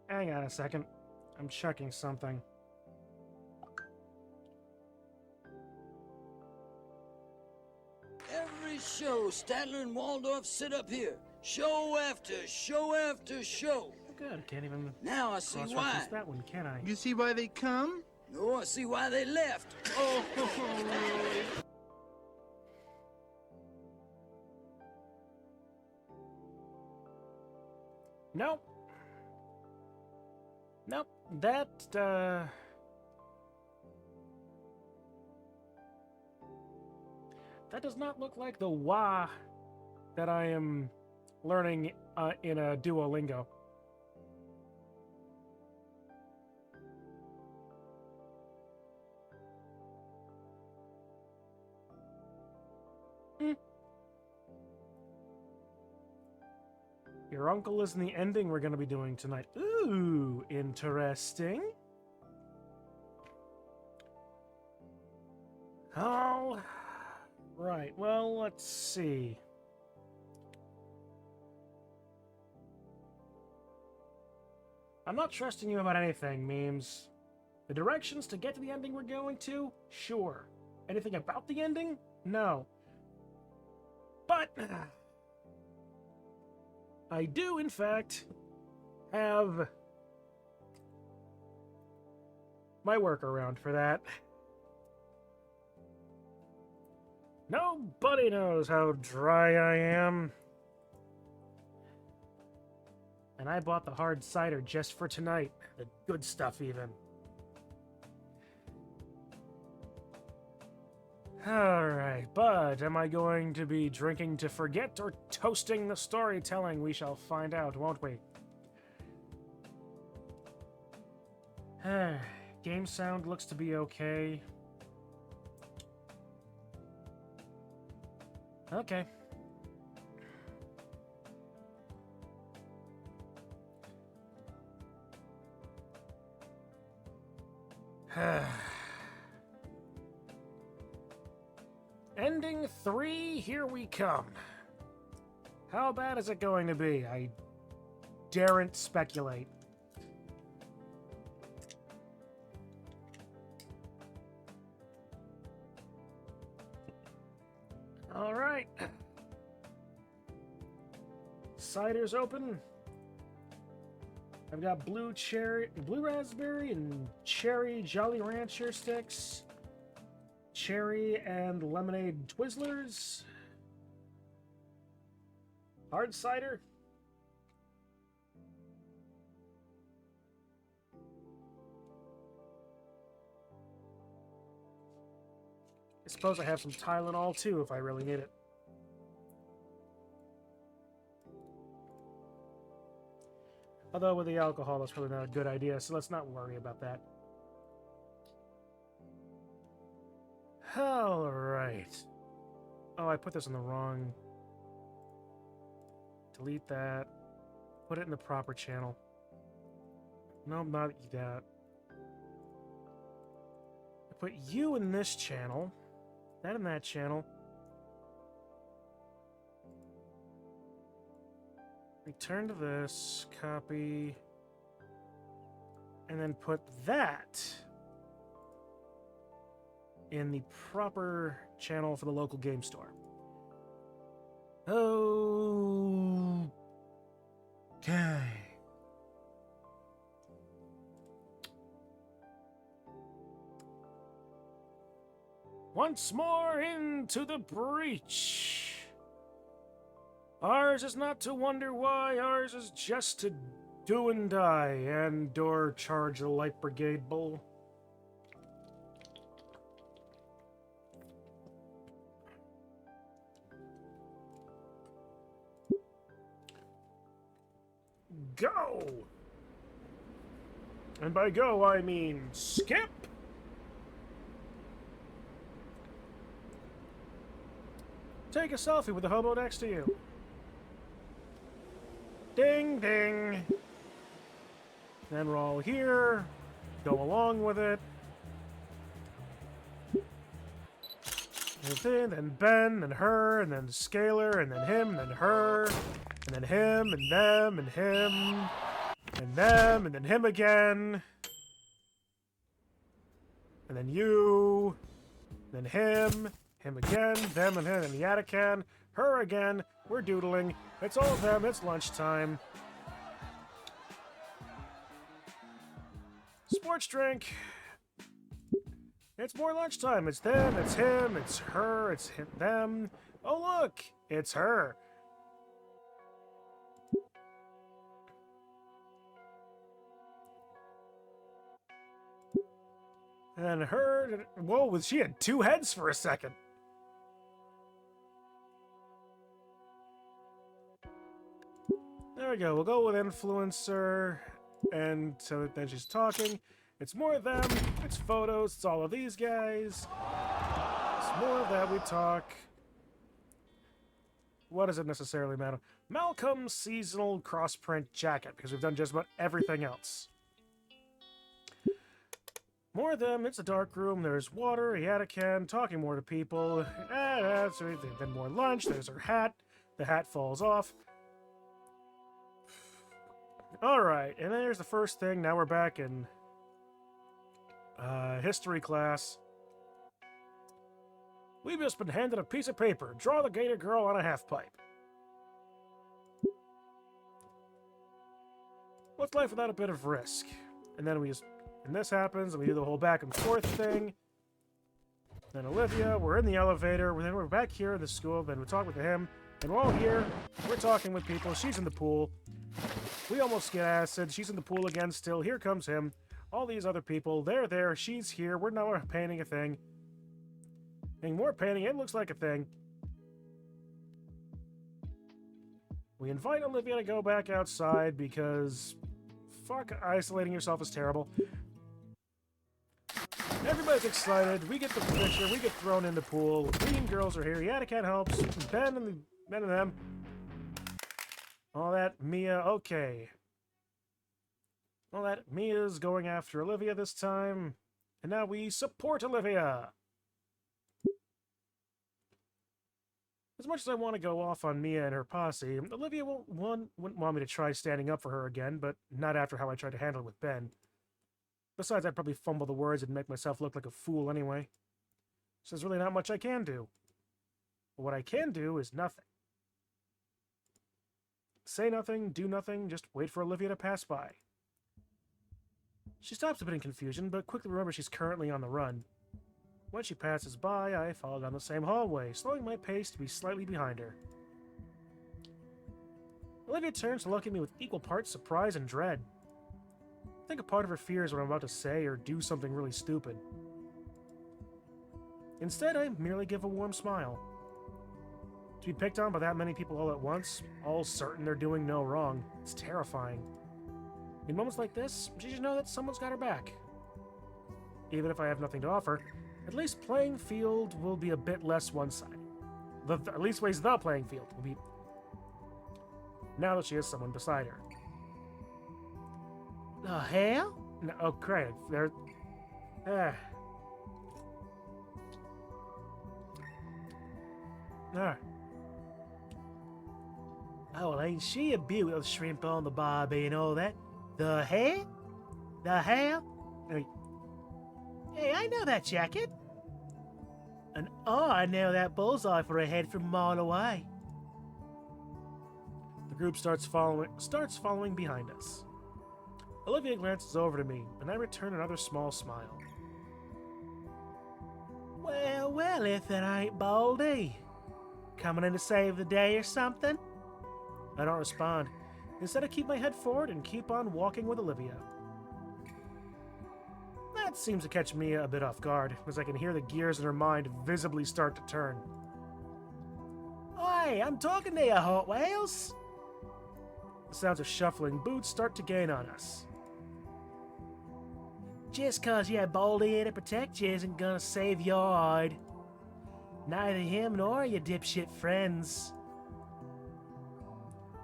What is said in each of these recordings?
Hang on a second. I'm checking something. Every show, Statler and Waldorf sit up here. Show after show after show. Oh, good. Can't even Now I see cross-reference why. that one, can I? You see why they come? No, I see why they left. Oh, really? Nope. Nope. That, that does not look like the wah that I am learning in a Duolingo. Your uncle is in the ending we're going to be doing tonight. Ooh, interesting. Oh, right. Well, let's see. I'm not trusting you about anything, memes. The directions to get to the ending we're going to? Sure. Anything about the ending? No. But I do, in fact, have my workaround for that. Nobody knows how dry I am. And I bought the hard cider just for tonight. The good stuff, even. Alright, but am I going to be drinking to forget or toasting the storytelling? We shall find out, won't we? Game sound looks to be okay. Okay. Ending 3, here we come. How bad is it going to be? I daren't speculate. All right. Cider's open. I've got blue raspberry, and cherry Jolly Rancher sticks. Cherry and lemonade Twizzlers. Hard cider. I suppose I have some Tylenol too if I really need it. Although with the alcohol, that's probably not a good idea, so let's not worry about that. Alright. Oh, I put this in the wrong... Delete that. Put it in the proper channel. No, not that. I put you in this channel. That in that channel. Return to this. Copy. And then put that in the proper channel for the local game store. Okay. Once more into the breach. Ours is not to wonder why, ours is just to do and die, and or charge the light brigade bull. Go! And by go, I mean skip! Take a selfie with the hobo next to you. Ding, ding. Then we're all here. Go along with it. And then Ben, and her, and then Scalar, and then him, and then her, and then him, and them, and him. And them, and then him again. And then you. Then him. Him again. Them and him. And the Attican. Her again. We're doodling. It's all them. It's lunchtime. Sports drink. It's more lunchtime. It's them. It's him. It's her. It's him, them. Oh, look. It's her. And her. Whoa, she had two heads for a second. There we go. We'll go with influencer. And so then she's talking. It's more of them. It's photos. It's all of these guys. It's more of that we talk. What does it necessarily matter? Malcolm's seasonal cross-print jacket, because we've done just about everything else. More of them. It's a dark room. There's water, a Attican, talking more to people. Then more lunch. There's her hat. The hat falls off. Alright, and there's the first thing. Now we're back in history class. We've just been handed a piece of paper. Draw the gator girl on a half-pipe. What's life without a bit of risk? And then and this happens, and we do the whole back and forth thing. Then Olivia, we're in the elevator. Then we're back here in the school. Then we talk with him. And we're all here. We're talking with people. She's in the pool. We almost get acid. She's in the pool again still. Here comes him. All these other people. They're there. She's here. We're now painting a thing. And more painting. It looks like a thing. We invite Olivia to go back outside because fuck, isolating yourself is terrible. Everybody's excited. We get the picture. We get thrown in the pool. Green girls are here. Attican helps. Ben and them. All that, Mia, okay. All that, Mia's going after Olivia this time. And now we support Olivia. As much as I want to go off on Mia and her posse, Olivia wouldn't want me to try standing up for her again, but not after how I tried to handle it with Ben. Besides, I'd probably fumble the words and make myself look like a fool anyway. So there's really not much I can do. But what I can do is nothing. Say nothing, do nothing, just wait for Olivia to pass by. She stops a bit in confusion, but quickly remembers she's currently on the run. When she passes by, I follow down the same hallway, slowing my pace to be slightly behind her. Olivia turns to look at me with equal parts surprise and dread. I think a part of her fears what I'm about to say or do something really stupid. Instead, I merely give a warm smile. To be picked on by that many people all at once, all certain they're doing no wrong, it's terrifying. In moments like this, she should know that someone's got her back. Even if I have nothing to offer, at least playing field will be a bit less one-sided. At least ways the playing field will be now that she has someone beside her. The hell? No, oh, great. There. Ah. Oh, well, ain't she a beauty with shrimp on the barbie and all that? The hair? The hair? Hey, I know that jacket. And oh, I know that bullseye for a head from a mile away. The group starts following behind us. Olivia glances over to me, and I return another small smile. Well, well, if it ain't Baldy. Coming in to save the day or something? I don't respond. Instead, I keep my head forward and keep on walking with Olivia. That seems to catch Mia a bit off guard, as I can hear the gears in her mind visibly start to turn. Oi, I'm talking to you, Hot Whales! The sounds of shuffling boots start to gain on us. Just cause you have Baldy here to protect you isn't gonna save your hide. Neither him nor your dipshit friends.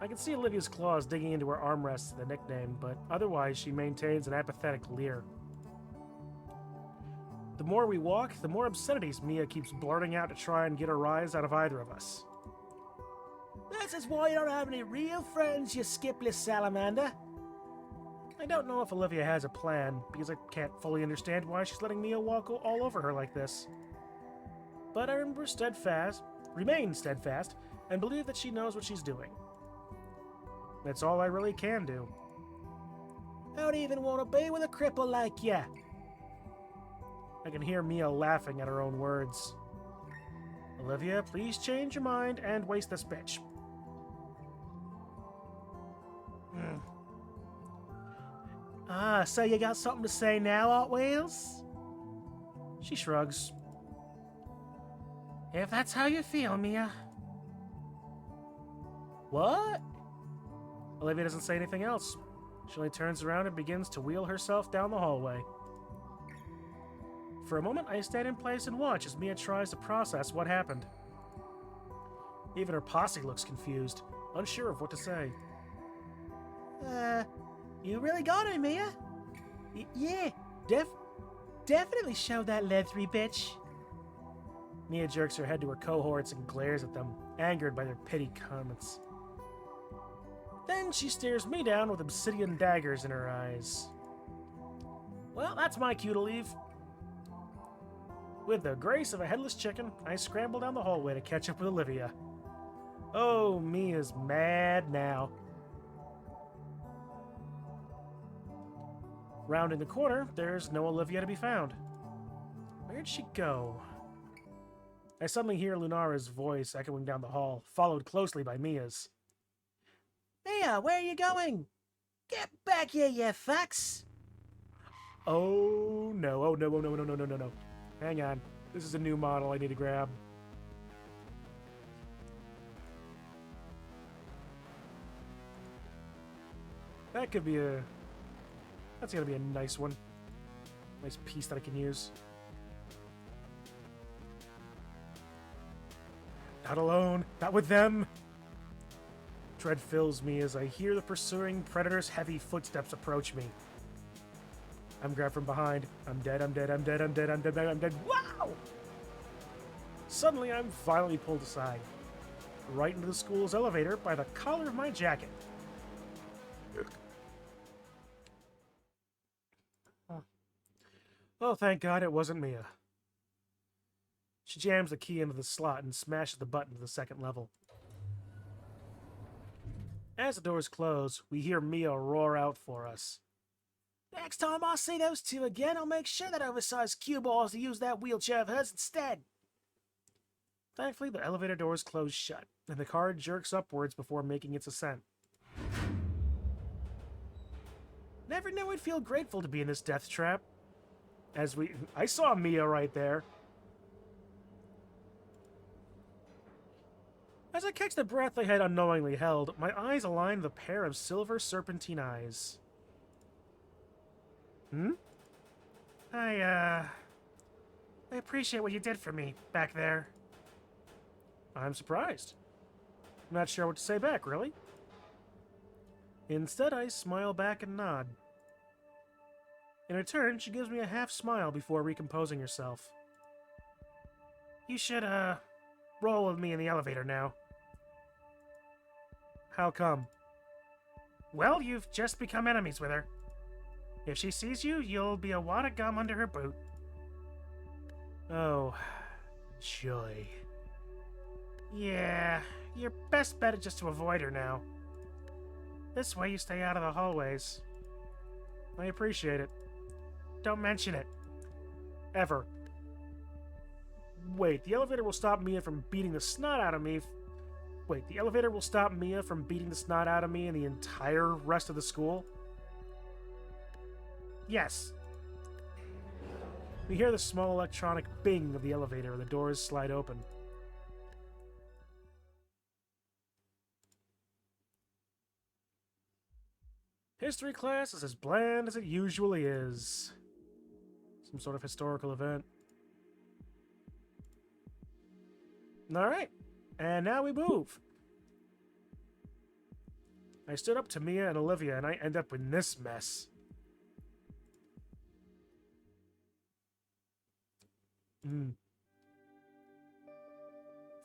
I can see Olivia's claws digging into her armrests of the nickname, but otherwise she maintains an apathetic leer. The more we walk, the more obscenities Mia keeps blurting out to try and get a rise out of either of us. This is why you don't have any real friends, you skipless salamander. I don't know if Olivia has a plan, because I can't fully understand why she's letting Mia walk all over her like this. But I remain steadfast, and believe that she knows what she's doing. That's all I really can do. I don't even want to be with a cripple like ya. I can hear Mia laughing at her own words. Olivia, please change your mind and waste this bitch. So you got something to say now, Hot Wheels? She shrugs. If that's how you feel, Mia. What? Olivia doesn't say anything else. She only turns around and begins to wheel herself down the hallway. For a moment, I stand in place and watch as Mia tries to process what happened. Even her posse looks confused, unsure of what to say. You really got it, Mia? Yeah, definitely show that leathery bitch. Mia jerks her head to her cohorts and glares at them, angered by their petty comments. Then she stares me down with obsidian daggers in her eyes. Well, that's my cue to leave. With the grace of a headless chicken, I scramble down the hallway to catch up with Olivia. Oh, Mia's mad now. Rounding the corner, there's no Olivia to be found. Where'd she go? I suddenly hear Lunara's voice echoing down the hall, followed closely by Mia's. Mia, where are you going? Get back here, you fucks! Oh no, oh no, oh no, no, no, no, no, no. Hang on. This is a new model I need to grab. That could be a... That's gonna be a nice one. Nice piece that I can use. Not alone. Not with them. Dread fills me as I hear the pursuing predator's heavy footsteps approach me. I'm grabbed from behind. I'm dead, I'm dead, I'm dead, I'm dead, I'm dead, I'm dead. Wow! Suddenly, I'm violently pulled aside. Right into the school's elevator by the collar of my jacket. Oh, thank God it wasn't Mia. She jams the key into the slot and smashes the button to the second level. As the doors close, we hear Mia roar out for us. Next time I see those two again, I'll make sure that oversized cue balls to use that wheelchair of hers instead. Thankfully, the elevator doors close shut, and the car jerks upwards before making its ascent. Never knew I'd feel grateful to be in this death trap. I saw Mia right there. As I catch the breath I had unknowingly held, my eyes align with a pair of silver serpentine eyes. I appreciate what you did for me back there. I'm surprised. I'm not sure what to say back, really. Instead, I smile back and nod. In return, she gives me a half smile before recomposing herself. You should, roll with me in the elevator now. How come? Well, you've just become enemies with her. If she sees you, you'll be a wad of gum under her boot. Oh, joy. Yeah, your best bet is just to avoid her now. This way you stay out of the hallways. I appreciate it. Don't mention it. Ever. Wait, the elevator will stop Mia from beating the snot out of me. Wait, the elevator will stop Mia from beating the snot out of me and the entire rest of the school? Yes. We hear the small electronic bing of the elevator and the doors slide open. History class is as bland as it usually is. Some sort of historical event. Alright, and now we move. I stood up to Mia and Olivia, and I end up in this mess.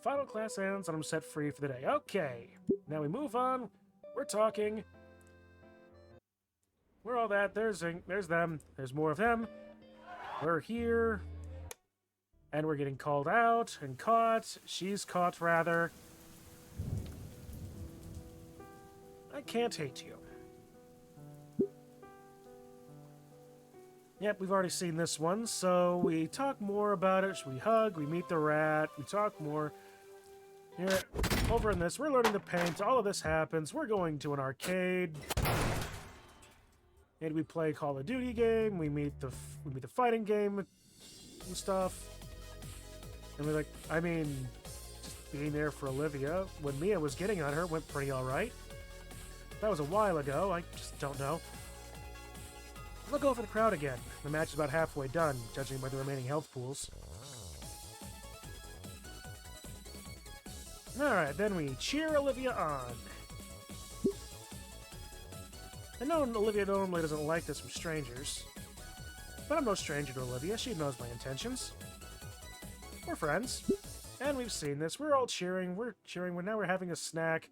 Final class ends, and I'm set free for the day. Okay, now we move on. We're talking We're all that. There's them. There's more of them. We're here. And we're getting called out and caught. She's caught, rather. I can't hate you. Yep, we've already seen this one, so we talk more about it. We hug, we meet the rat, we talk more. Here, over in this, we're learning to paint. All of this happens. We're going to an arcade. And we play Call of Duty game. We meet the fighting game and stuff. And we're like, I mean, just being there for Olivia when Mia was getting on her went pretty alright. That was a while ago. I just don't know. Look over the crowd again. The match is about halfway done, judging by the remaining health pools. Alright, then we cheer Olivia on. I know Olivia normally doesn't like this from strangers. But I'm no stranger to Olivia. She knows my intentions. We're friends. And we've seen this. We're all cheering. We're cheering. Now we're having a snack.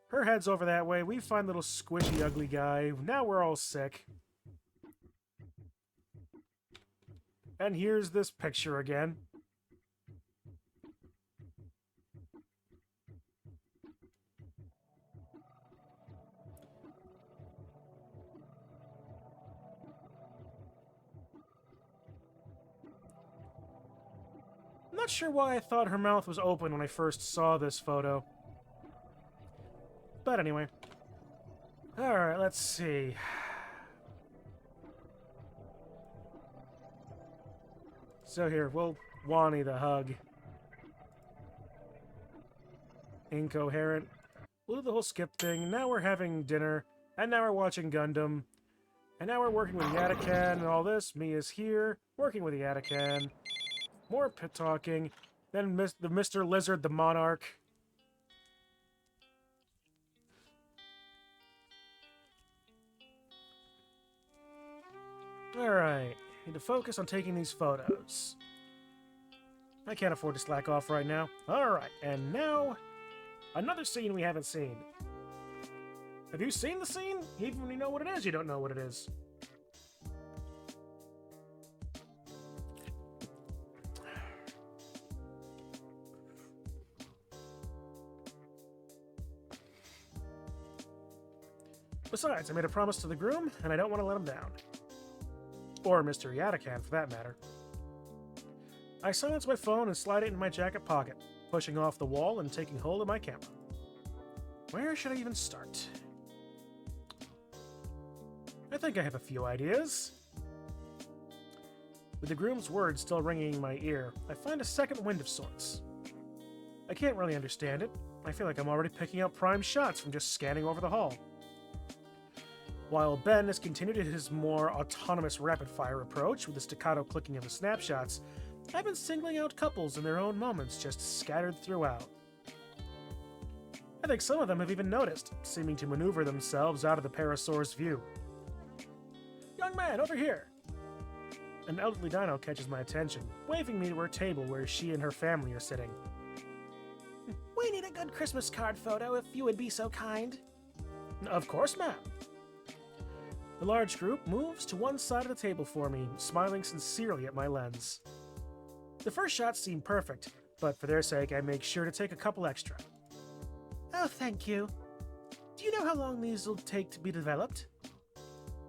Her head's over that way. We find little squishy ugly guy. Now we're all sick. And here's this picture again. I'm not sure why I thought her mouth was open when I first saw this photo. But anyway. Alright, let's see. So here, we'll Wani the hug. Incoherent. We'll do the whole skip thing. Now we're having dinner. And now we're watching Gundam. And now we're working with Yatakan and all this. Mia's here, working with Yatakan. More pit talking. Then the Mr. Lizard, the Monarch. Alright. Need to focus on taking these photos. I can't afford to slack off right now. Alright, and now, another scene we haven't seen. Have you seen the scene? Even when you know what it is, you don't know what it is. Besides, I made a promise to the groom, and I don't want to let him down. Or Mr. Yatakan, for that matter. I silence my phone and slide it in my jacket pocket, pushing off the wall and taking hold of my camera. Where should I even start? I think I have a few ideas. With the groom's words still ringing in my ear, I find a second wind of sorts. I can't really understand it. I feel like I'm already picking out prime shots from just scanning over the hall. While Ben has continued his more autonomous rapid-fire approach with the staccato clicking of the snapshots, I've been singling out couples in their own moments just scattered throughout. I think some of them have even noticed, seeming to maneuver themselves out of the Parasaur's view. Young man, over here! An elderly Dino catches my attention, waving me to her table where she and her family are sitting. We need a good Christmas card photo if you would be so kind. Of course, ma'am. The large group moves to one side of the table for me, smiling sincerely at my lens. The first shots seem perfect, but for their sake I make sure to take a couple extra. Oh, thank you. Do you know how long these will take to be developed?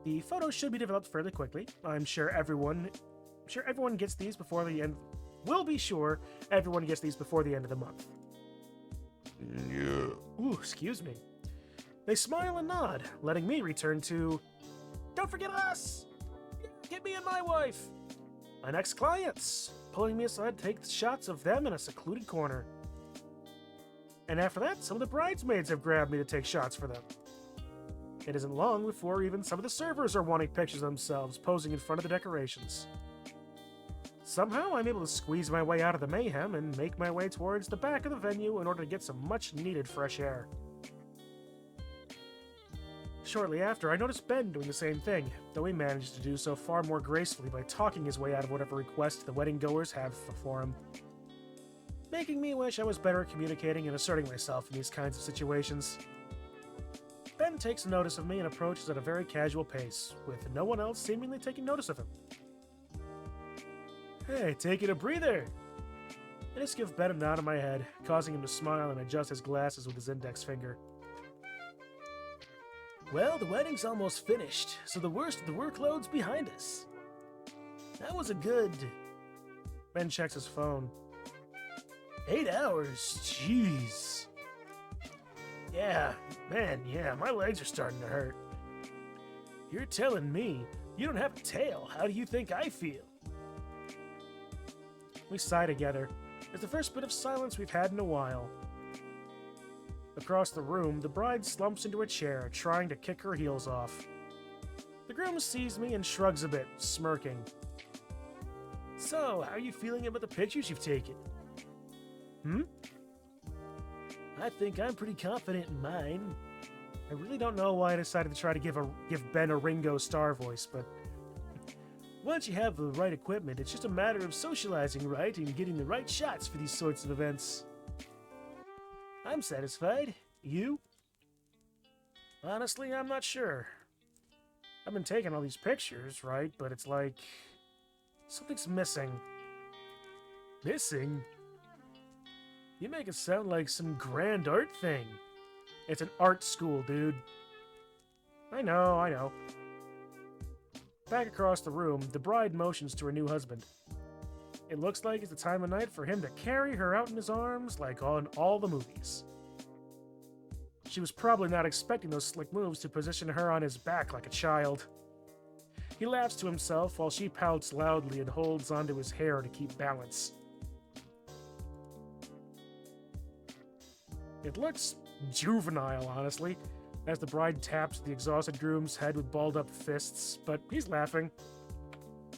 The photos should be developed fairly quickly. I'm sure everyone gets these before the end. We'll be sure everyone gets these before the end of the month. Yeah. Ooh, excuse me. They smile and nod, letting me return to... Don't forget us! Yeah, get me and my wife! My next clients, pulling me aside to take shots of them in a secluded corner. And after that, some of the bridesmaids have grabbed me to take shots for them. It isn't long before even some of the servers are wanting pictures of themselves posing in front of the decorations. Somehow, I'm able to squeeze my way out of the mayhem and make my way towards the back of the venue in order to get some much-needed fresh air. Shortly after, I noticed Ben doing the same thing, though he managed to do so far more gracefully by talking his way out of whatever requests the wedding-goers have for him, making me wish I was better at communicating and asserting myself in these kinds of situations. Ben takes notice of me and approaches at a very casual pace, with no one else seemingly taking notice of him. Hey, taking a breather! I just give Ben a nod on my head, causing him to smile and adjust his glasses with his index finger. Well, the wedding's almost finished, so the worst of the workload's behind us. That was a good... Ben checks his phone. 8 hours? Jeez. Yeah, man, my legs are starting to hurt. You're telling me you don't have a tail. How do you think I feel? We sigh together. It's the first bit of silence we've had in a while. Across the room, the bride slumps into a chair, trying to kick her heels off. The groom sees me and shrugs a bit, smirking. So, how are you feeling about the pictures you've taken? I think I'm pretty confident in mine. I really don't know why I decided to try to give Ben a Ringo Starr voice, but once you have the right equipment, it's just a matter of socializing right and getting the right shots for these sorts of events. I'm satisfied. You? Honestly, I'm not sure. I've been taking all these pictures, right? But it's like... something's missing. Missing? You make it sound like some grand art thing. It's an art school, dude. I know. Back across the room, the bride motions to her new husband. It looks like it's the time of night for him to carry her out in his arms like on all the movies. She was probably not expecting those slick moves to position her on his back like a child. He laughs to himself while she pouts loudly and holds onto his hair to keep balance. It looks juvenile, honestly, as the bride taps the exhausted groom's head with balled-up fists, but he's laughing.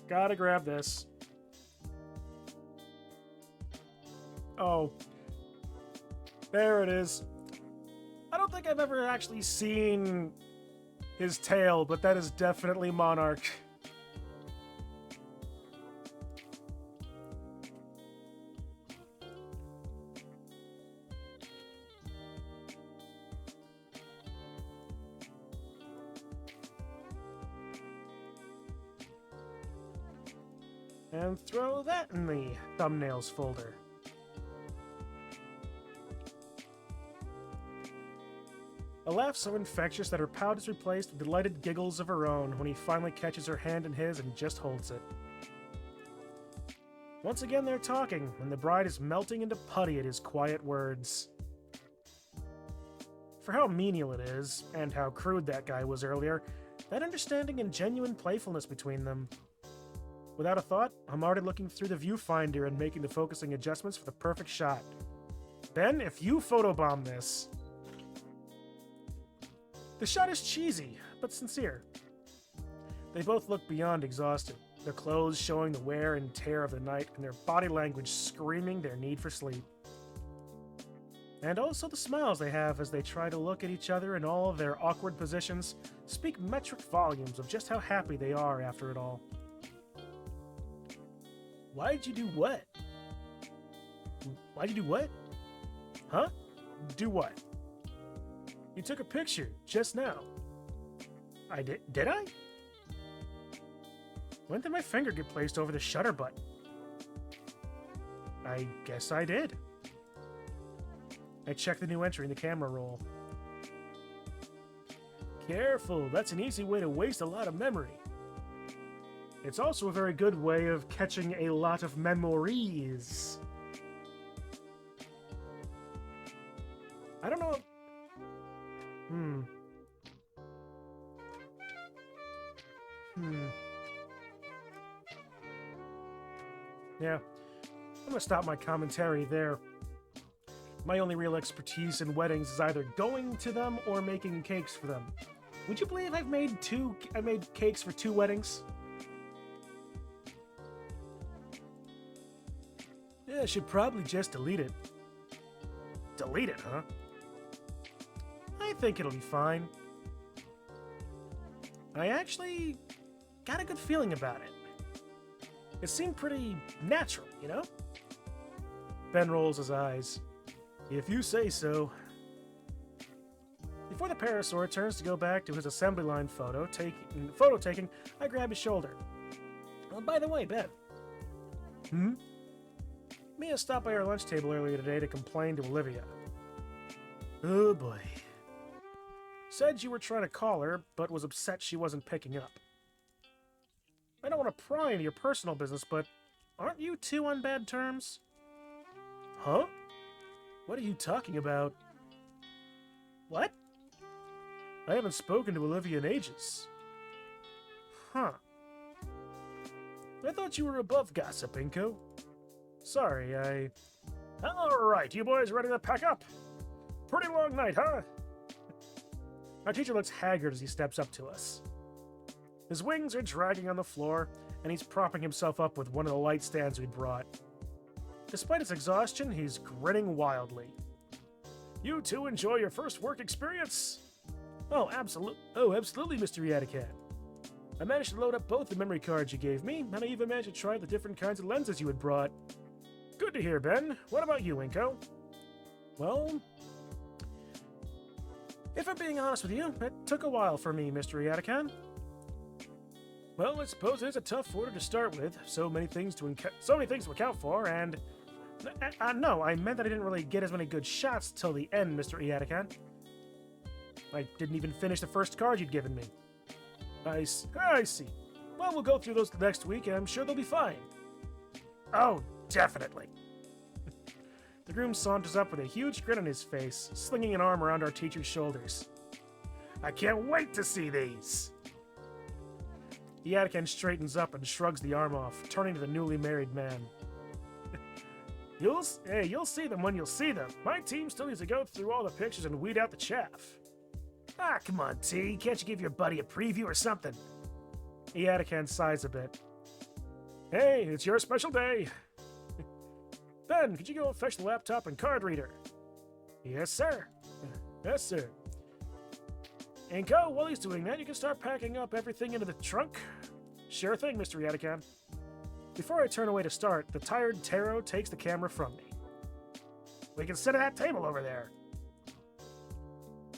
Gotta grab this. Oh. There it is. I don't think I've ever actually seen his tail, but that is definitely Monarch. And throw that in the thumbnails folder. A laugh so infectious that her pout is replaced with delighted giggles of her own when he finally catches her hand in his and just holds it. Once again they're talking, and the bride is melting into putty at his quiet words. For how menial it is, and how crude that guy was earlier, that understanding and genuine playfulness between them. Without a thought, I'm already looking through the viewfinder and making the focusing adjustments for the perfect shot. Ben, if you photobomb this... The shot is cheesy, but sincere. They both look beyond exhausted, their clothes showing the wear and tear of the night, and their body language screaming their need for sleep. And also the smiles they have as they try to look at each other in all of their awkward positions speak metric volumes of just how happy they are after it all. Why'd you do what? Why'd you do what? Huh? Do what? You took a picture just now. I did? Did I? When did my finger get placed over the shutter button? I guess I did. I checked the new entry in the camera roll. Careful, that's an easy way to waste a lot of memory. It's also a very good way of catching a lot of memories. I don't know. Yeah, I'm gonna stop my commentary there. My only real expertise in weddings is either going to them or making cakes for them. Would you believe I made cakes for 2 weddings? Yeah, I should probably just delete it. Delete it, huh? I think it'll be fine. I actually got a good feeling about it. It seemed pretty natural, you know? Ben rolls his eyes. If you say so. Before the parasaur turns to go back to his assembly line photo taking, I grab his shoulder. Oh, by the way, Ben. Mia stopped by our lunch table earlier today to complain to Olivia. Oh boy. Said you were trying to call her, but was upset she wasn't picking up. I don't want to pry into your personal business, but aren't you two on bad terms? Huh? What are you talking about? What? I haven't spoken to Olivia in ages. Huh. I thought you were above gossip, Inko. Sorry, Alright, you boys ready to pack up? Pretty long night, huh? Our teacher looks haggard as he steps up to us. His wings are dragging on the floor, and he's propping himself up with one of the light stands we'd brought. Despite his exhaustion, he's grinning wildly. You two enjoy your first work experience? Oh, absolutely, Mr. Yadican. I managed to load up both the memory cards you gave me, and I even managed to try the different kinds of lenses you had brought. Good to hear, Ben. What about you, Inko? Well, if I'm being honest with you, it took a while for me, Mr. Yadican. Well, I suppose it is a tough order to start with. So many things to account for, and... no, I meant that I didn't really get as many good shots till the end, Mr. Yadican. I didn't even finish the first card you'd given me. I see. Well, we'll go through those next week, and I'm sure they'll be fine. Oh, definitely. The groom saunters up with a huge grin on his face, slinging an arm around our teacher's shoulders. I can't wait to see these! The Yadican straightens up and shrugs the arm off, turning to the newly married man. You'll see them when you'll see them. My team still needs to go through all the pictures and weed out the chaff. Ah, come on, T. Can't you give your buddy a preview or something? The Yadican sighs a bit. Hey, it's your special day. Ben, could you go fetch the laptop and card reader? Yes, sir. Yes, sir. Inko, while he's doing that, you can start packing up everything into the trunk. Sure thing, Mr. Yadican. Before I turn away to start, the tired Taro takes the camera from me. We can sit at that table over there.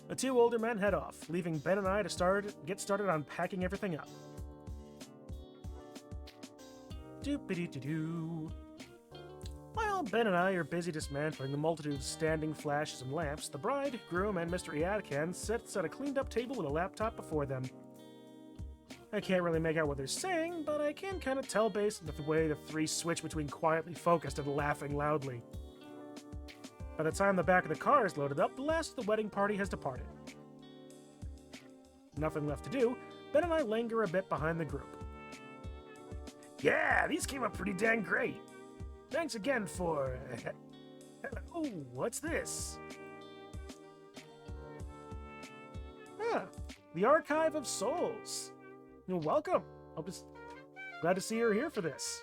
The two older men head off, leaving Ben and I to get started on packing everything up. Doop-a-doo-doo-doo. While Ben and I are busy dismantling the multitude of standing flashes and lamps, the bride, groom, and Mr. Yadican sits at a cleaned-up table with a laptop before them. I can't really make out what they're saying, but I can kind of tell based on the way the three switch between quietly focused and laughing loudly. By the time the back of the car is loaded up, the last of the wedding party has departed. Nothing left to do, Ben and I linger a bit behind the group. Yeah, these came up pretty dang great. Thanks again for... Oh, what's this? Ah, the Archive of Souls. Welcome. Glad to see you're here for this.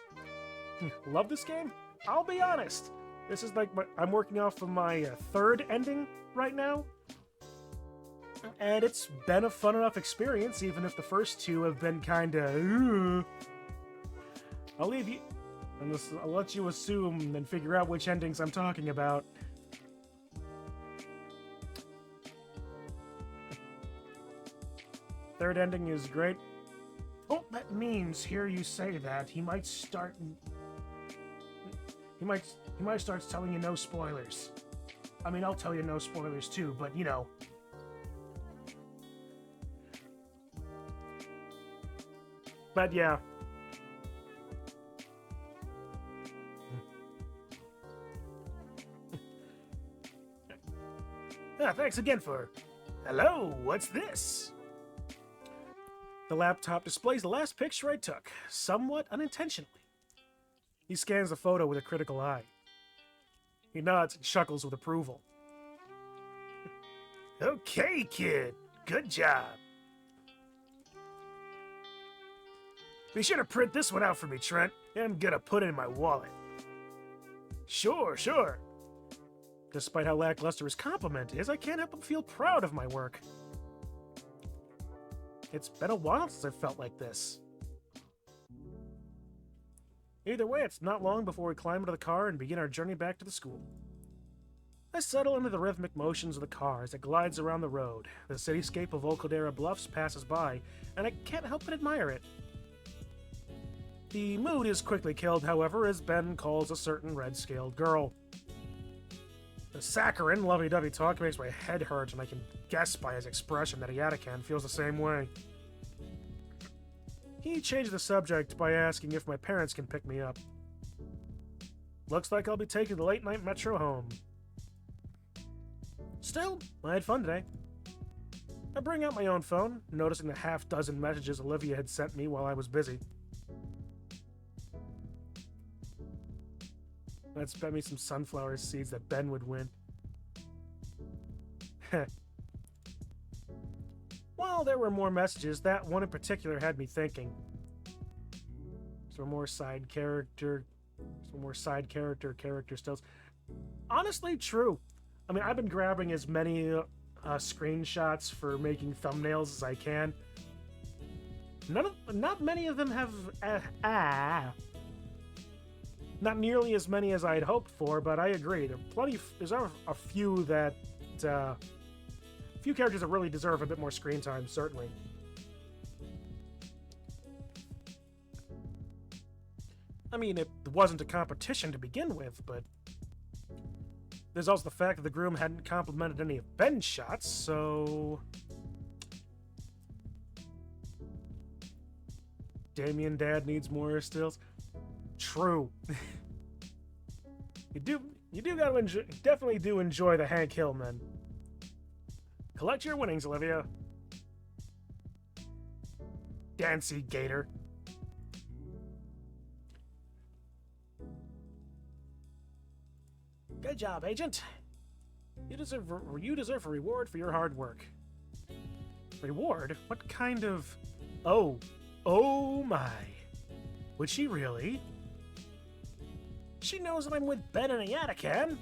Love this game? I'll be honest. This is like I'm working off of my third ending right now. And it's been a fun enough experience, even if the first two have been kinda... I'll leave you... I'll let you assume and figure out which endings I'm talking about. Third ending is great. Oh, that means, hear you say that, he might start telling you no spoilers. I mean, I'll tell you no spoilers too, but you know. But yeah. Thanks again for... Hello, what's this? The laptop displays the last picture I took, somewhat unintentionally. He scans the photo with a critical eye. He nods and chuckles with approval. Okay, kid. Good job. Be sure to print this one out for me, Trent. I'm gonna put it in my wallet. Sure. Despite how lackluster his compliment is, I can't help but feel proud of my work. It's been a while since I've felt like this. Either way, it's not long before we climb into the car and begin our journey back to the school. I settle into the rhythmic motions of the car as it glides around the road. The cityscape of Volcadera Bluffs passes by, and I can't help but admire it. The mood is quickly killed, however, as Ben calls a certain red-scaled girl. The saccharine, lovey-dovey talk makes my head hurt, and I can guess by his expression that Iatakan feels the same way. He changed the subject by asking if my parents can pick me up. Looks like I'll be taking the late-night metro home. Still, I had fun today. I bring out my own phone, noticing the half-dozen messages Olivia had sent me while I was busy. Let's bet me some sunflower seeds that Ben would win. While there were more messages, that one in particular had me thinking. Some more side character stills. Honestly, true. I mean, I've been grabbing as many screenshots for making thumbnails as I can. Not many of them have not nearly as many as I'd hoped for, but I agree. There's a few that few characters that really deserve a bit more screen time, certainly. I mean, it wasn't a competition to begin with, but there's also the fact that the groom hadn't complimented any of Ben's shots, so Damien Dad needs more stills. True. You gotta enjoy, definitely do enjoy the Hank Hill men. Collect your winnings, Olivia. Dancy Gator. Good job, Agent. You deserve a reward for your hard work. Reward? What kind of... Oh my. Would she really? She knows that I'm with Ben and Iatakan.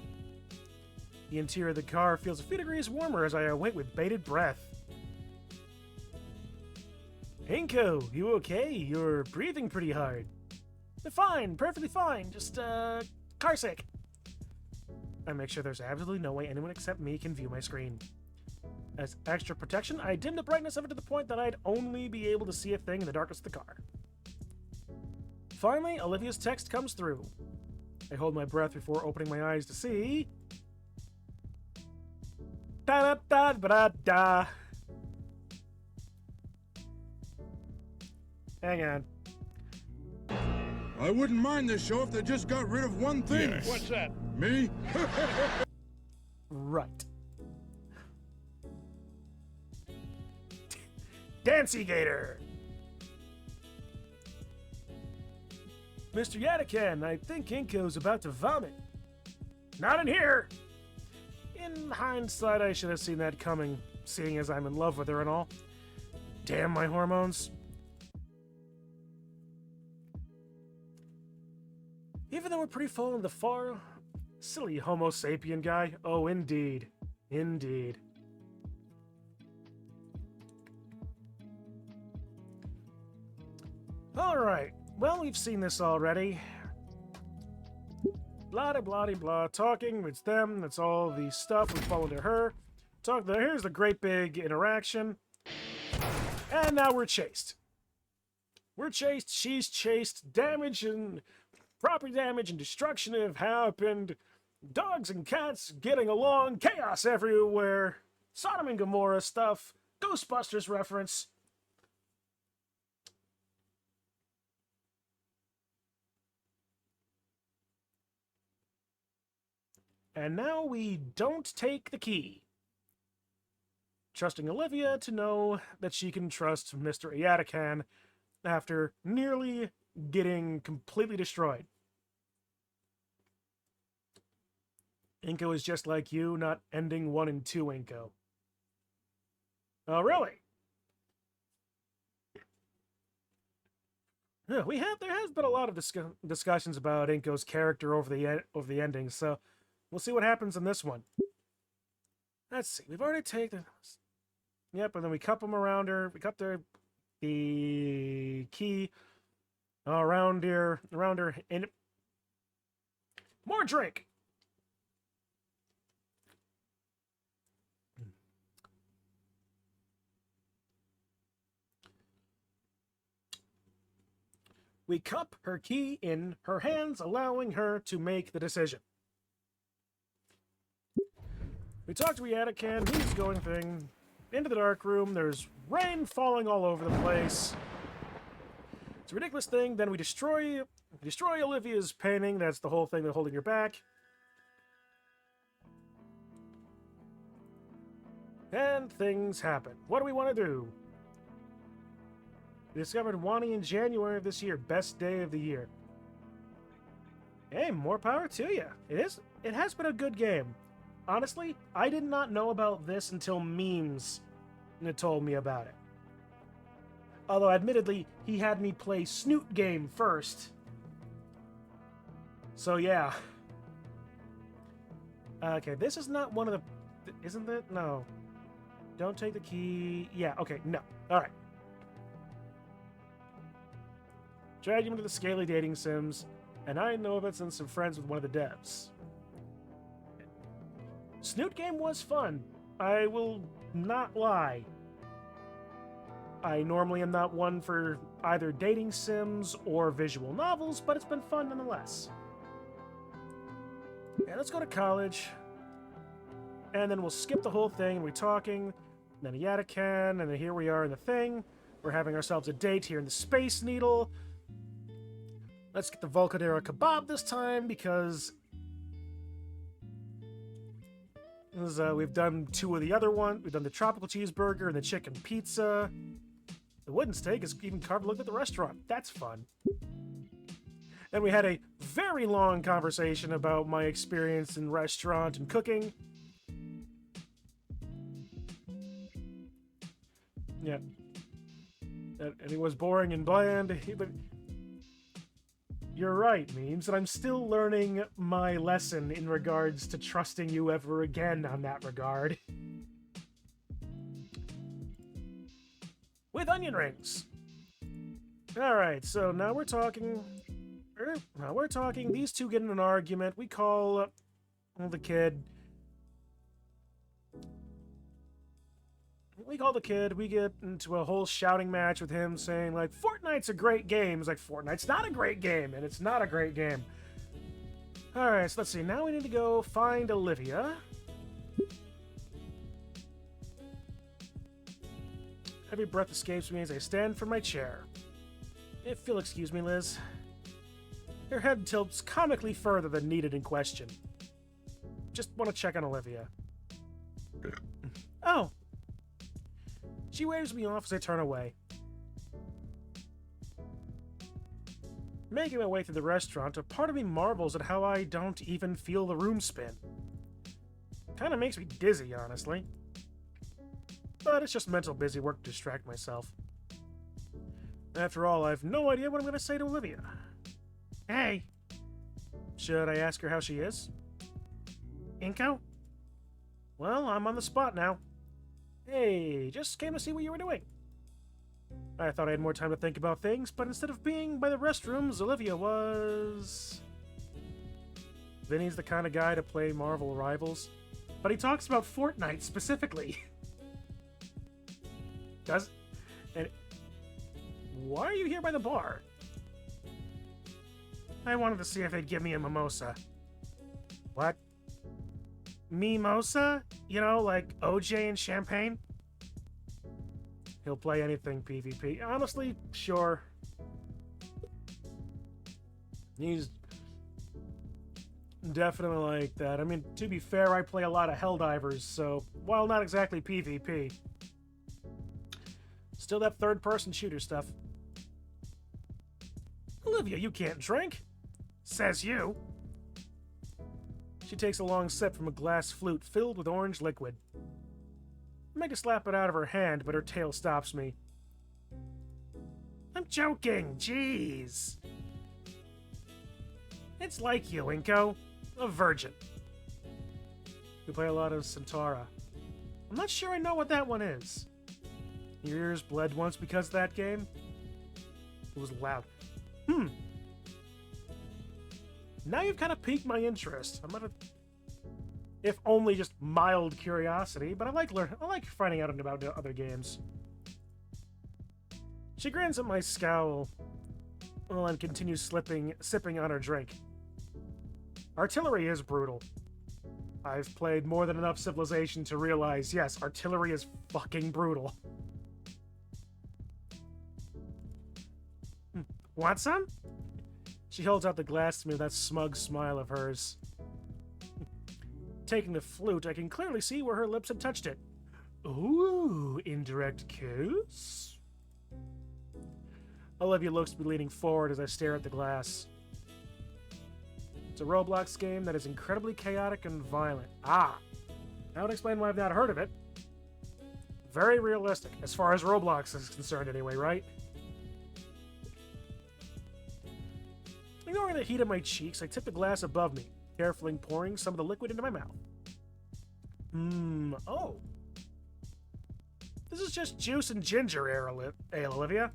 The interior of the car feels a few degrees warmer as I await with bated breath. Inko, you okay? You're breathing pretty hard. Fine, perfectly fine. Just, car sick. I make sure there's absolutely no way anyone except me can view my screen. As extra protection, I dim the brightness of it to the point that I'd only be able to see a thing in the darkness of the car. Finally, Olivia's text comes through. I hold my breath before opening my eyes to see... Da-da-da-da-da. Hang on. I wouldn't mind this show if they just got rid of one thing. Yes. What's that? Me? Right. Dancy Gator! Mr. Iatakan, I think Inko's about to vomit. Not in here! In hindsight, I should have seen that coming, seeing as I'm in love with her and all. Damn my hormones. Even though we're pretty full in the far... Silly Homo sapien guy. Oh, indeed. Indeed. Alright. Well, we've seen this already. Blah blah blah. Talking, it's them, that's all the stuff. We fall into her. Here's the great big interaction. And now we're chased. We're chased, she's chased, damage and property damage and destruction have happened. Dogs and cats getting along, chaos everywhere. Sodom and Gomorrah stuff. Ghostbusters reference. And now we don't take the key. Trusting Olivia to know that she can trust Mr. Iatakan after nearly getting completely destroyed. Inko is just like you, not ending 1 and 2 Inko. Oh, really? Yeah, there has been a lot of discussions about Inko's character over the ending, so we'll see what happens in this one. Let's see. We've already taken... Yep, and then we cup them around her. We cup the key around her, and more drink. We cup her key in her hands, allowing her to make the decision. We talk to Riadican, he's going thing. Into the dark room, there's rain falling all over the place. It's a ridiculous thing, then we destroy Olivia's painting, that's the whole thing that's holding her back. And things happen. What do we want to do? We discovered Wani in January of this year. Best day of the year. Hey, more power to you. It has been a good game. Honestly, I did not know about this until Memes told me about it. Although, admittedly, he had me play Snoot Game first. So, yeah. Okay, this is not one of the... Isn't it? No. Don't take the key... Yeah, okay, no. Alright. Drag him into the scaly dating sims, and I know of it since I'm friends with one of the devs. Snoot Game was fun. I will not lie. I normally am not one for either dating sims or visual novels, but it's been fun nonetheless. Yeah, let's go to college. And then we'll skip the whole thing. We're talking, and then a Yatakan, and then here we are in the thing. We're having ourselves a date here in the Space Needle. Let's get the Volcadero kebab this time, because we've done two of the other ones. We've done the tropical cheeseburger and the chicken pizza. The wooden steak is even carved look at the restaurant. That's fun. And we had a very long conversation about my experience in restaurant and cooking. Yeah. And it was boring and bland, but you're right, Memes, and I'm still learning my lesson in regards to trusting you ever again on that regard. With onion rings. Alright, so now we're talking... these two get in an argument. We call the kid... We get into a whole shouting match with him saying, like, Fortnite's a great game. It's like, Fortnite's not a great game, and it's not a great game. Alright, so let's see. Now we need to go find Olivia. Heavy breath escapes me as I stand from my chair. If you'll excuse me, Liz. Her head tilts comically further than needed in question. Just want to check on Olivia. Oh! She waves me off as I turn away. Making my way through the restaurant, a part of me marvels at how I don't even feel the room spin. Kinda makes me dizzy, honestly. But it's just mental busy work to distract myself. After all, I have no idea what I'm going to say to Olivia. Hey! Should I ask her how she is? Inko? Well, I'm on the spot now. Hey, just came to see what you were doing. I thought I had more time to think about things, but instead of being by the restrooms, Olivia was... Vinny's the kind of guy to play Marvel Rivals, but he talks about Fortnite specifically. And why are you here by the bar? I wanted to see if they'd give me a mimosa. What? Mimosa? You know, like OJ and champagne? He'll play anything PvP. Honestly, sure. He's definitely like that. I mean, to be fair, I play a lot of Helldivers, so while not exactly PvP, still that third-person shooter stuff. Olivia, you can't drink. Says you. She takes a long sip from a glass flute filled with orange liquid. I make her slap it out of her hand, but her tail stops me. I'm joking, jeez. It's like you, Inko. A virgin. We play a lot of Centaura. I'm not sure I know what that one is. Your ears bled once because of that game? It was loud. Now you've kind of piqued my interest. I'm gonna... If only just mild curiosity, but I like finding out about other games. She grins at my scowl. and continues sipping on her drink. Artillery is brutal. I've played more than enough Civilization to realize, yes, artillery is fucking brutal. Want some? She holds out the glass to me with that smug smile of hers. Taking the flute, I can clearly see where her lips had touched it. Ooh, indirect kiss? Olivia looks to be leaning forward as I stare at the glass. It's a Roblox game that is incredibly chaotic and violent. Ah, that would explain why I've not heard of it. Very realistic, as far as Roblox is concerned anyway, right? Ignoring the heat of my cheeks, I tip the glass above me, carefully pouring some of the liquid into my mouth. Oh. This is just juice and ginger ale, Olivia.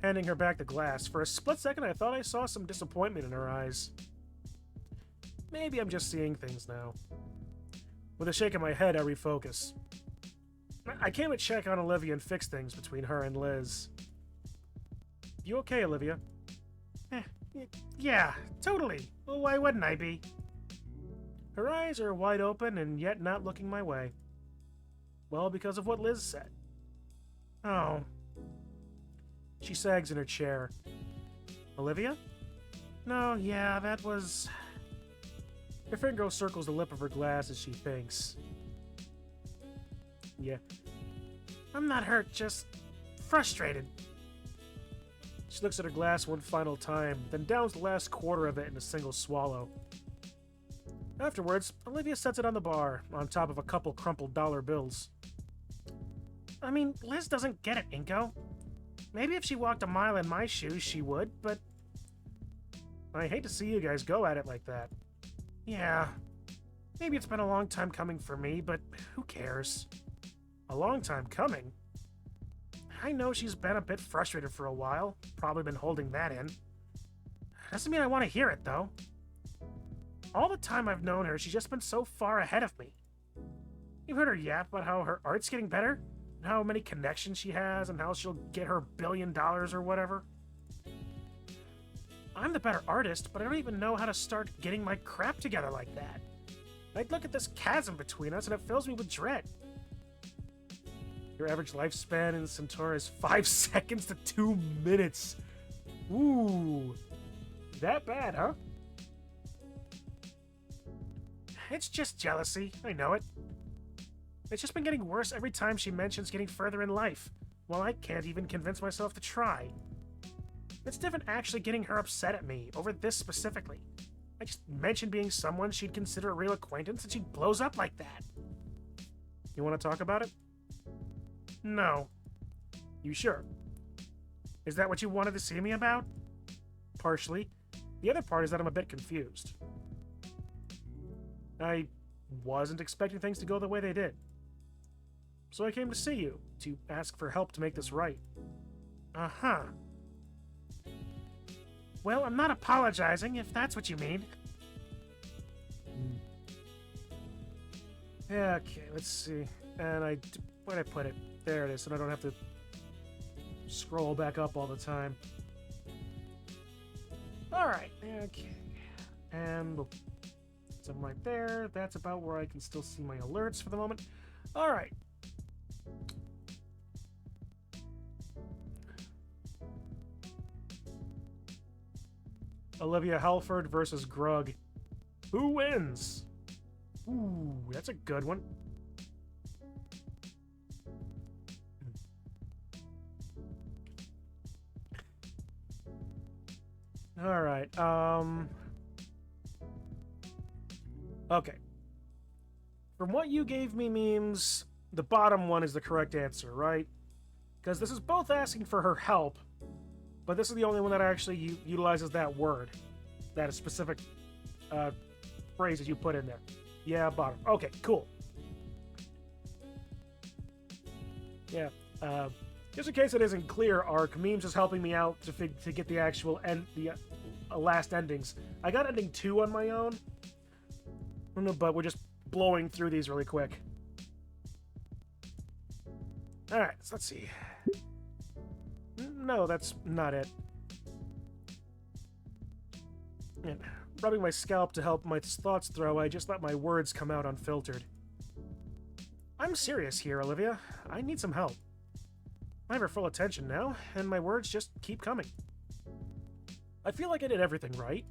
Handing her back the glass, for a split second I thought I saw some disappointment in her eyes. Maybe I'm just seeing things now. With a shake of my head, I refocus. I came to check on Olivia and fix things between her and Liz. You okay, Olivia? Yeah, totally. Well, why wouldn't I be? Her eyes are wide open and yet not looking my way. Well, because of what Liz said. Oh. She sags in her chair. Olivia? No, yeah, that was... Her finger circles the lip of her glass as she thinks. Yeah. I'm not hurt, just frustrated. She looks at her glass one final time, then downs the last quarter of it in a single swallow. Afterwards, Olivia sets it on the bar, on top of a couple crumpled dollar bills. I mean, Liz doesn't get it, Inko. Maybe if she walked a mile in my shoes, she would, but... I hate to see you guys go at it like that. Yeah. Maybe it's been a long time coming for me, but who cares? A long time coming? I know she's been a bit frustrated for a while. Probably been holding that in. Doesn't mean I want to hear it, though. All the time I've known her, she's just been so far ahead of me. You've heard her yap about how her art's getting better? And how many connections she has, and how she'll get her $1 billion or whatever? I'm the better artist, but I don't even know how to start getting my crap together like that. I'd look at this chasm between us, and it fills me with dread. Your average lifespan in Centaur is 5 seconds to 2 minutes. Ooh. That bad, huh? It's just jealousy. I know it. It's just been getting worse every time she mentions getting further in life, while I can't even convince myself to try. It's different actually getting her upset at me, over this specifically. I just mentioned being someone she'd consider a real acquaintance, and she blows up like that. You want to talk about it? No. You sure? Is that what you wanted to see me about? Partially. The other part is that I'm a bit confused. I wasn't expecting things to go the way they did. So I came to see you, to ask for help to make this right. Uh-huh. Well, I'm not apologizing, if that's what you mean. Yeah, okay, let's see. And where'd I put it? There it is, so I don't have to scroll back up all the time. Alright, okay. And we'll put some right there. That's about where I can still see my alerts for the moment. Alright. Olivia Halford versus Grug. Who wins? Ooh, that's a good one. All right. Okay. From what you gave me memes, the bottom one is the correct answer, right? Because this is both asking for her help, but this is the only one that actually utilizes that word, that specific phrase that you put in there. Yeah, bottom. Okay, cool. Yeah. Just in case it isn't clear, Arc, memes is helping me out to get the actual last endings. I got ending 2 on my own, but we're just blowing through these really quick. All right, so let's see. no, that's not it. And rubbing my scalp to help my thoughts throw, I just let my words come out unfiltered. I'm serious here, Olivia. I need some help. I have her full attention now, and my words just keep coming. I feel like I did everything right,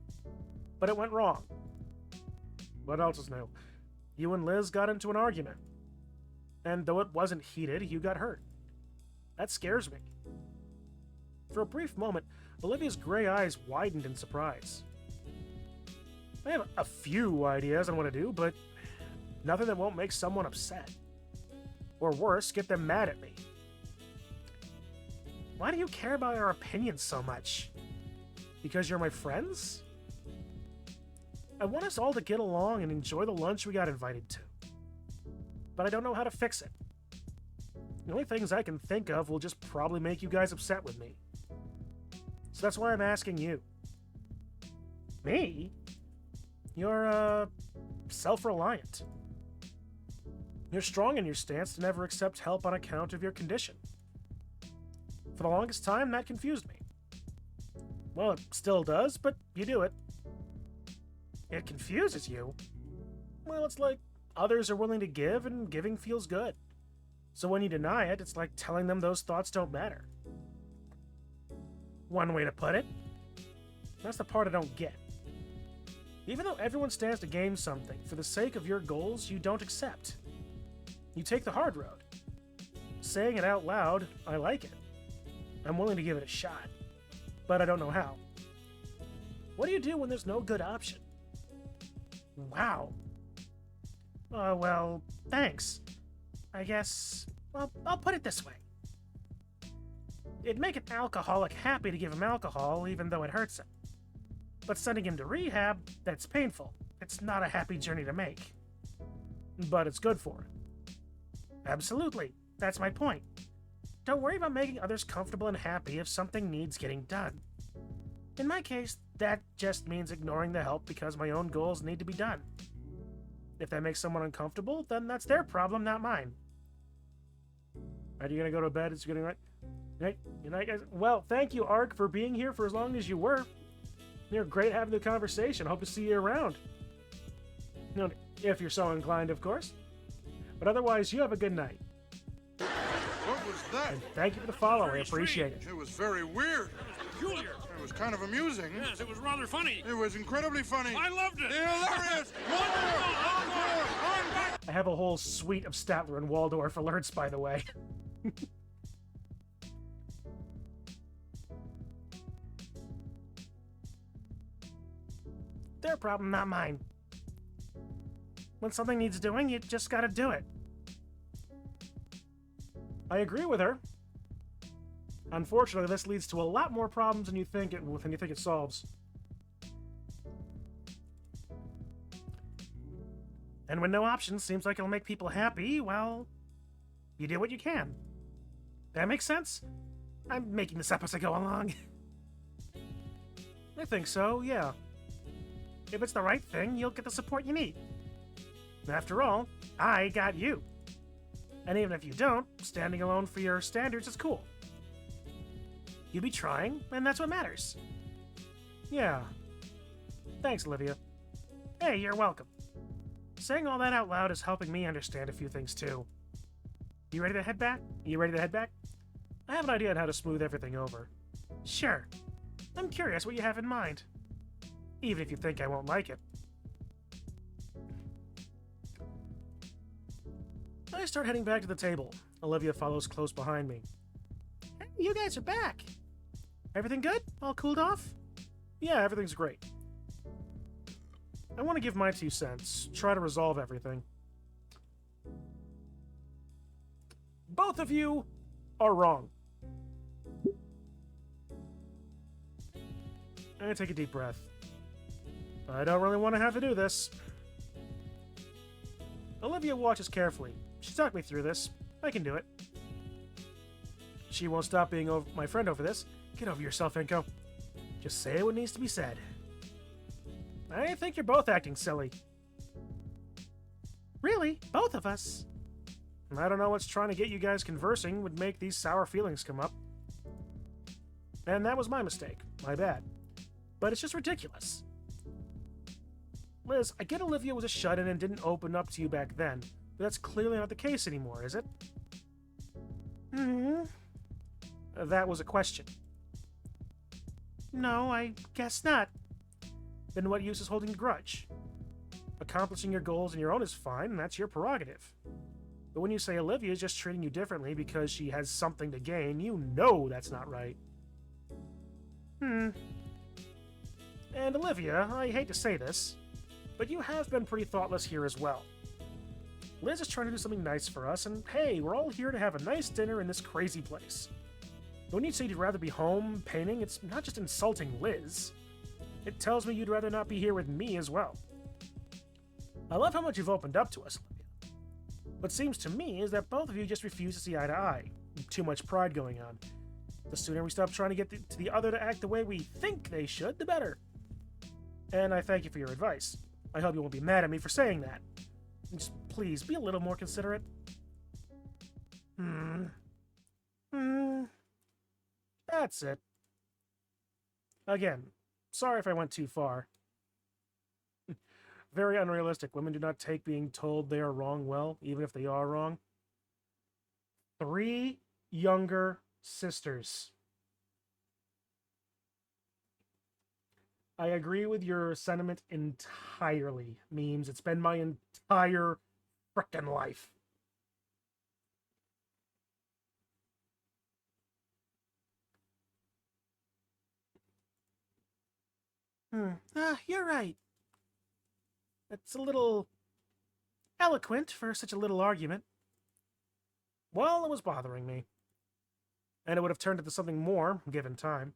but it went wrong. What else is new? You and Liz got into an argument. And though it wasn't heated, you got hurt. That scares me. For a brief moment, Olivia's gray eyes widened in surprise. I have a few ideas on what to do, but nothing that won't make someone upset. Or worse, get them mad at me. Why do you care about our opinions so much? Because you're my friends? I want us all to get along and enjoy the lunch we got invited to. But I don't know how to fix it. The only things I can think of will just probably make you guys upset with me. So that's why I'm asking you. Me? You're, self-reliant. You're strong in your stance to never accept help on account of your condition. For the longest time, that confused me. Well, it still does, but you do it. It confuses you? Well, it's like others are willing to give, and giving feels good. So when you deny it, it's like telling them those thoughts don't matter. One way to put it. That's the part I don't get. Even though everyone stands to gain something, for the sake of your goals, you don't accept. You take the hard road. Saying it out loud, I like it. I'm willing to give it a shot. But I don't know how. What do you do when there's no good option? Wow. Well, thanks. I guess, well, I'll put it this way. It'd make an alcoholic happy to give him alcohol, even though it hurts him. But sending him to rehab, that's painful. It's not a happy journey to make. But it's good for him. Absolutely. That's my point. Don't worry about making others comfortable and happy if something needs getting done. In my case, that just means ignoring the help because my own goals need to be done. If that makes someone uncomfortable, then that's their problem, not mine. Are you gonna go to bed? It's getting right. Good night, guys. Well, thank you, Ark, for being here for as long as you were. You're great having the conversation. Hope to see you around. You know, if you're so inclined, of course. But otherwise, you have a good night. What was that? And thank you for the follow. I appreciate it. It was very weird. Peculiar. It was kind of amusing. Yes, it was rather funny. It was incredibly funny. I loved it. Hilarious! Wonderful! I have a whole suite of Statler and Waldorf alerts, by the way. Their problem, not mine. When something needs doing, you just gotta do it. I agree with her. Unfortunately, this leads to a lot more problems than you think it solves. And when no option seems like it'll make people happy, well, you do what you can. That makes sense? I'm making this up as I go along. I think so, yeah. If it's the right thing, you'll get the support you need. After all, I got you. And even if you don't, standing alone for your standards is cool. You'll be trying, and that's what matters. Yeah. Thanks, Olivia. Hey, you're welcome. Saying all that out loud is helping me understand a few things, too. You ready to head back? I have an idea on how to smooth everything over. Sure. I'm curious what you have in mind. Even if you think I won't like it. I start heading back to the table. Olivia follows close behind me. Hey, you guys are back. Everything good? All cooled off? Yeah, everything's great. I want to give my 2 cents. Try to resolve everything. Both of you are wrong. I take a deep breath. I don't really want to have to do this. Olivia watches carefully. She talked me through this. I can do it. She won't stop being my friend over this. Get over yourself, Inko. Just say what needs to be said. I think you're both acting silly. Really? Both of us? I don't know what's trying to get you guys conversing would make these sour feelings come up. And that was my mistake. My bad. But it's just ridiculous. Liz, I get Olivia was a shut-in and didn't open up to you back then, but that's clearly not the case anymore, is it? That was a question. No, I guess not. Then what use is holding a grudge? Accomplishing your goals on your own is fine, and that's your prerogative. But when you say Olivia is just treating you differently because she has something to gain, you know that's not right. And Olivia, I hate to say this, but you have been pretty thoughtless here as well. Liz is trying to do something nice for us, and hey, we're all here to have a nice dinner in this crazy place. When you say you'd rather be home painting, it's not just insulting Liz. It tells me you'd rather not be here with me as well. I love how much you've opened up to us, Olivia. What seems to me is that both of you just refuse to see eye to eye. Too much pride going on. The sooner we stop trying to get to the other to act the way we think they should, the better. And I thank you for your advice. I hope you won't be mad at me for saying that. Just please, be a little more considerate. That's it. Again, sorry if I went too far. Very unrealistic. Women do not take being told they are wrong well, even if they are wrong. 3 younger sisters. I agree with your sentiment entirely, Memes. It's been my entire frickin' life. You're right. It's a little eloquent for such a little argument. Well, it was bothering me. And it would have turned into something more, given time.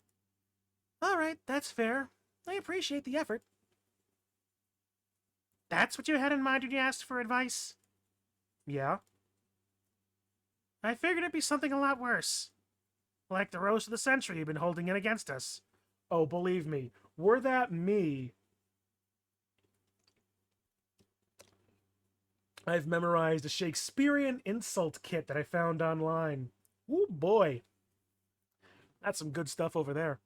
All right, that's fair. I appreciate the effort. That's what you had in mind when you asked for advice? Yeah. I figured it'd be something a lot worse. Like the roast of the century you've been holding in against us. Oh, believe me, were that me, I've memorized a Shakespearean insult kit that I found online. Ooh, boy. That's some good stuff over there.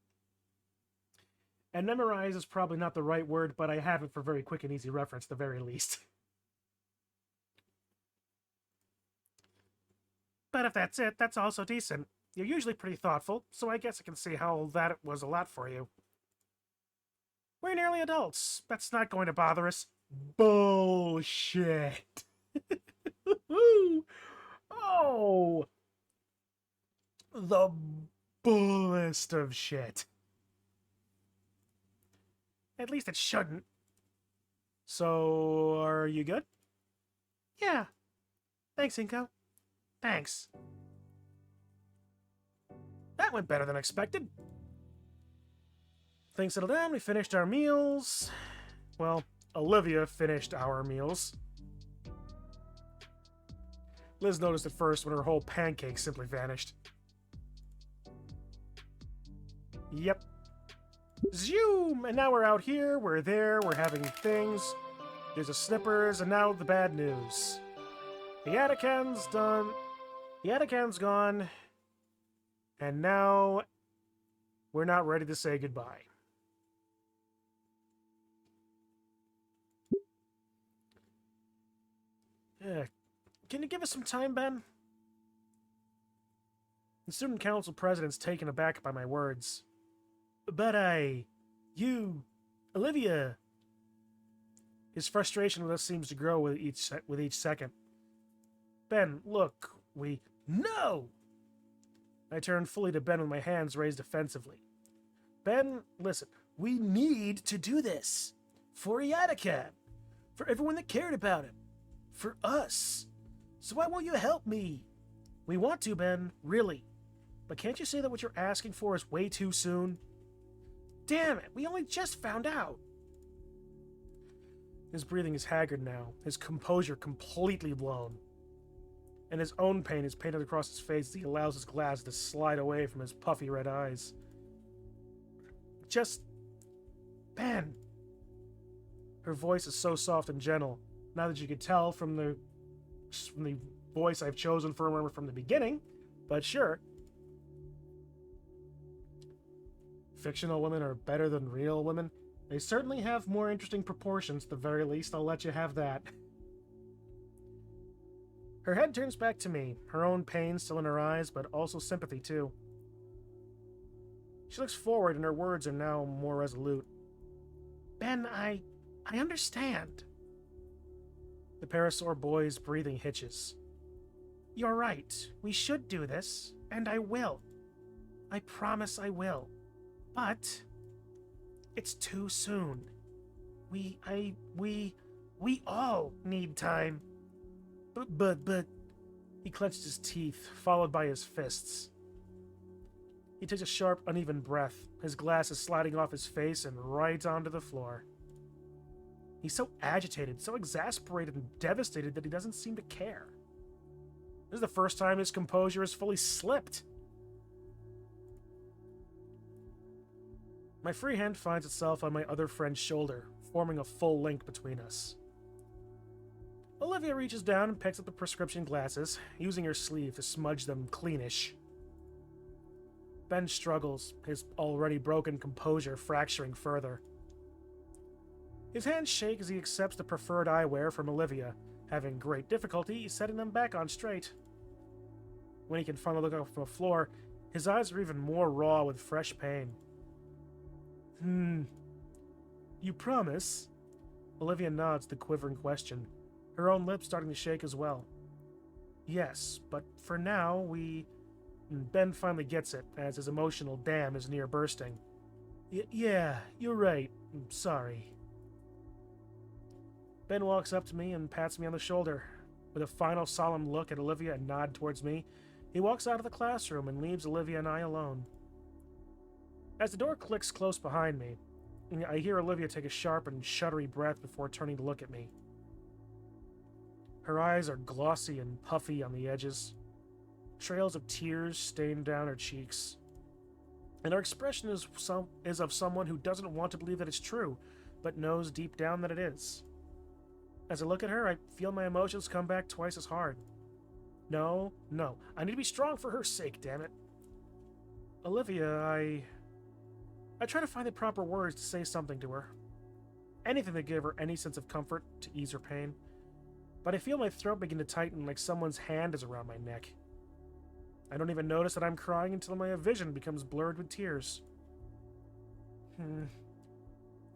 And memorize is probably not the right word, but I have it for very quick and easy reference, at the very least. But if that's it, that's also decent. You're usually pretty thoughtful, so I guess I can see how that was a lot for you. We're nearly adults. That's not going to bother us. Bullshit. Oh! The bullest of shit. At least it shouldn't. So, are you good? Yeah. Thanks, Inko. Thanks. That went better than expected. Things settled down, we finished our meals. Well, Olivia finished our meals. Liz noticed at first when her whole pancake simply vanished. Yep. Zoom! And now we're out here, we're there, we're having things. There's a Snippers, and now the bad news. The Atacan's done. The Atacan's gone. And now we're not ready to say goodbye. Can you give us some time, Ben? The student council president's taken aback by my words. But Olivia. His frustration with us seems to grow with each second. Ben, look, No! I turn fully to Ben with my hands raised defensively. Ben, listen, we need to do this. For Iatacan. For everyone that cared about him. For us. So why won't you help me? We want to, Ben, really. But can't you see that what you're asking for is way too soon? Damn it, we only just found out. His breathing is haggard now, his composure completely blown. And his own pain is painted across his face as he allows his glasses to slide away from his puffy red eyes. Ben. Her voice is so soft and gentle, now that you could tell from the voice I've chosen for her from the beginning, but sure. fictional women are better than real women. They certainly have more interesting proportions, at the very least. I'll let you have that. Her head turns back to me, her own pain still in her eyes, but also sympathy, too. She looks forward, and her words are now more resolute. Ben, I understand. The Parasaur boy's breathing hitches. You're right. We should do this, and I will. I promise I will. But it's too soon. We all need time. But he clenched his teeth, followed by his fists. He takes a sharp, uneven breath, his glasses sliding off his face and right onto the floor. He's so agitated, so exasperated and devastated that he doesn't seem to care. This is the first time his composure has fully slipped. My free hand finds itself on my other friend's shoulder, forming a full link between us. Olivia reaches down and picks up the prescription glasses, using her sleeve to smudge them cleanish. Ben struggles, his already broken composure fracturing further. His hands shake as he accepts the preferred eyewear from Olivia, having great difficulty setting them back on straight. When he can finally look up from the floor, his eyes are even more raw with fresh pain. You promise? Olivia nods the quivering question, her own lips starting to shake as well. Yes, but for now, Ben finally gets it, as his emotional dam is near bursting. Yeah, you're right. I'm sorry. Ben walks up to me and pats me on the shoulder. With a final solemn look at Olivia and nod towards me, he walks out of the classroom and leaves Olivia and I alone. As the door clicks close behind me, I hear Olivia take a sharp and shuddery breath before turning to look at me. Her eyes are glossy and puffy on the edges. Trails of tears stain down her cheeks. And her expression is of someone who doesn't want to believe that it's true, but knows deep down that it is. As I look at her, I feel my emotions come back twice as hard. No, I need to be strong for her sake, damn it. Olivia, I try to find the proper words to say something to her. Anything to give her any sense of comfort, to ease her pain. But I feel my throat begin to tighten like someone's hand is around my neck. I don't even notice that I'm crying until my vision becomes blurred with tears.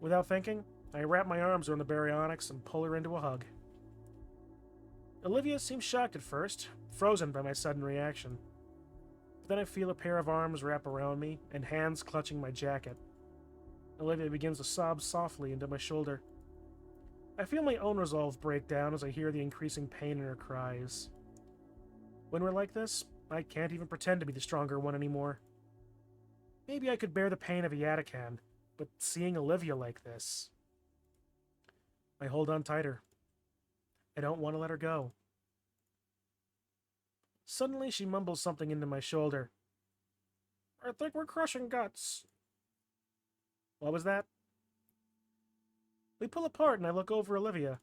Without thinking, I wrap my arms around the baryonyx and pull her into a hug. Olivia seems shocked at first, frozen by my sudden reaction. But then I feel a pair of arms wrap around me and hands clutching my jacket. Olivia begins to sob softly into my shoulder. I feel my own resolve break down as I hear the increasing pain in her cries. When we're like this, I can't even pretend to be the stronger one anymore. Maybe I could bear the pain of a Yatakan, but seeing Olivia like this... I hold on tighter. I don't want to let her go. Suddenly she mumbles something into my shoulder. I think we're crushing guts. What was that? We pull apart and I look over Olivia.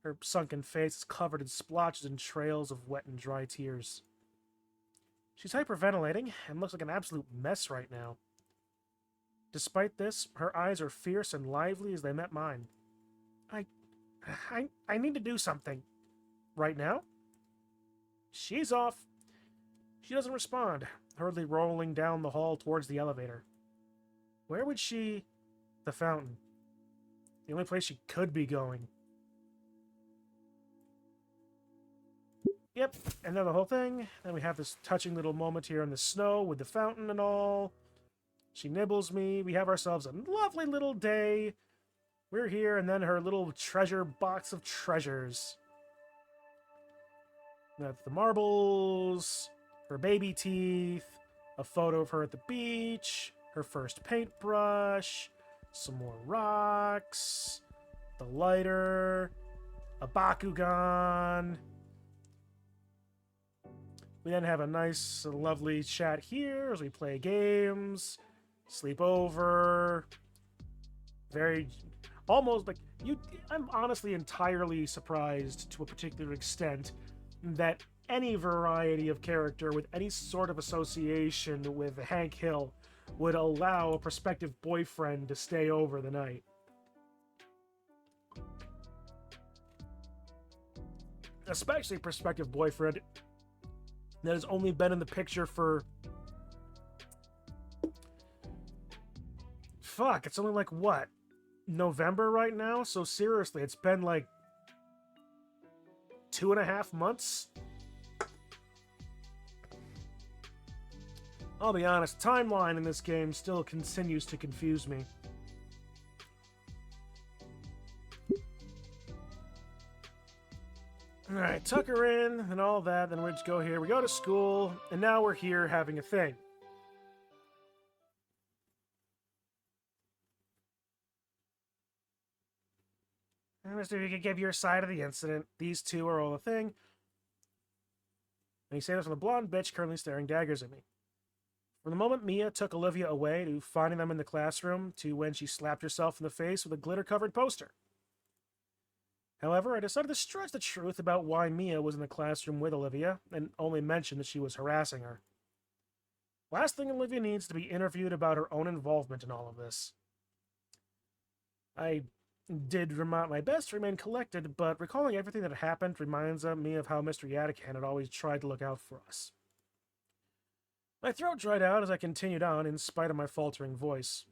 Her sunken face is covered in splotches and trails of wet and dry tears. She's hyperventilating and looks like an absolute mess right now. Despite this, her eyes are fierce and lively as they met mine. I need to do something. Right now? She's off. She doesn't respond, hurriedly rolling down the hall towards the elevator. Where would she... The fountain. The only place she could be going. Yep, and then the whole thing. Then we have this touching little moment here in the snow with the fountain and all. She nibbles me. We have ourselves a lovely little day. We're here, and then her little treasure box of treasures. That's the marbles, her baby teeth, a photo of her at the beach, her first paintbrush, some more rocks, the lighter, a Bakugan. We then have a nice, lovely chat here as we play games, sleep over. Very, almost like I'm honestly entirely surprised to a particular extent that any variety of character with any sort of association with Hank Hill would allow a prospective boyfriend to stay over the night. Especially a prospective boyfriend that has only been in the picture for... Fuck, it's only like, what? November right now? So seriously, it's been like 2.5 months? I'll be honest, timeline in this game still continues to confuse me. Alright, tuck her in and all that, then we just go here. We go to school, and now we're here having a thing. Mister, you could give your side of the incident. These two are all a thing. And you say this with a blonde bitch currently staring daggers at me. From the moment Mia took Olivia away to finding them in the classroom to when she slapped herself in the face with a glitter-covered poster. However, I decided to stretch the truth about why Mia was in the classroom with Olivia and only mention that she was harassing her. Last thing Olivia needs to be interviewed about her own involvement in all of this. I did my best to remain collected, but recalling everything that happened reminds me of how Mr. Yadican had always tried to look out for us. My throat dried out as I continued on in spite of my faltering voice.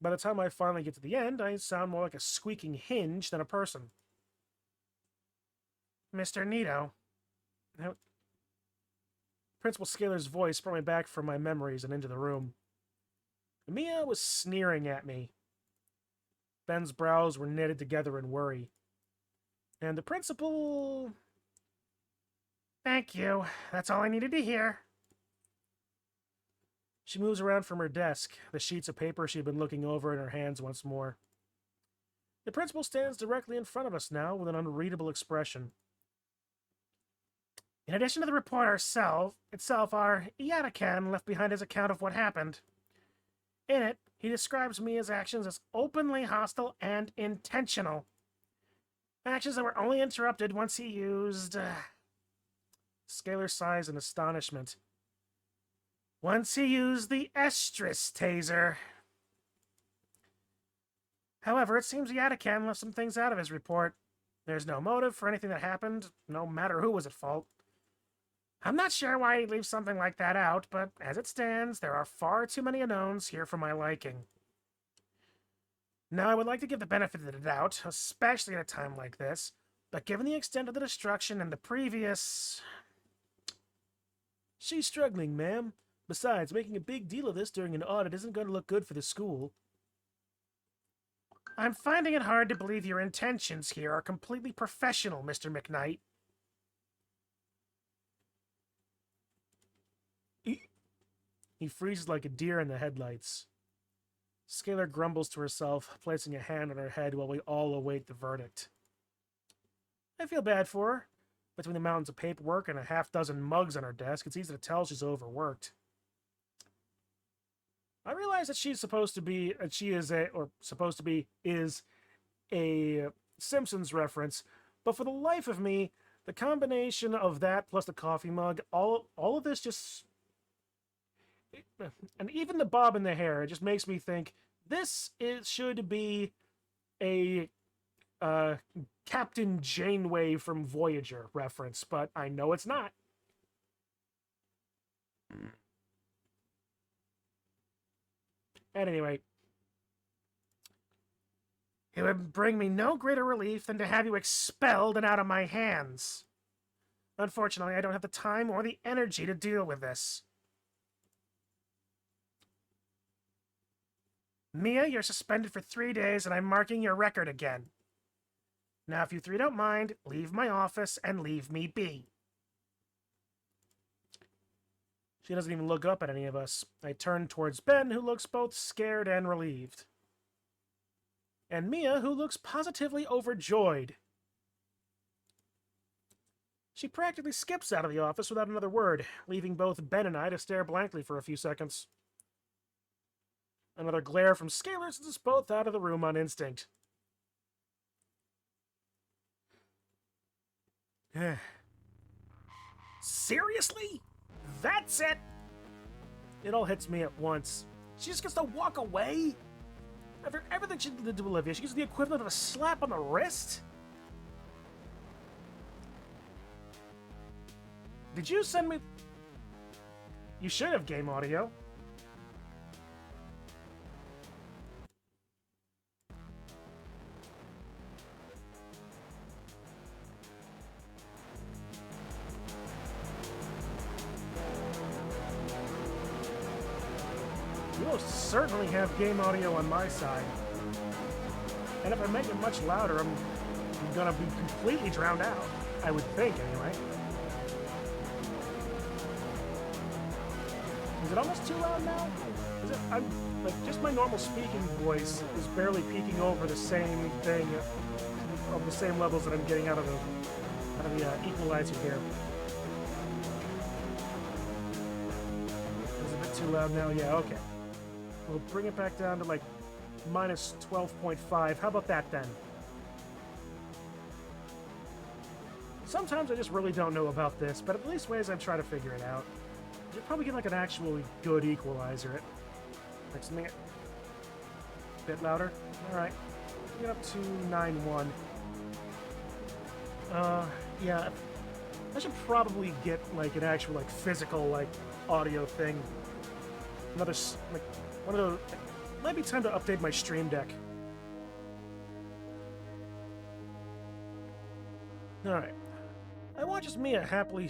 By the time I finally get to the end, I sound more like a squeaking hinge than a person. Mr. Nito. Principal Scalar's voice brought me back from my memories and into the room. Mia was sneering at me. Ben's brows were knitted together in worry. And the principal... Thank you. That's all I needed to hear. She moves around from her desk, the sheets of paper she'd been looking over in her hands once more. The principal stands directly in front of us now with an unreadable expression. In addition to the report itself, our Yadican left behind his account of what happened. In it, he describes Mia's actions as openly hostile and intentional. Actions that were only interrupted once he used... Scalar sighs in astonishment. Once he used the estrus taser. However, it seems Yadican left some things out of his report. There's no motive for anything that happened, no matter who was at fault. I'm not sure why he'd leave something like that out, but as it stands, there are far too many unknowns here for my liking. Now, I would like to give the benefit of the doubt, especially at a time like this, but given the extent of the destruction and the previous... She's struggling, ma'am. Besides, making a big deal of this during an audit isn't going to look good for the school. I'm finding it hard to believe your intentions here are completely professional, Mr. McKnight. He freezes like a deer in the headlights. Scalar grumbles to herself, placing a hand on her head while we all await the verdict. I feel bad for her. Between the mountains of paperwork and a half-dozen mugs on her desk, it's easy to tell she's overworked. I realize that is a Simpsons reference, but for the life of me, the combination of that plus the coffee mug, all of this just... And even the bob in the hair, it just makes me think should be a Captain Janeway from Voyager reference, but I know it's not. At any rate, it would bring me no greater relief than to have you expelled and out of my hands. Unfortunately, I don't have the time or the energy to deal with this. Mia, you're suspended for 3 days, and I'm marking your record again. Now, if you three don't mind, leave my office and leave me be. She doesn't even look up at any of us. I turn towards Ben, who looks both scared and relieved. And Mia, who looks positively overjoyed. She practically skips out of the office without another word, leaving both Ben and I to stare blankly for a few seconds. Another glare from Scalar sends us both out of the room on instinct. Seriously? That's it? It all hits me at once. She just gets to walk away? After everything she did to Olivia, she gets the equivalent of a slap on the wrist? Did you send me... You should have game audio. You will certainly have game audio on my side. And if I make it much louder, I'm gonna be completely drowned out. I would think, anyway. Is it almost too loud now? Is it? I'm like just my normal speaking voice is barely peeking over the same thing of the same levels that I'm getting out of the equalizer here. Is it a bit too loud now? Yeah. Okay. We'll bring it back down to like minus 12.5. How about that then? Sometimes I just really don't know about this, but at least ways I'm trying to figure it out. You'll probably get like an actually good equalizer. Next to me. A bit louder. Alright. Get up to 9.1. Yeah. I should probably get like an actual like physical like audio thing. Another like one of those. Might be time to update my stream deck. Alright. I watches Mia happily...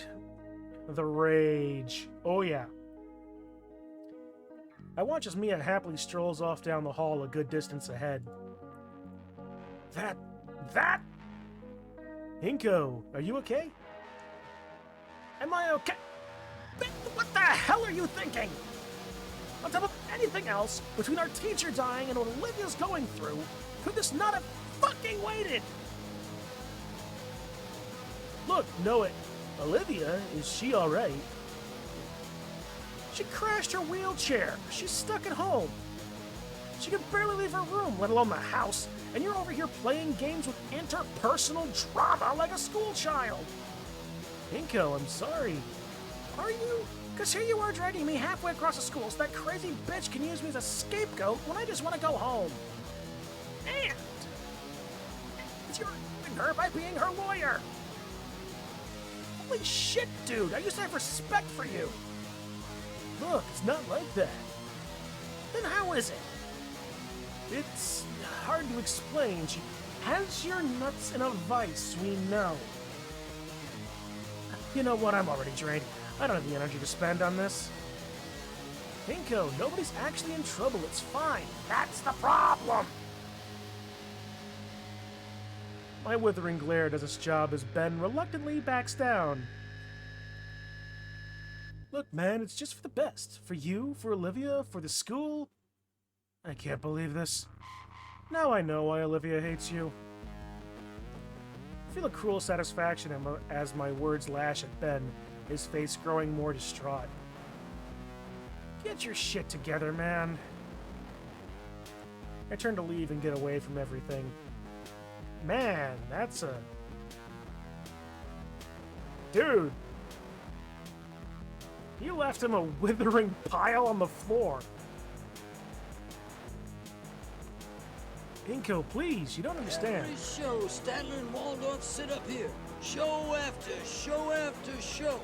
The rage. Oh yeah. I watch as Mia happily strolls off down the hall a good distance ahead. That... Inko, are you okay? Am I okay? What the hell are you thinking? On top of anything else, between our teacher dying and what Olivia's going through, could this not have fucking waited? Look, Olivia, is she alright? She crashed her wheelchair. She's stuck at home. She can barely leave her room, let alone the house, and you're over here playing games with interpersonal drama like a school child. Inko, I'm sorry. Are you? Because here you are dragging me halfway across the school so that crazy bitch can use me as a scapegoat when I just want to go home. And you're helping her by being her lawyer. Holy shit, dude, I used to have respect for you. Look, it's not like that. Then how is it? It's hard to explain. She has your nuts in a vice, we know. You know what, I'm already drained. I don't have the energy to spend on this. Inko, nobody's actually in trouble, it's fine. That's the problem! My withering glare does its job as Ben reluctantly backs down. Look, man, it's just for the best. For you, for Olivia, for the school. I can't believe this. Now I know why Olivia hates you. I feel a cruel satisfaction as my words lash at Ben, his face growing more distraught. Get your shit together, man. I turn to leave and get away from everything. Man, that's a... Dude! You left him a withering pile on the floor. Inko, please, you don't understand. Every show, Statler and Waldorf sit up here. Show after show after show.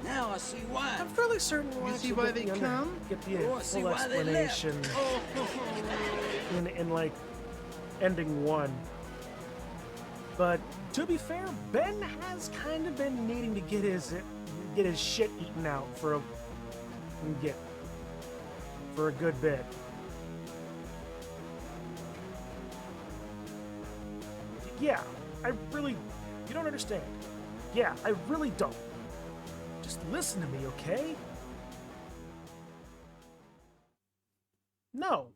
Now I see why. I'm fairly certain we'll You see actually why they come? get the Oh, I see full why they left. explanation Oh, in like ending 1. But to be fair, Ben has kind of been needing to get his shit eaten out for a good bit. Yeah, you don't understand. Yeah, I really don't. Just listen to me, okay? No.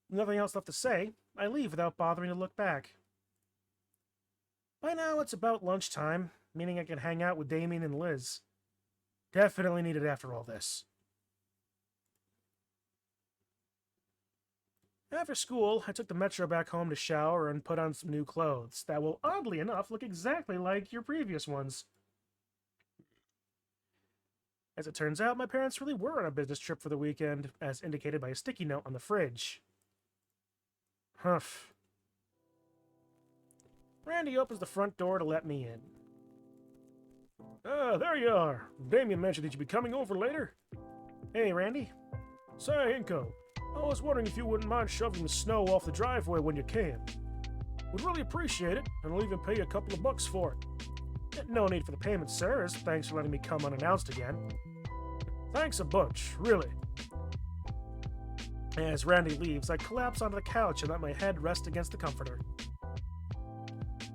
Nothing else left to say. I leave without bothering to look back. By now, it's about lunchtime, meaning I can hang out with Damien and Liz. Definitely needed after all this. After school, I took the metro back home to shower and put on some new clothes that will, oddly enough, look exactly like your previous ones. As it turns out, my parents really were on a business trip for the weekend, as indicated by a sticky note on the fridge. Humph. Randy opens the front door to let me in. Ah, there you are. Damien mentioned that you'd be coming over later. Hey, Randy. Say, Inko, I was wondering if you wouldn't mind shoveling the snow off the driveway when you can. Would really appreciate it, and I'll even pay you a couple of bucks for it. No need for the payment, sir, as thanks for letting me come unannounced again. Thanks a bunch, really. As Randy leaves, I collapse onto the couch and let my head rest against the comforter.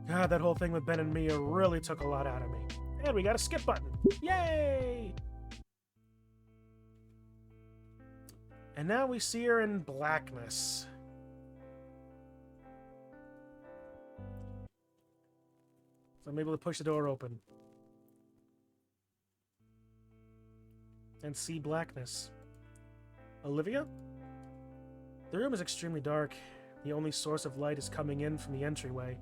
God, that whole thing with Ben and Mia really took a lot out of me. And we got a skip button. Yay! And now we see her in blackness. So I'm able to push the door open. And see blackness. Olivia? The room is extremely dark. The only source of light is coming in from the entryway.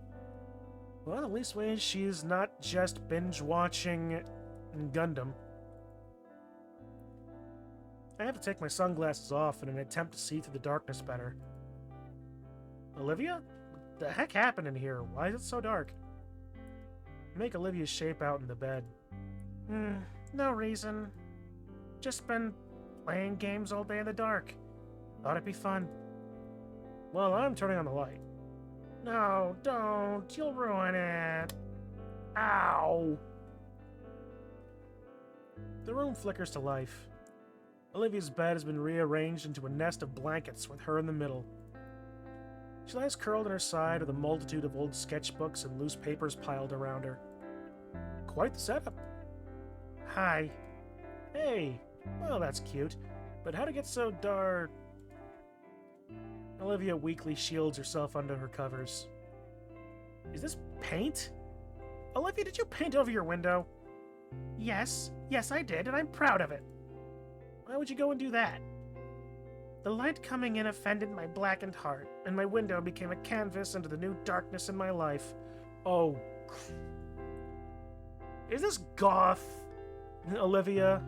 Well, at least way she's not just binge-watching Gundam. I have to take my sunglasses off in an attempt to see through the darkness better. Olivia? What the heck happened in here? Why is it so dark? Make Olivia's shape out in the bed. No reason. Just been playing games all day in the dark. Thought it'd be fun. Well, I'm turning on the light. No, don't. You'll ruin it. Ow! The room flickers to life. Olivia's bed has been rearranged into a nest of blankets with her in the middle. She lies curled on her side with a multitude of old sketchbooks and loose papers piled around her. Quite the setup. Hi. Hey. Well, that's cute. But how'd it get so dark? Olivia weakly shields herself under her covers. Is this paint? Olivia, did you paint over your window? Yes. Yes, I did, and I'm proud of it. Why would you go and do that? The light coming in offended my blackened heart, and my window became a canvas into the new darkness in my life. Oh. Is this goth, Olivia?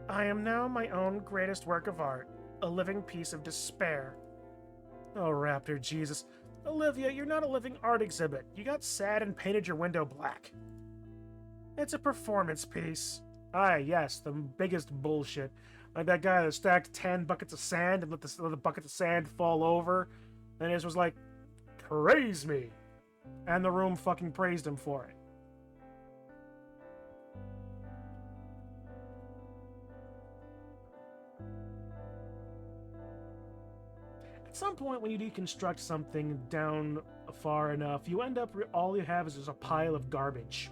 I am now my own greatest work of art, a living piece of despair. Oh, Raptor, Jesus. Olivia, you're not a living art exhibit. You got sad and painted your window black. It's a performance piece. Aye, yes, the biggest bullshit. Like that guy that stacked 10 buckets of sand and let the buckets of sand fall over. And it was like, praise me. And the room fucking praised him for it. At some point when you deconstruct something down far enough, you end up, all you have is just a pile of garbage.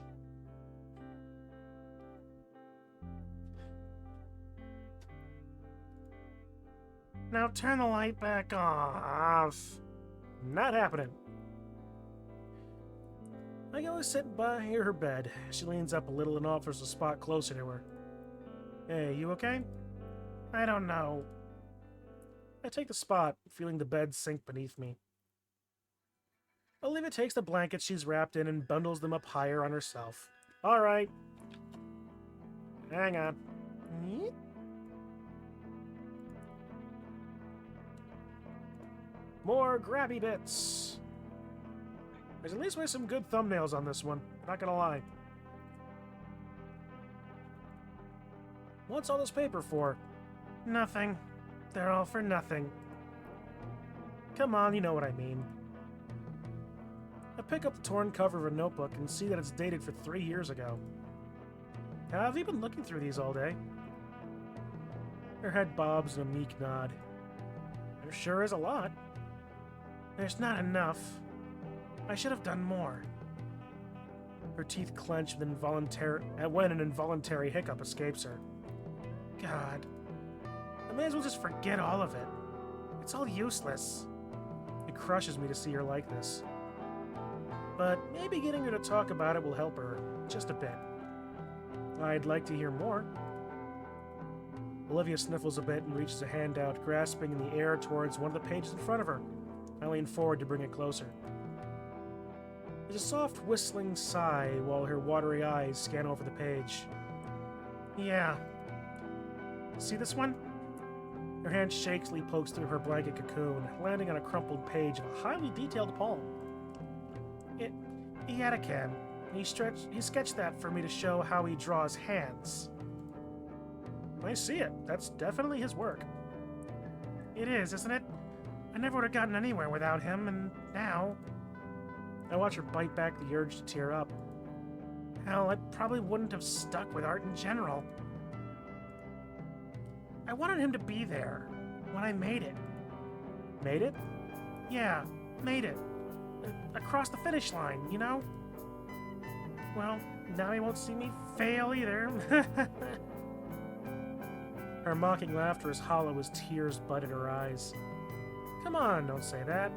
Now turn the light back off. Not happening. I go sit by her bed. She leans up a little and offers a spot closer to her. Hey, you okay? I don't know. I take the spot, feeling the bed sink beneath me. Olivia takes the blankets she's wrapped in and bundles them up higher on herself. All right. Hang on. More grabby bits. There's at least some good thumbnails on this one, not gonna lie. What's all this paper for? Nothing. They're all for nothing. Come on, you know what I mean. I pick up the torn cover of a notebook and see that it's dated for 3 years ago. How have you been looking through these all day? Her head bobs in a meek nod. There sure is a lot. There's not enough. I should have done more. Her teeth clench when an involuntary hiccup escapes her. God. I may as well just forget all of it. It's all useless. It crushes me to see her like this. But maybe getting her to talk about it will help her, just a bit. I'd like to hear more. Olivia sniffles a bit and reaches a hand out, grasping in the air towards one of the pages in front of her. I lean forward to bring it closer. There's a soft whistling sigh while her watery eyes scan over the page. Yeah. See this one? Her hand shakily pokes through her blanket cocoon, landing on a crumpled page of a highly detailed poem. He had a can. He sketched that for me to show how he draws hands. I see it. That's definitely his work. It is, isn't it? I never would have gotten anywhere without him, and now... I watch her bite back the urge to tear up. Hell, I probably wouldn't have stuck with art in general. I wanted him to be there when I made it. Made it? Yeah, made it. Across the finish line, you know? Well, now he won't see me fail either. Her mocking laughter is hollow as tears bud at her eyes. Come on, don't say that.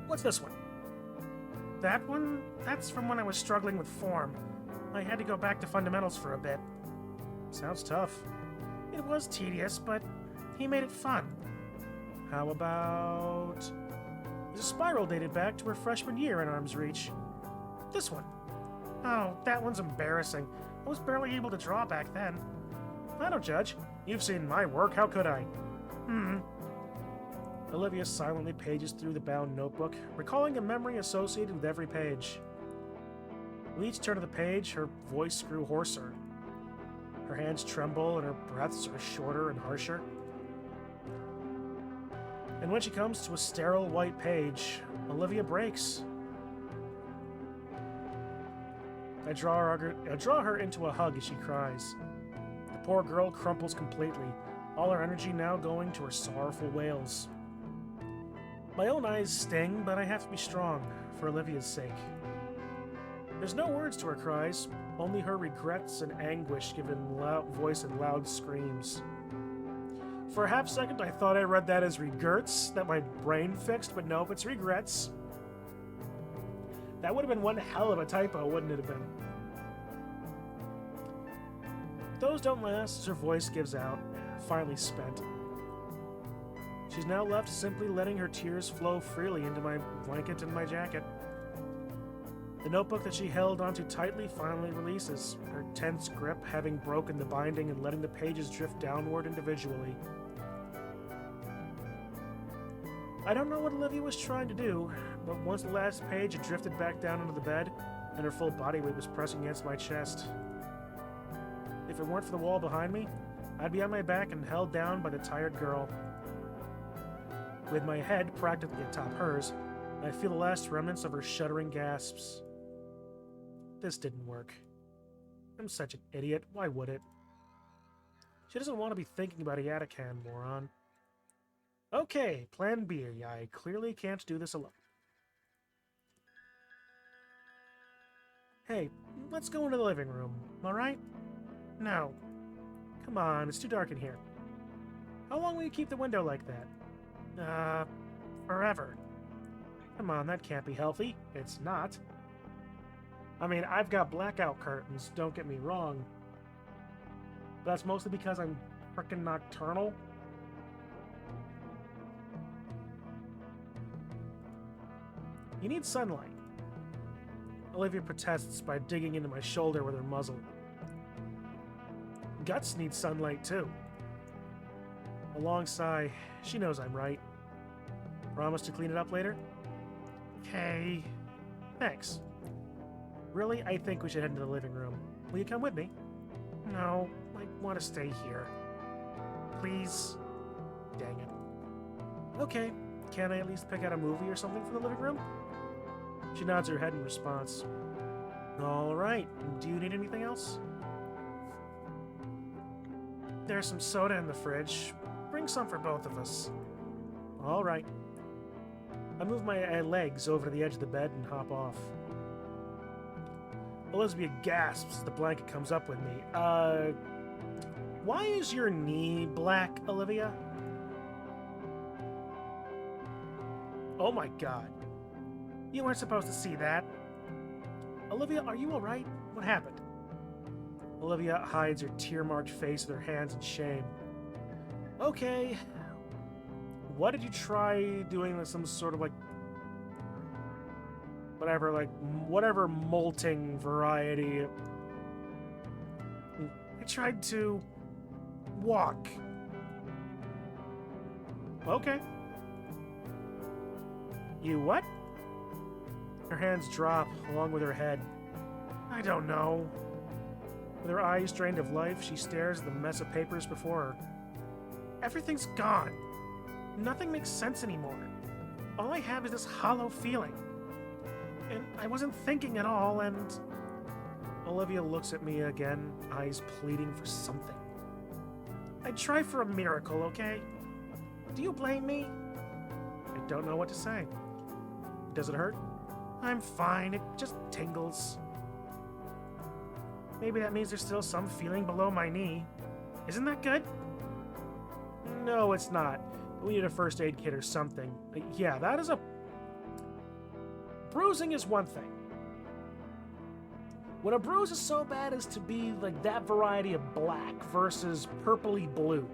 What's this one? That one? That's from when I was struggling with form. I had to go back to fundamentals for a bit. Sounds tough. It was tedious, but he made it fun. How about... There's a spiral dated back to her freshman year in arm's reach. This one. Oh, that one's embarrassing. I was barely able to draw back then. I don't judge. You've seen my work, how could I? Olivia silently pages through the bound notebook, recalling a memory associated with every page. With each turn of the page, her voice grew hoarser. Her hands tremble and her breaths are shorter and harsher. And when she comes to a sterile white page, Olivia breaks. I draw her into a hug as she cries. The poor girl crumples completely, all her energy now going to her sorrowful wails. My own eyes sting, but I have to be strong, for Olivia's sake. There's no words to her cries, only her regrets and anguish given voice in loud screams. For a half second, I thought I read that as regrets, that my brain fixed, but nope, it's regrets. That would have been one hell of a typo, wouldn't it have been? Those don't last as her voice gives out, finally spent. She's now left simply letting her tears flow freely into my blanket and my jacket. The notebook that she held onto tightly finally releases, her tense grip having broken the binding and letting the pages drift downward individually. I don't know what Olivia was trying to do, but once the last page had drifted back down into the bed, and her full body weight was pressing against my chest. If it weren't for the wall behind me, I'd be on my back and held down by the tired girl. With my head practically atop hers, I feel the last remnants of her shuddering gasps. This didn't work. I'm such an idiot. Why would it? She doesn't want to be thinking about Iatacan, moron. Okay, plan B. I clearly can't do this alone. Hey, let's go into the living room, alright? No. Come on, it's too dark in here. How long will you keep the window like that? Forever. Come on, that can't be healthy. It's not. I mean, I've got blackout curtains, don't get me wrong. But that's mostly because I'm frickin' nocturnal. You need sunlight. Olivia protests by digging into my shoulder with her muzzle. Guts need sunlight too. A long sigh. She knows I'm right. Promise to clean it up later? Okay. Thanks. Really, I think we should head into the living room. Will you come with me? No, I want to stay here. Please? Dang it. Okay, can I at least pick out a movie or something for the living room? She nods her head in response. All right, do you need anything else? There's some soda in the fridge. Bring some for both of us. All right. I move my legs over to the edge of the bed and hop off. Olivia gasps as the blanket comes up with me. Why is your knee black, Olivia? Oh my god. You weren't supposed to see that. Olivia, are you alright? What happened? Olivia hides her tear-marked face with her hands in shame. Okay. What did you try doing with some sort of like... whatever molting variety. I tried to walk. Okay. You what? Her hands drop along with her head. I don't know. With her eyes drained of life, she stares at the mess of papers before her. Everything's gone. Nothing makes sense anymore. All I have is this hollow feeling. And I wasn't thinking at all, and... Olivia looks at me again, eyes pleading for something. I'd try for a miracle, okay? Do you blame me? I don't know what to say. Does it hurt? I'm fine, it just tingles. Maybe that means there's still some feeling below my knee. Isn't that good? No, it's not. We need a first aid kit or something. Yeah, that is a... Bruising is one thing. When a bruise is so bad as to be like that variety of black versus purpley blue.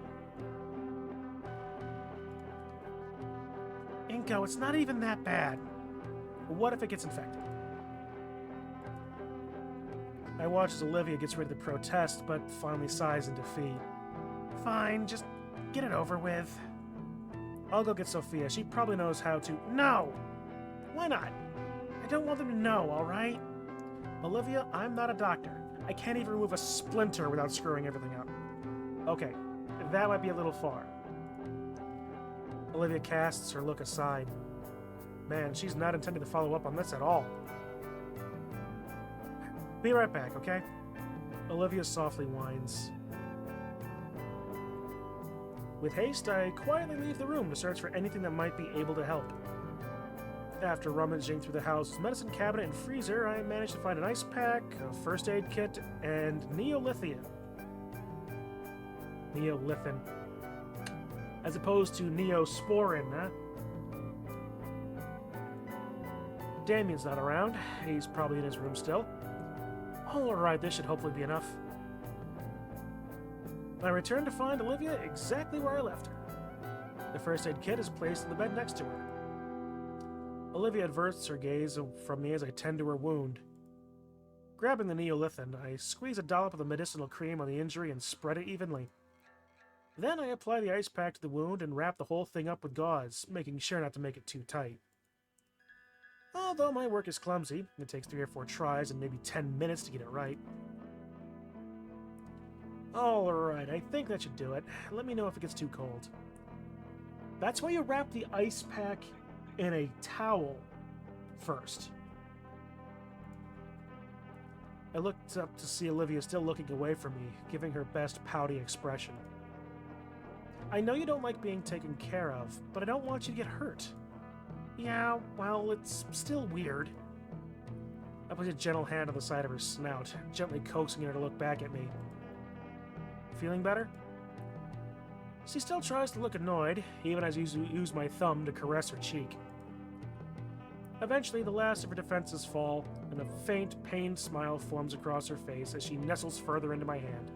Inko, it's not even that bad. What if it gets infected? I watch as Olivia gets ready to protest, but finally sighs in defeat. Fine, just get it over with. I'll go get Sophia. She probably knows how to... No! Why not? I don't want them to know, alright? Olivia, I'm not a doctor. I can't even remove a splinter without screwing everything up. Okay, that might be a little far. Olivia casts her look aside. Man, she's not intending to follow up on this at all. Be right back, okay? Olivia softly whines. With haste, I quietly leave the room to search for anything that might be able to help. After rummaging through the house's medicine cabinet and freezer, I managed to find an ice pack, a first aid kit, and Neolithium. Neolithin. As opposed to Neosporin, huh? Damien's not around. He's probably in his room still. Alright, this should hopefully be enough. I return to find Olivia exactly where I left her. The first aid kit is placed on the bed next to her. Olivia averts her gaze from me as I tend to her wound. Grabbing the Neolithin, I squeeze a dollop of the medicinal cream on the injury and spread it evenly. Then I apply the ice pack to the wound and wrap the whole thing up with gauze, making sure not to make it too tight. Although my work is clumsy, it takes 3 or 4 tries and maybe 10 minutes to get it right. Alright, I think that should do it. Let me know if it gets too cold. That's why you wrap the ice pack in a towel first. I looked up to see Olivia still looking away from me, giving her best pouty expression. I know you don't like being taken care of, but I don't want you to get hurt. Yeah, well, it's still weird. I put a gentle hand on the side of her snout, gently coaxing her to look back at me. Feeling better? She still tries to look annoyed, even as I use my thumb to caress her cheek. Eventually, the last of her defenses fall, and a faint, pained smile forms across her face as she nestles further into my hand.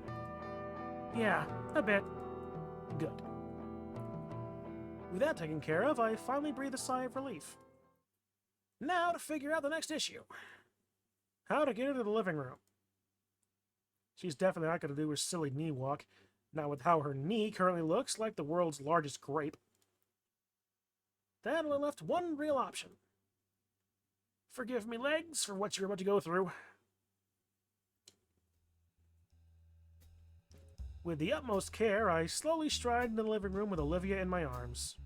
Yeah, a bit. Good. With that taken care of, I finally breathe a sigh of relief. Now to figure out the next issue. How to get her to the living room. She's definitely not going to do her silly knee walk, not with how her knee currently looks like the world's largest grape. Then we're left one real option. Forgive me, legs, for what you're about to go through. With the utmost care, I slowly stride into the living room with Olivia in my arms.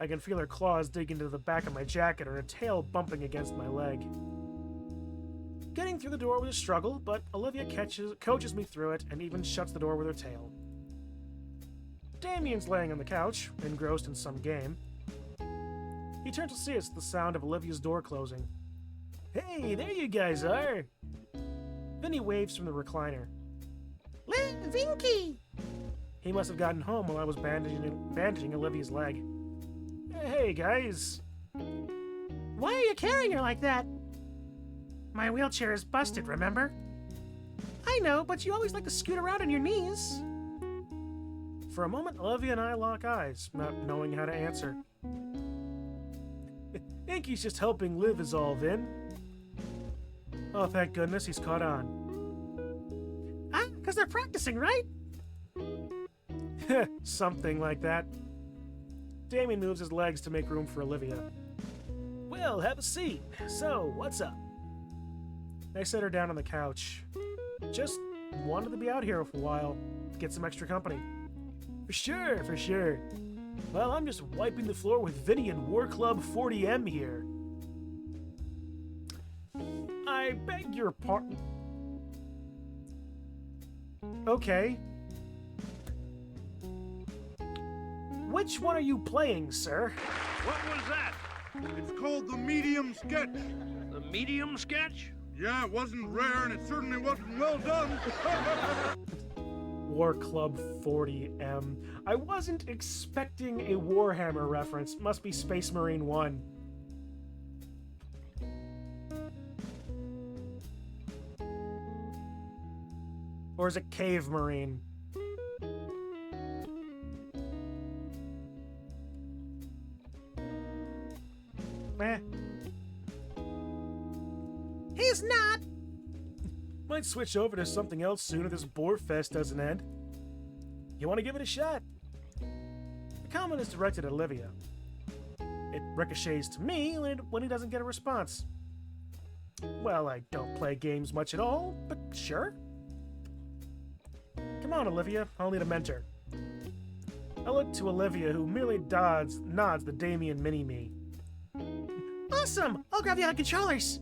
I can feel her claws dig into the back of my jacket and her tail bumping against my leg. Getting through the door was a struggle, but Olivia coaches me through it and even shuts the door with her tail. Damien's laying on the couch, engrossed in some game. He turns to see us at the sound of Olivia's door closing. Hey, there you guys are! Then he waves from the recliner. Vinky! He must have gotten home while I was bandaging Olivia's leg. Hey, guys. Why are you carrying her like that? My wheelchair is busted, remember? I know, but you always like to scoot around on your knees. For a moment, Olivia and I lock eyes, not knowing how to answer. Inky's just helping Liv is all, Vin. Oh, thank goodness he's caught on. Ah, because they're practicing, right? Something like that. Damien moves his legs to make room for Olivia. Well, have a seat. So, what's up? I set her down on the couch. Just wanted to be out here for a while, get some extra company. For sure, for sure. Well, I'm just wiping the floor with Vinny and War Club 40M here. I beg your pardon. Okay. Which one are you playing, sir? What was that? It's called the medium sketch. The medium sketch? Yeah, it wasn't rare and it certainly wasn't well done. War Club 40M. I wasn't expecting a Warhammer reference. Must be Space Marine 1. Or is it Cave Marine? Meh. He's not! Might switch over to something else soon if this Boar Fest doesn't end. You want to give it a shot? The comment is directed at Olivia. It ricochets to me when he doesn't get a response. Well, I don't play games much at all, but sure. Come on, Olivia, I'll need a mentor. I look to Olivia, who merely nods the Damien mini-me. Awesome! I'll grab the other controllers.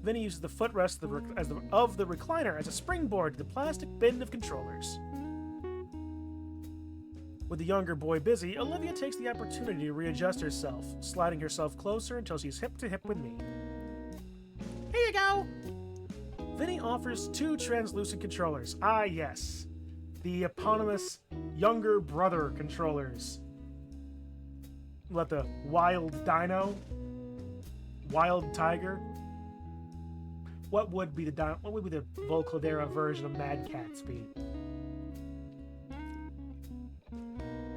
Vinny uses the footrest of the recliner as a springboard to the plastic bin of controllers. With the younger boy busy, Olivia takes the opportunity to readjust herself, sliding herself closer until she's hip to hip with me. Here you go! Vinny offers 2 translucent controllers. Ah, yes. The eponymous younger brother controllers. What, the Wild Dino? Wild Tiger? What would be the Volcladera version of Mad Cat's be?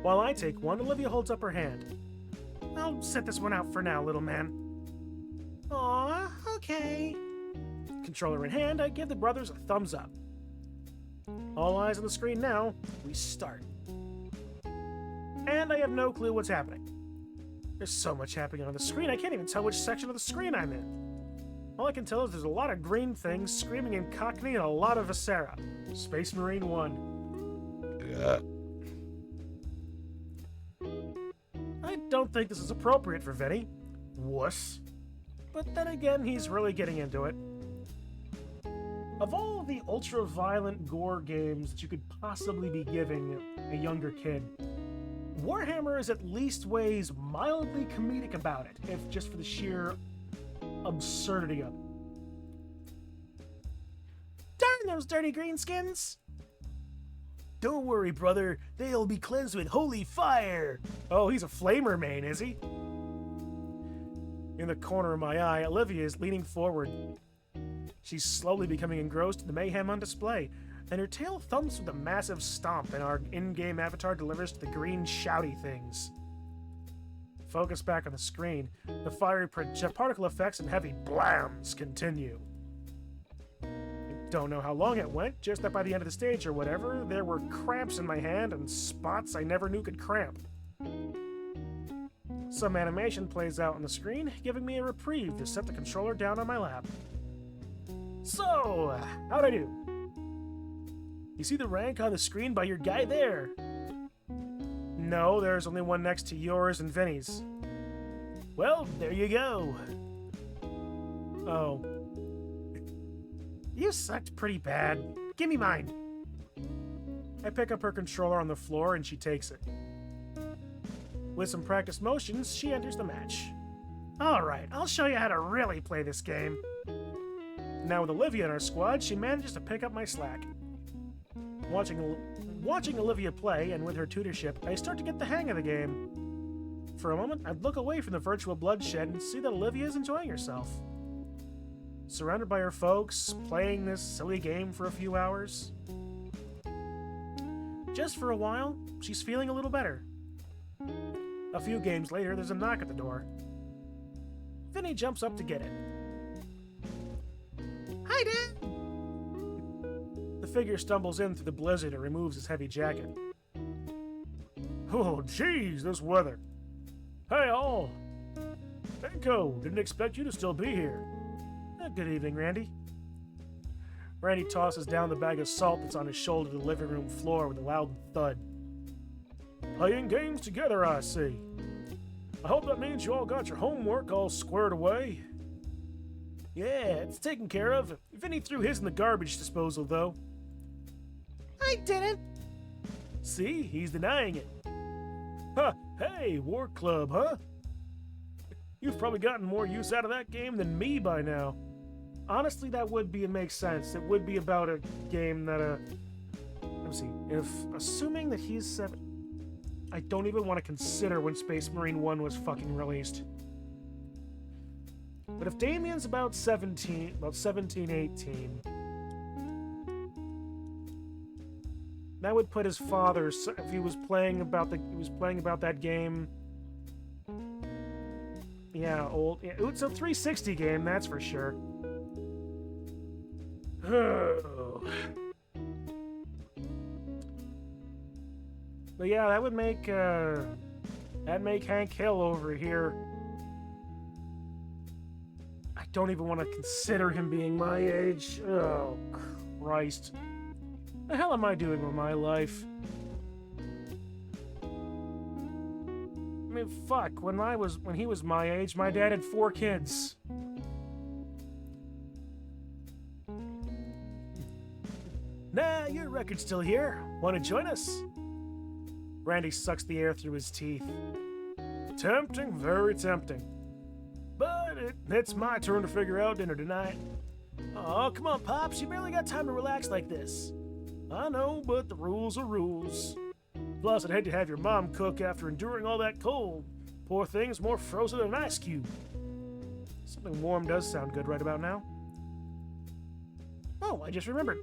While I take one, Olivia holds up her hand. I'll set this one out for now, little man. Aw, okay. Controller in hand, I give the brothers a thumbs up. All eyes on the screen now. We start. And I have no clue what's happening. There's so much happening on the screen, I can't even tell which section of the screen I'm in. All I can tell is there's a lot of green things screaming in Cockney and a lot of Viscera. Space Marine 1. Yeah. I don't think this is appropriate for Vinny. Wuss. But then again, he's really getting into it. Of all the ultra-violent gore games that you could possibly be giving a younger kid, Warhammer is at least ways mildly comedic about it, if just for the sheer absurdity of it. Darn those dirty greenskins! Don't worry, brother. They'll be cleansed with holy fire. Oh, he's a flamer main, is he? In the corner of my eye, Olivia is leaning forward. She's slowly becoming engrossed in the mayhem on display, and her tail thumps with a massive stomp, and our in-game avatar delivers to the green shouty things. Focus back on the screen. The fiery particle effects and heavy blams continue. I don't know how long it went, just that by the end of the stage or whatever, there were cramps in my hand and spots I never knew could cramp. Some animation plays out on the screen, giving me a reprieve to set the controller down on my lap. So, how'd I do? You see the rank on the screen by your guy there? No, there's only one next to yours and Vinny's. Well, there you go. Oh. You sucked pretty bad. Give me mine. I pick up her controller on the floor and she takes it. With some practice motions, she enters the match. Alright, I'll show you how to really play this game. Now with Olivia in our squad, she manages to pick up my slack. Watching Olivia play, and with her tutorship, I start to get the hang of the game. For a moment, I'd look away from the virtual bloodshed and see that Olivia is enjoying herself. Surrounded by her folks, playing this silly game for a few hours. Just for a while, she's feeling a little better. A few games later, there's a knock at the door. Vinny jumps up to get it. Hi, Dad. The figure stumbles in through the blizzard and removes his heavy jacket. Oh, jeez, this weather. Hey, all. Benko, didn't expect you to still be here. Good evening, Randy. Randy tosses down the bag of salt that's on his shoulder to the living room floor with a loud thud. Playing games together, I see. I hope that means you all got your homework all squared away. Yeah, it's taken care of. Vinny threw his in the garbage disposal, though. I didn't. See, he's denying it. Huh, hey, War Club, huh? You've probably gotten more use out of that game than me by now. Honestly, that would be, it makes sense. It would be about a game that, let me see, assuming that he's 7, I don't even want to consider when Space Marine 1 was fucking released. But if Damien's about 17, 18, that would put his father, if he was playing about that game. Yeah, old. Yeah, it's a 360 game, that's for sure. But yeah, that would make Hank Hill over here. I don't even want to consider him being my age. Oh, Christ. The hell am I doing with my life? I mean, fuck, when he was my age, my dad had 4 kids. Nah, your record's still here. Want to join us? Randy sucks the air through his teeth. Tempting, very tempting. But it's my turn to figure out dinner tonight. Oh, come on, Pops. You barely got time to relax like this. I know, but the rules are rules. Plus, I'd hate to have your mom cook after enduring all that cold. Poor thing's more frozen than an ice cube. Something warm does sound good right about now. Oh, I just remembered.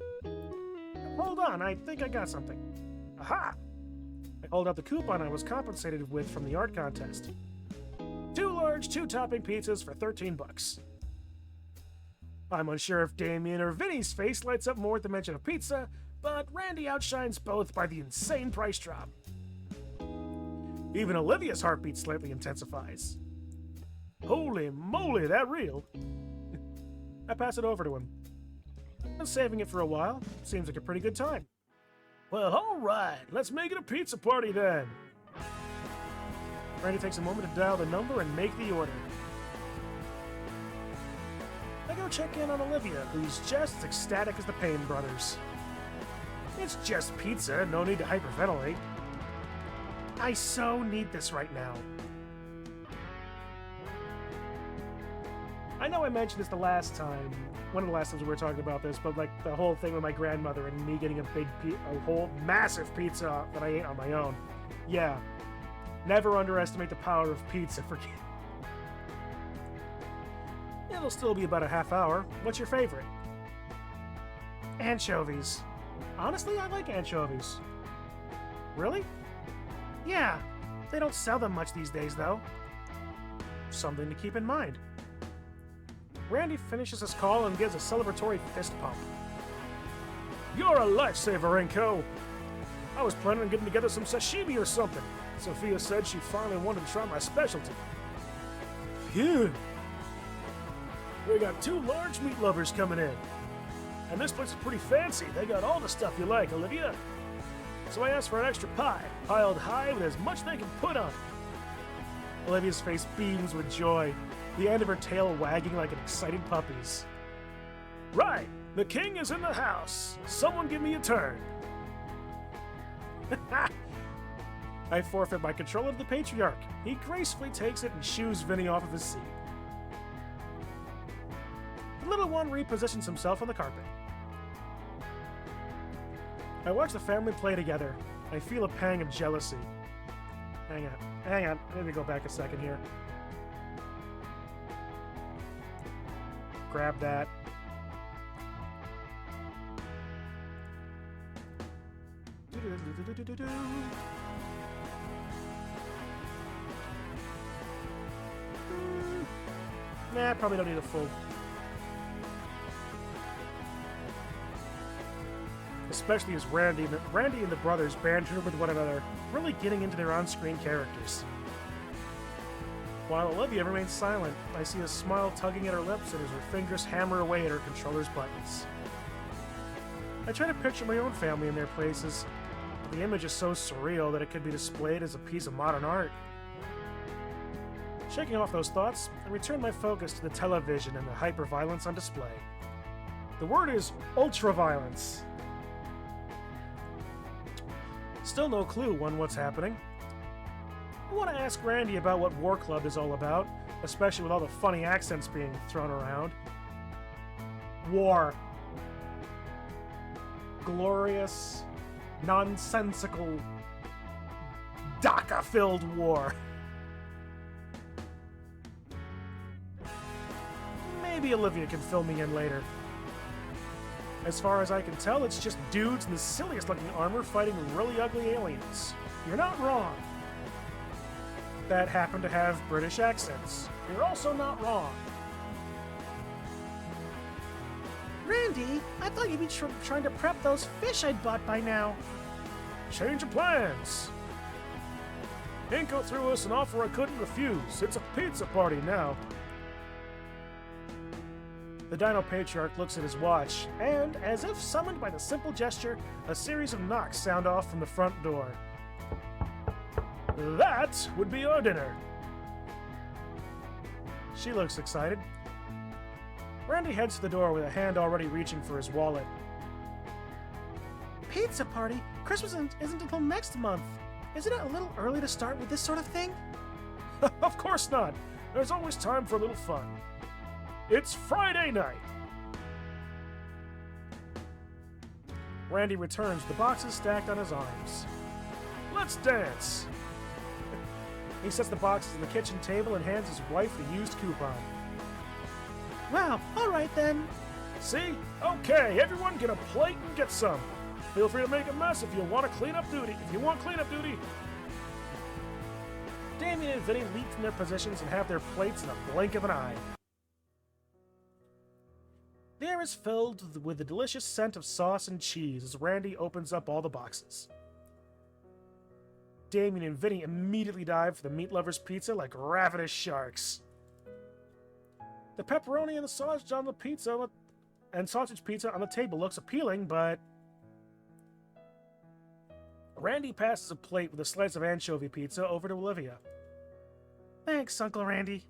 Hold on, I think I got something. Aha! I hold out the coupon I was compensated with from the art contest. 2 large, 2-topping pizzas for $13. I'm unsure if Damien or Vinny's face lights up more at the mention of pizza, but Randy outshines both by the insane price drop. Even Olivia's heartbeat slightly intensifies. Holy moly, that real? I pass it over to him. I'm saving it for a while. Seems like a pretty good time. Well, alright, let's make it a pizza party then. Randy takes a moment to dial the number and make the order. I go check in on Olivia, who's just as ecstatic as the Payne brothers. It's just pizza, no need to hyperventilate. I so need this right now. I know I mentioned this the last time, one of the last times we were talking about this, but like the whole thing with my grandmother and me getting a whole massive pizza that I ate on my own. Yeah, never underestimate the power of pizza for kids. It'll still be about a half hour. What's your favorite? Anchovies. Honestly, I like anchovies. Really? Yeah, they don't sell them much these days, though. Something to keep in mind. Randy finishes his call and gives a celebratory fist pump. You're a lifesaver, Enko! I was planning on getting together some sashimi or something. Sophia said she finally wanted to try my specialty. Phew! We got 2 large meat lovers coming in. And this place is pretty fancy. They got all the stuff you like, Olivia. So I asked for an extra pie, piled high with as much they can put on it. Olivia's face beams with joy, the end of her tail wagging like an excited puppy's. Right, the king is in the house. Someone give me a turn. I forfeit my control of the patriarch. He gracefully takes it and shoos Vinny off of his seat. The little one repositions himself on the carpet. I watch the family play together. I feel a pang of jealousy. Hang on. Let me go back a second here. Grab that. Nah, probably don't need a full. Especially as Randy and the brothers banter with one another, really getting into their on-screen characters. While Olivia remains silent, I see a smile tugging at her lips and as her fingers hammer away at her controller's buttons. I try to picture my own family in their places, but the image is so surreal that it could be displayed as a piece of modern art. Shaking off those thoughts, I return my focus to the television and the hyper-violence on display. The word is ultra-violence. Still no clue on what's happening. I want to ask Randy about what War Club is all about, especially with all the funny accents being thrown around. War. Glorious, nonsensical, DACA-filled war. Maybe Olivia can fill me in later. As far as I can tell, it's just dudes in the silliest looking armor fighting really ugly aliens. You're not wrong. That happen to have British accents. You're also not wrong. Randy, I thought you'd be trying to prep those fish I'd bought by now. Change of plans. Inko threw us an offer I couldn't refuse. It's a pizza party now. The Dino Patriarch looks at his watch, and, as if summoned by the simple gesture, a series of knocks sound off from the front door. That would be our dinner. She looks excited. Randy heads to the door with a hand already reaching for his wallet. Pizza party? Christmas isn't until next month. Isn't it a little early to start with this sort of thing? Of course not. There's always time for a little fun. It's Friday night. Randy returns, the boxes stacked on his arms. Let's dance. He sets the boxes on the kitchen table and hands his wife a used coupon. Wow, all right then. See? Okay, everyone get a plate and get some. Feel free to make a mess if you want cleanup duty. Damien and Vinny leap from their positions and have their plates in a blink of an eye. The air is filled with the delicious scent of sauce and cheese as Randy opens up all the boxes. Damien and Vinny immediately dive for the meat lover's pizza like ravenous sharks. The pepperoni and the sausage on the pizza and sausage pizza on the table looks appealing, but Randy passes a plate with a slice of anchovy pizza over to Olivia. Thanks, Uncle Randy.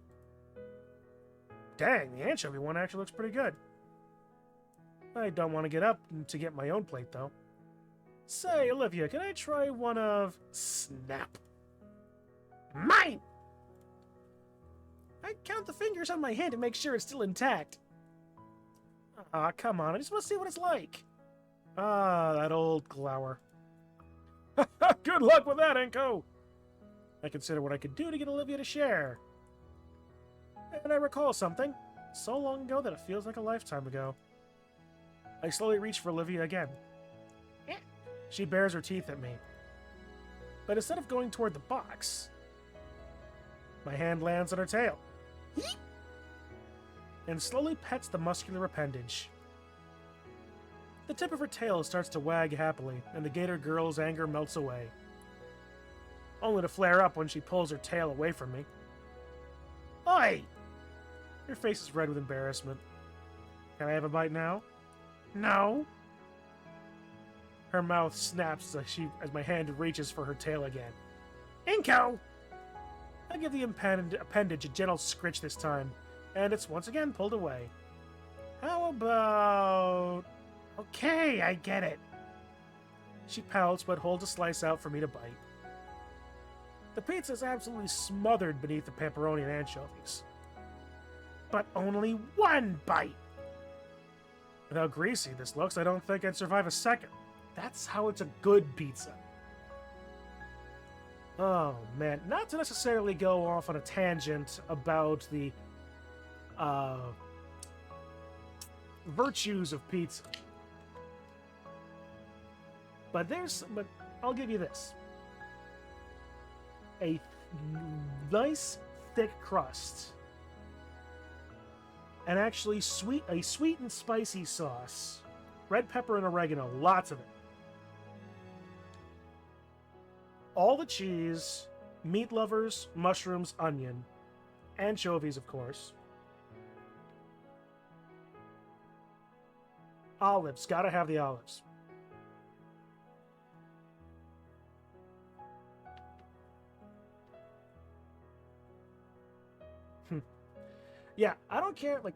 Dang, the anchovy one actually looks pretty good. I don't want to get up to get my own plate, though. Say, Olivia, can I try one of... Snap. Mine! I count the fingers on my hand to make sure it's still intact. Ah, come on, I just want to see what it's like. Ah, that old glower. Good luck with that, Inko! I consider what I could do to get Olivia to share. And I recall something. So long ago that it feels like a lifetime ago. I slowly reach for Olivia again. She bares her teeth at me. But instead of going toward the box, my hand lands on her tail. And slowly pets the muscular appendage. The tip of her tail starts to wag happily, and the gator girl's anger melts away. Only to flare up when she pulls her tail away from me. Oi! Her face is red with embarrassment. Can I have a bite now? No. Her mouth snaps as my hand reaches for her tail again. Inko! I give the appendage a gentle scritch this time, and it's once again pulled away. How about... Okay, I get it. She pouts but holds a slice out for me to bite. The pizza is absolutely smothered beneath the pepperoni and anchovies. But only one bite! With how greasy this looks, I don't think I'd survive a second. That's how it's a good pizza. Oh, man. Not to necessarily go off on a tangent about the virtues of pizza. But I'll give you this. A nice, thick crust and actually a sweet and spicy sauce. Red pepper and oregano, lots of it. All the cheese, meat lovers, mushrooms, onion, anchovies, of course. Olives, gotta have the olives. Yeah, I don't care. Like,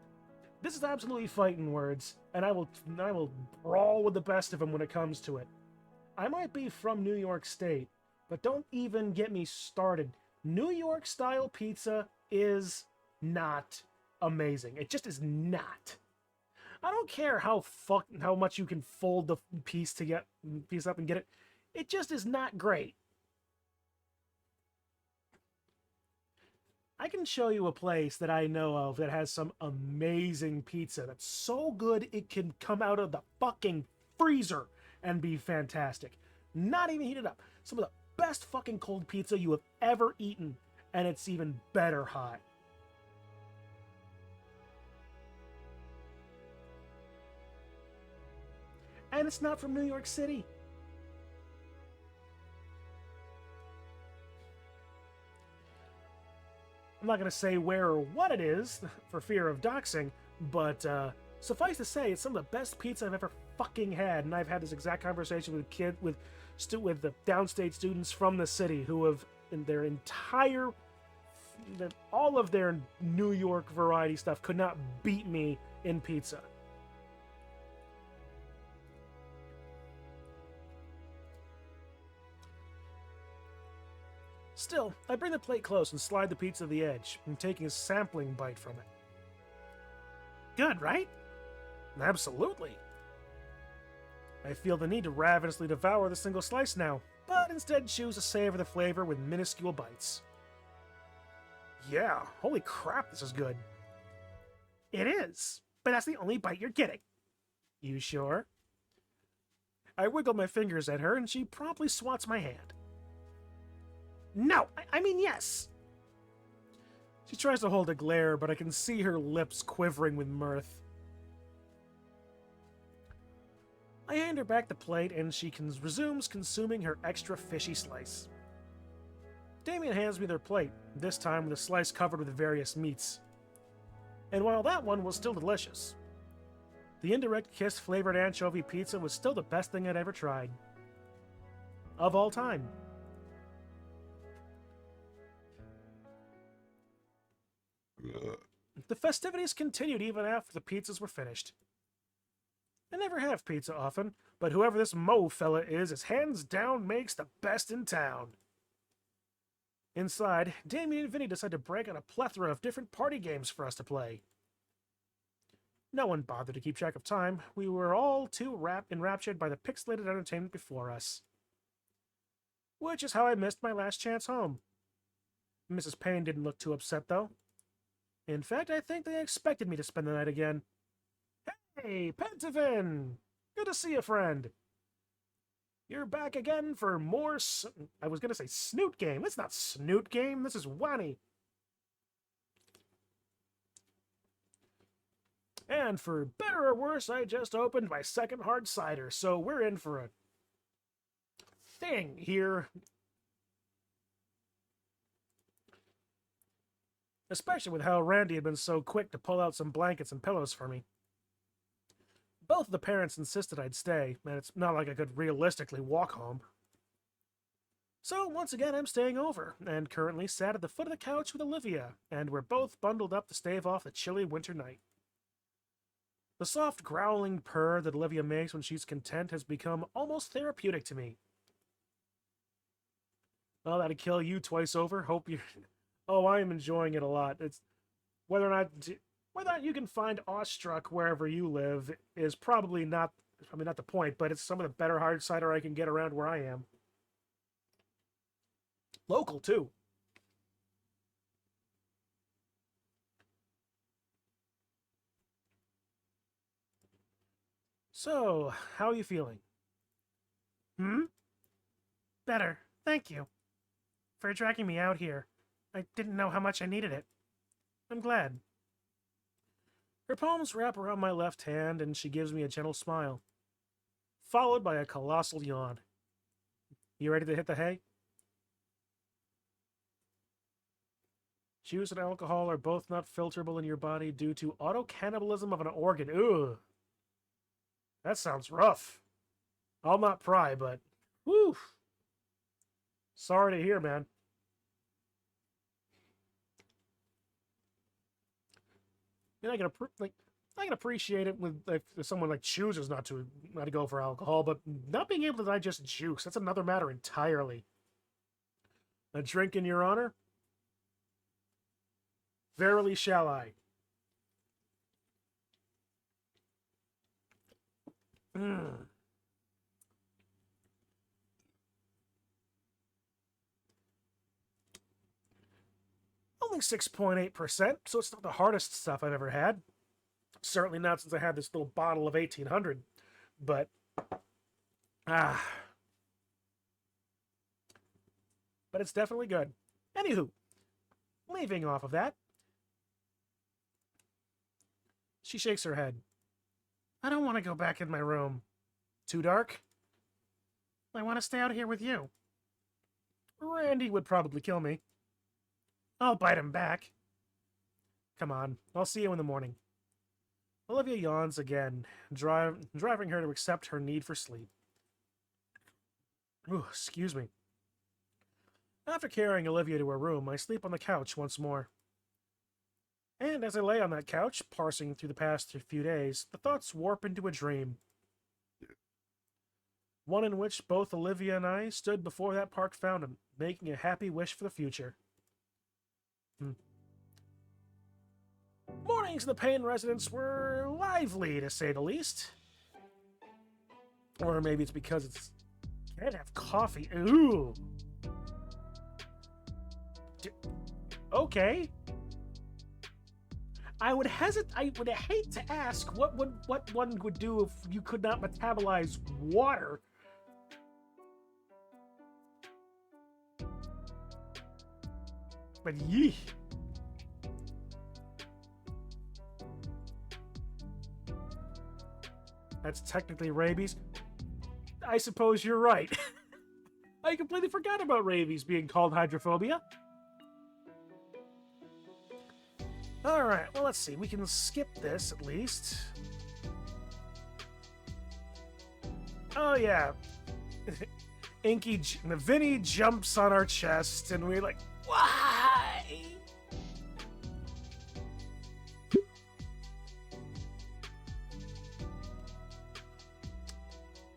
this is absolutely fighting words, and I will brawl with the best of them when it comes to it. I might be from New York State, but don't even get me started. New York style pizza is not amazing. It just is not. I don't care how much you can fold the piece up and get it. It just is not great. I can show you a place that I know of that has some amazing pizza that's so good it can come out of the fucking freezer and be fantastic. Not even heated up. Some of the best fucking cold pizza you have ever eaten, and it's even better hot. And it's not from New York City. I'm not going to say where or what it is for fear of doxing, but suffice to say, it's some of the best pizza I've ever fucking had. And I've had this exact conversation with the downstate students from the city who have, in their entire, all of their New York variety stuff could not beat me in pizza. Still, I bring the plate close and slide the pizza to the edge, and taking a sampling bite from it. Good, right? Absolutely. I feel the need to ravenously devour the single slice now, but instead choose to savor the flavor with minuscule bites. Yeah, holy crap, this is good. It is, but that's the only bite you're getting. You sure? I wiggle my fingers at her, and she promptly swats my hand. No, I mean yes. She tries to hold a glare, but I can see her lips quivering with mirth. I hand her back the plate, and she resumes consuming her extra fishy slice. Damien hands me their plate, this time with a slice covered with various meats. And while that one was still delicious, the indirect kiss flavored anchovy pizza was still the best thing I'd ever tried. Of all time. The festivities continued even after the pizzas were finished. I never have pizza often, but whoever this Mo fella is hands down makes the best in town. Inside, Damien and Vinny decide to break out a plethora of different party games for us to play. No one bothered to keep track of time. We were all too enraptured by the pixelated entertainment before us. Which is how I missed my last chance home. Mrs. Payne didn't look too upset, though. In fact, I think they expected me to spend the night again. Hey, Pentavin! Good to see you, friend. You're back again for more I was going to say Snoot Game. It's not Snoot Game. This is Wani. And for better or worse, I just opened my second hard cider, so we're in for a thing here. Especially with how Randy had been so quick to pull out some blankets and pillows for me. Both of the parents insisted I'd stay, and it's not like I could realistically walk home. So, once again, I'm staying over, and currently sat at the foot of the couch with Olivia, and we're both bundled up to stave off the chilly winter night. The soft growling purr that Olivia makes when she's content has become almost therapeutic to me. Well, that'd kill you twice over. Hope you're... Oh, I'm enjoying it a lot. It's whether or not you can find awestruck wherever you live is probably not the point, but it's some of the better hard cider I can get around where I am. Local too. So, how are you feeling? Better, thank you. For dragging me out here. I didn't know how much I needed it. I'm glad. Her palms wrap around my left hand, and she gives me a gentle smile, followed by a colossal yawn. You ready to hit the hay? Juice and alcohol are both not filterable in your body due to auto-cannibalism of an organ. Ugh. That sounds rough. I'll not pry, but... whew. Sorry to hear, man. And I can appreciate it with if someone like chooses not to go for alcohol, but not being able to digest juice, that's another matter entirely. A drink in your honor? Verily shall I. Only 6.8%, so it's not the hardest stuff I've ever had. Certainly not since I had this little bottle of 1800. But, but it's definitely good. Anywho, leaving off of that, she shakes her head. I don't want to go back in my room. Too dark? I want to stay out here with you. Randy would probably kill me. I'll bite him back. Come on, I'll see you in the morning. Olivia yawns again, driving her to accept her need for sleep. Ooh, excuse me. After carrying Olivia to her room, I sleep on the couch once more. And as I lay on that couch, parsing through the past few days, the thoughts warp into a dream. One in which both Olivia and I stood before that park fountain, making a happy wish for the future. Mornings in the Payne residence were lively, to say the least. Or maybe it's because it's... can't have coffee. Ooh. Okay. I would hate to ask what one would do if you could not metabolize water. But yee. That's technically rabies. I suppose you're right. I completely forgot about rabies being called hydrophobia. Alright, well, let's see. We can skip this, at least. Oh, yeah. Vinny jumps on our chest, and we're like, why?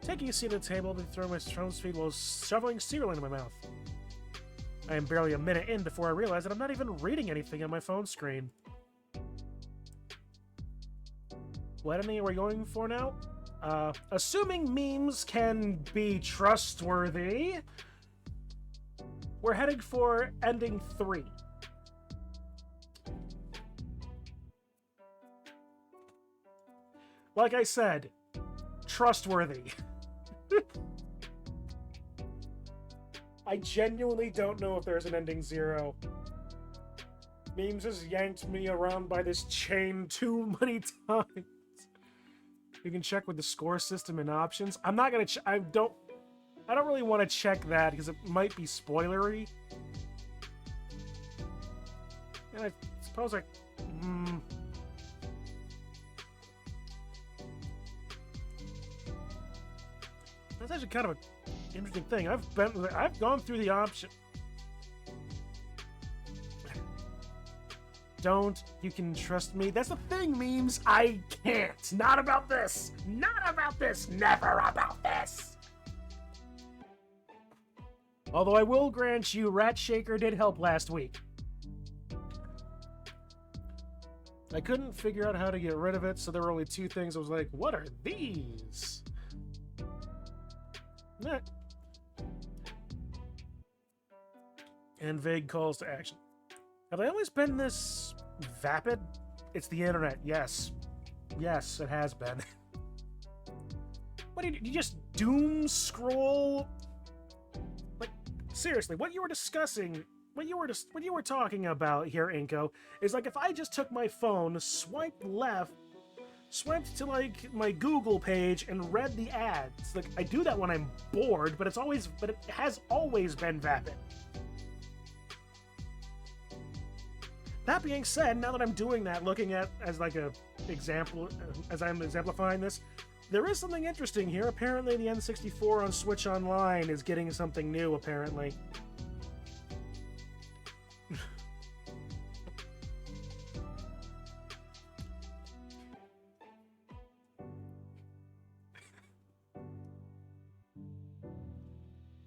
Taking a seat at the table, I throw my throw's feet while shoveling cereal into my mouth. I am barely a minute in before I realize that I'm not even reading anything on my phone screen. What ending are we going for now? Assuming memes can be trustworthy, we're heading for ending 3. Like I said, trustworthy. I genuinely don't know if there's an ending 0. Memes has yanked me around by this chain too many times. You can check with the score system and options. I'm not gonna. I don't really want to check that because it might be spoilery. And I suppose I. That's actually kind of an interesting thing. I've gone through the option. Don't you can trust me? That's the thing, memes. I can't. Not about this. Not about this. Never about this. Although I will grant you, Rat Shaker did help last week. I couldn't figure out how to get rid of it, so there were only 2 things. I was like, what are these? Nah. And vague calls to action. Have I always been this vapid? It's the internet, yes. Yes, it has been. What do you just doom scroll? Like, seriously, what you were discussing what you were talking about here, Inko, is like if I just took my phone, swiped left, swiped to like my Google page, and read the ads. Like I do that when I'm bored, but it has always been vapid. That being said, now that I'm doing that, looking at as like a example, as I'm exemplifying this, there is something interesting here. Apparently, the N64 on Switch Online is getting something new. Apparently.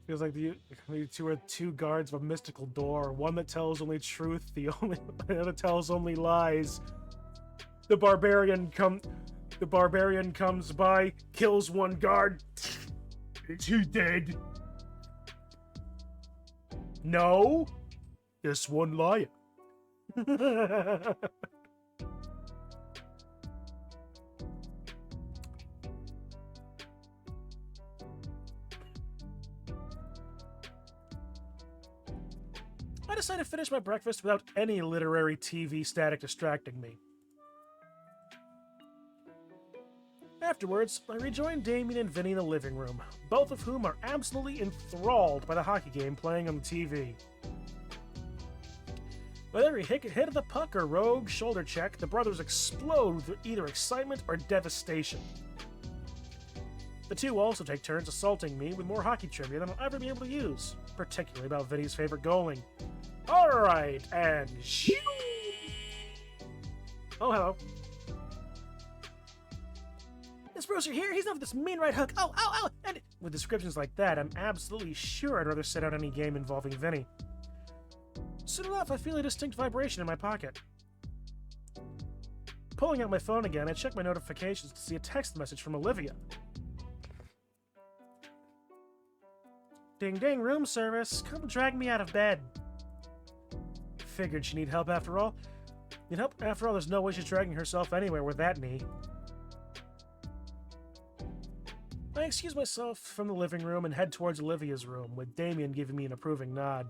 Feels like the two are two guards of a mystical door, one that tells only truth, the other tells only lies. The barbarian comes by, kills one guard. Is he dead? No, this one liar. I decided to finish my breakfast without any literary TV static distracting me. Afterwards, I rejoined Damien and Vinny in the living room, both of whom are absolutely enthralled by the hockey game playing on the TV. With every hit of the puck or rogue shoulder check, the brothers explode with either excitement or devastation. The two also take turns assaulting me with more hockey trivia than I'll ever be able to use, particularly about Vinny's favorite goalie. Alright, and shoo! Oh, hello. This Bruiser here, he's not this mean right hook. Oh, ow, ow! And with descriptions like that, I'm absolutely sure I'd rather sit out any game involving Vinny. Soon enough, I feel a distinct vibration in my pocket. Pulling out my phone again, I check my notifications to see a text message from Olivia. Ding ding, room service. Come drag me out of bed. Figured she'd need help after all. There's no way she's dragging herself anywhere with that knee. I excuse myself from the living room and head towards Olivia's room, with Damien giving me an approving nod.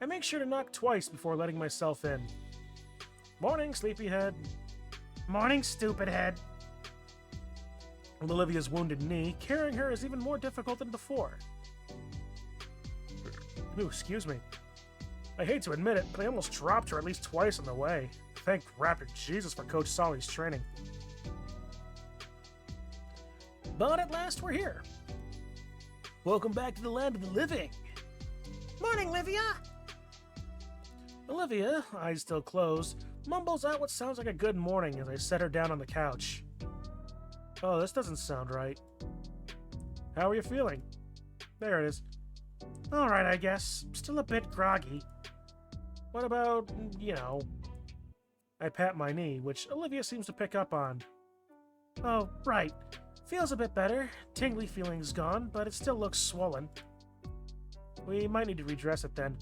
I make sure to knock twice before letting myself in. Morning, sleepyhead. Morning, stupid head. With Olivia's wounded knee, carrying her is even more difficult than before. Ooh, excuse me. I hate to admit it, but I almost dropped her at least twice on the way. Thank rapid Jesus for Coach Solly's training. But at last we're here. Welcome back to the land of the living. Morning, Livia. Olivia, eyes still closed, mumbles out what sounds like a good morning as I set her down on the couch. Oh, this doesn't sound right. How are you feeling? There it is. All right, I guess. Still a bit groggy. What about, I pat my knee, which Olivia seems to pick up on. Oh, right. Feels a bit better. Tingly feeling's gone, but it still looks swollen. We might need to redress it then.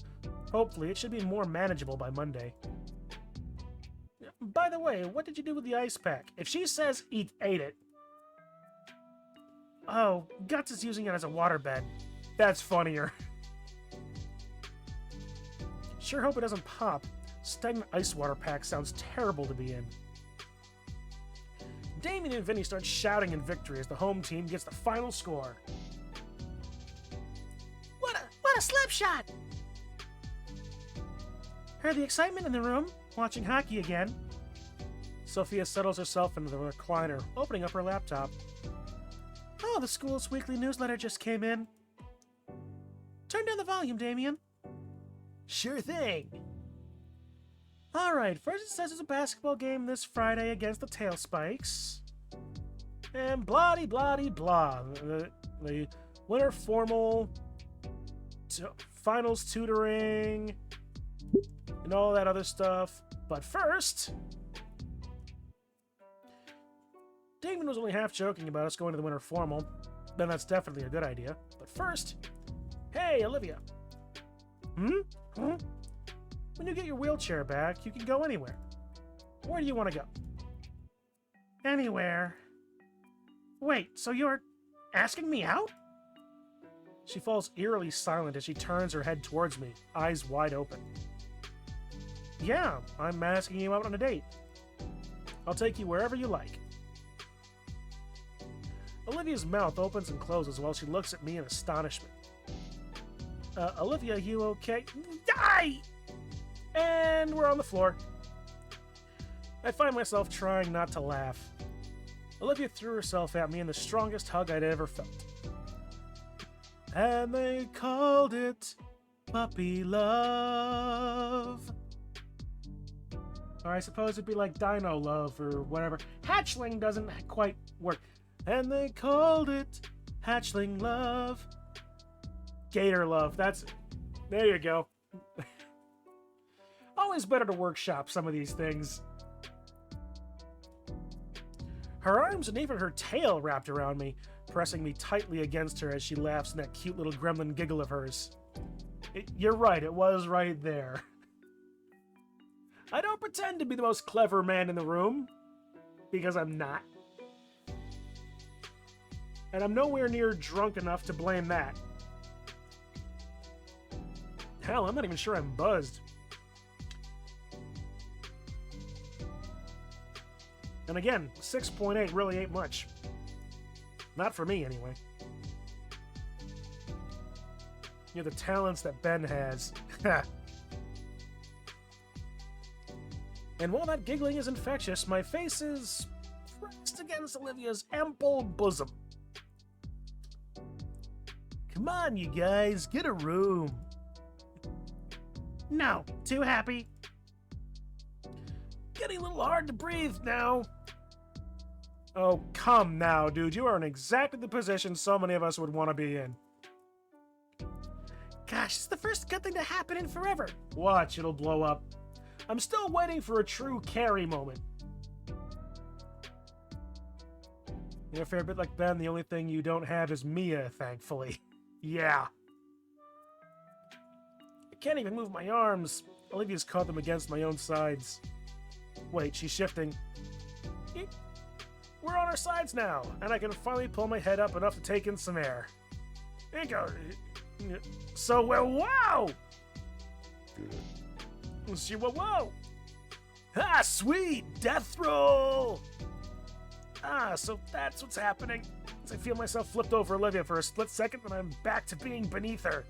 Hopefully, it should be more manageable by Monday. By the way, what did you do with the ice pack? If she says ate it. Oh, Guts is using it as a waterbed. That's funnier. Sure hope it doesn't pop. Stagnant ice water pack sounds terrible to be in. Damien and Vinny start shouting in victory as the home team gets the final score. What a slap shot! Heard the excitement in the room, watching hockey again. Sophia settles herself into the recliner, opening up her laptop. Oh, the school's weekly newsletter just came in. Turn down the volume, Damien. Sure thing. Alright, first it says there's a basketball game this Friday against the Tailspikes. And blah-de-blah-de-blah. The winter formal, finals tutoring, and all that other stuff. But first, Damon was only half joking about us going to the winter formal. Then that's definitely a good idea. But first, hey, Olivia. When you get your wheelchair back, you can go anywhere. Where do you want to go? Anywhere. Wait, so you're asking me out? She falls eerily silent as she turns her head towards me, eyes wide open. Yeah, I'm asking you out on a date. I'll take you wherever you like. Olivia's mouth opens and closes while she looks at me in astonishment. Olivia, you okay? Die! And we're on the floor. I find myself trying not to laugh. Olivia threw herself at me in the strongest hug I'd ever felt. And they called it puppy love. Or I suppose it'd be like Dino love or whatever. Hatchling doesn't quite work. And they called it hatchling love. Gator love. That's... There you go. Always better to workshop some of these things. Her arms and even her tail wrapped around me, pressing me tightly against her as she laughs in that cute little gremlin giggle of hers. You're right, it was right there. I don't pretend to be the most clever man in the room, because I'm not. And I'm nowhere near drunk enough to blame that. Hell, I'm not even sure I'm buzzed. And again, 6.8 really ain't much. Not for me, anyway. You know, the talents that Ben has. And while that giggling is infectious, my face is pressed against Olivia's ample bosom. Come on, you guys, get a room. No, too happy. Getting a little hard to breathe now. Oh, come now, dude. You are in exactly the position so many of us would want to be in. Gosh, it's the first good thing to happen in forever. Watch, it'll blow up. I'm still waiting for a true Carrie moment. You're a fair bit like Ben, the only thing you don't have is Mia, thankfully. Yeah. I can't even move my arms. Olivia's caught them against my own sides. Wait, she's shifting. We're on our sides now, and I can finally pull my head up enough to take in some air. There you go. So, well, wow! Whoa! Ah, sweet! Death roll! Ah, so that's what's happening. As I feel myself flipped over Olivia for a split second, and I'm back to being beneath her.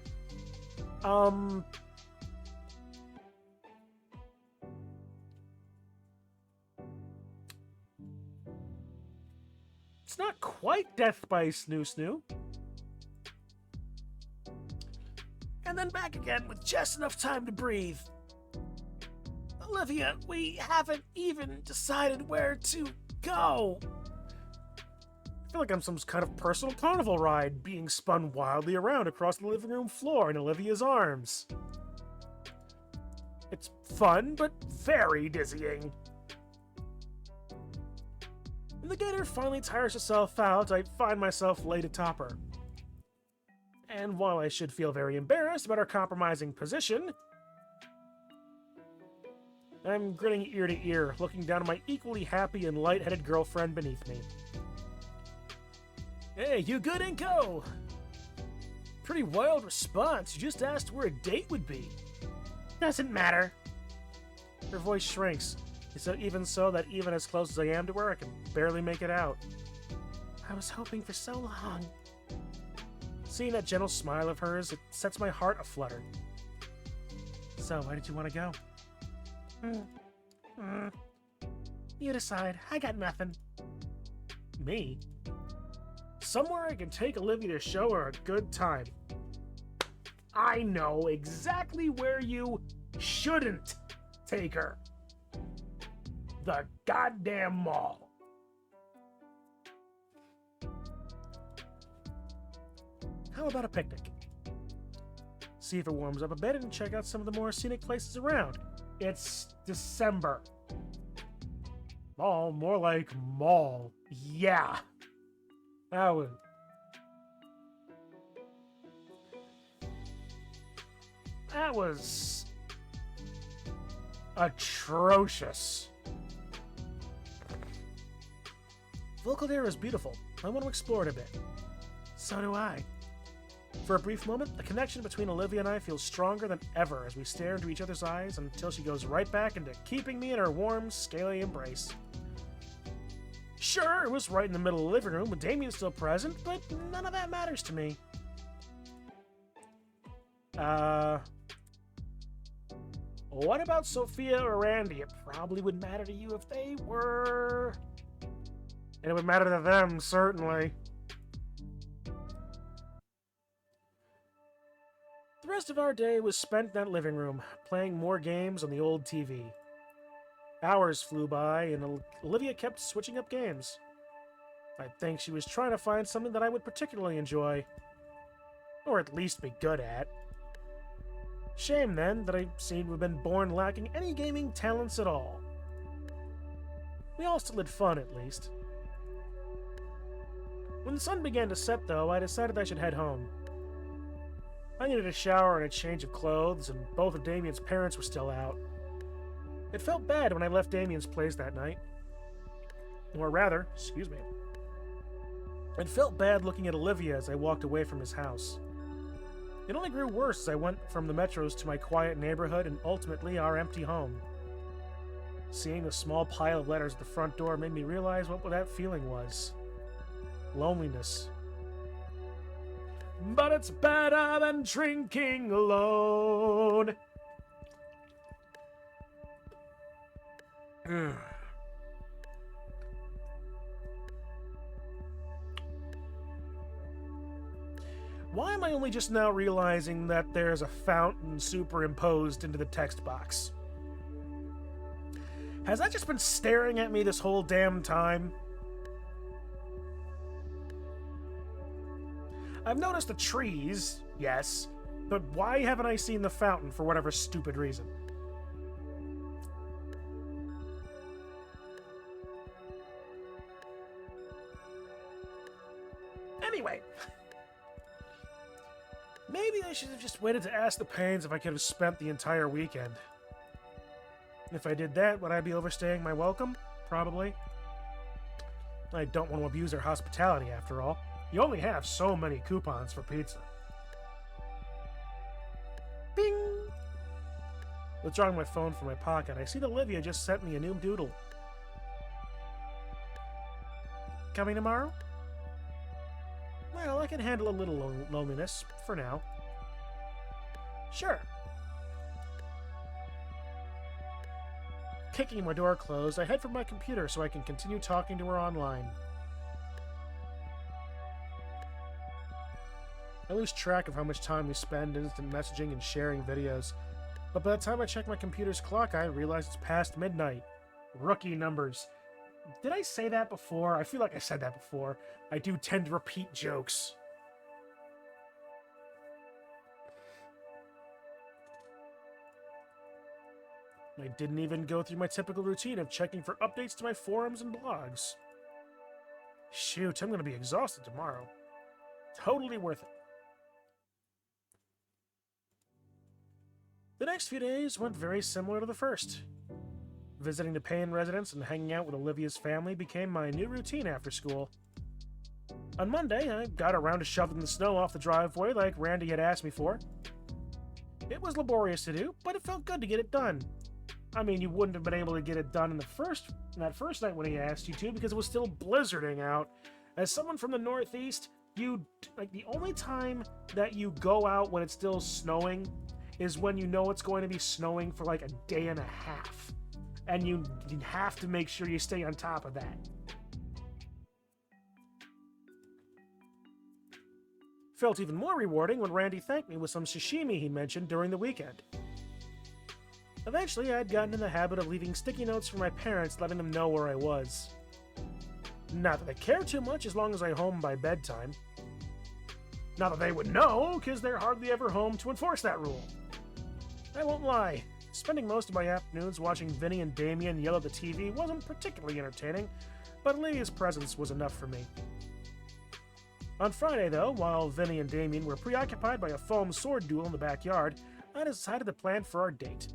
It's not quite death by snoo. And then back again with just enough time to breathe. Olivia, we haven't even decided where to go. I feel like I'm some kind of personal carnival ride being spun wildly around across the living room floor in Olivia's arms. It's fun, but very dizzying. When the gator finally tires herself out, I find myself laid atop her. And while I should feel very embarrassed about our compromising position, I'm grinning ear to ear, looking down at my equally happy and light-headed girlfriend beneath me. Hey, you good, Inko? Pretty wild response. You just asked where a date would be. Doesn't matter. Her voice shrinks. So even so that even as close as I am to her, I can barely make it out. I was hoping for so long. Seeing that gentle smile of hers, it sets my heart aflutter. So, why did you want to go? You decide. I got nothing. Me? Somewhere I can take Olivia to show her a good time. I know exactly where you shouldn't take her. The goddamn mall. How about a picnic? See if it warms up a bit and check out some of the more scenic places around. It's December. Mall, more like mall. Yeah. That was atrocious. Vocal Air is beautiful. I want to explore it a bit. So do I. For a brief moment, the connection between Olivia and I feels stronger than ever as we stare into each other's eyes until she goes right back into keeping me in her warm, scaly embrace. Sure, it was right in the middle of the living room with Damien still present, but none of that matters to me. What about Sophia or Randy? It probably would matter to you if they were... And it would matter to them, certainly. The rest of our day was spent in that living room, playing more games on the old TV. Hours flew by, and Olivia kept switching up games. I think she was trying to find something that I would particularly enjoy. Or at least be good at. Shame, then, that I seem to have been born lacking any gaming talents at all. We all still had fun, at least. When the sun began to set, though, I decided I should head home. I needed a shower and a change of clothes, and both of Damien's parents were still out. It felt bad when I left Damien's place that night. Or rather, excuse me. It felt bad looking at Olivia as I walked away from his house. It only grew worse as I went from the metros to my quiet neighborhood and ultimately our empty home. Seeing the small pile of letters at the front door made me realize what that feeling was. Loneliness. But it's better than drinking alone. Why am I only just now realizing that there's a fountain superimposed into the text box? Has that just been staring at me this whole damn time? I've noticed the trees, yes, but why haven't I seen the fountain for whatever stupid reason? Anyway, maybe I should have just waited to ask the Paynes if I could have spent the entire weekend. If I did that, would I be overstaying my welcome? Probably. I don't want to abuse their hospitality, after all. You only have so many coupons for pizza. Bing! Withdrawing my phone from my pocket, I see that Olivia just sent me a new doodle. Coming tomorrow? Well, I can handle a little loneliness, for now. Sure. Kicking my door closed, I head for my computer so I can continue talking to her online. I lose track of how much time we spend instant messaging and sharing videos, but by the time I check my computer's clock, I realize it's past midnight. Rookie numbers. Did I say that before? I feel like I said that before. I do tend to repeat jokes. I didn't even go through my typical routine of checking for updates to my forums and blogs. Shoot, I'm going to be exhausted tomorrow. Totally worth it. The next few days went very similar to the first. Visiting the Payne residence and hanging out with Olivia's family became my new routine after school. On Monday, I got around to shoveling the snow off the driveway like Randy had asked me for. It was laborious to do, but it felt good to get it done. I mean, you wouldn't have been able to get it done in that first night when he asked you to because it was still blizzarding out. As someone from the Northeast, the only time that you go out when it's still snowing is when you know it's going to be snowing for like a day and a half. And you have to make sure you stay on top of that. Felt even more rewarding when Randy thanked me with some sashimi he mentioned during the weekend. Eventually, I'd gotten in the habit of leaving sticky notes for my parents letting them know where I was. Not that I care too much as long as I'm home by bedtime. Not that they would know, because they're hardly ever home to enforce that rule. I won't lie, spending most of my afternoons watching Vinny and Damien yell at the TV wasn't particularly entertaining, but Olivia's presence was enough for me. On Friday, though, while Vinny and Damien were preoccupied by a foam sword duel in the backyard, I decided to plan for our date.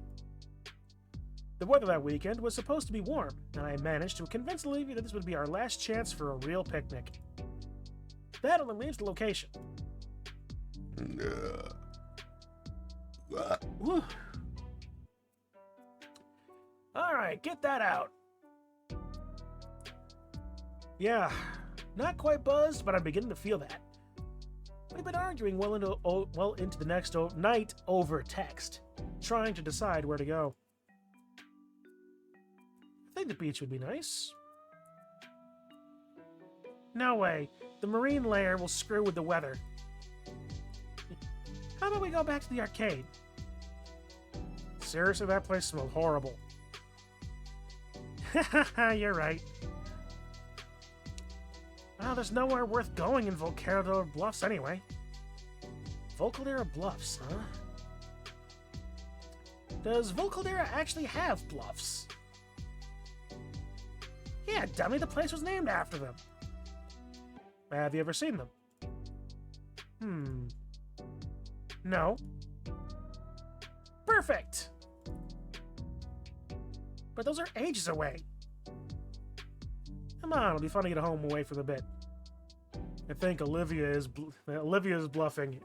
The weather that weekend was supposed to be warm, and I managed to convince Olivia that this would be our last chance for a real picnic. That only leaves the location. Whew. All right, get that out. Yeah, not quite buzzed, but I'm beginning to feel that. We've been arguing well into the next night over text, trying to decide where to go. I think the beach would be nice. No way. The marine layer will screw with the weather. How about we go back to the arcade? Seriously, that place smelled horrible. Haha, you're right. Well, there's nowhere worth going in Volcadera Bluffs anyway. Volcadera Bluffs, huh? Does Volcadera actually have bluffs? Yeah, dummy, the place was named after them. Have you ever seen them? No. Perfect! But those are ages away. Come on, it'll be fun to get home away from the bit. I think Olivia is bluffing.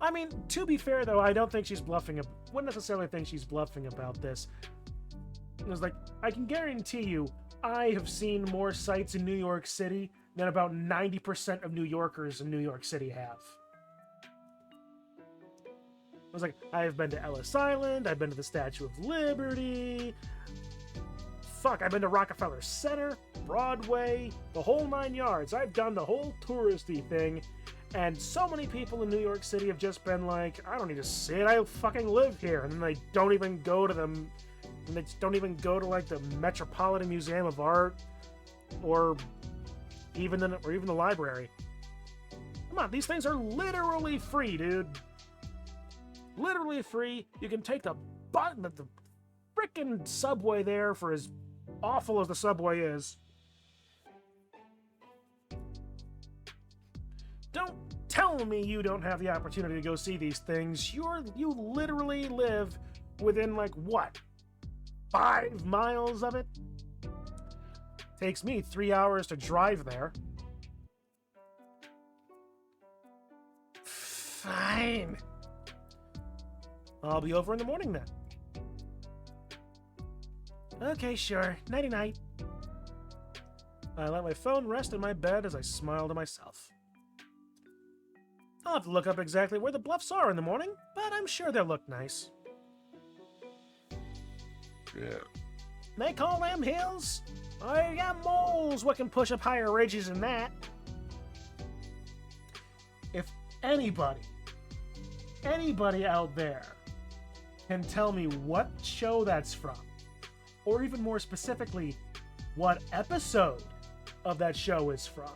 I mean, to be fair though, I don't think she's bluffing. Wouldn't necessarily think she's bluffing about this. It was like, I can guarantee you, I have seen more sights in New York City than about 90% of New Yorkers in New York City have. I was like, I've been to Ellis Island, I've been to the Statue of Liberty, fuck, I've been to Rockefeller Center, Broadway, the whole 9 yards. I've done the whole touristy thing, and so many people in New York City have just been like, I don't need to see it, I fucking live here, and then they don't even go to them, and they don't even go to like the Metropolitan Museum of Art, or even the library. Come on, these things are literally free, dude. Literally free. You can take the frickin' subway there for as awful as the subway is. Don't tell me you don't have the opportunity to go see these things. You literally live within like what? 5 miles of it? Takes me 3 hours to drive there. Fine. I'll be over in the morning then. Okay, sure. Nighty-night. I let my phone rest in my bed as I smiled to myself. I'll have to look up exactly where the bluffs are in the morning, but I'm sure they'll look nice. Yeah. They call them hills? I got moles what can push up higher ridges than that. If anybody out there can tell me what show that's from, or even more specifically, what episode of that show is from,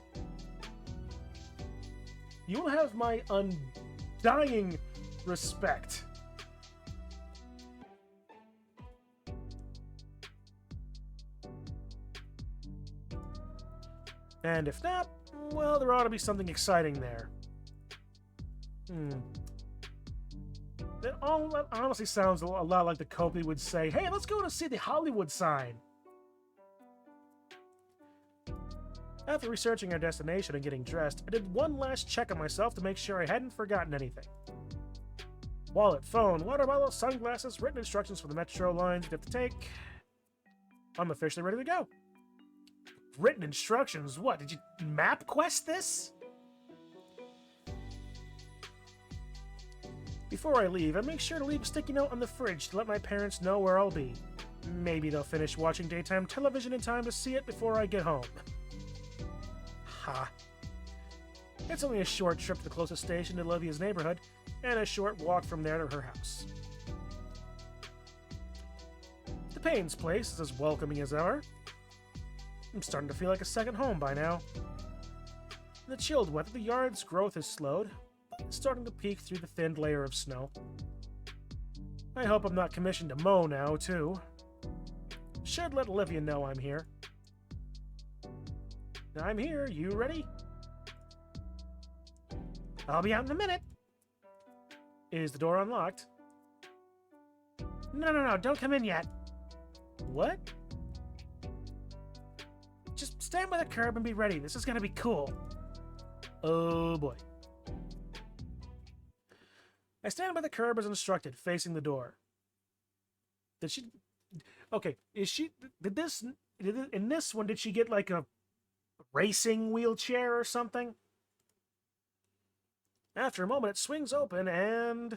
you will have my undying respect. And if not, well, there ought to be something exciting there. That honestly sounds a lot like the Copley would say, hey, let's go to see the Hollywood sign. After researching our destination and getting dressed, I did one last check on myself to make sure I hadn't forgotten anything. Wallet, phone, water bottle, sunglasses, written instructions for the metro lines we have to take. I'm officially ready to go. Written instructions? What, did you map quest this? Before I leave, I make sure to leave a sticky note on the fridge to let my parents know where I'll be. Maybe they'll finish watching daytime television in time to see it before I get home. Ha. It's only a short trip to the closest station to Olivia's neighborhood, and a short walk from there to her house. The Payne's place is as welcoming as ever. I'm starting to feel like a second home by now. In the chilled weather, the yard's growth has slowed, but it's starting to peek through the thin layer of snow. I hope I'm not commissioned to mow now, too. Should let Olivia know I'm here. I'm here. You ready? I'll be out in a minute. Is the door unlocked? No, don't come in yet. What? Just Stand by the curb and be ready. This is gonna be cool. Oh boy. I stand by the curb as instructed, facing the door. Did she... Okay, is she... In this one, did she get like a racing wheelchair or something? After a moment, it swings open and...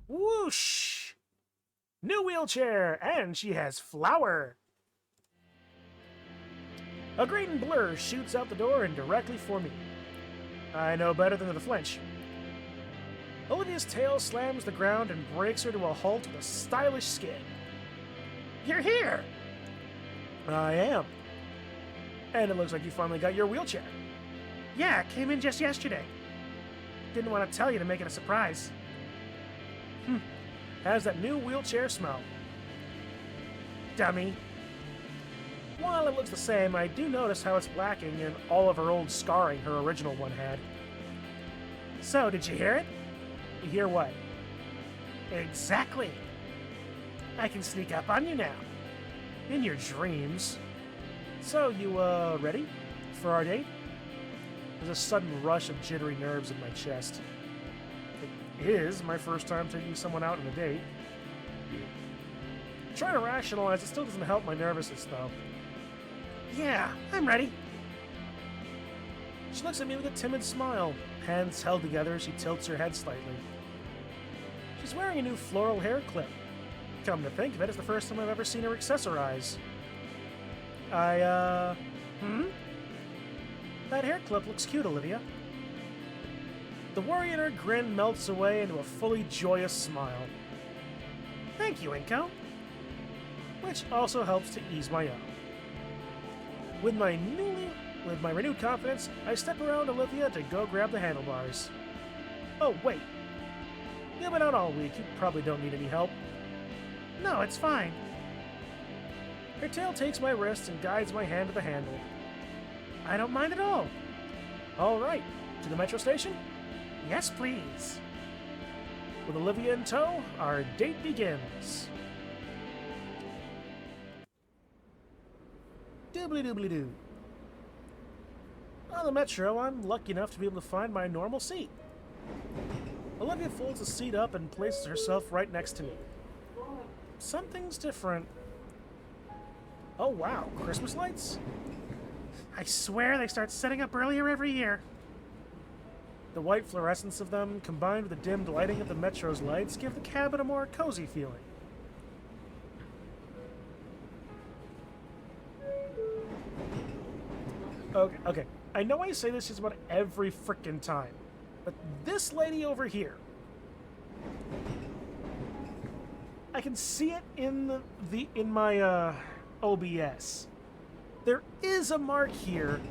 Whoosh! New wheelchair, and she has flour! A green blur shoots out the door and directly for me. I know better than to flinch. Olivia's tail slams the ground and brakes her to a halt with a stylish skid. You're here! I am. And it looks like you finally got your wheelchair. Yeah, came in just yesterday. Didn't want to tell you to make it a surprise. How's that new wheelchair smell? Dummy. While it looks the same, I do notice how it's lacking in all of her old scarring her original one had. So, did you hear it? You hear what? Exactly. I can sneak up on you now. In your dreams. So, you, ready? For our date? There's a sudden rush of jittery nerves in my chest. It is my first time taking someone out on a date. Trying to rationalize it still doesn't help my nervousness, though. Yeah, I'm ready. She looks at me with a timid smile. Hands held together, she tilts her head slightly. She's wearing a new floral hair clip. Come to think of it, it's the first time I've ever seen her accessorize. That hair clip looks cute, Olivia. The worry in her grin melts away into a fully joyous smile. Thank you, Inko. Which also helps to ease my own. With my renewed confidence, I step around Olivia to go grab the handlebars. Oh, wait. You've been out all week. You probably don't need any help. No, it's fine. Her tail takes my wrist and guides my hand to the handle. I don't mind at all. All right. To the metro station? Yes, please. With Olivia in tow, our date begins. Doobly-doobly-doo. On the metro, I'm lucky enough to be able to find my normal seat. Olivia folds the seat up and places herself right next to me. Something's different. Oh wow, Christmas lights? I swear they start setting up earlier every year. The white fluorescence of them, combined with the dimmed lighting of the metro's lights, give the cabin a more cozy feeling. Okay. I know I say this just about every frickin' time, but this lady over here, I can see it in my OBS. There is a mark here.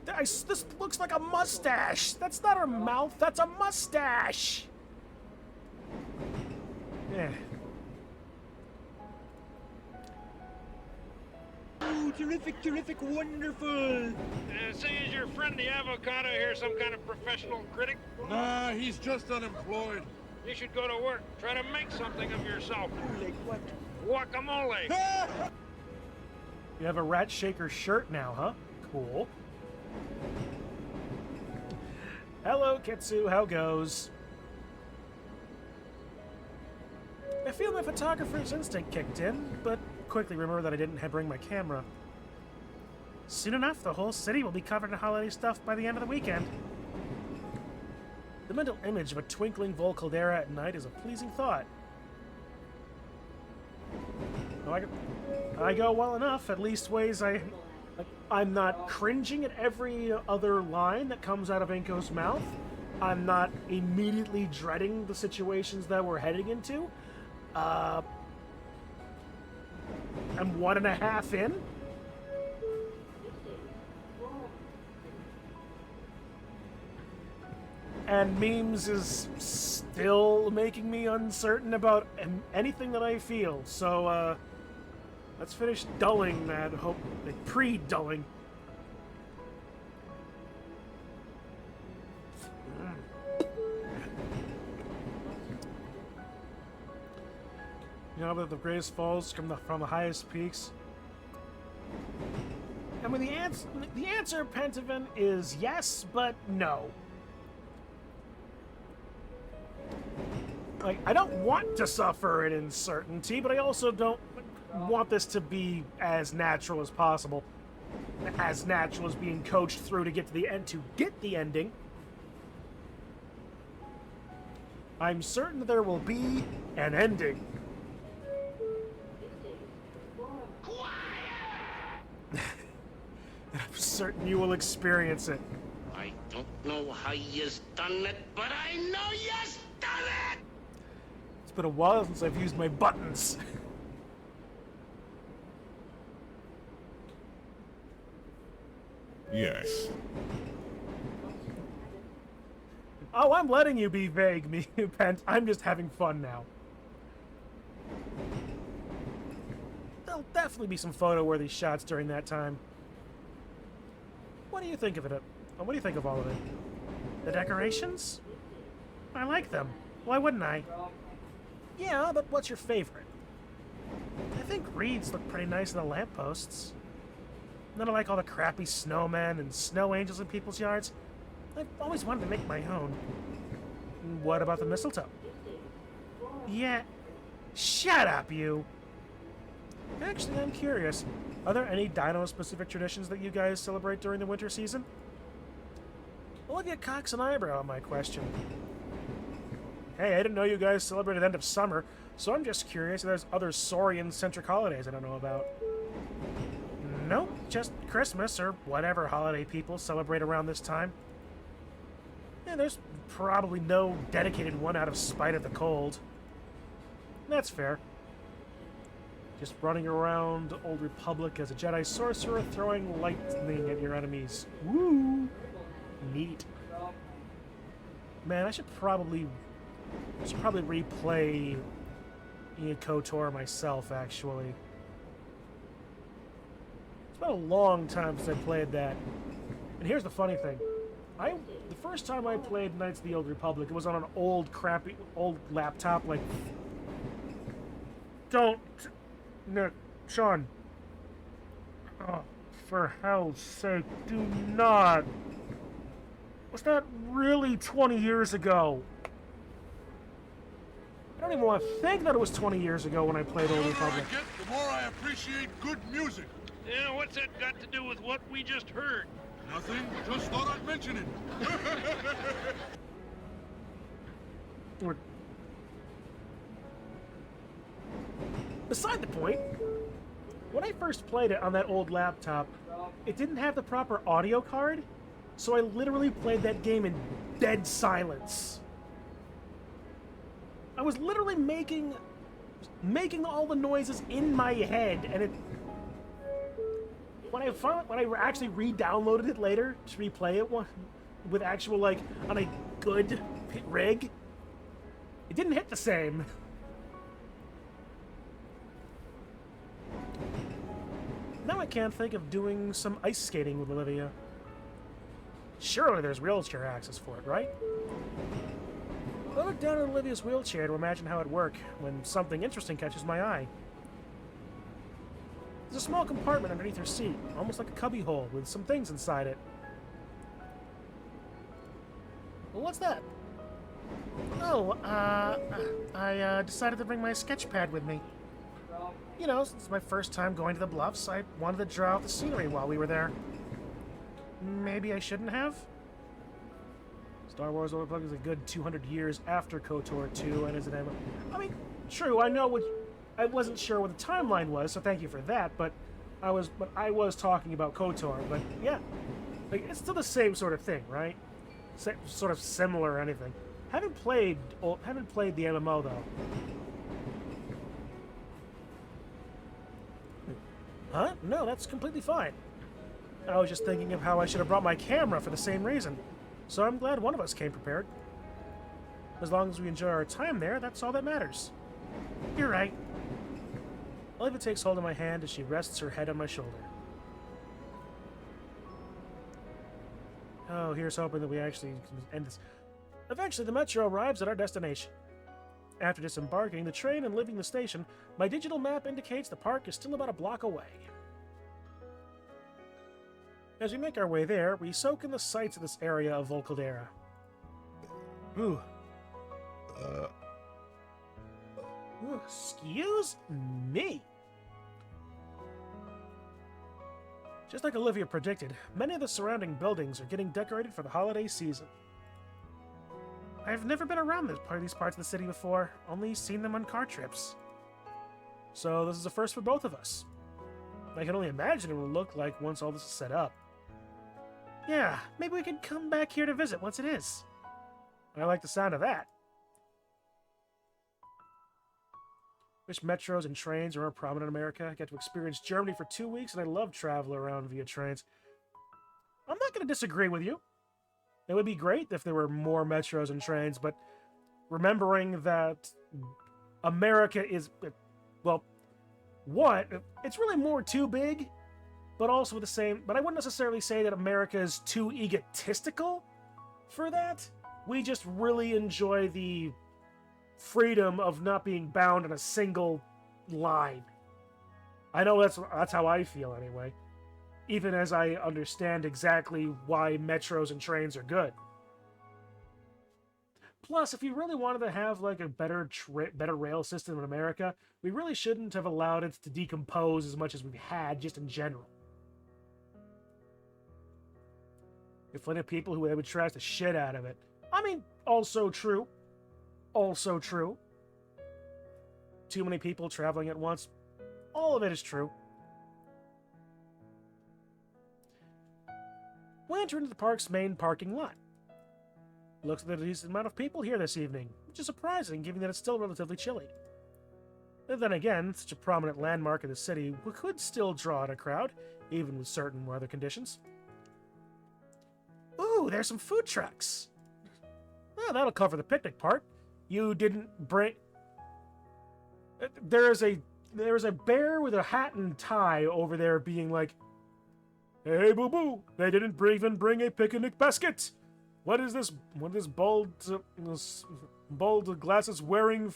This looks like a mustache. That's not her mouth. That's a mustache. Yeah. Oh, terrific, wonderful. Say, is your friend the avocado here some kind of professional critic? Nah, he's just unemployed. You should go to work. Try to make something of yourself. Like what? Guacamole. You have a Rat Shaker shirt now, huh? Cool. Hello, Kitsu. How goes? I feel my photographer's instinct kicked in, but quickly remember that I didn't bring my camera. Soon enough, the whole city will be covered in holiday stuff by the end of the weekend. The mental image of a twinkling Vol Caldera at night is a pleasing thought. I go well enough, at least ways I'm not cringing at every other line that comes out of Inko's mouth. I'm not immediately dreading the situations that we're heading into. I'm 1.5 in. And memes is still making me uncertain about anything that I feel. So, let's finish dulling that hope, like pre-dulling. You know, but the greatest falls from the highest peaks. mean, the answer, Pentavan, is yes, but no. Like, I don't want to suffer an uncertainty, but I also don't want this to be as natural as possible. As natural as being coached through to get to the end, to get the ending. I'm certain that there will be an ending. I'm certain you will experience it. I don't know how you's done it, but I know you's done it! It's been a while since I've used my buttons. Yes. Oh, I'm letting you be vague, me, Pent. I'm just having fun now. There'll definitely be some photo-worthy shots during that time. What do you think of it? What do you think of all of it? The decorations? I like them. Why wouldn't I? Yeah, but what's your favorite? I think reeds look pretty nice on the lampposts. And then I like all the crappy snowmen and snow angels in people's yards. I've always wanted to make my own. What about the mistletoe? Yeah. Shut up, you! Actually, I'm curious. Are there any Dino-specific traditions that you guys celebrate during the winter season? Olivia cocks an eyebrow at my question. Hey, I didn't know you guys celebrated the end of summer, so I'm just curious if there's other Saurian-centric holidays I don't know about. Nope, just Christmas or whatever holiday people celebrate around this time. Yeah, there's probably no dedicated one out of spite of the cold. That's fair. Just running around Old Republic as a Jedi sorcerer, throwing lightning at your enemies. Woo! Neat. Man, I should probably replay KOTOR myself, actually. It's been a long time since I played that. And here's the funny thing. The first time I played Knights of the Old Republic, it was on an old, crappy, old laptop, like... Don't... No, Sean. Oh, for hell's sake, do not. Was that really 20 years ago? I don't even want to think that it was 20 years ago when I played Old The older I Republic. get, the more I appreciate good music. Yeah, what's that got to do with what we just heard? Nothing, just thought I'd mention it. Or- Beside the point, when I first played it on that old laptop, it didn't have the proper audio card, so I literally played that game in dead silence. I was literally making all the noises in my head, and it. When I actually re-downloaded it later to replay it with actual, like, on a good rig, it didn't hit the same. Now I can't think of doing some ice skating with Olivia. Surely there's wheelchair access for it, right? I'll look down at Olivia's wheelchair to imagine how it'd work when something interesting catches my eye. There's a small compartment underneath her seat, almost like a cubby hole with some things inside it. Well, what's that? Oh, I decided to bring my sketch pad with me. You know, since it's my first time going to the Bluffs, I wanted to draw out the scenery while we were there. Maybe I shouldn't have? Star Wars Old Republic is a good 200 years after KOTOR 2 and is an MMO. I mean, true, I wasn't sure what the timeline was, so thank you for that, but I was talking about KOTOR, but yeah. Like, it's still the same sort of thing, right? Sort of similar or anything. Haven't played the MMO though. Huh? No, that's completely fine. I was just thinking of how I should have brought my camera for the same reason. So I'm glad one of us came prepared. As long as we enjoy our time there, that's all that matters. You're right. Olivia takes hold of my hand as she rests her head on my shoulder. Oh, here's hoping that we actually can end this. Eventually, the metro arrives at our destination. After disembarking the train and leaving the station, my digital map indicates the park is still about a block away. As we make our way there, we soak in the sights of this area of Volcaldera. Ooh. Ooh, excuse me. Just like Olivia predicted, many of the surrounding buildings are getting decorated for the holiday season. I've never been around these parts of the city before, only seen them on car trips. So this is a first for both of us. I can only imagine it will look like once all this is set up. Yeah, maybe we can come back here to visit once it is. I like the sound of that. Wish metros and trains are more prominent in America. I got to experience Germany for 2 weeks, and I love traveling around via trains. I'm not going to disagree with you. It would be great if there were more metros and trains, but remembering that America is, well, what? It's really more too big, but also the same. But I wouldn't necessarily say that America is too egotistical for that. We just really enjoy the freedom of not being bound in a single line. I know that's how I feel anyway. Even as I understand exactly why metros and trains are good. Plus, if you really wanted to have like a better rail system in America, we really shouldn't have allowed it to decompose as much as we've had just in general. There's plenty of people who would trash the shit out of it. I mean, also true. Also true. Too many people traveling at once. All of it is true. We enter into the park's main parking lot. Looks like there's a decent amount of people here this evening, which is surprising given that it's still relatively chilly. And then again, such a prominent landmark in the city could still draw in a crowd, even with certain weather conditions. Ooh, there's some food trucks. Well, that'll cover the picnic part. You didn't bring... There is a bear with a hat and tie over there being like, "Hey, boo-boo, they didn't even bring a picnic basket. What is this bald glasses wearing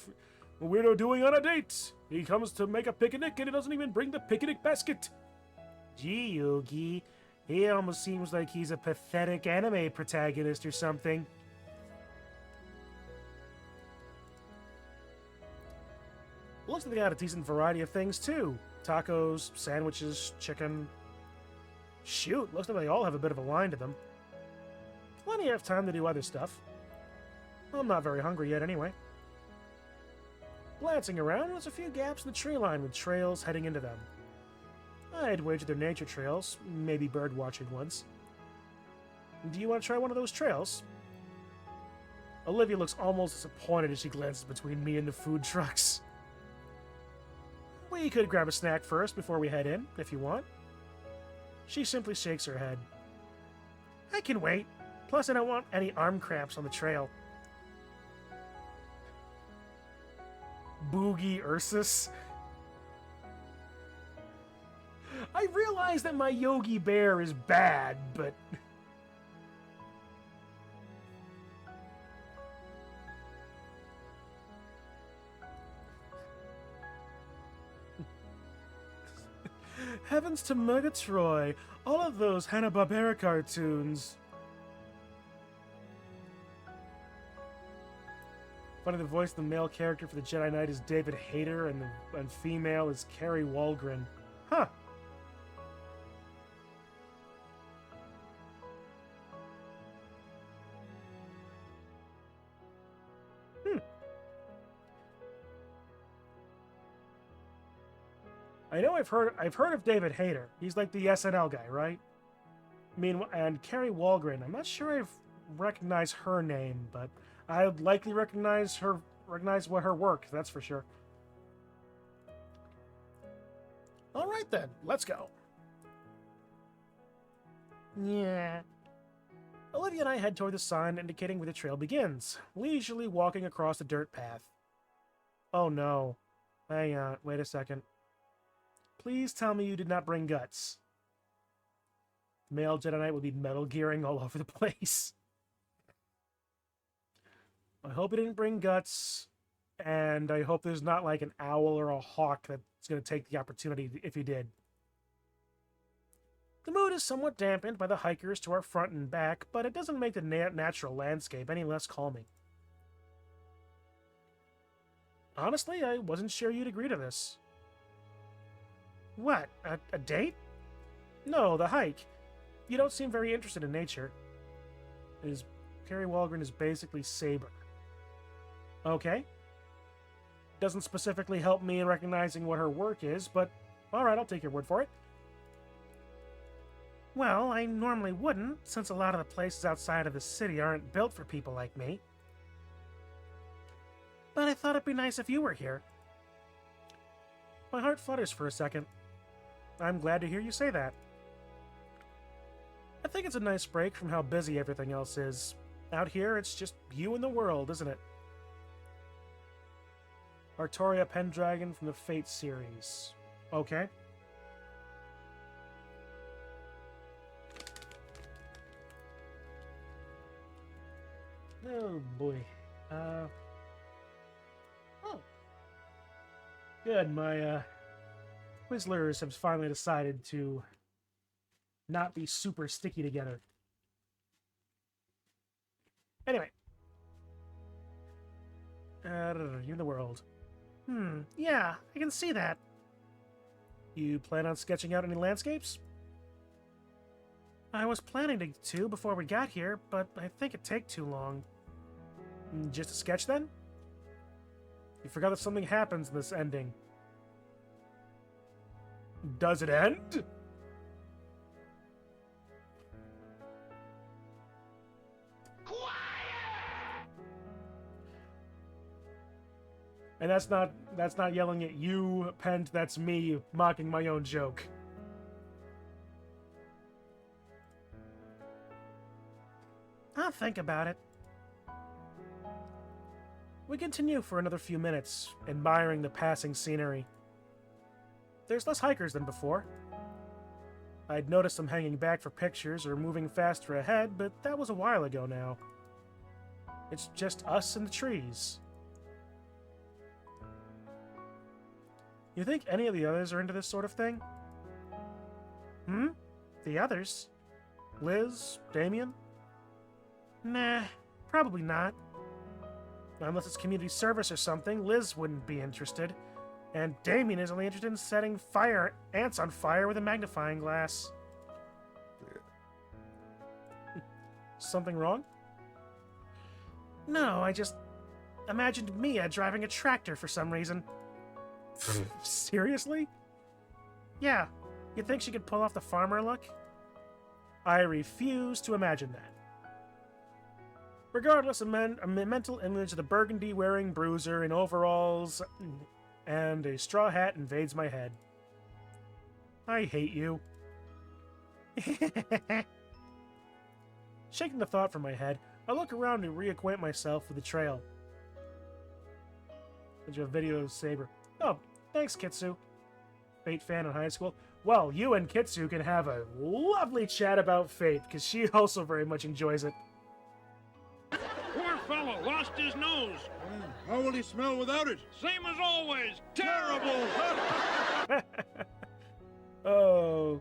weirdo doing on a date? He comes to make a picnic and he doesn't even bring the picnic basket." Gee, Yogi, he almost seems like he's a pathetic anime protagonist or something. Looks like they got a decent variety of things too. Tacos, sandwiches, chicken. Shoot, looks like they all have a bit of a line to them. Plenty of time to do other stuff. I'm not very hungry yet anyway. Glancing around, there's a few gaps in the tree line with trails heading into them. I'd wager they're nature trails, maybe bird watching ones. Do you want to try one of those trails? Olivia looks almost disappointed as she glances between me and the food trucks. We could grab a snack first before we head in, if you want. She simply shakes her head. I can wait. Plus, I don't want any arm cramps on the trail. Boogie Ursus. I realize that my Yogi Bear is bad, but... Heavens to Murgatroyd! All of those Hanna-Barbera cartoons! Funny, the voice of the male character for the Jedi Knight is David Hayter, and female is Carrie Walgren. Huh. I know I've heard of David Hayter. He's like the SNL guy, right? I mean, and Carrie Walgren. I'm not sure I've recognized her name, but I would likely recognize her work. That's for sure. All right then, let's go. Yeah. Olivia and I head toward the sign indicating where the trail begins, leisurely walking across the dirt path. Oh no. Hang on, wait a second. Please tell me you did not bring guts. The male Jedi Knight will be Metal Gearing all over the place. I hope he didn't bring guts, and I hope there's not like an owl or a hawk that's going to take the opportunity if he did. The mood is somewhat dampened by the hikers to our front and back, but it doesn't make the natural landscape any less calming. Honestly, I wasn't sure you'd agree to this. What? A date? No, the hike. You don't seem very interested in nature. Carrie Walgren is basically Saber. Okay. Doesn't specifically help me in recognizing what her work is, but alright, I'll take your word for it. Well, I normally wouldn't, since a lot of the places outside of the city aren't built for people like me. But I thought it'd be nice if you were here. My heart flutters for a second. I'm glad to hear you say that. I think it's a nice break from how busy everything else is. Out here, it's just you and the world, isn't it? Artoria Pendragon from the Fate series. Okay. Oh boy. Oh. Good, my Twizzlers have finally decided to not be super sticky together. Anyway. You in the world. Yeah, I can see that. You plan on sketching out any landscapes? I was planning to before we got here, but I think it'd take too long. Just a sketch, then? You forgot that something happens in this ending. Does it end? And that's not yelling at you, Pent, that's me mocking my own joke. I'll think about it. We continue for another few minutes, admiring the passing scenery. There's less hikers than before. I'd noticed them hanging back for pictures or moving faster ahead, but that was a while ago now. It's just us and the trees. You think any of the others are into this sort of thing? The others? Liz? Damien? Nah, probably not. Unless it's community service or something, Liz wouldn't be interested. And Damien is only interested in setting ants on fire with a magnifying glass. Something wrong? No, I just imagined Mia driving a tractor for some reason. Seriously? Yeah, you think she could pull off the farmer look? I refuse to imagine that. Regardless, a mental image of the burgundy-wearing bruiser in overalls and a straw hat invades my head. I hate you. Shaking the thought from my head, I look around to reacquaint myself with the trail. There's a video of Saber. Oh, thanks, Kitsu. Fate fan in high school. Well, you and Kitsu can have a lovely chat about Fate, because she also very much enjoys it. Poor fellow lost his nose. How will he smell without it? Same as always. Terrible. Oh.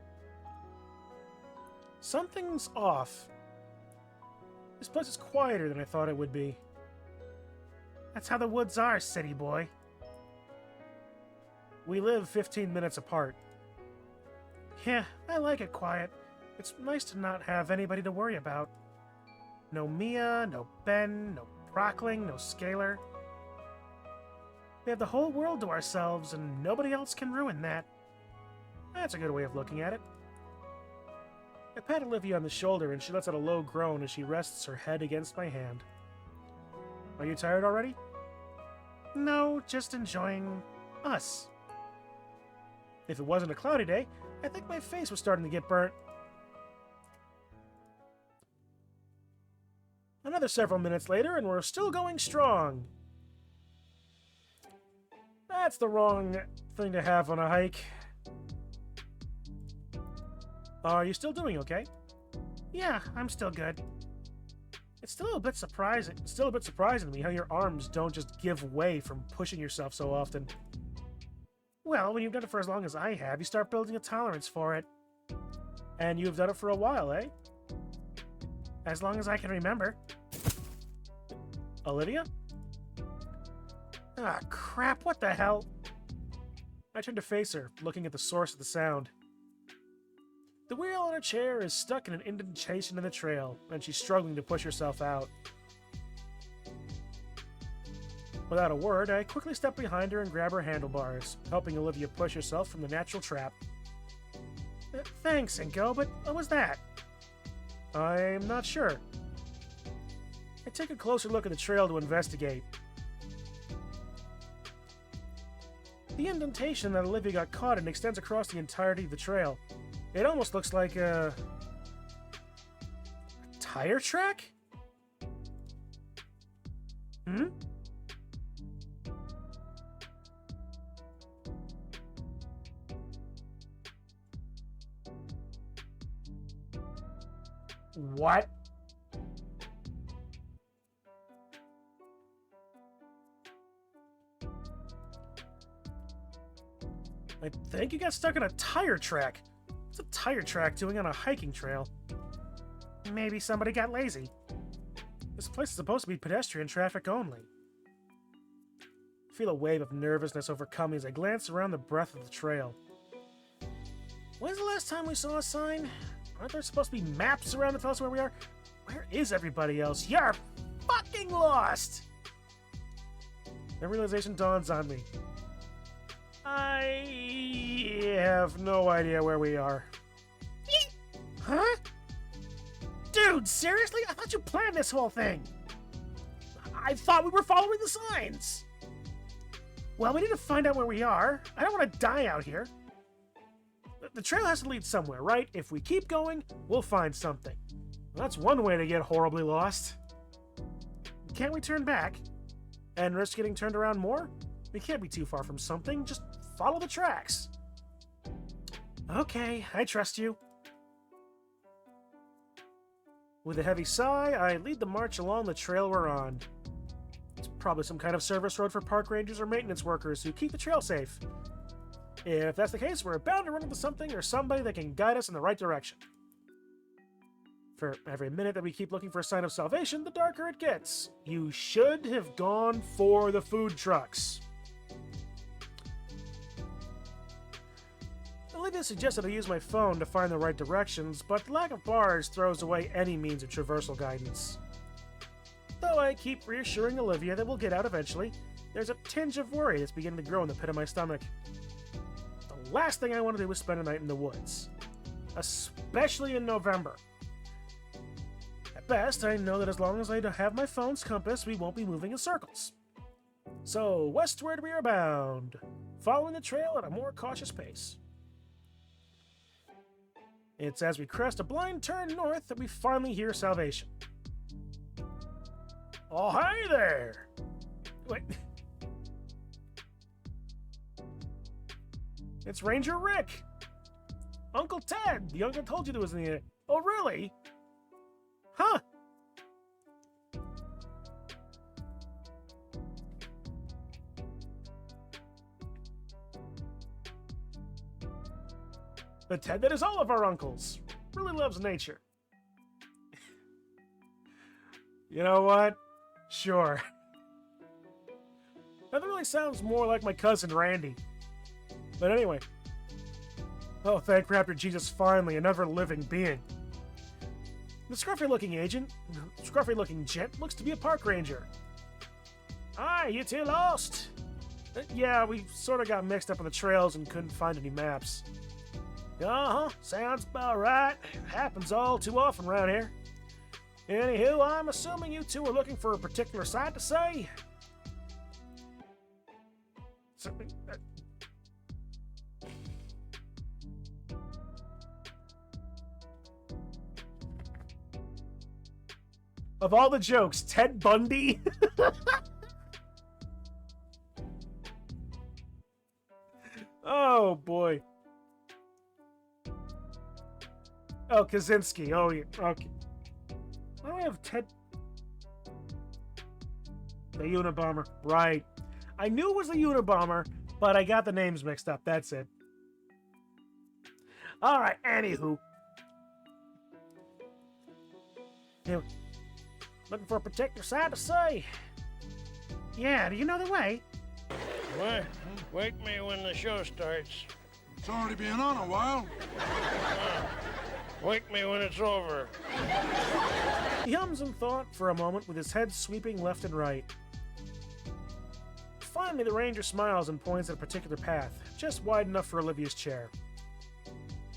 Something's off. This place is quieter than I thought it would be. That's how the woods are, city boy. We live 15 minutes apart. Yeah, I like it quiet. It's nice to not have anybody to worry about. No Mia, no Ben, no Brockling, no Scalar. We have the whole world to ourselves, and nobody else can ruin that. That's a good way of looking at it. I pat Olivia on the shoulder, and she lets out a low groan as she rests her head against my hand. Are you tired already? No, just enjoying us. If it wasn't a cloudy day, I think my face was starting to get burnt. Another several minutes later, and we're still going strong. That's the wrong thing to have on a hike. Are you still doing okay? Yeah, I'm still good. It's still a bit surprising to me how your arms don't just give way from pushing yourself so often. Well, when you've done it for as long as I have, you start building a tolerance for it. And you've done it for a while, eh? As long as I can remember. Olivia? Ah, crap, what the hell? I turned to face her, looking at the source of the sound. The wheel on her chair is stuck in an indentation in the trail, and she's struggling to push herself out. Without a word, I quickly step behind her and grab her handlebars, helping Olivia push herself from the natural trap. Thanks, Inko, but what was that? I'm not sure. I take a closer look at the trail to investigate. The indentation that Olivia got caught in extends across the entirety of the trail. It almost looks like a tire track? Hmm? What? I think you got stuck on a tire track. What's a tire track doing on a hiking trail? Maybe somebody got lazy. This place is supposed to be pedestrian traffic only. I feel a wave of nervousness overcome me as I glance around the breadth of the trail. When's the last time we saw a sign? Aren't there supposed to be maps around to tell us where we are? Where is everybody else? You're fucking lost! The realization dawns on me. I have no idea where we are. Huh? Dude, seriously? I thought you planned this whole thing. I thought we were following the signs. Well, we need to find out where we are. I don't want to die out here. The trail has to lead somewhere, right? If we keep going, we'll find something. That's one way to get horribly lost. Can't we turn back? And risk getting turned around more? We can't be too far from something. Just follow the tracks. Okay, I trust you. With a heavy sigh, I lead the march along the trail we're on. It's probably some kind of service road for park rangers or maintenance workers who keep the trail safe. If that's the case, we're bound to run into something or somebody that can guide us in the right direction. For every minute that we keep looking for a sign of salvation, the darker it gets. You should have gone for the food trucks. Olivia suggested I use my phone to find the right directions, but the lack of bars throws away any means of traversal guidance. Though I keep reassuring Olivia that we'll get out eventually, there's a tinge of worry that's beginning to grow in the pit of my stomach. The last thing I want to do is spend a night in the woods. Especially in November. At best, I know that as long as I have my phone's compass, we won't be moving in circles. So, westward we are bound, following the trail at a more cautious pace. It's as we crest a blind turn north that we finally hear salvation. Oh, hi there! Wait. It's Ranger Rick! Uncle Ted! The uncle told you there was any... Oh, really? Huh? The Ted that is all of our uncles. Really loves nature. You know what? Sure. That really sounds more like my cousin Randy. But anyway. Oh, thank Raptor Jesus, finally, another living being. The scruffy-looking gent looks to be a park ranger. Hi, you two lost? Yeah, we sort of got mixed up on the trails and couldn't find any maps. Uh-huh, sounds about right. Happens all too often around here. Anywho, I'm assuming you two are looking for a particular sight to say? Of all the jokes, Ted Bundy? Oh, boy. Oh, Kaczynski. Oh, yeah. Okay. Why do I have Ted... The Unabomber. Right. I knew it was the Unabomber, but I got the names mixed up. That's it. Alright, anywho. You looking for a particular side to see? Yeah, do you know the way? What? Wake me when the show starts. It's already been on a while. Wake me when it's over. He hums in thought for a moment with his head sweeping left and right. Finally, the ranger smiles and points at a particular path, just wide enough for Olivia's chair.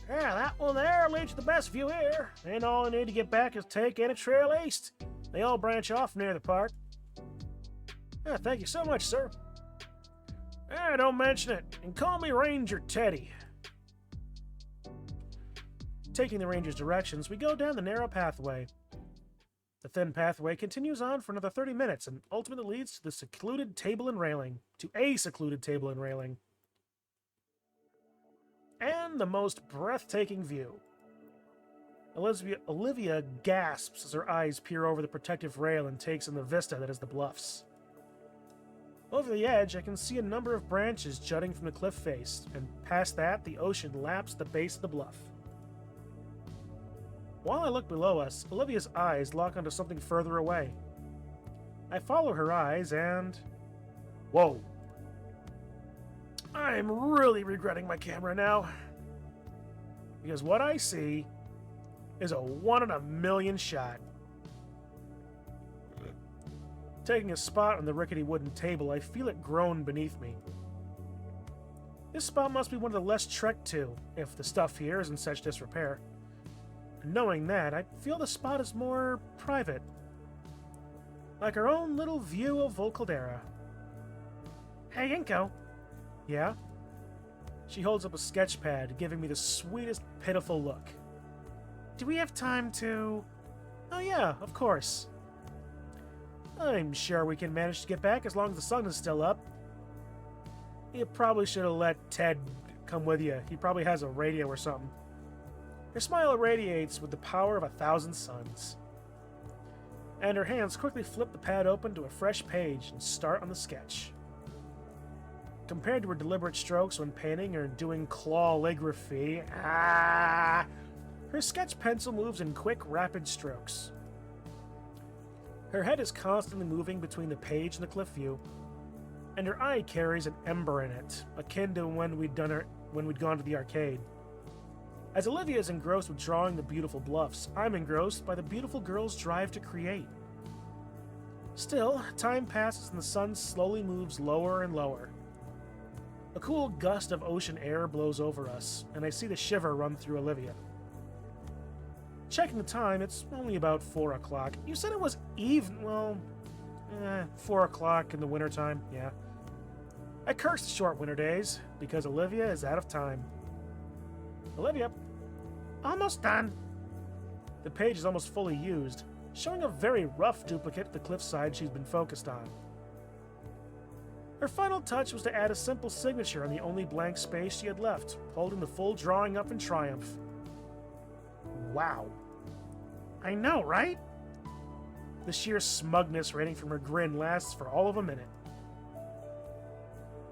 Yeah, that one there leads to the best view here, and all you need to get back is take in a trail east. They all branch off near the park. Yeah, thank you so much, sir. Yeah, don't mention it, and call me Ranger Teddy. Taking the ranger's directions, we go down the narrow pathway. The thin pathway continues on for another 30 minutes and ultimately leads to a secluded table and railing. And the most breathtaking view. Olivia gasps as her eyes peer over the protective rail and takes in the vista that is the bluffs. Over the edge, I can see a number of branches jutting from the cliff face, and past that, the ocean laps the base of the bluff. While I look below us, Olivia's eyes lock onto something further away. I follow her eyes and... Whoa. I'm really regretting my camera now. Because what I see is a 1 in a million shot. Taking a spot on the rickety wooden table, I feel it groan beneath me. This spot must be one of the less trekked to, if the stuff here is in such disrepair. Knowing that, I feel the spot is more private. Like our own little view of Volcaldera. Hey, Inko. Yeah? She holds up a sketch pad, giving me the sweetest, pitiful look. Do we have time to... Oh yeah, of course. I'm sure we can manage to get back as long as the sun is still up. You probably should have let Ted come with you. He probably has a radio or something. Her smile irradiates with the power of 1,000 suns. And her hands quickly flip the pad open to a fresh page and start on the sketch. Compared to her deliberate strokes when painting or doing clawligraphy, her sketch pencil moves in quick, rapid strokes. Her head is constantly moving between the page and the cliff view, and her eye carries an ember in it, akin to when we'd gone to the arcade. As Olivia is engrossed with drawing the beautiful bluffs, I'm engrossed by the beautiful girl's drive to create. Still, time passes and the sun slowly moves lower and lower. A cool gust of ocean air blows over us, and I see the shiver run through Olivia. Checking the time, it's only about 4 o'clock. You said it was 4 o'clock in the wintertime, yeah. I curse the short winter days, because Olivia is out of time. Olivia, almost done. The page is almost fully used, showing a very rough duplicate of the cliffside she's been focused on. Her final touch was to add a simple signature on the only blank space she had left, holding the full drawing up in triumph. Wow. I know, right? The sheer smugness raining from her grin lasts for all of a minute.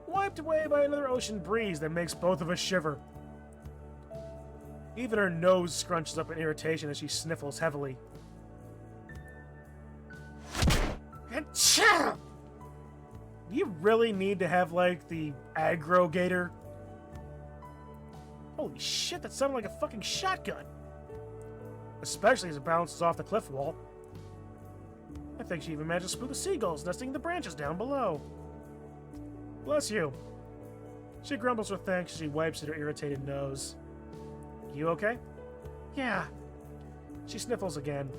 Wiped away by another ocean breeze that makes both of us shiver. Even her nose scrunches up in irritation as she sniffles heavily. Achoo! Do you really need to have, like, the aggro gator? Holy shit, that sounded like a fucking shotgun. Especially as it bounces off the cliff wall. I think she even managed to spook the seagulls nesting in the branches down below. Bless you. She grumbles her thanks as she wipes at her irritated nose. You okay? Yeah. She sniffles again.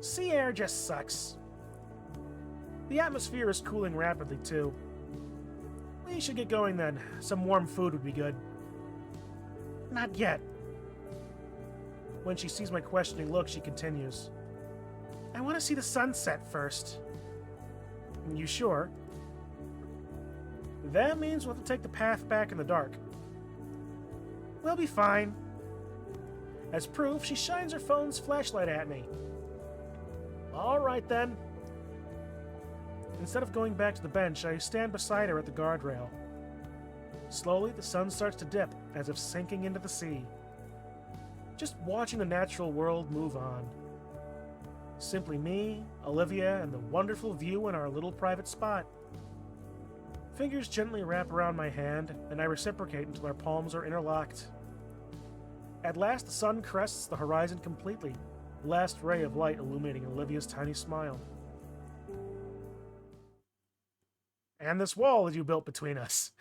Sea air just sucks. The atmosphere is cooling rapidly, too. We should get going then. Some warm food would be good. Not yet. When she sees my questioning look, she continues. I want to see the sunset first. You sure? That means we'll have to take the path back in the dark. We'll be fine. As proof, she shines her phone's flashlight at me. All right, then. Instead of going back to the bench, I stand beside her at the guardrail. Slowly, the sun starts to dip, as if sinking into the sea. Just watching the natural world move on. Simply me, Olivia, and the wonderful view in our little private spot. Fingers gently wrap around my hand, and I reciprocate until our palms are interlocked. At last, the sun crests the horizon completely, the last ray of light illuminating Olivia's tiny smile. And this wall that you built between us.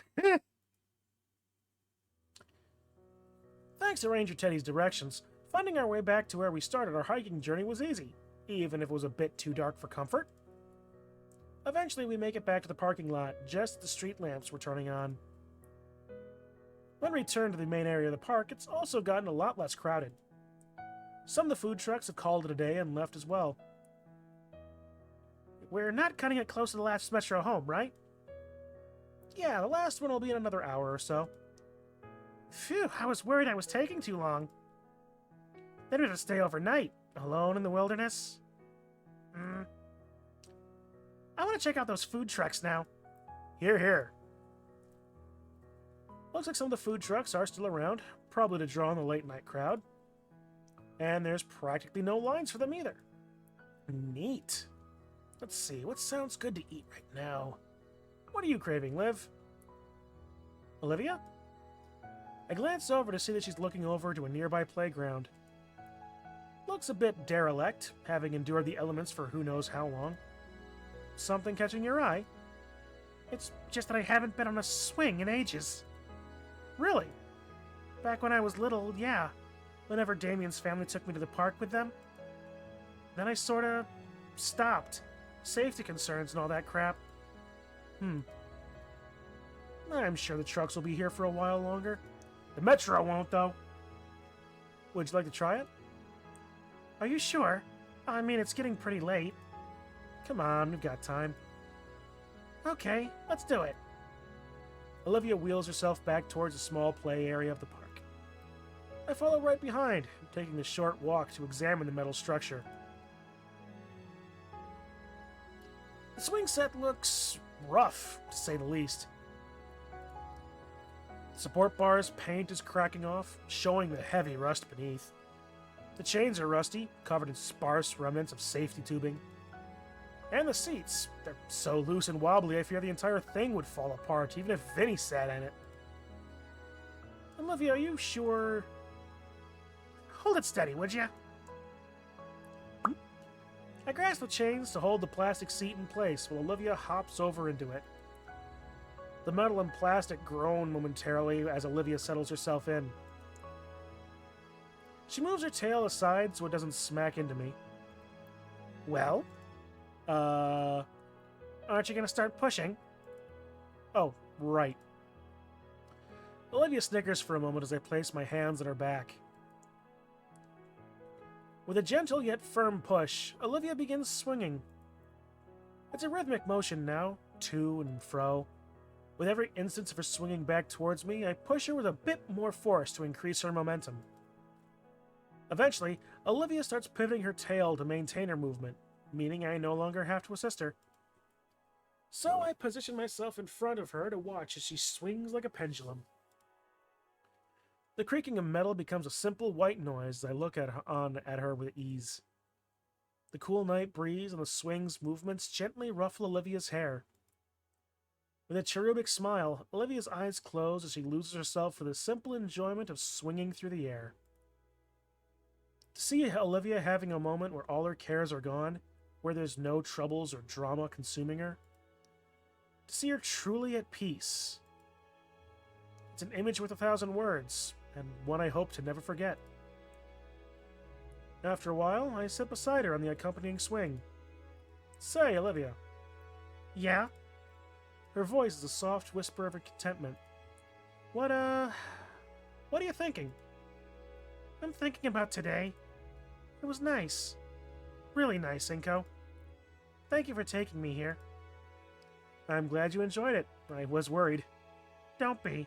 Thanks to Ranger Teddy's directions, finding our way back to where we started our hiking journey was easy, even if it was a bit too dark for comfort. Eventually, we make it back to the parking lot, just as the street lamps were turning on. When we return to the main area of the park, it's also gotten a lot less crowded. Some of the food trucks have called it a day and left as well. We're not cutting it close to the last metro home, right? Yeah, the last one will be in another hour or so. Phew, I was worried I was taking too long. Then we had to stay overnight, alone in the wilderness. I want to check out those food trucks now. Here, here. Looks like some of the food trucks are still around, probably to draw in the late-night crowd. And there's practically no lines for them either. Neat. Let's see, what sounds good to eat right now? What are you craving, Liv? Olivia? I glance over to see that she's looking over to a nearby playground. Looks a bit derelict, having endured the elements for who knows how long. Something catching your eye? It's just that I haven't been on a swing in ages. Really? Back when I was little, yeah. Whenever Damien's family took me to the park with them. Then I sorta stopped. Safety concerns and all that crap. I'm sure the trucks will be here for a while longer. The metro won't, though. Would you like to try it? Are you sure? I mean, it's getting pretty late. Come on, we've got time. Okay, let's do it. Olivia wheels herself back towards the small play area of the park. I follow right behind, taking the short walk to examine the metal structure. The swing set looks rough, to say the least. The support bar's paint is cracking off, showing the heavy rust beneath. The chains are rusty, covered in sparse remnants of safety tubing. And the seats, they're so loose and wobbly I fear the entire thing would fall apart, even if Vinny sat in it. Olivia, are you sure? Hold it steady, would you? I grasp the chains to hold the plastic seat in place while Olivia hops over into it. The metal and plastic groan momentarily as Olivia settles herself in. She moves her tail aside so it doesn't smack into me. Well? Aren't you gonna start pushing? Oh, right. Olivia snickers for a moment as I place my hands on her back. With a gentle yet firm push, Olivia begins swinging. It's a rhythmic motion now, to and fro. With every instance of her swinging back towards me, I push her with a bit more force to increase her momentum. Eventually, Olivia starts pivoting her tail to maintain her movement, meaning I no longer have to assist her. So I position myself in front of her to watch as she swings like a pendulum. The creaking of metal becomes a simple white noise as I look at her with ease. The cool night breeze and the swing's movements gently ruffle Olivia's hair. With a cherubic smile, Olivia's eyes close as she loses herself for the simple enjoyment of swinging through the air. To see Olivia having a moment where all her cares are gone, where there's no troubles or drama consuming her. To see her truly at peace. It's an image worth 1,000 words, and one I hope to never forget. After a while, I sit beside her on the accompanying swing. Say, Olivia. Yeah? Her voice is a soft whisper of her contentment. What are you thinking? I'm thinking about today. It was nice. Really nice, Inko. Thank you for taking me here. I'm glad you enjoyed it. I was worried. Don't be.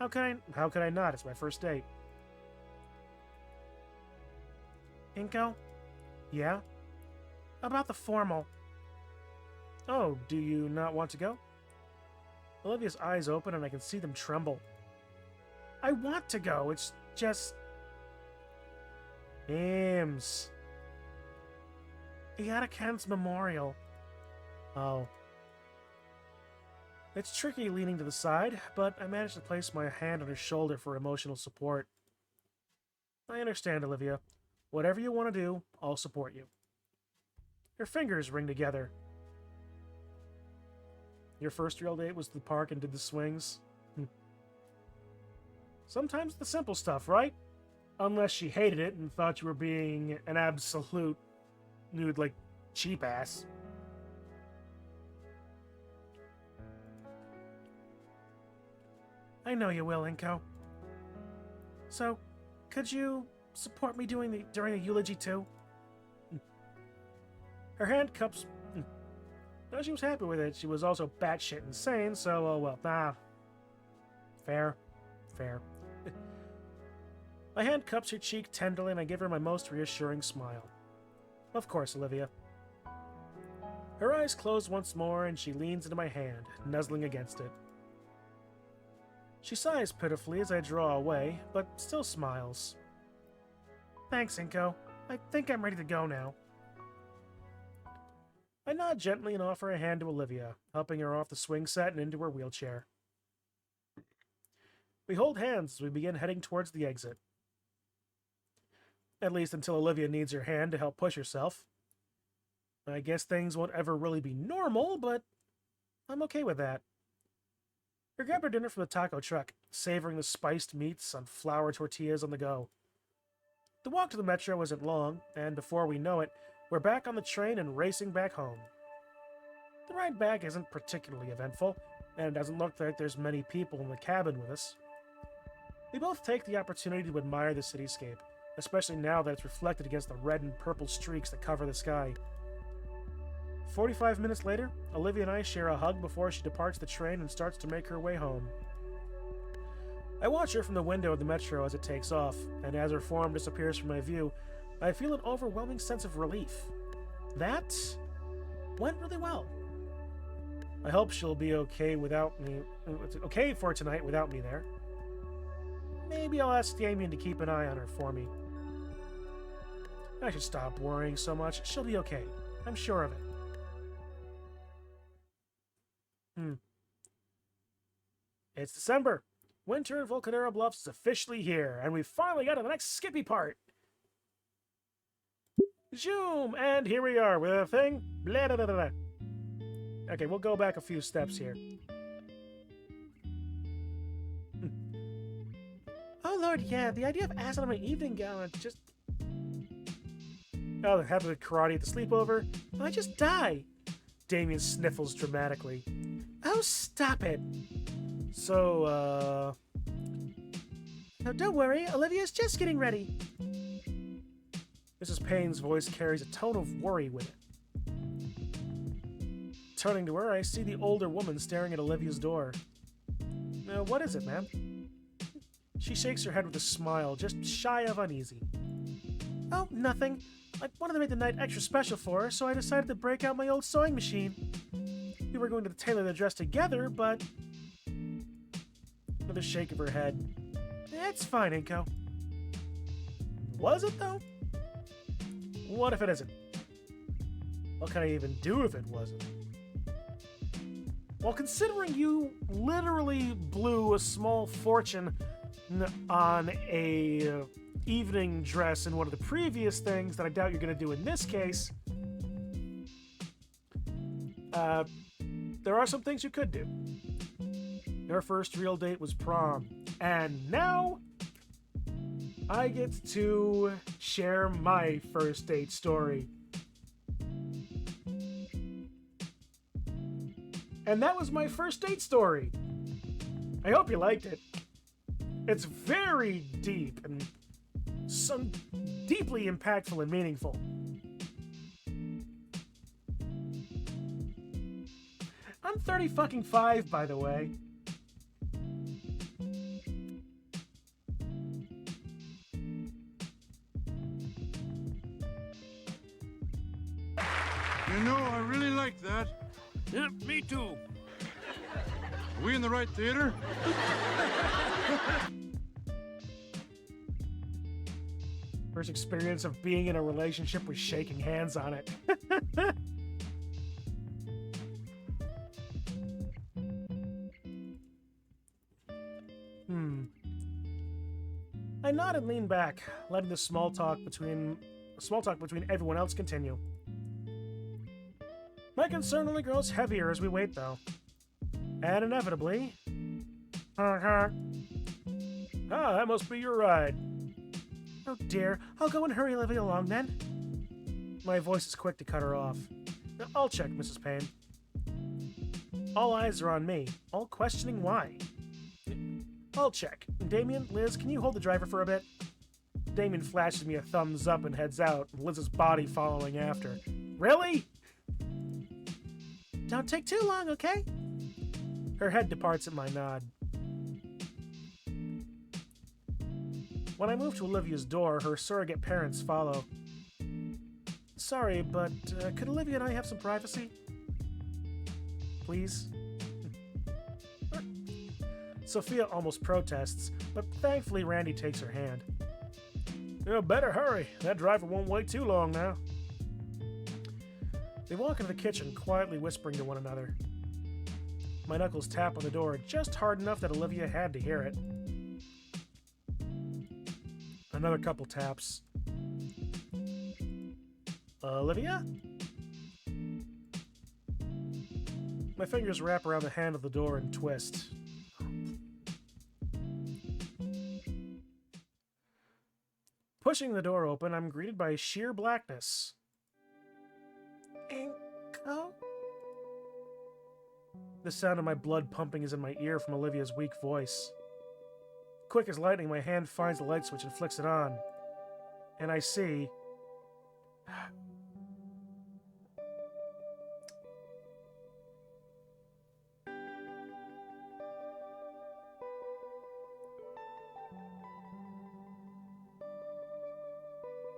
How could I not? It's my first date. Inko? Yeah? About the formal. Oh, do you not want to go? Olivia's eyes open and I can see them tremble. I want to go, it's just... Ames. Iadakan's memorial. Oh. It's tricky leaning to the side, but I managed to place my hand on her shoulder for emotional support. I understand, Olivia. Whatever you want to do, I'll support you. Her fingers ring together. Your first real date was to the park and did the swings? Sometimes the simple stuff, right? Unless she hated it and thought you were being an absolute nude, like, cheap ass. I know you will, Inko. So, could you support me during the eulogy too? Her hand cups. Though she was happy with it, she was also batshit insane, so, oh well. Fair. My hand cups her cheek tenderly, and I give her my most reassuring smile. Of course, Olivia. Her eyes close once more, and she leans into my hand, nuzzling against it. She sighs pitifully as I draw away, but still smiles. Thanks, Inko. I think I'm ready to go now. I nod gently and offer a hand to Olivia, helping her off the swing set and into her wheelchair. We hold hands as we begin heading towards the exit. At least until Olivia needs her hand to help push herself. I guess things won't ever really be normal, but I'm okay with that. We grabbed our dinner from the taco truck, savoring the spiced meats on flour tortillas on the go. The walk to the metro wasn't long, and before we know it, we're back on the train and racing back home. The ride back isn't particularly eventful, and it doesn't look like there's many people in the cabin with us. We both take the opportunity to admire the cityscape, especially now that it's reflected against the red and purple streaks that cover the sky. 45 minutes later, Olivia and I share a hug before she departs the train and starts to make her way home. I watch her from the window of the metro as it takes off, and as her form disappears from my view, I feel an overwhelming sense of relief. That went really well. I hope she'll be okay without me. Okay for tonight without me there. Maybe I'll ask Damien to keep an eye on her for me. I should stop worrying so much. She'll be okay. I'm sure of it. It's December. Winter in Volcadero Bluffs is officially here, and we've finally got to the next Skippy part. Zoom! And here we are with a thing. Blah, blah, blah, blah. Okay, we'll go back a few steps here. Oh lord, yeah, the idea of acid on my evening gown just... Oh, the habit of karate at the sleepover. I just die. Damien sniffles dramatically. Oh, stop it. So, No, don't worry, Olivia's just getting ready. Mrs. Payne's voice carries a tone of worry with it. Turning to her, I see the older woman staring at Olivia's door. What is it, ma'am? She shakes her head with a smile, just shy of uneasy. Oh, nothing. I wanted to make the night extra special for her, so I decided to break out my old sewing machine. We were going to tailor the dress together, but... Another shake of her head. It's fine, Inko. Was it, though? What if it isn't? What can I even do if it wasn't? Well, considering you literally blew a small fortune on a evening dress in one of the previous things that I doubt you're going to do in this case, there are some things you could do. Your first real date was prom, and now I get to share my first date story. And that was my first date story. I hope you liked it. It's very deep and some deeply impactful and meaningful. I'm 35, by the way. You know, I really like that. Yeah, me too. Are we in the right theater? First experience of being in a relationship was shaking hands on it. I nod and lean back, letting the small talk between everyone else continue. My concern only grows heavier as we wait, though. And inevitably... Ah, that must be your ride. Oh dear, I'll go and hurry Olivia along then. My voice is quick to cut her off. I'll check, Mrs. Payne. All eyes are on me, all questioning why. I'll check. Damien, Liz, can you hold the driver for a bit? Damien flashes me a thumbs up and heads out, Liz's body following after. Really? Don't take too long, okay? Her head departs at my nod. When I move to Olivia's door, her surrogate parents follow. Sorry, but could Olivia and I have some privacy? Please? Sophia almost protests, but thankfully Randy takes her hand. You better hurry. That driver won't wait too long now. They walk into the kitchen, quietly whispering to one another. My knuckles tap on the door just hard enough that Olivia had to hear it. Another couple taps. Olivia? My fingers wrap around the handle of the door and twist. Pushing the door open, I'm greeted by sheer blackness. Inko? The sound of my blood pumping is in my ear from Olivia's weak voice. Quick as lightning, my hand finds the light switch and flicks it on. And I see...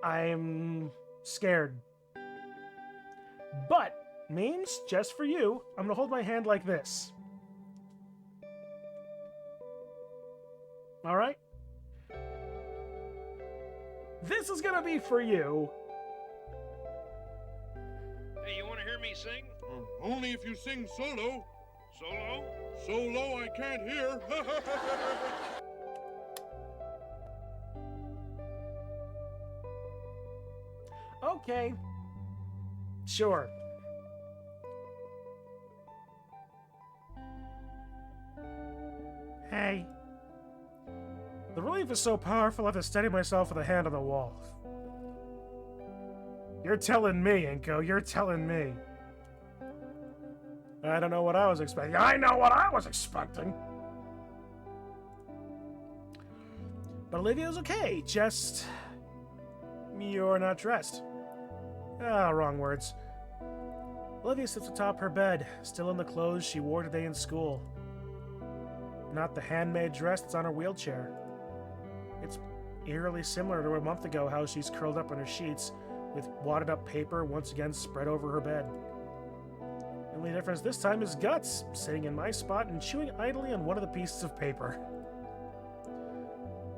I'm scared. But, memes, just for you, I'm gonna hold my hand like this. Alright? This is gonna be for you. Hey, you want to hear me sing? Only if you sing solo. Solo? So low I can't hear. Okay. Sure. Hey. The relief is so powerful I have to steady myself with a hand on the wall. You're telling me, Inko. You're telling me. I don't know what I was expecting. I know what I was expecting. But Olivia's okay. Just... you're not dressed. Ah, wrong words. Olivia sits atop her bed, still in the clothes she wore today in school. Not the handmade dress that's on her wheelchair. It's eerily similar to a month ago how she's curled up in her sheets, with wadded up paper once again spread over her bed. The only difference this time is Guts, sitting in my spot and chewing idly on one of the pieces of paper.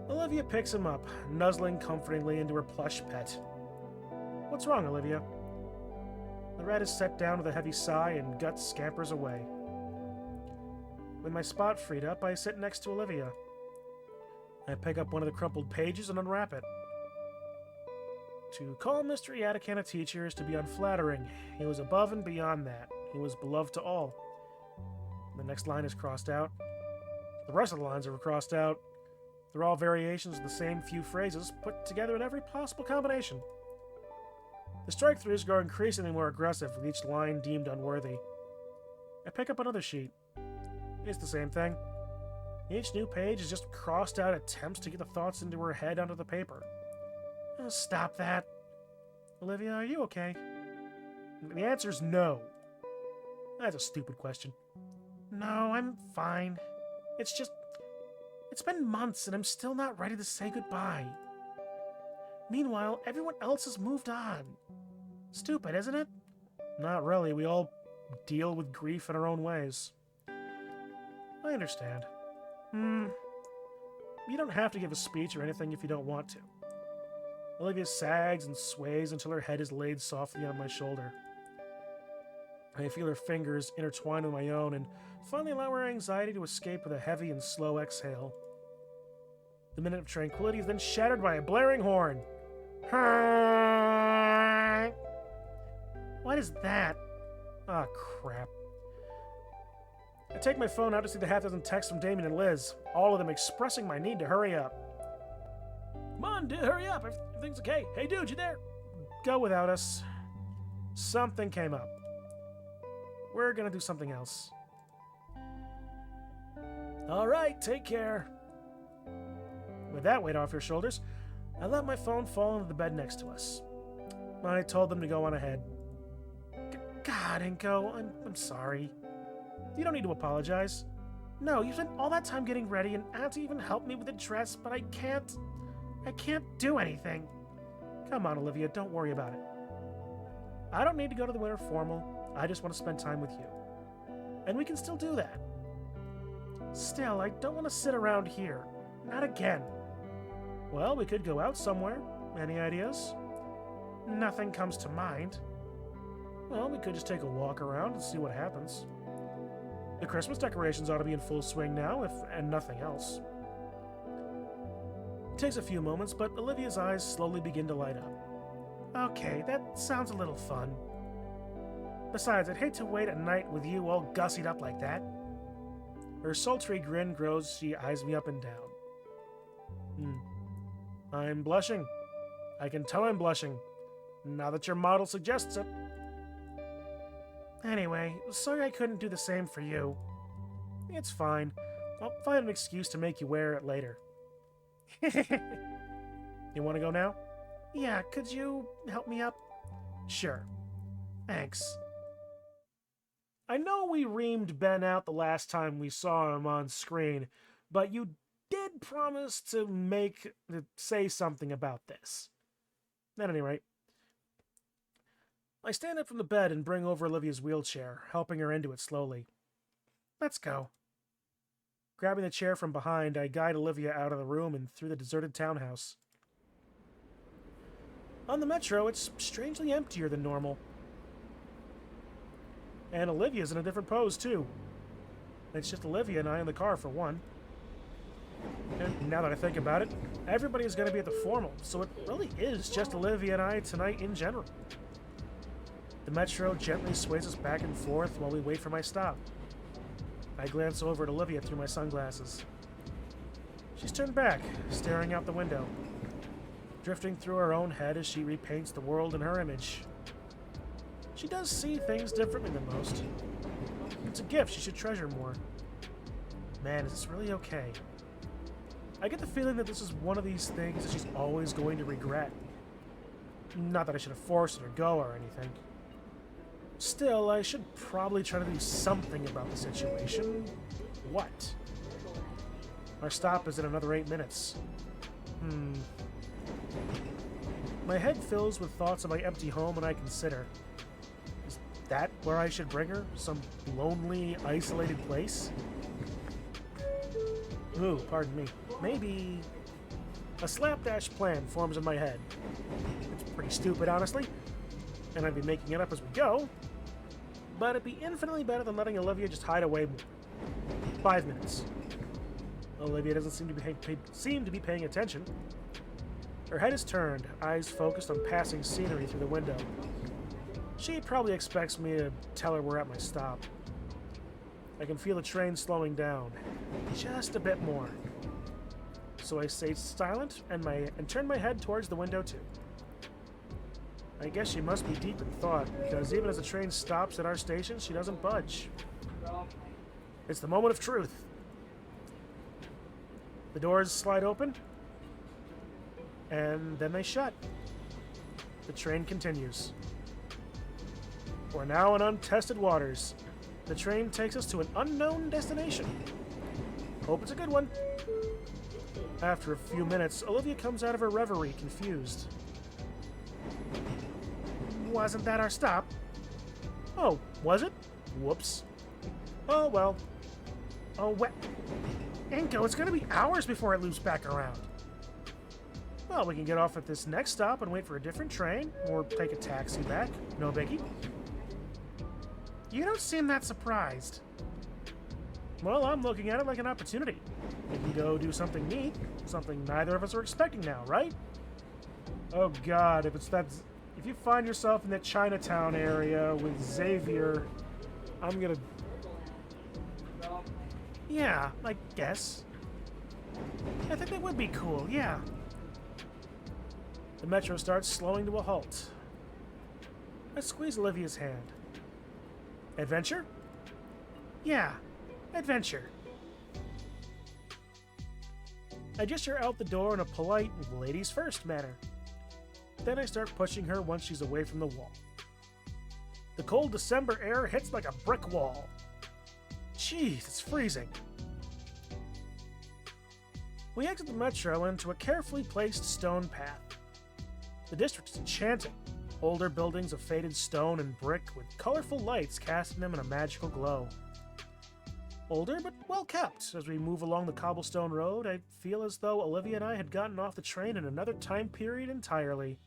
Olivia picks him up, nuzzling comfortingly into her plush pet. What's wrong, Olivia? The rat is set down with a heavy sigh, and Guts scampers away. With my spot freed up, I sit next to Olivia. I pick up one of the crumpled pages and unwrap it. To call Mr. Yadakan a teacher is to be unflattering. He was above and beyond that. He was beloved to all. The next line is crossed out. The rest of the lines are crossed out. They're all variations of the same few phrases, put together in every possible combination. The strike-throughs grow increasingly more aggressive, with each line deemed unworthy. I pick up another sheet. It's the same thing. Each new page is just crossed out attempts to get the thoughts into her head onto the paper. Oh, stop that. Olivia, are you okay? The answer's no. That's a stupid question. No, I'm fine. It's just... it's been months and I'm still not ready to say goodbye. Meanwhile, everyone else has moved on. Stupid, isn't it? Not really. We all deal with grief in our own ways. I understand. You don't have to give a speech or anything if you don't want to. Olivia sags and sways until her head is laid softly on my shoulder. I feel her fingers intertwine with my own and finally allow her anxiety to escape with a heavy and slow exhale. The minute of tranquility is then shattered by a blaring horn. What is that? Ah, crap. I take my phone out to see the half-dozen texts from Damien and Liz, all of them expressing my need to hurry up. Come on, dude, hurry up. Everything's okay. Hey, dude, you there? Go without us. Something came up. We're gonna do something else. All right, take care. With that weight off your shoulders, I let my phone fall into the bed next to us. I told them to go on ahead. God, Inko, I'm sorry. You don't need to apologize. No, you spent all that time getting ready and had to even help me with the dress, but I can't do anything. Come on, Olivia, don't worry about it. I don't need to go to the winter formal. I just want to spend time with you. And we can still do that. Still, I don't want to sit around here. Not again. Well, we could go out somewhere. Any ideas? Nothing comes to mind. Well, we could just take a walk around and see what happens. The Christmas decorations ought to be in full swing now, and nothing else. It takes a few moments, but Olivia's eyes slowly begin to light up. Okay, that sounds a little fun. Besides, I'd hate to wait at night with you all gussied up like that. Her sultry grin grows as she eyes me up and down. I'm blushing. I can tell I'm blushing, now that your model suggests it. Anyway, sorry I couldn't do the same for you. It's fine. I'll find an excuse to make you wear it later. You want to go now? Yeah, could you help me up? Sure. Thanks. I know we reamed Ben out the last time we saw him on screen, but you did promise to say something about this. At any rate, I stand up from the bed and bring over Olivia's wheelchair, helping her into it slowly. Let's go. Grabbing the chair from behind, I guide Olivia out of the room and through the deserted townhouse. On the metro, it's strangely emptier than normal. And Olivia's in a different pose, too. It's just Olivia and I in the car, for one. And now that I think about it, everybody is going to be at the formal, so it really is just Olivia and I tonight in general. The metro gently sways us back and forth while we wait for my stop. I glance over at Olivia through my sunglasses. She's turned back, staring out the window, drifting through her own head as she repaints the world in her image. She does see things differently than most. It's a gift she should treasure more. Man, is this really okay? I get the feeling that this is one of these things that she's always going to regret. Not that I should have forced her to go or anything. Still, I should probably try to do something about the situation. What? Our stop is in another 8 minutes. My head fills with thoughts of my empty home, and I consider, is that where I should bring her? Some lonely, isolated place? Ooh, pardon me. Maybe a slapdash plan forms in my head. It's pretty stupid, honestly, and I'd be making it up as we go, but it'd be infinitely better than letting Olivia just hide away more. 5 minutes. Olivia doesn't seem to be paying attention. Her head is turned, eyes focused on passing scenery through the window. She probably expects me to tell her we're at my stop. I can feel the train slowing down, just a bit more. So I stay silent and turn my head towards the window too. I guess she must be deep in thought, because even as the train stops at our station, she doesn't budge. It's the moment of truth. The doors slide open, and then they shut. The train continues. We're now in untested waters. The train takes us to an unknown destination. Hope it's a good one. After a few minutes, Olivia comes out of her reverie, confused. Wasn't that our stop? Oh, was it? Whoops. Oh, well. Oh, well. Inko, it's gonna be hours before it loops back around. Well, we can get off at this next stop and wait for a different train, or take a taxi back. No biggie. You don't seem that surprised. Well, I'm looking at it like an opportunity. We can go do something neat, something neither of us are expecting now, right? Oh God, if you find yourself in that Chinatown area with Xavier, I'm gonna... Yeah, I guess. I think that would be cool, yeah. The metro starts slowing to a halt. I squeeze Olivia's hand. Adventure? Yeah, adventure. I gesture out the door in a polite, ladies first manner. Then I start pushing her once she's away from the wall. The cold December air hits like a brick wall. Jeez, it's freezing. We exit the metro into a carefully placed stone path. The district is enchanting. Older buildings of faded stone and brick with colorful lights casting them in a magical glow. Older, but well kept. As we move along the cobblestone road, I feel as though Olivia and I had gotten off the train in another time period entirely.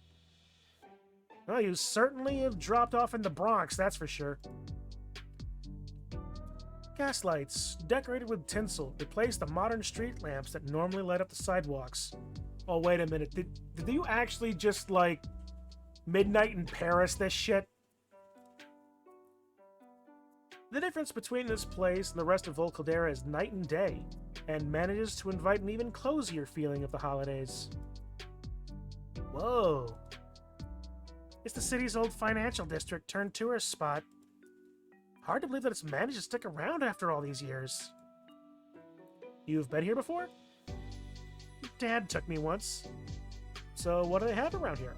Well, you certainly have dropped off in the Bronx, that's for sure. Gaslights, decorated with tinsel, replace the modern street lamps that normally light up the sidewalks. Oh, wait a minute. Did you actually just, like, Midnight in Paris this shit? The difference between this place and the rest of Volcaldera is night and day, and manages to invite an even cozier feeling of the holidays. Whoa. It's the city's old financial district turned tourist spot. Hard to believe that it's managed to stick around after all these years. You've been here before? Dad took me once. So what do they have around here?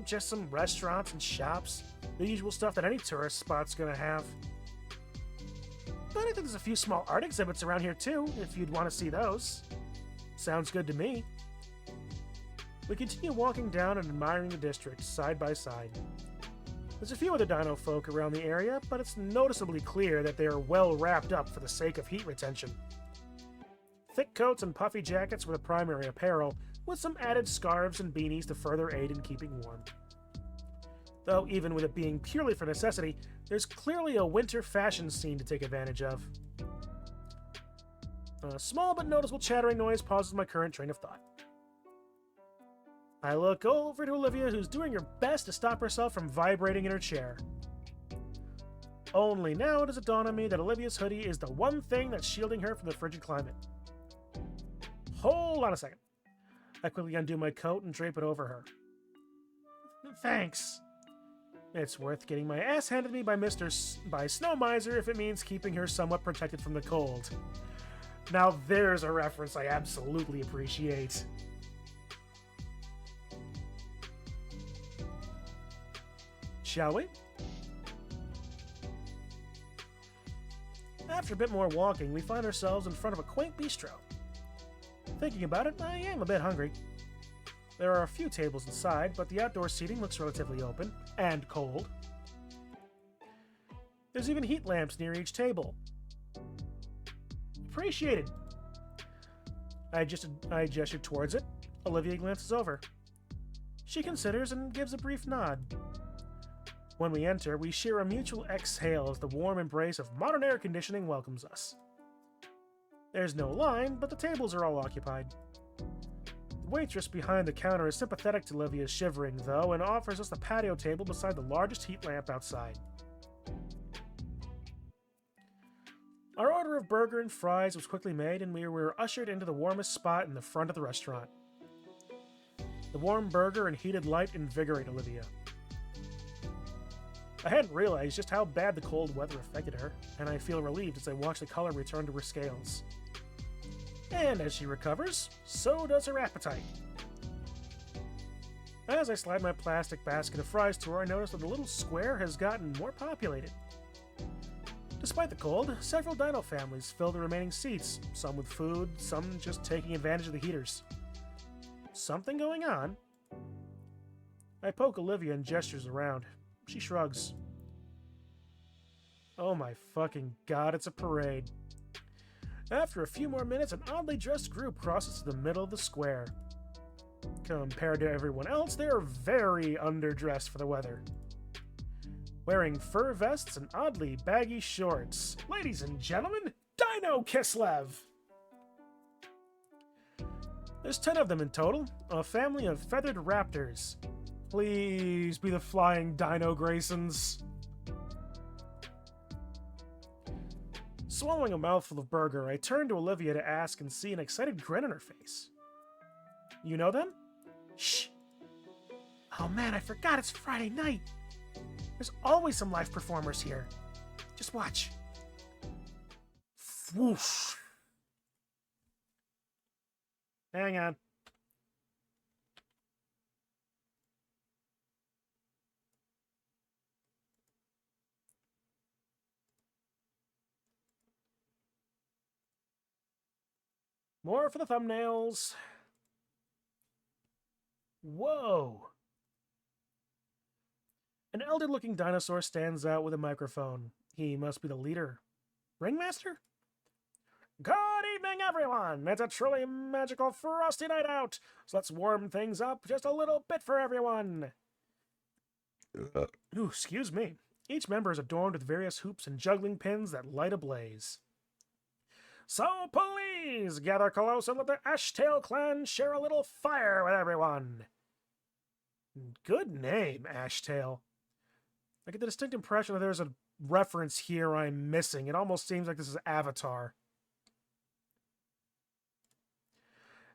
Just some restaurants and shops. The usual stuff that any tourist spot's gonna have. But I think there's a few small art exhibits around here too, if you'd want to see those. Sounds good to me. We continue walking down and admiring the district side by side. There's a few other dino folk around the area, but it's noticeably clear that they are well wrapped up for the sake of heat retention. Thick coats and puffy jackets were the primary apparel, with some added scarves and beanies to further aid in keeping warm. Though even with it being purely for necessity, there's clearly a winter fashion scene to take advantage of. A small but noticeable chattering noise pauses my current train of thought. I look over to Olivia, who's doing her best to stop herself from vibrating in her chair. Only now does it dawn on me that Olivia's hoodie is the one thing that's shielding her from the frigid climate. Hold on a second. I quickly undo my coat and drape it over her. Thanks. It's worth getting my ass handed me by Snow Miser if it means keeping her somewhat protected from the cold. Now there's a reference I absolutely appreciate. Shall we? After a bit more walking, we find ourselves in front of a quaint bistro. Thinking about it, I am a bit hungry. There are a few tables inside, but the outdoor seating looks relatively open and cold. There's even heat lamps near each table. Appreciated. I gestured towards it. Olivia glances over. She considers and gives a brief nod. When we enter, we share a mutual exhale as the warm embrace of modern air conditioning welcomes us. There's no line, but the tables are all occupied. The waitress behind the counter is sympathetic to Olivia's shivering, though, and offers us the patio table beside the largest heat lamp outside. Our order of burger and fries was quickly made, and we were ushered into the warmest spot in the front of the restaurant. The warm burger and heated light invigorate Olivia. I hadn't realized just how bad the cold weather affected her, and I feel relieved as I watch the color return to her scales. And as she recovers, so does her appetite. As I slide my plastic basket of fries to her, I notice that the little square has gotten more populated. Despite the cold, several dino families fill the remaining seats, some with food, some just taking advantage of the heaters. Something going on? I poke Olivia and gestures around. She shrugs. Oh my fucking god, it's a parade. After a few more minutes, an oddly dressed group crosses to the middle of the square. Compared to everyone else, they are very underdressed for the weather. Wearing fur vests and oddly baggy shorts. Ladies and gentlemen, Dino Kislev! There's 10 of them in total, a family of feathered raptors. Please be the flying Dino Graysons. Swallowing a mouthful of burger, I turn to Olivia to ask and see an excited grin on her face. You know them? Shh! Oh man, I forgot it's Friday night! There's always some live performers here. Just watch. Whoosh! Hang on. More for the thumbnails. Whoa! An elder-looking dinosaur stands out with a microphone. He must be the leader. Ringmaster? Good evening, everyone! It's a truly magical frosty night out, so let's warm things up just a little bit for everyone. Ooh, excuse me. Each member is adorned with various hoops and juggling pins that light ablaze. So please, gather close and let the Ashtail clan share a little fire with everyone. Good name, Ashtail. I get the distinct impression that there's a reference here I'm missing. It almost seems like this is Avatar.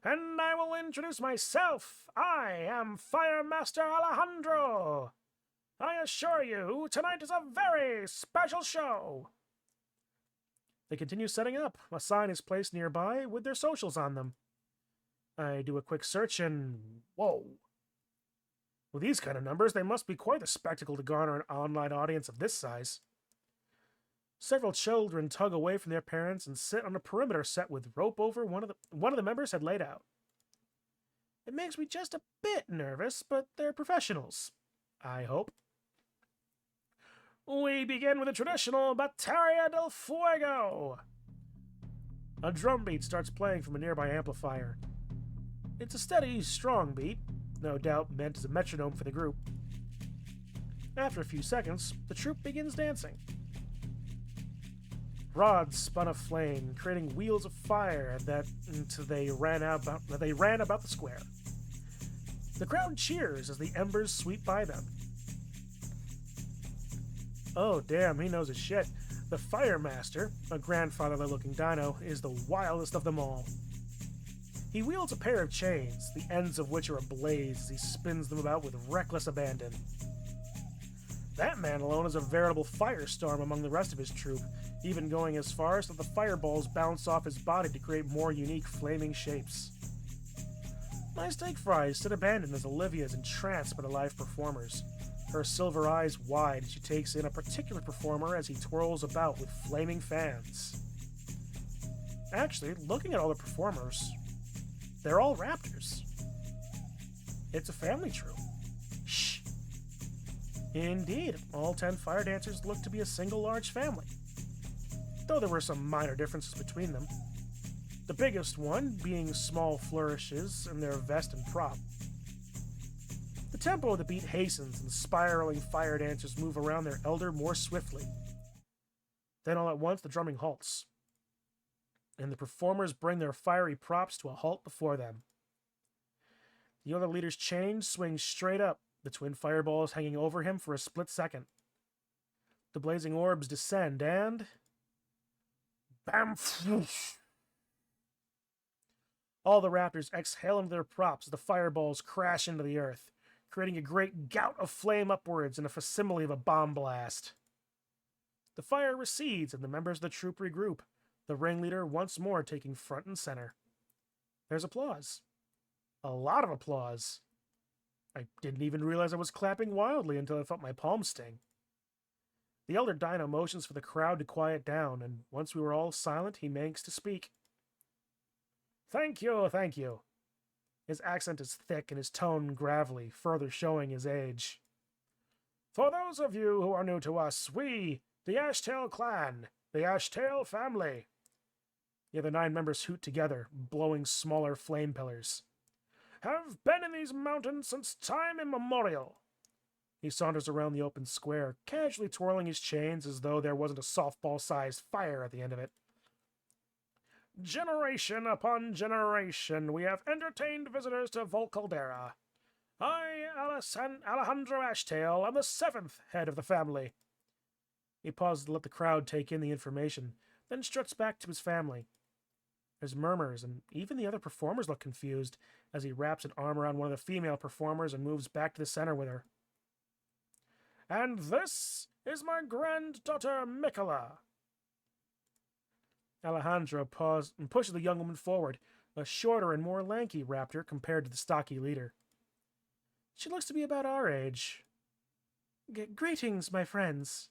And I will introduce myself. I am Fire Master Alejandro. I assure you, tonight is a very special show. They continue setting up. A sign is placed nearby with their socials on them. I do a quick search and... whoa. With these kind of numbers, they must be quite a spectacle to garner an online audience of this size. Several children tug away from their parents and sit on a perimeter set with rope over one of the members had laid out. It makes me just a bit nervous, but they're professionals. I hope. We begin with a traditional Bateria del Fuego. A drum beat starts playing from a nearby amplifier. It's a steady, strong beat, no doubt meant as a metronome for the group. After a few seconds, the troupe begins dancing. Rods spun a flame, creating wheels of fire until they ran about the square. The crowd cheers as the embers sweep by them. Oh damn, he knows his shit. The Fire Master, a grandfatherly-looking dino, is the wildest of them all. He wields a pair of chains, the ends of which are ablaze as he spins them about with reckless abandon. That man alone is a veritable firestorm among the rest of his troupe, even going as far as that the fireballs bounce off his body to create more unique flaming shapes. My steak fries sit abandoned as Olivia is entranced by the live performers, her silver eyes wide as she takes in a particular performer as he twirls about with flaming fans. Actually, looking at all the performers, they're all raptors. It's a family troupe. Shh. Indeed, all 10 fire dancers look to be a single large family, though there were some minor differences between them. The biggest one being small flourishes in their vest and prop. The tempo of the beat hastens and spiraling fire dancers move around their elder more swiftly. Then all at once the drumming halts, and the performers bring their fiery props to a halt before them. The other leader's chain swings straight up, the twin fireballs hanging over him for a split second. The blazing orbs descend and... bam! All the raptors exhale into their props as the fireballs crash into the earth, creating a great gout of flame upwards in a facsimile of a bomb blast. The fire recedes and the members of the troupe regroup, the ringleader once more taking front and center. There's applause. A lot of applause. I didn't even realize I was clapping wildly until I felt my palms sting. The elder Dino motions for the crowd to quiet down, and once we were all silent, he makes to speak. Thank you, thank you. His accent is thick and his tone gravelly, further showing his age. For those of you who are new to us, we, the Ashtail clan, the Ashtail family. The other 9 members hoot together, blowing smaller flame pillars. have been in these mountains since time immemorial. He saunters around the open square, casually twirling his chains as though there wasn't a softball-sized fire at the end of it. Generation upon generation, we have entertained visitors to Vol Caldera. I, Alejandro Ashtail, am the 7th head of the family. He pauses to let the crowd take in the information, then struts back to his family. There's murmurs, and even the other performers look confused as he wraps an arm around one of the female performers and moves back to the center with her. And this is my granddaughter, Mikola. Alejandro pauses and pushes the young woman forward, a shorter and more lanky raptor compared to the stocky leader. She looks to be about our age. Greetings, my friends.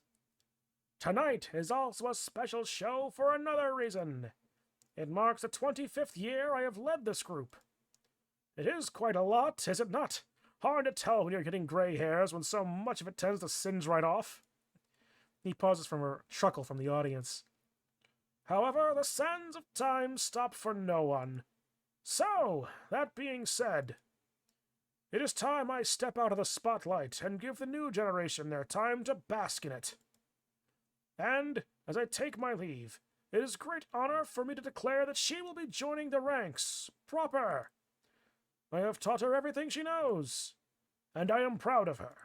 Tonight is also a special show for another reason. It marks the 25th year I have led this group. It is quite a lot, is it not? Hard to tell when you're getting gray hairs when so much of it tends to singe right off. He pauses from a chuckle from the audience. However, the sands of time stop for no one. So, that being said, it is time I step out of the spotlight and give the new generation their time to bask in it. And, as I take my leave, it is great honor for me to declare that she will be joining the ranks, proper. I have taught her everything she knows, and I am proud of her.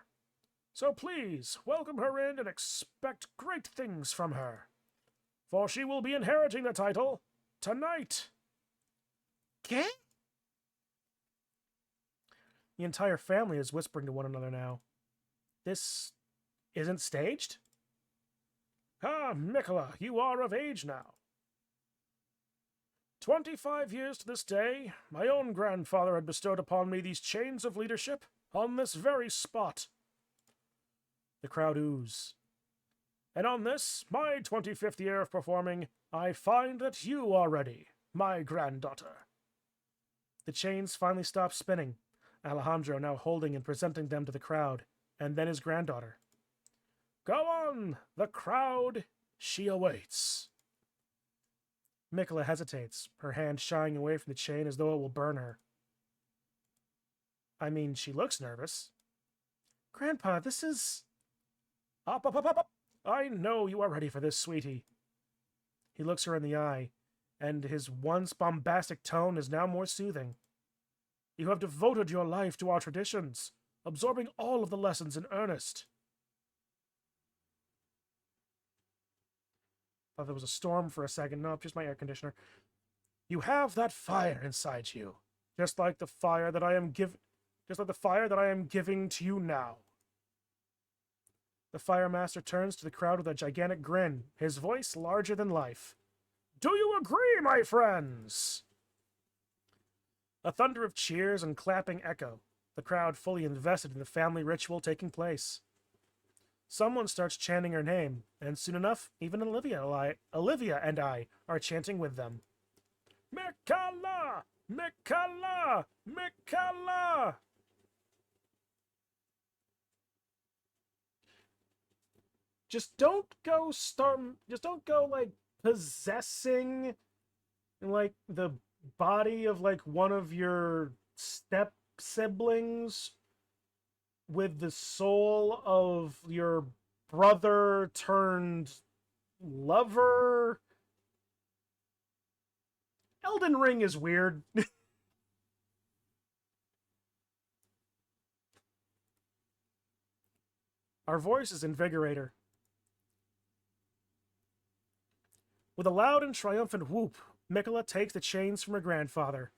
So please, welcome her in and expect great things from her. For she will be inheriting the title tonight. ¿Qué? The entire family is whispering to one another now. This isn't staged? Ah, Mikola, you are of age now. 25 years to this day, my own grandfather had bestowed upon me these chains of leadership on this very spot. The crowd ooze. And on this, my 25th year of performing, I find that you are ready, my granddaughter. The chains finally stop spinning, Alejandro now holding and presenting them to the crowd, and then his granddaughter. Go on, the crowd, she awaits. Mikola hesitates, her hand shying away from the chain as though it will burn her. I mean, she looks nervous. Grandpa, this is... Up, up, up, up, up! I know you are ready for this, sweetie. He looks her in the eye, and his once bombastic tone is now more soothing. You have devoted your life to our traditions, absorbing all of the lessons in earnest. Thought there was a storm for a second. Nope, just my air conditioner. You have that fire inside you, just like the fire that I am giving to you now. The Fire Master turns to the crowd with a gigantic grin, his voice larger than life. Do you agree, my friends? A thunder of cheers and clapping echo, the crowd fully invested in the family ritual taking place. Someone starts chanting her name, and soon enough, even Olivia and I are chanting with them. Mikola! Mikola! Mikola! Just don't go like possessing like the body of like one of your step siblings with the soul of your brother turned lover. Elden Ring is weird. Our voices invigorate her. With a loud and triumphant whoop, Mikola takes the chains from her grandfather.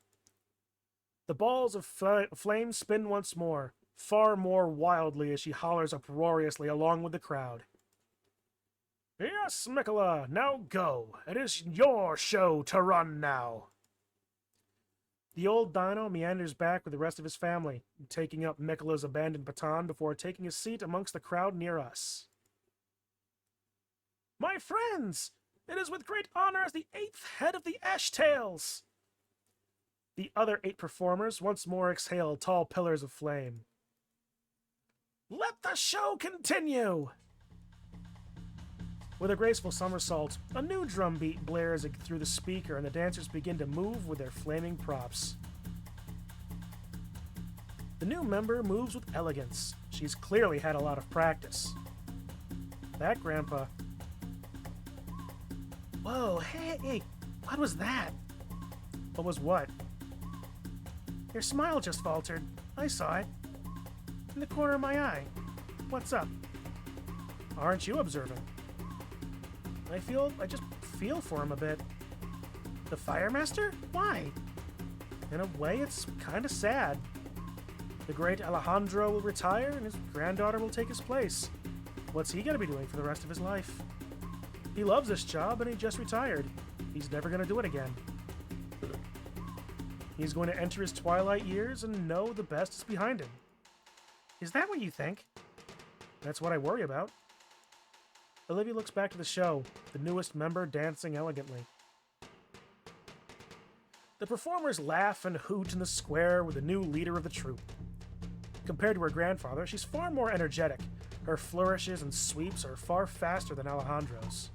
The balls of flame spin once more, far more wildly as she hollers uproariously along with the crowd. Yes, Mikola, now go. It is your show to run now. The old Dino meanders back with the rest of his family, taking up Mikola's abandoned baton before taking his seat amongst the crowd near us. My friends! It is with great honor as the 8th head of the Ashtails! The other 8 performers once more exhale tall pillars of flame. Let the show continue! With a graceful somersault, a new drum beat blares through the speaker and the dancers begin to move with their flaming props. The new member moves with elegance. She's clearly had a lot of practice. That grandpa. Whoa, hey, what was that? What was what? Your smile just faltered. I saw it. In the corner of my eye. What's up? Aren't you observant? I just feel for him a bit. The Fire Master? Why? In a way, it's kind of sad. The great Alejandro will retire, and his granddaughter will take his place. What's he going to be doing for the rest of his life? He loves this job, and he just retired. He's never going to do it again. He's going to enter his twilight years and know the best is behind him. Is that what you think? That's what I worry about. Olivia looks back to the show, the newest member dancing elegantly. The performers laugh and hoot in the square with the new leader of the troupe. Compared to her grandfather, she's far more energetic. Her flourishes and sweeps are far faster than Alejandro's.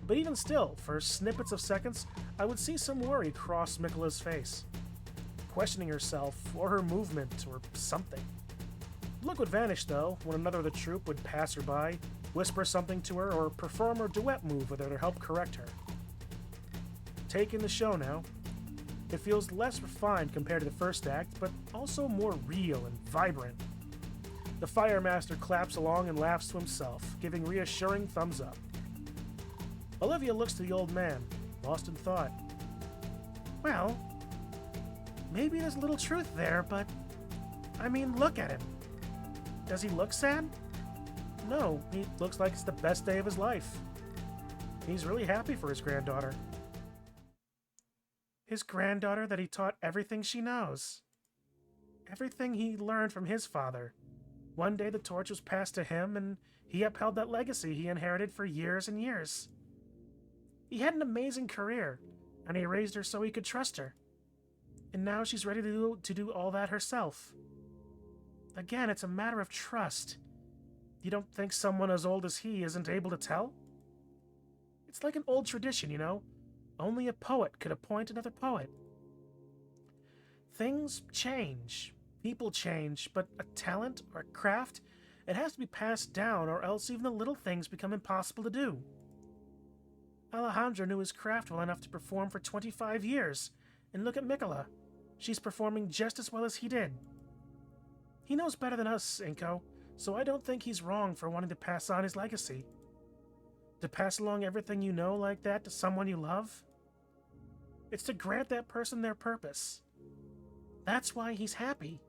But even still, for snippets of seconds, I would see some worry cross Mikola's face, questioning herself or her movement or something. The look would vanish, though, when another of the troupe would pass her by, whisper something to her, or perform a duet move with her to help correct her. Taking the show now. It feels less refined compared to the first act, but also more real and vibrant. The Fire Master claps along and laughs to himself, giving reassuring thumbs up. Olivia looks to the old man, lost in thought. Well, maybe there's a little truth there, but I mean, look at him. Does he look sad? No, he looks like it's the best day of his life. He's really happy for his granddaughter. His granddaughter that he taught everything she knows. Everything he learned from his father. One day the torch was passed to him, and he upheld that legacy he inherited for years and years. He had an amazing career, and he raised her so he could trust her. And now she's ready to do all that herself. Again, it's a matter of trust. You don't think someone as old as he isn't able to tell? It's like an old tradition, you know? Only a poet could appoint another poet. Things change. People change, but a talent or a craft, it has to be passed down, or else even the little things become impossible to do. Alejandro knew his craft well enough to perform for 25 years, and look at Mikola. She's performing just as well as he did. He knows better than us, Inko, so I don't think he's wrong for wanting to pass on his legacy. To pass along everything you know like that to someone you love? It's to grant that person their purpose. That's why he's happy.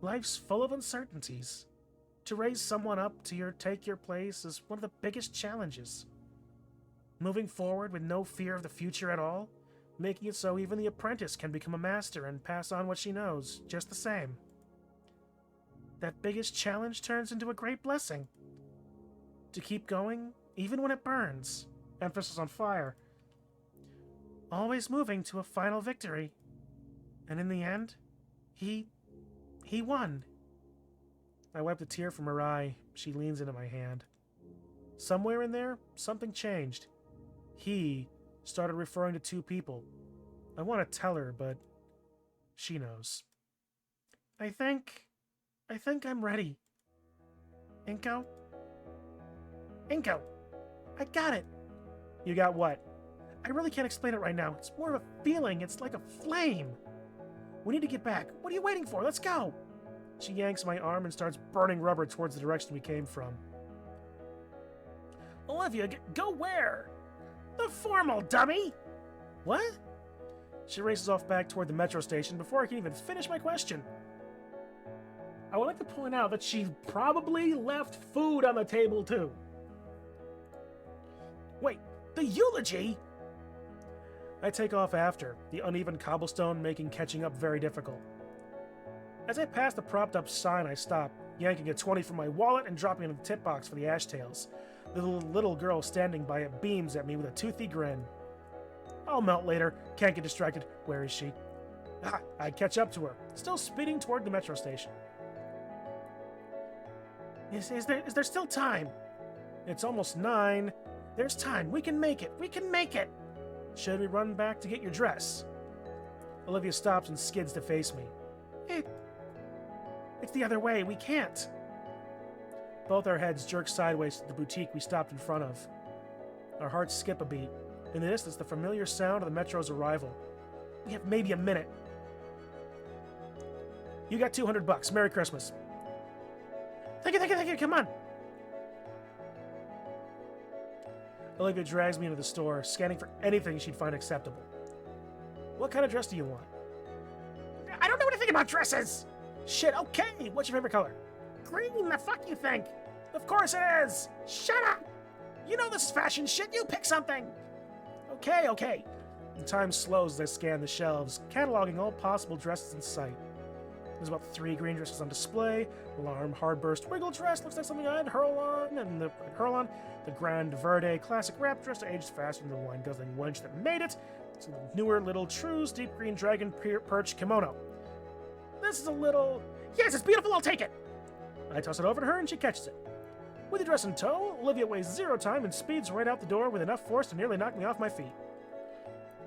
Life's full of uncertainties. To raise someone up to take your place is one of the biggest challenges. Moving forward with no fear of the future at all, making it so even the apprentice can become a master and pass on what she knows, just the same. That biggest challenge turns into a great blessing. To keep going, even when it burns. Emphasis on fire. Always moving to a final victory. And in the end, he won. I wiped a tear from her eye. She leans into my hand. Somewhere in there, something changed. He started referring to two people. I want to tell her, but she knows. I think I'm ready. Inko? Inko! I got it! You got what? I really can't explain it right now. It's more of a feeling. It's like a flame. We need to get back. What are you waiting for? Let's go! She yanks my arm and starts burning rubber towards the direction we came from. Olivia, go where? The formal, dummy! What? She races off back toward the metro station before I can even finish my question. I would like to point out that she probably left food on the table, too. Wait, the eulogy? I take off after, the uneven cobblestone making catching up very difficult. As I pass the propped-up sign, I stop, yanking a 20 from my wallet and dropping it in the tip box for the ashtails. The little girl standing by it beams at me with a toothy grin. I'll melt later. Can't get distracted. Where is she? I catch up to her, still speeding toward the metro station. Is there still time? It's almost 9. There's time. We can make it. We can make it. Should we run back to get your dress? Olivia stops and skids to face me. It's the other way. We can't. Both our heads jerk sideways to the boutique we stopped in front of. Our hearts skip a beat. In the distance, the familiar sound of the metro's arrival. We have maybe a minute. You got $200. Merry Christmas. Thank you. Come on. Olivia drags me into the store, scanning for anything she'd find acceptable. What kind of dress do you want? I don't know anything about dresses! Shit, okay! What's your favorite color? Green, the fuck you think? Of course it is! Shut up! You know this is fashion shit, you pick something! Okay. And time slows as I scan the shelves, cataloging all possible dresses in sight. There's about 3 green dresses on display. Alarm Hardburst Wiggle dress looks like something I'd hurl on, and the Grand Verde classic wrap dress aged faster than the wine guzzling wench that made it. It's a newer Little True's deep green dragon perch kimono. This is a little... Yes, it's beautiful, I'll take it! I toss it over to her and she catches it. With the dress in tow, Olivia wastes 0 time and speeds right out the door with enough force to nearly knock me off my feet.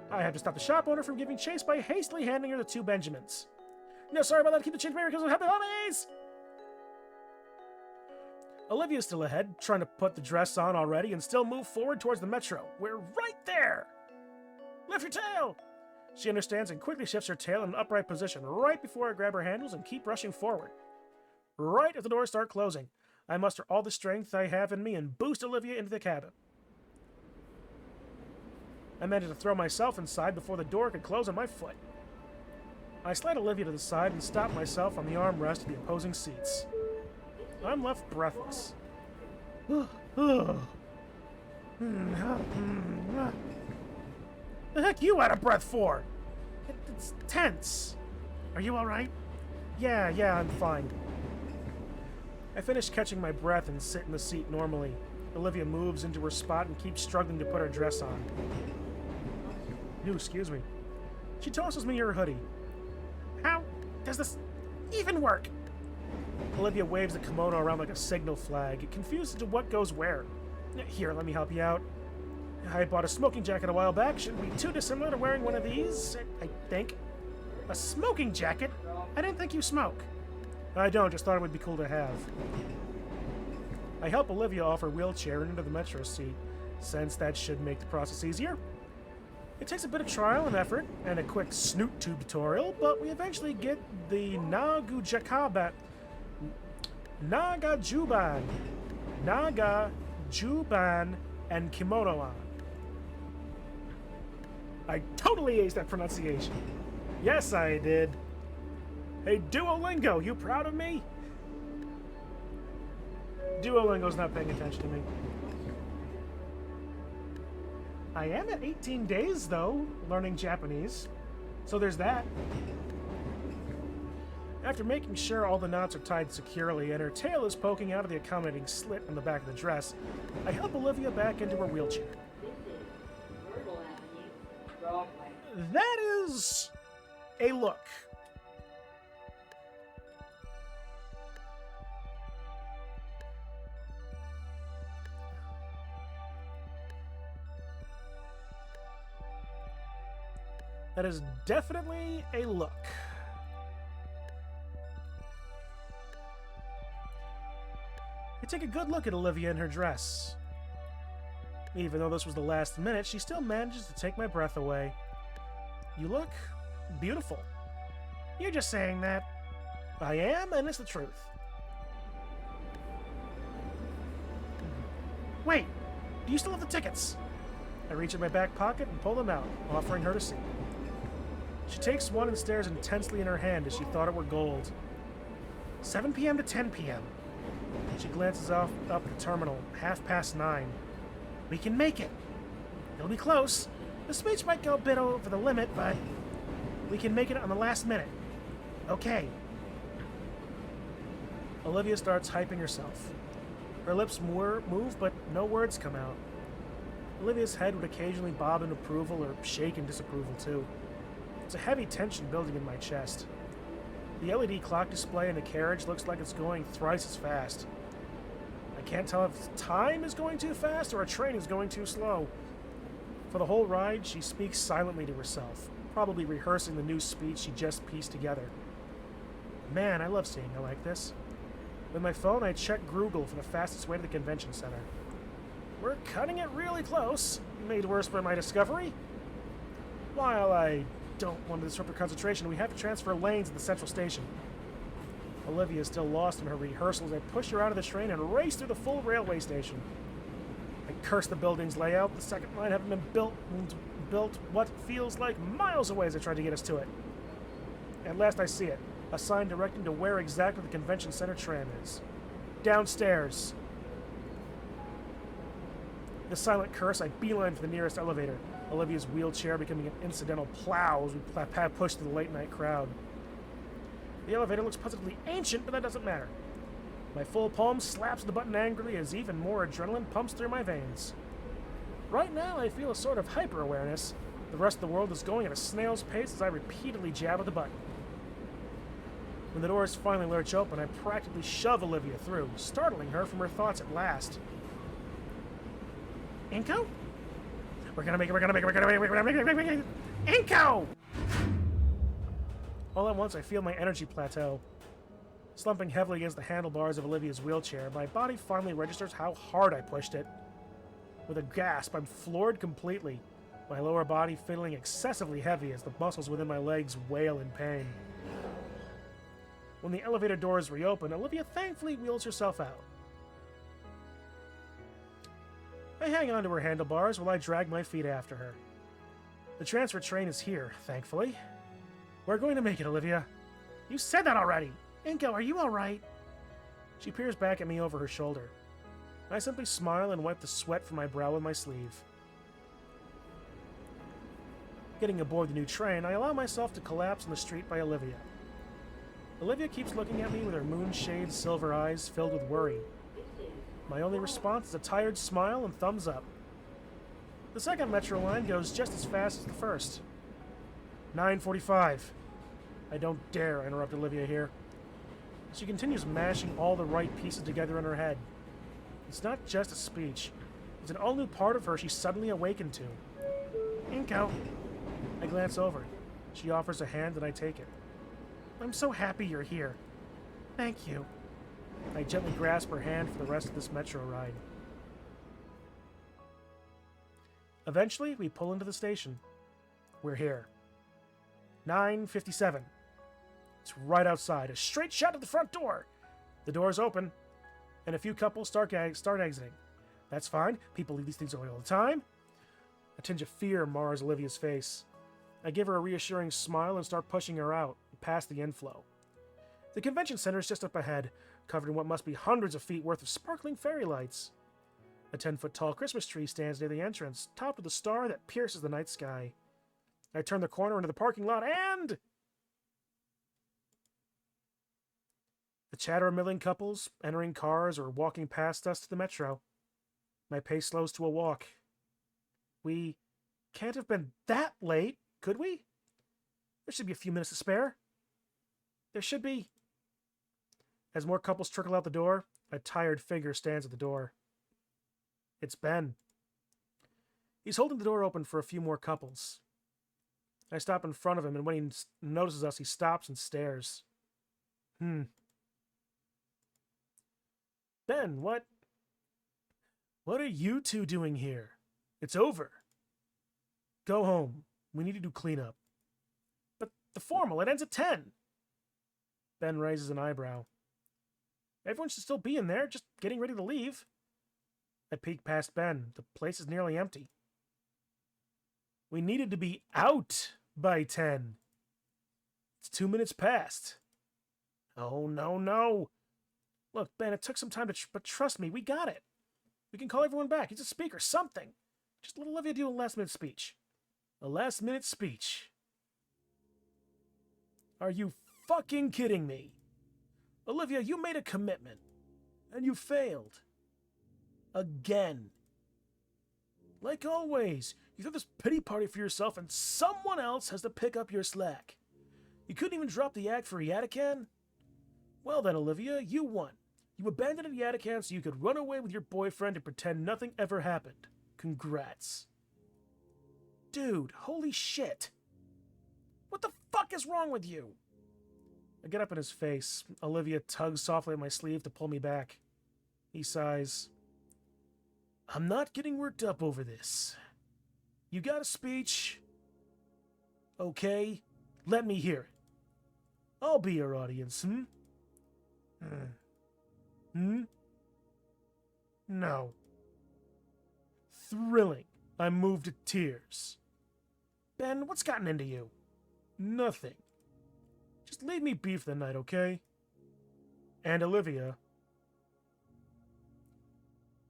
I have to stop the shop owner from giving chase by hastily handing her the 2 Benjamins. No, sorry about that. Keep the change, Merry Christmas. Happy holidays! Olivia's still ahead, trying to put the dress on already and still move forward towards the metro. We're right there! Lift your tail! She understands and quickly shifts her tail in an upright position right before I grab her handles and keep rushing forward. Right as the doors start closing, I muster all the strength I have in me and boost Olivia into the cabin. I managed to throw myself inside before the door could close on my foot. I slide Olivia to the side and stop myself on the armrest of the opposing seats. I'm left breathless. The heck you out of breath for? It's tense. Are you alright? Yeah, I'm fine. I finish catching my breath and sit in the seat normally. Olivia moves into her spot and keeps struggling to put her dress on. Excuse me. She tosses me her hoodie. How does this even work? Olivia waves the kimono around like a signal flag, confused as to what goes where. Here, let me help you out. I bought a smoking jacket a while back. Shouldn't be too dissimilar to wearing one of these, I think. A smoking jacket? I didn't think you smoke. I don't, just thought it would be cool to have. I help Olivia off her wheelchair and into the metro seat, since that should make the process easier. It takes a bit of trial and effort, and a quick snoot tube tutorial, but we eventually get the Nagajuban, and kimono on. I totally aced that pronunciation. Yes, I did. Hey, Duolingo, you proud of me? Duolingo's not paying attention to me. I am at 18 days, though, learning Japanese. So there's that. After making sure all the knots are tied securely and her tail is poking out of the accommodating slit on the back of the dress, I help Olivia back into her wheelchair. That is a look. That is definitely a look. I take a good look at Olivia in her dress. Even though this was the last minute, she still manages to take my breath away. You look beautiful. You're just saying that. I am, and it's the truth. Wait, do you still have the tickets? I reach in my back pocket and pull them out, offering her to see. She takes one and stares intensely in her hand as she thought it were gold. 7 p.m. to 10 p.m. She glances up at the terminal, 9:30. We can make it. It'll be close. The speech might go a bit over the limit, but we can make it on the last minute. Okay. Olivia starts hyping herself. Her lips move, but no words come out. Olivia's head would occasionally bob in approval or shake in disapproval, too. It's a heavy tension building in my chest. The LED clock display in the carriage looks like it's going thrice as fast. I can't tell if time is going too fast or a train is going too slow. For the whole ride, she speaks silently to herself, probably rehearsing the new speech she just pieced together. Man, I love seeing her like this. With my phone, I check Google for the fastest way to the convention center. We're cutting it really close, made worse by my discovery. While I don't want to disrupt her concentration, we have to transfer lanes at the central station. Olivia is still lost in her rehearsals. I push her out of the train and race through the full railway station. I curse the building's layout. The second line having been built what feels like miles away as I try to get us to it. At last I see it. A sign directing to where exactly the convention center tram is. Downstairs. The silent curse, I beeline for the nearest elevator. Olivia's wheelchair becoming an incidental plow as we push through the late-night crowd. The elevator looks positively ancient, but that doesn't matter. My full palm slaps the button angrily as even more adrenaline pumps through my veins. Right now, I feel a sort of hyper-awareness. The rest of the world is going at a snail's pace as I repeatedly jab at the button. When the doors finally lurch open, I practically shove Olivia through, startling her from her thoughts at last. Inko? We're gonna make it. Inko! All at once, I feel my energy plateau. Slumping heavily against the handlebars of Olivia's wheelchair, my body finally registers how hard I pushed it. With a gasp, I'm floored completely, my lower body feeling excessively heavy as the muscles within my legs wail in pain. When the elevator doors reopen, Olivia thankfully wheels herself out. I hang onto her handlebars while I drag my feet after her. The transfer train is here, thankfully. We're going to make it, Olivia. You said that already! Inko, are you alright? She peers back at me over her shoulder. I simply smile and wipe the sweat from my brow with my sleeve. Getting aboard the new train, I allow myself to collapse on the street by Olivia. Olivia keeps looking at me with her moonshade silver eyes filled with worry. My only response is a tired smile and thumbs up. The second metro line goes just as fast as the first. 9:45. I don't dare interrupt Olivia here. She continues mashing all the right pieces together in her head. It's not just a speech. It's an all-new part of her she's suddenly awakened to. Inko. I glance over. She offers a hand and I take it. I'm so happy you're here. Thank you. I gently grasp her hand for the rest of this metro ride. Eventually, we pull into the station. We're here. 9:57. It's right outside. A straight shot at the front door. The door's open, and a few couples start exiting. That's fine. People leave these things away all the time. A tinge of fear mars Olivia's face. I give her a reassuring smile and start pushing her out, past the inflow. The convention center is just up ahead, covered in what must be hundreds of feet worth of sparkling fairy lights. A 10-foot-tall Christmas tree stands near the entrance, topped with a star that pierces the night sky. I turn the corner into the parking lot and... the chatter of milling couples, entering cars or walking past us to the metro. My pace slows to a walk. We can't have been that late, could we? There should be a few minutes to spare. There should be. As more couples trickle out the door, a tired figure stands at the door. It's Ben. He's holding the door open for a few more couples. I stop in front of him, and when he notices us, he stops and stares. Ben, what are you two doing here? It's over. Go home. We need to do cleanup. But the formal, it ends at 10. Ben raises an eyebrow. Everyone should still be in there, just getting ready to leave. I peek past Ben. The place is nearly empty. We needed to be out by 10. It's 2 minutes past. Oh, no. Look, Ben, it took some time, but trust me, we got it. We can call everyone back. He's a speaker, something. Just let Olivia do a last-minute speech. A last-minute speech. Are you fucking kidding me? Olivia, you made a commitment, and you failed. Again. Like always, you threw this pity party for yourself, and someone else has to pick up your slack. You couldn't even drop the act for Yatakan? Well then, Olivia, you won. You abandoned Yatakan so you could run away with your boyfriend and pretend nothing ever happened. Congrats. Dude, holy shit. What the fuck is wrong with you? I get up in his face. Olivia tugs softly at my sleeve to pull me back. He sighs. I'm not getting worked up over this. You got a speech? Okay, let me hear it. I'll be your audience, No. Thrilling. I'm moved to tears. Ben, what's gotten into you? Nothing. Just leave me be for the night, okay? And Olivia.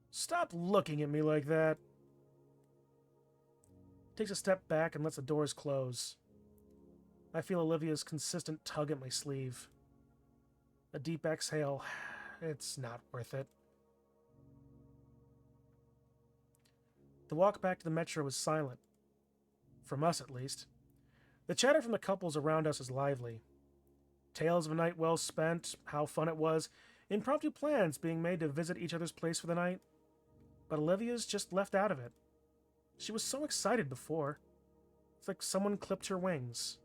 Stop looking at me like that. Takes a step back and lets the doors close. I feel Olivia's consistent tug at my sleeve. A deep exhale. It's not worth it. The walk back to the metro was silent. From us, at least. The chatter from the couples around us is lively. Tales of a night well spent, how fun it was, impromptu plans being made to visit each other's place for the night. But Olivia's just left out of it. She was so excited before. It's like someone clipped her wings.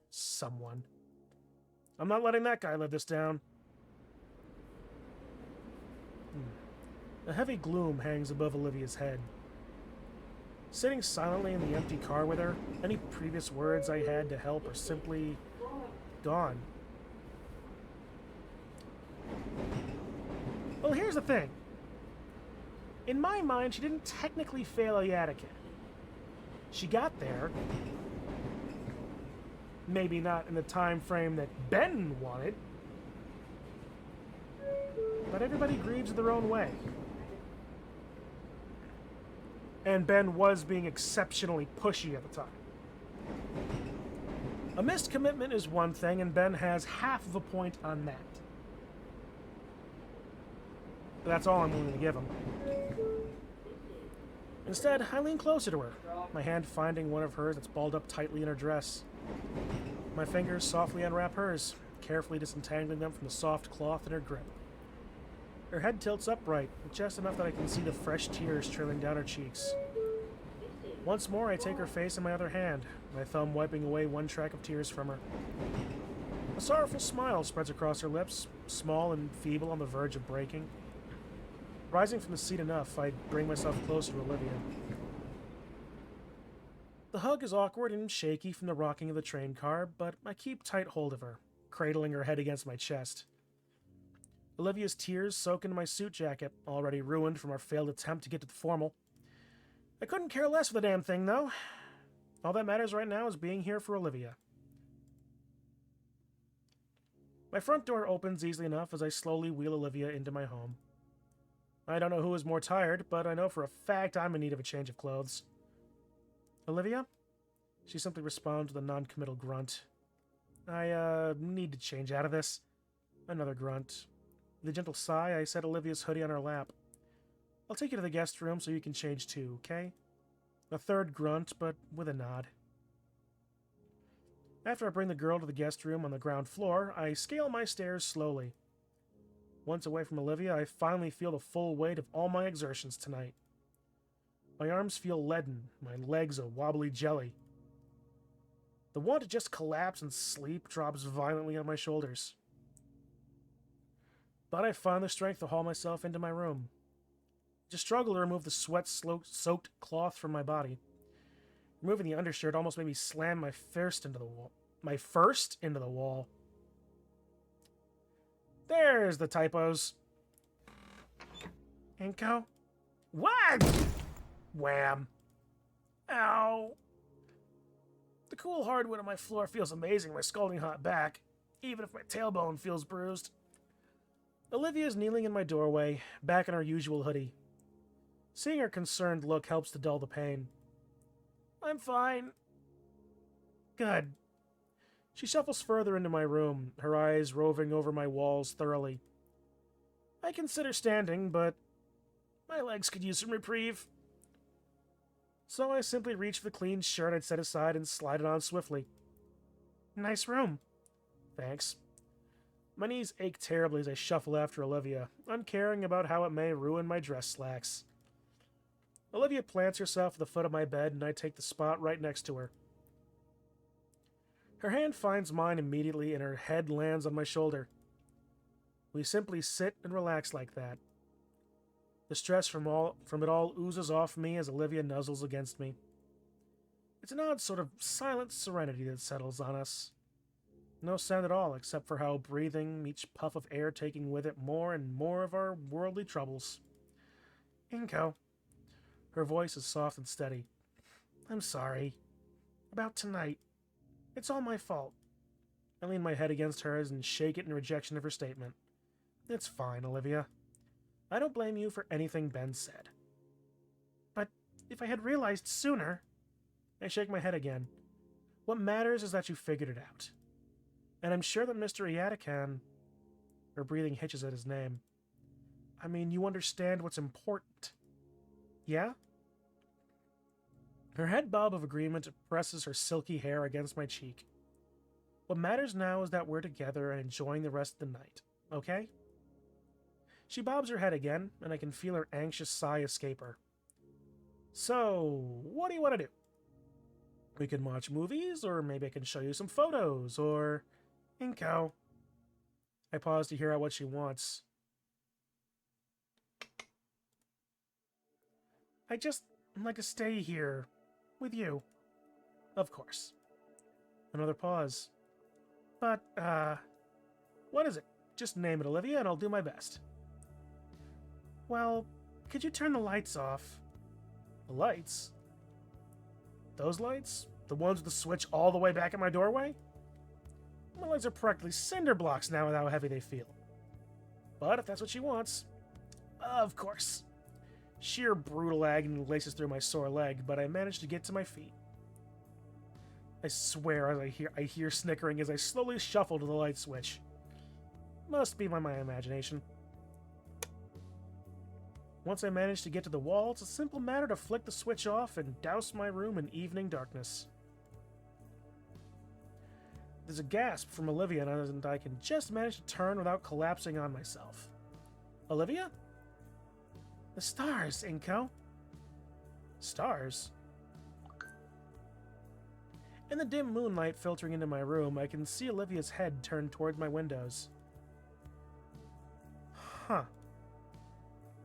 Someone. I'm not letting that guy live this down. A heavy gloom hangs above Olivia's head. Sitting silently in the empty car with her, any previous words I had to help are simply gone. Well, here's the thing. In my mind, she didn't technically fail a Yatakin. She got there. Maybe not in the time frame that Ben wanted. But everybody grieves their own way. And Ben was being exceptionally pushy at the time. A missed commitment is one thing, and Ben has half of a point on that. But that's all I'm willing to give him. Instead, I lean closer to her, my hand finding one of hers that's balled up tightly in her dress. My fingers softly unwrap hers, carefully disentangling them from the soft cloth in her grip. Her head tilts upright, just enough that I can see the fresh tears trailing down her cheeks. Once more, I take her face in my other hand, my thumb wiping away one track of tears from her. A sorrowful smile spreads across her lips, small and feeble on the verge of breaking. Rising from the seat enough, I bring myself closer to Olivia. The hug is awkward and shaky from the rocking of the train car, but I keep tight hold of her, cradling her head against my chest. Olivia's tears soak into my suit jacket, already ruined from our failed attempt to get to the formal. I couldn't care less for the damn thing, though. All that matters right now is being here for Olivia. My front door opens easily enough as I slowly wheel Olivia into my home. I don't know who is more tired, but I know for a fact I'm in need of a change of clothes. Olivia? She simply responds with a non-committal grunt. I need to change out of this. Another grunt. With a gentle sigh, I set Olivia's hoodie on her lap. I'll take you to the guest room so you can change too, okay? A third grunt, but with a nod. After I bring the girl to the guest room on the ground floor, I scale my stairs slowly. Once away from Olivia, I finally feel the full weight of all my exertions tonight. My arms feel leaden, my legs a wobbly jelly. The want to just collapse and sleep drops violently on my shoulders. But I find the strength to haul myself into my room. I just struggle to remove the sweat-soaked cloth from my body. Removing the undershirt almost made me slam my first into the wall. There's the typos. Inko? What? Wham. Ow. The cool hardwood on my floor feels amazing, my scalding hot back, even if my tailbone feels bruised. Olivia's kneeling in my doorway, back in her usual hoodie. Seeing her concerned look helps to dull the pain. I'm fine. Good. She shuffles further into my room, her eyes roving over my walls thoroughly. I consider standing, but my legs could use some reprieve. So I simply reach for the clean shirt I'd set aside and slide it on swiftly. Nice room. Thanks. My knees ache terribly as I shuffle after Olivia, uncaring about how it may ruin my dress slacks. Olivia plants herself at the foot of my bed, and I take the spot right next to her. Her hand finds mine immediately and her head lands on my shoulder. We simply sit and relax like that. The stress from it all oozes off me as Olivia nuzzles against me. It's an odd sort of silent serenity that settles on us. No sound at all except for how breathing, each puff of air taking with it more and more of our worldly troubles. Inko. Her voice is soft and steady. I'm sorry. About tonight. It's all my fault. I lean my head against hers and shake it in rejection of her statement. It's fine, Olivia. I don't blame you for anything Ben said. But if I had realized sooner... I shake my head again. What matters is that you figured it out. And I'm sure that Mr. Iadakan... Her breathing hitches at his name. I mean, you understand what's important. Yeah? Her head bob of agreement presses her silky hair against my cheek. What matters now is that we're together and enjoying the rest of the night, okay? She bobs her head again, and I can feel her anxious sigh escape her. So, what do you want to do? We can watch movies, or maybe I can show you some photos, or... Inko. I pause to hear out what she wants. I just like to stay here. With you. Of course. Another pause. But, what is it? Just name it, Olivia, and I'll do my best. Well, could you turn the lights off? The lights? Those lights? The ones with the switch all the way back at my doorway? My legs are practically cinder blocks now with how heavy they feel. But if that's what she wants... Of course. Sheer brutal agony laces through my sore leg, but I manage to get to my feet. I swear as I hear snickering as I slowly shuffle to the light switch. Must be my imagination. Once I manage to get to the wall, it's a simple matter to flick the switch off and douse my room in evening darkness. There's a gasp from Olivia, and I can just manage to turn without collapsing on myself. Olivia? The stars, Inko. Stars? In the dim moonlight filtering into my room, I can see Olivia's head turned toward my windows. Huh.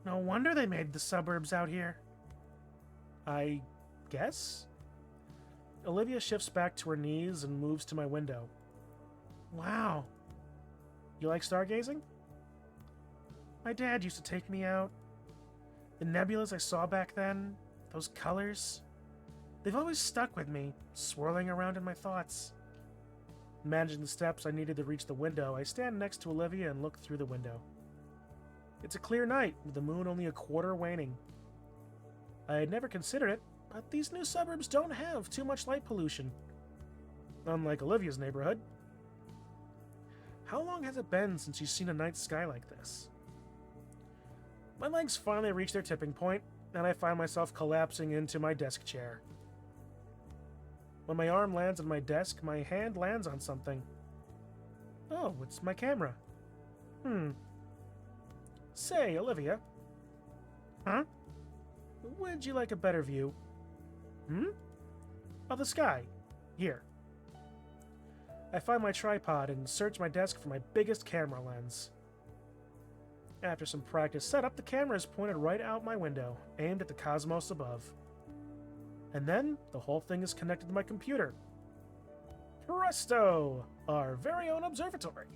No wonder they made the suburbs out here. I guess? Olivia shifts back to her knees and moves to my window. Wow. You like stargazing? My dad used to take me out. The nebulas I saw back then, those colors, they've always stuck with me, swirling around in my thoughts. Managing the steps I needed to reach the window, I stand next to Olivia and look through the window. It's a clear night, with the moon only a quarter waning. I had never considered it, but these new suburbs don't have too much light pollution. Unlike Olivia's neighborhood. How long has it been since you've seen a night sky like this? My legs finally reach their tipping point, and I find myself collapsing into my desk chair. When my arm lands on my desk, my hand lands on something. Oh, it's my camera. Say, Olivia. Huh? Would you like a better view? Of the sky. Here. I find my tripod and search my desk for my biggest camera lens. After some practice setup, the camera is pointed right out my window, aimed at the cosmos above. And then, the whole thing is connected to my computer. Presto! Our very own observatory.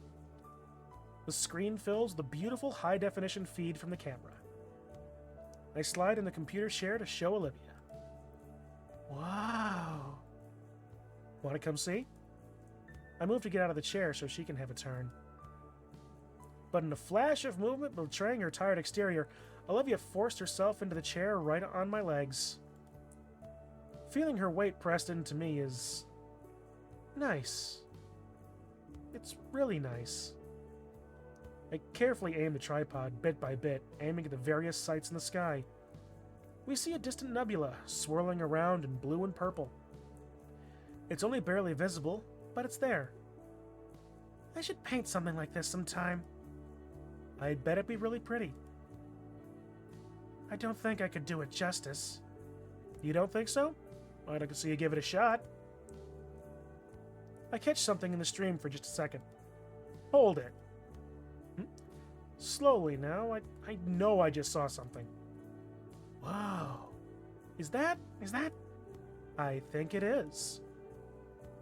The screen fills the beautiful high-definition feed from the camera. I slide in the computer share to show Olivia. Wow! Want to come see? I move to get out of the chair so she can have a turn. But in a flash of movement betraying her tired exterior, Olivia forced herself into the chair right on my legs. Feeling her weight pressed into me is... nice. It's really nice. I carefully aim the tripod bit by bit, aiming at the various sights in the sky. We see a distant nebula swirling around in blue and purple. It's only barely visible, but it's there. I should paint something like this sometime. I'd bet it'd be really pretty. I don't think I could do it justice. You don't think so? I'd like to see you give it a shot. I catch something in the stream for just a second. Hold it. Slowly now, I know I just saw something. Wow. Is that? I think it is.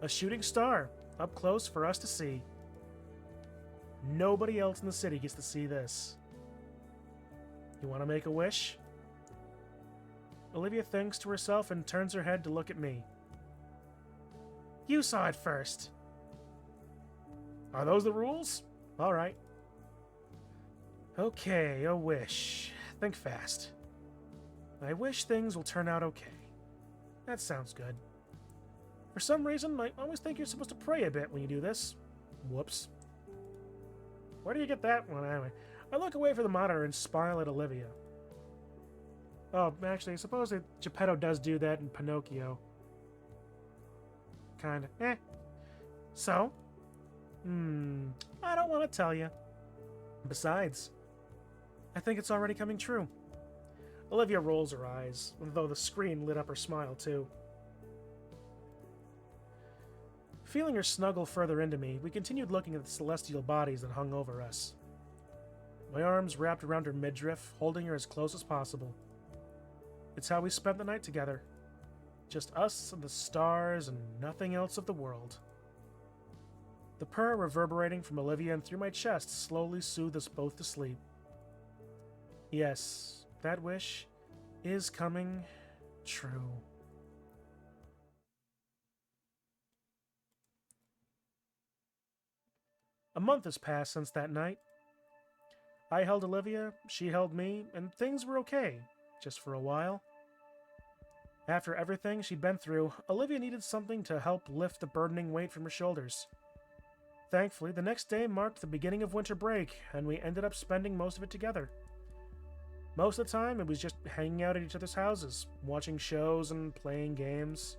A shooting star, up close for us to see. Nobody else in the city gets to see this. You want to make a wish? Olivia thinks to herself and turns her head to look at me. You saw it first. Are those the rules? All right. Okay, a wish. Think fast. I wish things will turn out okay. That sounds good. For some reason, I always think you're supposed to pray a bit when you do this. Whoops. Where do you get that one anyway? I look away from the monitor and smile at Olivia. Oh, actually, I suppose that Geppetto does do that in Pinocchio. Kinda. So? I don't want to tell you. Besides, I think it's already coming true. Olivia rolls her eyes, though the screen lit up her smile, too. Feeling her snuggle further into me, we continued looking at the celestial bodies that hung over us. My arms wrapped around her midriff, holding her as close as possible. It's how we spent the night together. Just us and the stars and nothing else of the world. The purr reverberating from Olivia and through my chest slowly soothed us both to sleep. Yes, that wish is coming true. A month has passed since that night. I held Olivia, she held me, and things were okay, just for a while. After everything she'd been through, Olivia needed something to help lift the burdening weight from her shoulders. Thankfully, the next day marked the beginning of winter break, and we ended up spending most of it together. Most of the time, it was just hanging out at each other's houses, watching shows and playing games.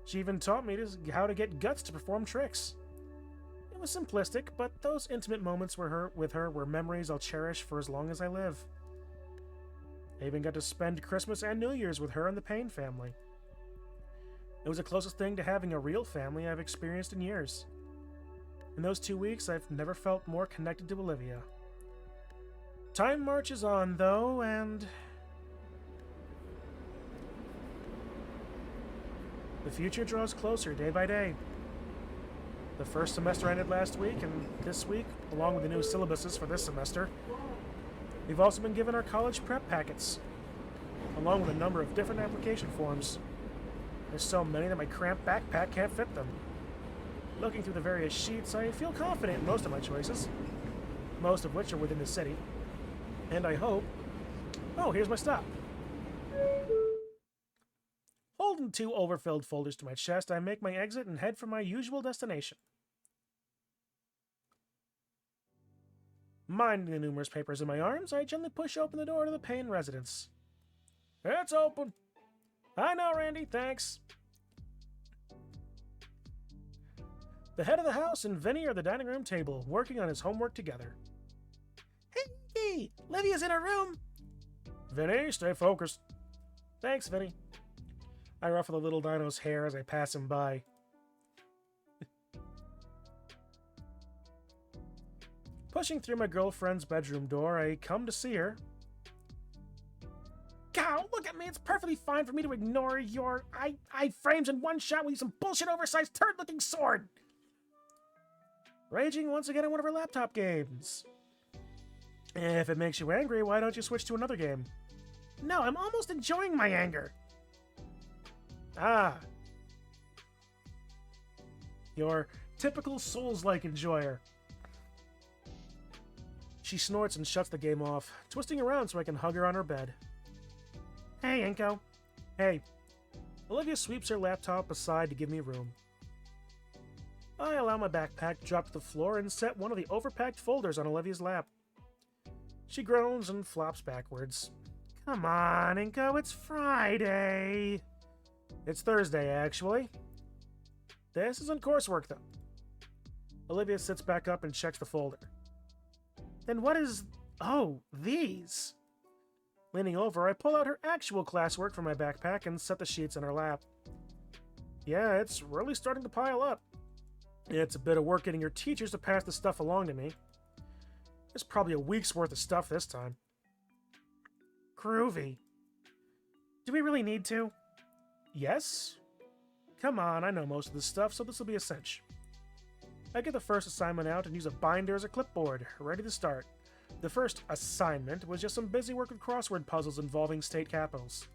She even taught me how to get guts to perform tricks. It was simplistic, but those intimate moments with her were memories I'll cherish for as long as I live. I even got to spend Christmas and New Year's with her and the Payne family. It was the closest thing to having a real family I've experienced in years. In those 2 weeks, I've never felt more connected to Olivia. Time marches on, though, and the future draws closer day by day. The first semester ended last week, and this week, along with the new syllabuses for this semester, we've also been given our college prep packets, along with a number of different application forms. There's so many that my cramped backpack can't fit them. Looking through the various sheets, I feel confident in most of my choices, most of which are within the city. And I hope... Oh, here's my stop. Holding 2 overfilled folders to my chest, I make my exit and head for my usual destination. Minding the numerous papers in my arms, I gently push open the door to the Payne residence. It's open. I know, Randy, thanks. The head of the house and Vinny are at the dining room table, working on his homework together. Hey, Livia's in her room. Vinny, stay focused. Thanks, Vinny. I ruffle the little Dino's hair as I pass him by. Pushing through my girlfriend's bedroom door, I come to see her. Cow, look at me! It's perfectly fine for me to ignore your I-frames in one shot with some bullshit oversized turd-looking sword! Raging once again in one of her laptop games. If it makes you angry, why don't you switch to another game? No, I'm almost enjoying my anger. Ah. Your typical Souls-like enjoyer. She snorts and shuts the game off, twisting around so I can hug her on her bed. Hey, Inko. Hey. Olivia sweeps her laptop aside to give me room. I allow my backpack to drop to the floor and set one of the overpacked folders on Olivia's lap. She groans and flops backwards. Come on, Inko, it's Friday. It's Thursday, actually. This isn't coursework, though. Olivia sits back up and checks the folder. Then what is... Oh, these. Leaning over, I pull out her actual classwork from my backpack and set the sheets in her lap. Yeah, it's really starting to pile up. It's a bit of work getting your teachers to pass the stuff along to me. It's probably a week's worth of stuff this time. Groovy. Do we really need to? Yes? Come on, I know most of this stuff, so this will be a cinch. I get the first assignment out and use a binder as a clipboard, ready to start. The first assignment was just some busy work with crossword puzzles involving state capitals.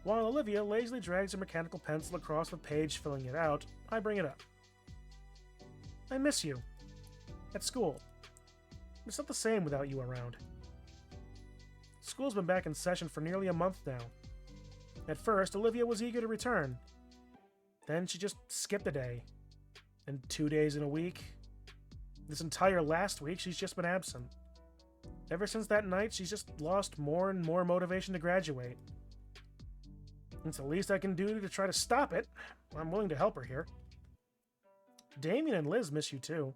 While Olivia lazily drags her mechanical pencil across the page filling it out, I bring it up. I miss you. At school. It's not the same without you around. School's been back in session for nearly a month now. At first, Olivia was eager to return. Then she just skipped a day. And 2 days in a week. This entire last week, she's just been absent. Ever since that night, she's just lost more and more motivation to graduate. It's the least I can do to try to stop it. I'm willing to help her here. Damien and Liz miss you too.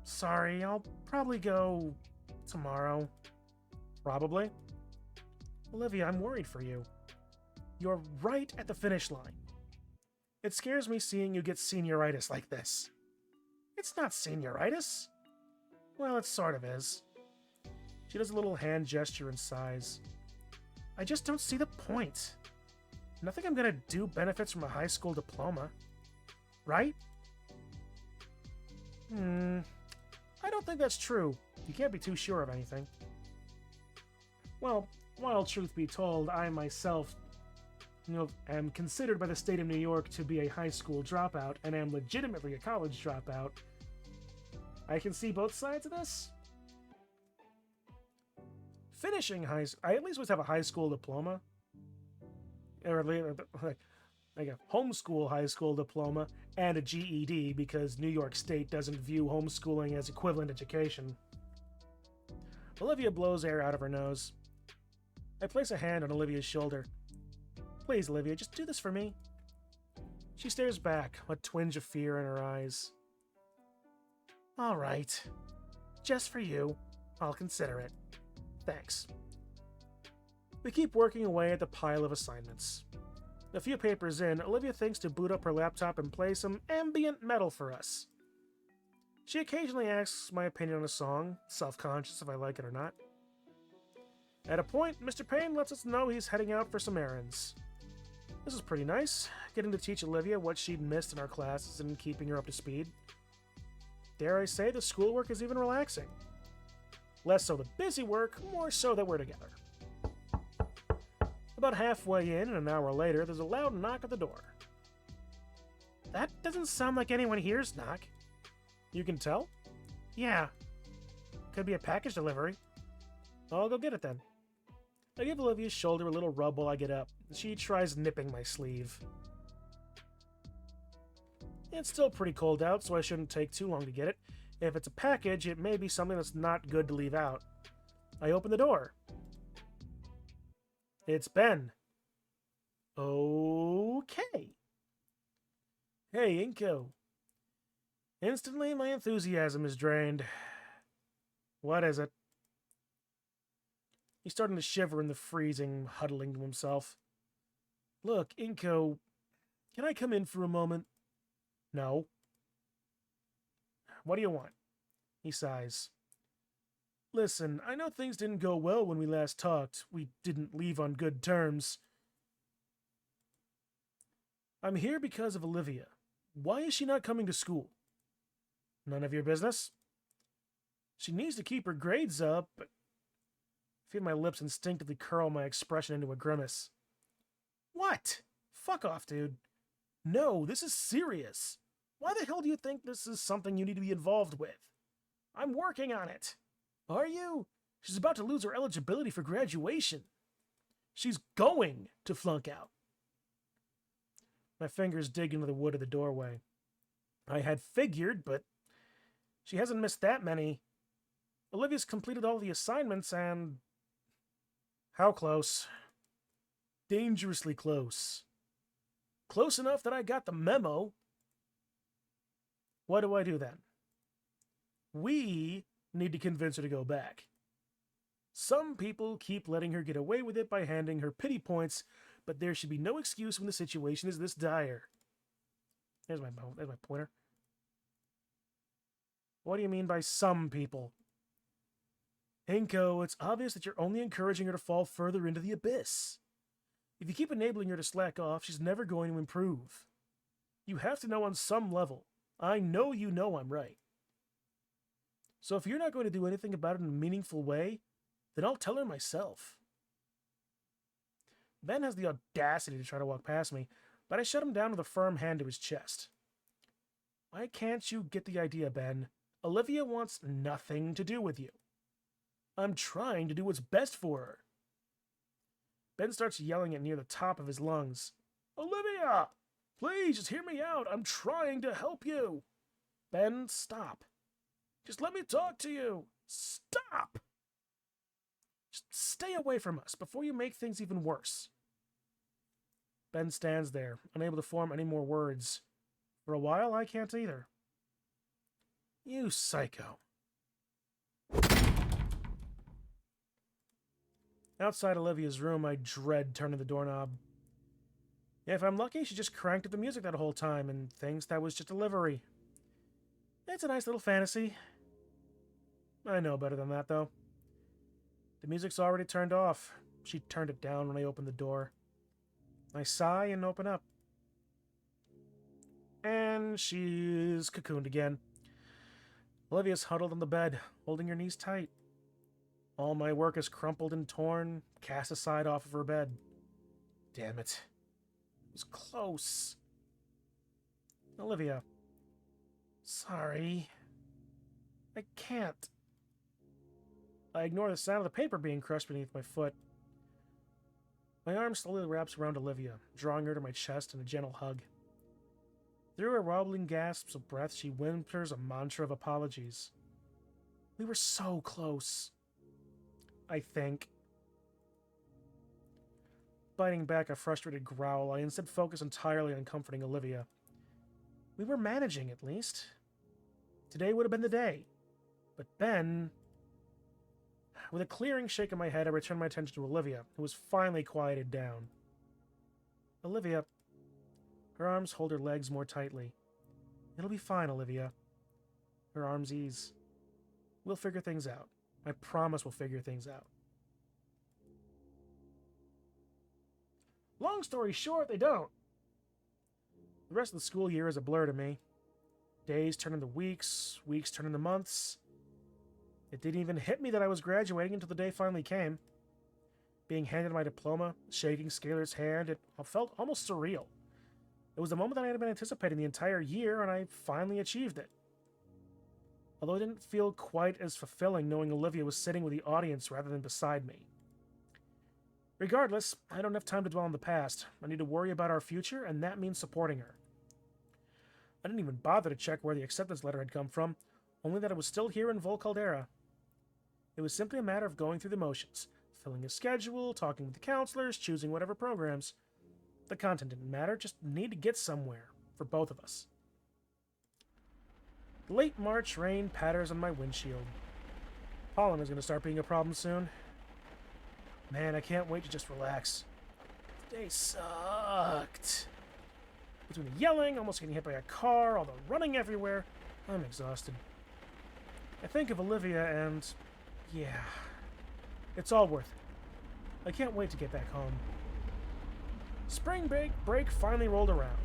Sorry, I'll probably go tomorrow. Probably. Olivia, I'm worried for you. You're right at the finish line. It scares me seeing you get senioritis like this. It's not senioritis. Well, it sort of is. She does a little hand gesture and sighs. I just don't see the point. Nothing I'm gonna do benefits from a high school diploma. Right? I don't think that's true. You can't be too sure of anything. Well, while truth be told, I myself, am considered by the state of New York to be a high school dropout and am legitimately a college dropout, I can see both sides of this. Finishing I at least always have a high school diploma. Or like a homeschool high school diploma and a GED because New York State doesn't view homeschooling as equivalent education. Olivia blows air out of her nose. I place a hand on Olivia's shoulder. Please, Olivia, just do this for me. She stares back, a twinge of fear in her eyes. All right. Just for you. I'll consider it. Thanks. We keep working away at the pile of assignments. A few papers in, Olivia thinks to boot up her laptop and play some ambient metal for us. She occasionally asks my opinion on a song, self-conscious if I like it or not. At a point, Mr. Payne lets us know he's heading out for some errands. This is pretty nice, getting to teach Olivia what she'd missed in our classes and keeping her up to speed. Dare I say the schoolwork is even relaxing. Less so the busy work, more so that we're together. About halfway in and an hour later, there's a loud knock at the door. That doesn't sound like anyone here's knock. You can tell? Yeah. Could be a package delivery. I'll go get it then. I give Olivia's shoulder a little rub while I get up. She tries nipping my sleeve. It's still pretty cold out, so I shouldn't take too long to get it. If it's a package, it may be something that's not good to leave out. I open the door. It's Ben. Okay. Hey, Inko. Instantly, my enthusiasm is drained. What is it? He's starting to shiver in the freezing, huddling to himself. Look, Inko, can I come in for a moment? No. What do you want? He sighs. Listen, I know things didn't go well when we last talked. We didn't leave on good terms. I'm here because of Olivia. Why is she not coming to school? None of your business? She needs to keep her grades up, but I feel my lips instinctively curl my expression into a grimace. What? Fuck off, dude. No, this is serious. Why the hell do you think this is something you need to be involved with? I'm working on it. Are you? She's about to lose her eligibility for graduation. She's going to flunk out. My fingers dig into the wood of the doorway. I had figured, but she hasn't missed that many. Olivia's completed all the assignments and... How close? Dangerously close. Close enough that I got the memo. What do I do then? We need to convince her to go back. Some people keep letting her get away with it by handing her pity points, but there should be no excuse when the situation is this dire. There's my pointer. What do you mean by some people? Inko, it's obvious that you're only encouraging her to fall further into the abyss. If you keep enabling her to slack off, she's never going to improve. You have to know on some level. I know you know I'm right. So if you're not going to do anything about it in a meaningful way, then I'll tell her myself. Ben has the audacity to try to walk past me, but I shut him down with a firm hand to his chest. Why can't you get the idea, Ben? Olivia wants nothing to do with you. I'm trying to do what's best for her. Ben starts yelling it near the top of his lungs. Olivia! Please, just hear me out. I'm trying to help you. Ben, stop. Just let me talk to you. Stop! Just stay away from us before you make things even worse. Ben stands there, unable to form any more words. For a while, I can't either. You psycho. Outside Olivia's room, I dread turning the doorknob. If I'm lucky, she just cranked up the music that whole time and thinks that was just a livery. It's a nice little fantasy. I know better than that, though. The music's already turned off. She turned it down when I opened the door. I sigh and open up. And she's cocooned again. Olivia's huddled on the bed, holding her knees tight. All my work is crumpled and torn, cast aside off of her bed. Damn it. It was close. Olivia. Sorry. I can't. I ignore the sound of the paper being crushed beneath my foot. My arm slowly wraps around Olivia, drawing her to my chest in a gentle hug. Through her wobbling gasps of breath, she whimpers a mantra of apologies. We were so close. I think. Biting back a frustrated growl, I instead focus entirely on comforting Olivia. We were managing, at least. Today would have been the day. But Ben... With a clearing shake of my head, I return my attention to Olivia, who was finally quieted down. Olivia. Her arms hold her legs more tightly. It'll be fine, Olivia. Her arms ease. We'll figure things out. I promise we'll figure things out. Long story short, they don't. The rest of the school year is a blur to me. Days turn into weeks, weeks turn into months. It didn't even hit me that I was graduating until the day finally came. Being handed my diploma, shaking Scalar's hand, it felt almost surreal. It was the moment that I had been anticipating the entire year, and I finally achieved it. Although it didn't feel quite as fulfilling knowing Olivia was sitting with the audience rather than beside me. Regardless, I don't have time to dwell on the past. I need to worry about our future, and that means supporting her. I didn't even bother to check where the acceptance letter had come from, only that it was still here in Vol Caldera. It was simply a matter of going through the motions, filling a schedule, talking with the counselors, choosing whatever programs. The content didn't matter, just need to get somewhere, for both of us. Late March rain patters on my windshield. Pollen is going to start being a problem soon. Man, I can't wait to just relax. Today sucked. Between the yelling, almost getting hit by a car, all the running everywhere, I'm exhausted. I think of Olivia and... yeah. It's all worth it. I can't wait to get back home. Spring break finally rolled around.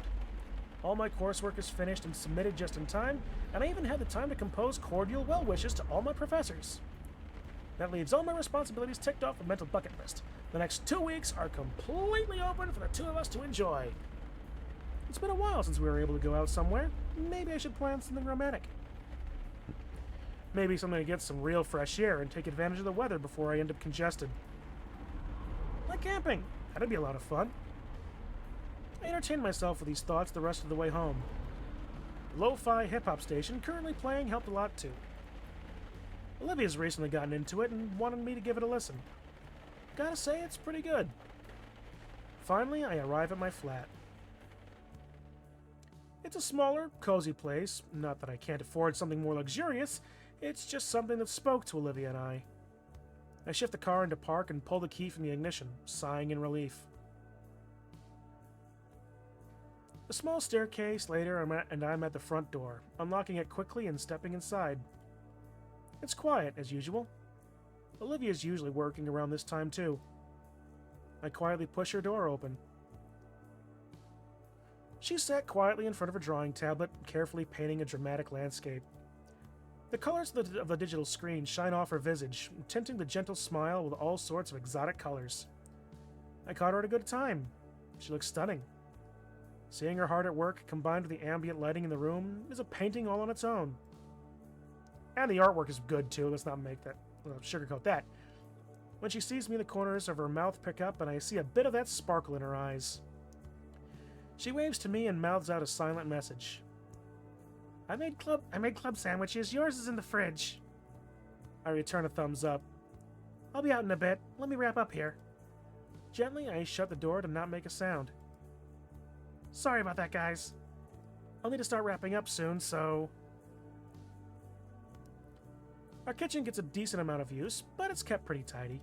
All my coursework is finished and submitted just in time, and I even had the time to compose cordial well wishes to all my professors. That leaves all my responsibilities ticked off the mental bucket list. The next 2 weeks are completely open for the two of us to enjoy. It's been a while since we were able to go out somewhere. Maybe I should plan something romantic. Maybe something to get some real fresh air and take advantage of the weather before I end up congested. Like camping. That'd be a lot of fun. I entertained myself with these thoughts the rest of the way home. The lo-fi hip-hop station currently playing helped a lot too. Olivia's recently gotten into it and wanted me to give it a listen. Gotta say, it's pretty good. Finally, I arrive at my flat. It's a smaller, cozy place. Not that I can't afford something more luxurious, it's just something that spoke to Olivia and I. I shift the car into park and pull the key from the ignition, sighing in relief. A small staircase later, and I'm at the front door, unlocking it quickly and stepping inside. It's quiet, as usual. Olivia's usually working around this time, too. I quietly push her door open. She sat quietly in front of her drawing tablet, carefully painting a dramatic landscape. The colors of the digital screen shine off her visage, tinting the gentle smile with all sorts of exotic colors. I caught her at a good time. She looks stunning. Seeing her hard at work, combined with the ambient lighting in the room, is a painting all on its own. And the artwork is good, too. Let's not make that sugarcoat that. When she sees me, the corners of her mouth pick up, and I see a bit of that sparkle in her eyes. She waves to me and mouths out a silent message. I made club sandwiches. Yours is in the fridge. I return a thumbs up. I'll be out in a bit. Let me wrap up here. Gently, I shut the door to not make a sound. Sorry about that, guys. I'll need to start wrapping up soon, so... Our kitchen gets a decent amount of use, but it's kept pretty tidy.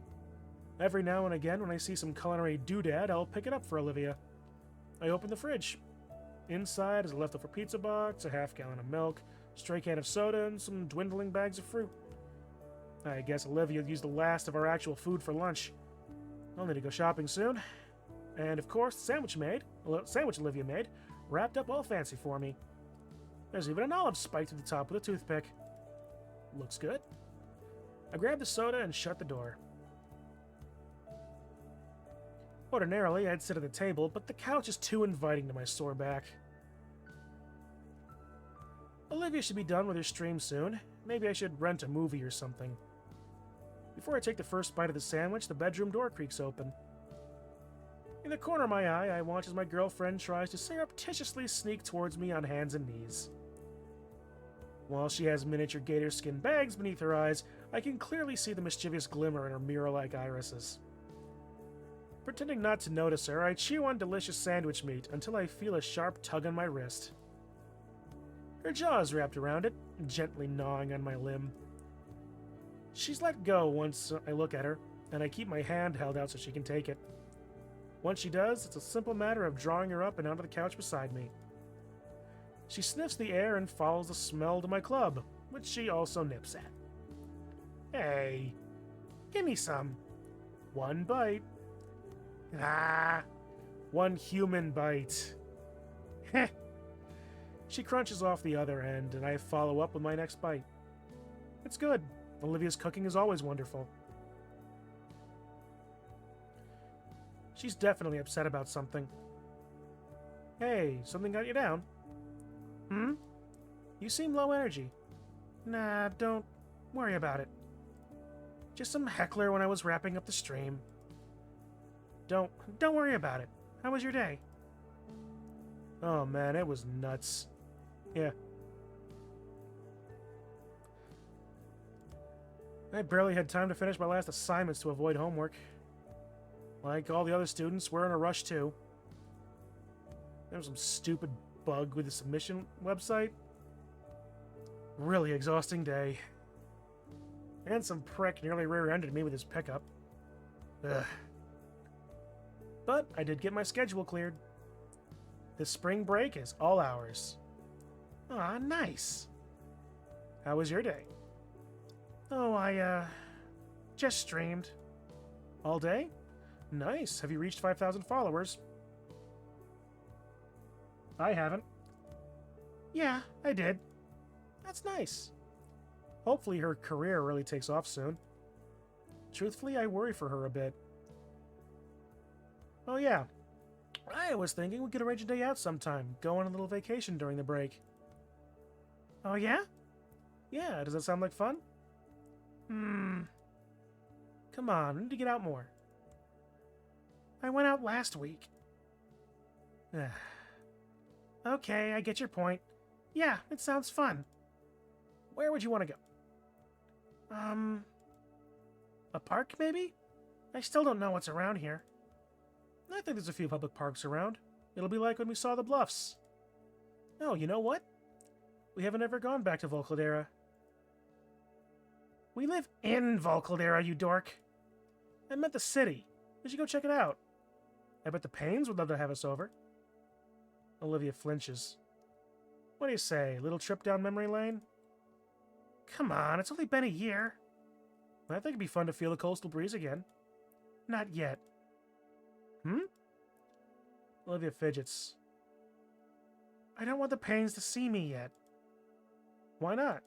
Every now and again, when I see some culinary doodad, I'll pick it up for Olivia. I open the fridge. Inside is a leftover pizza box, a half-gallon of milk, a stray can of soda, and some dwindling bags of fruit. I guess Olivia used the last of our actual food for lunch. I'll need to go shopping soon. And of course, the sandwich Olivia made, wrapped up all fancy for me. There's even an olive spiked to the top with a toothpick. Looks good. I grab the soda and shut the door. Ordinarily, I'd sit at the table, but the couch is too inviting to my sore back. Olivia should be done with her stream soon. Maybe I should rent a movie or something. Before I take the first bite of the sandwich, the bedroom door creaks open. In the corner of my eye, I watch as my girlfriend tries to surreptitiously sneak towards me on hands and knees. While she has miniature gator skin bags beneath her eyes, I can clearly see the mischievous glimmer in her mirror-like irises. Pretending not to notice her, I chew on delicious sandwich meat until I feel a sharp tug on my wrist. Her jaw is wrapped around it, gently gnawing on my limb. She's let go once I look at her, and I keep my hand held out so she can take it. Once she does, it's a simple matter of drawing her up and onto the couch beside me. She sniffs the air and follows the smell to my club, which she also nips at. Hey, give me some. One bite. Ah, one human bite. Heh. She crunches off the other end, and I follow up with my next bite. It's good. Olivia's cooking is always wonderful. She's definitely upset about something. Hey, something got you down? You seem low energy. Nah, don't worry about it. Just some heckler when I was wrapping up the stream. Don't worry about it. How was your day? Oh man, it was nuts. Yeah. I barely had time to finish my last assignments to avoid homework. Like all the other students, we're in a rush too. There was some stupid bug with the submission website. Really exhausting day. And some prick nearly rear-ended me with his pickup. Ugh. But I did get my schedule cleared. The spring break is all ours. Aw, nice. How was your day? Oh, I, just streamed. All day? Nice. Have you reached 5,000 followers? I haven't. Yeah, I did. That's nice. Hopefully her career really takes off soon. Truthfully, I worry for her a bit. Oh yeah, I was thinking we could arrange a day out sometime, go on a little vacation during the break. Oh yeah? Yeah, does that sound like fun? Come on, we need to get out more. I went out last week. Okay, I get your point. Yeah, it sounds fun. Where would you want to go? A park, maybe? I still don't know what's around here. I think there's a few public parks around. It'll be like when we saw the Bluffs. Oh, you know what? We haven't ever gone back to Volcaldera. We live in Volcaldera, you dork. I meant the city. We should go check it out. I bet the Paynes would love to have us over. Olivia flinches. What do you say, little trip down memory lane? Come on, it's only been a year. I think it'd be fun to feel the coastal breeze again. Not yet. Olivia fidgets. I don't want the Paynes to see me yet. Why not?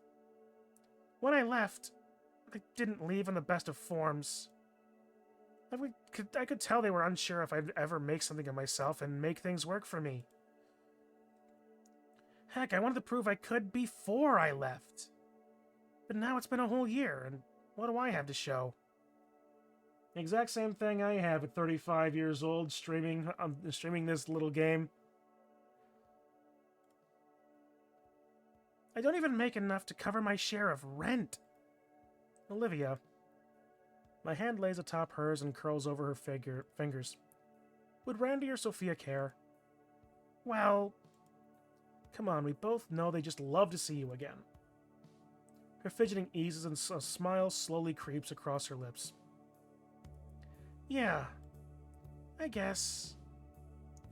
When I left, they didn't leave in the best of forms. I could tell they were unsure if I'd ever make something of myself and make things work for me. Heck, I wanted to prove I could before I left. But now it's been a whole year, and what do I have to show? Exact same thing I have at 35 years old, streaming this little game. I don't even make enough to cover my share of rent. Olivia. My hand lays atop hers and curls over her fingers. Would Randy or Sophia care? Well, come on, we both know they just love to see you again. Her fidgeting eases and a smile slowly creeps across her lips. Yeah, I guess.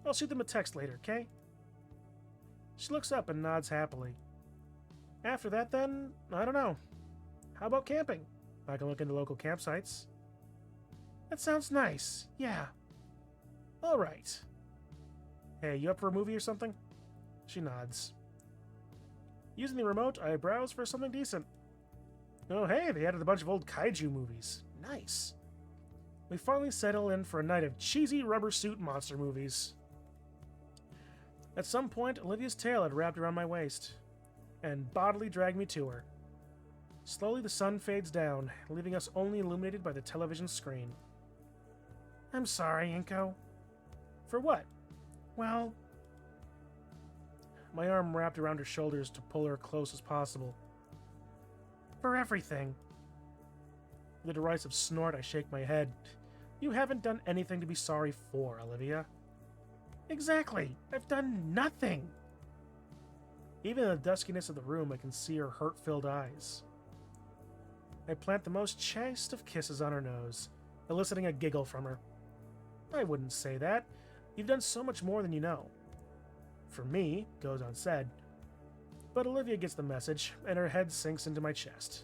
I'll shoot them a text later, okay? She looks up and nods happily. After that, then, I don't know. How about camping? I can look into local campsites. That sounds nice, yeah. All right. Hey, you up for a movie or something? She nods. Using the remote, I browse for something decent. Oh, hey, they added a bunch of old kaiju movies. Nice. We finally settle in for a night of cheesy rubber suit monster movies. At some point, Olivia's tail had wrapped around my waist and bodily dragged me to her. Slowly, the sun fades down, leaving us only illuminated by the television screen. I'm sorry, Inko. For what? Well... My arm wrapped around her shoulders to pull her close as possible. For everything. With a derisive snort, I shake my head. You haven't done anything to be sorry for, Olivia. Exactly. I've done nothing. Even in the duskiness of the room, I can see her hurt-filled eyes. I plant the most chaste of kisses on her nose, eliciting a giggle from her. I wouldn't say that. You've done so much more than you know. For me, goes unsaid. But Olivia gets the message, and her head sinks into my chest.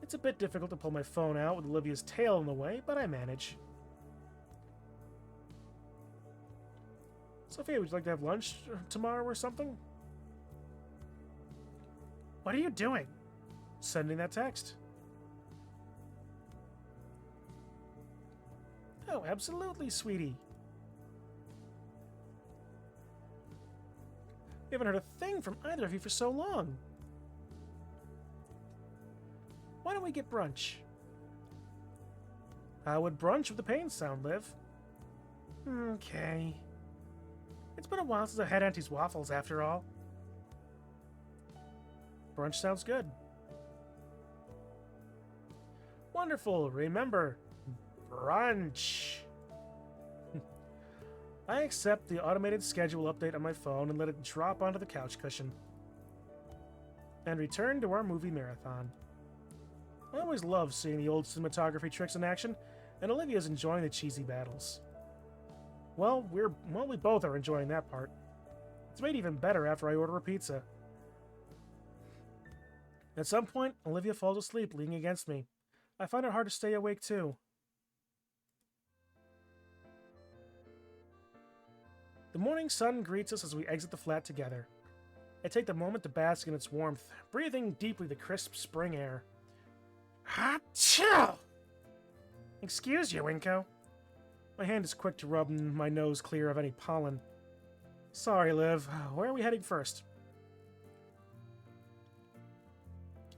It's a bit difficult to pull my phone out with Olivia's tail in the way, but I manage. Sophia, would you like to have lunch tomorrow or something? What are you doing? Sending that text. Oh, absolutely, sweetie. We haven't heard a thing from either of you for so long. Why don't we get brunch? How would brunch with the Paynes sound, Liv? Okay. It's been a while since I had Auntie's waffles, after all. Brunch sounds good. Wonderful. Remember, brunch. I accept the automated schedule update on my phone and let it drop onto the couch cushion. And return to our movie marathon. I always love seeing the old cinematography tricks in action, and Olivia's enjoying the cheesy battles. Well, we both are enjoying that part. It's made even better after I order a pizza. At some point, Olivia falls asleep, leaning against me. I find it hard to stay awake, too. The morning sun greets us as we exit the flat together. I take the moment to bask in its warmth, breathing deeply the crisp spring air. Achoo! Excuse you, Inko. My hand is quick to rub my nose clear of any pollen. Sorry, Liv. Where are we heading first?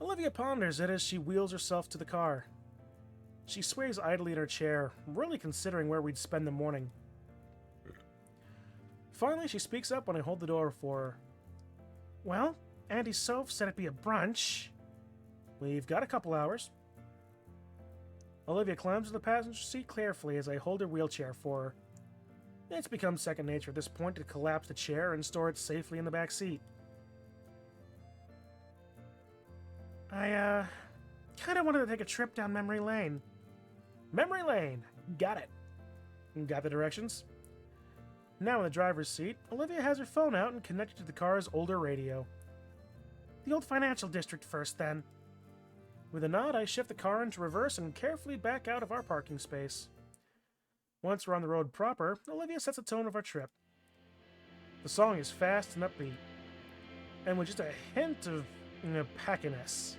Olivia ponders it as she wheels herself to the car. She sways idly in her chair, really considering where we'd spend the morning. Finally, she speaks up when I hold the door for her. Well, Auntie Soph said it'd be a brunch. We've got a couple hours. Olivia climbs to the passenger seat carefully as I hold her wheelchair for her. It's become second nature at this point to collapse the chair and store it safely in the back seat. I, kinda wanted to take a trip down memory lane. Memory lane! Got it. Got the directions? Now in the driver's seat, Olivia has her phone out and connected to the car's older radio. The old financial district first, then. With a nod, I shift the car into reverse and carefully back out of our parking space. Once we're on the road proper, Olivia sets the tone of our trip. The song is fast and upbeat, and with just a hint of hackiness.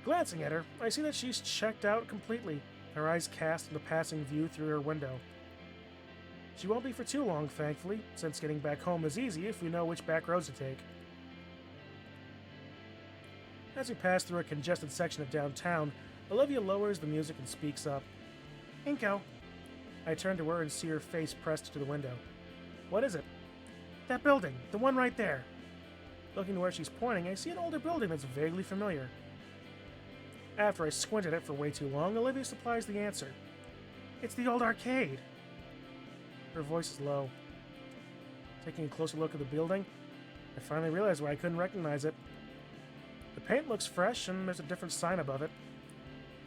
Glancing at her, I see that she's checked out completely, her eyes cast on the passing view through her window. She won't be for too long, thankfully, since getting back home is easy if we know which back roads to take. As we pass through a congested section of downtown, Olivia lowers the music and speaks up. Inko. I turn to her and see her face pressed to the window. What is it? That building, the one right there. Looking to where she's pointing, I see an older building that's vaguely familiar. After I squint at it for way too long, Olivia supplies the answer. It's the old arcade. Her voice is low. Taking a closer look at the building, I finally realize why I couldn't recognize it. The paint looks fresh and there's a different sign above it.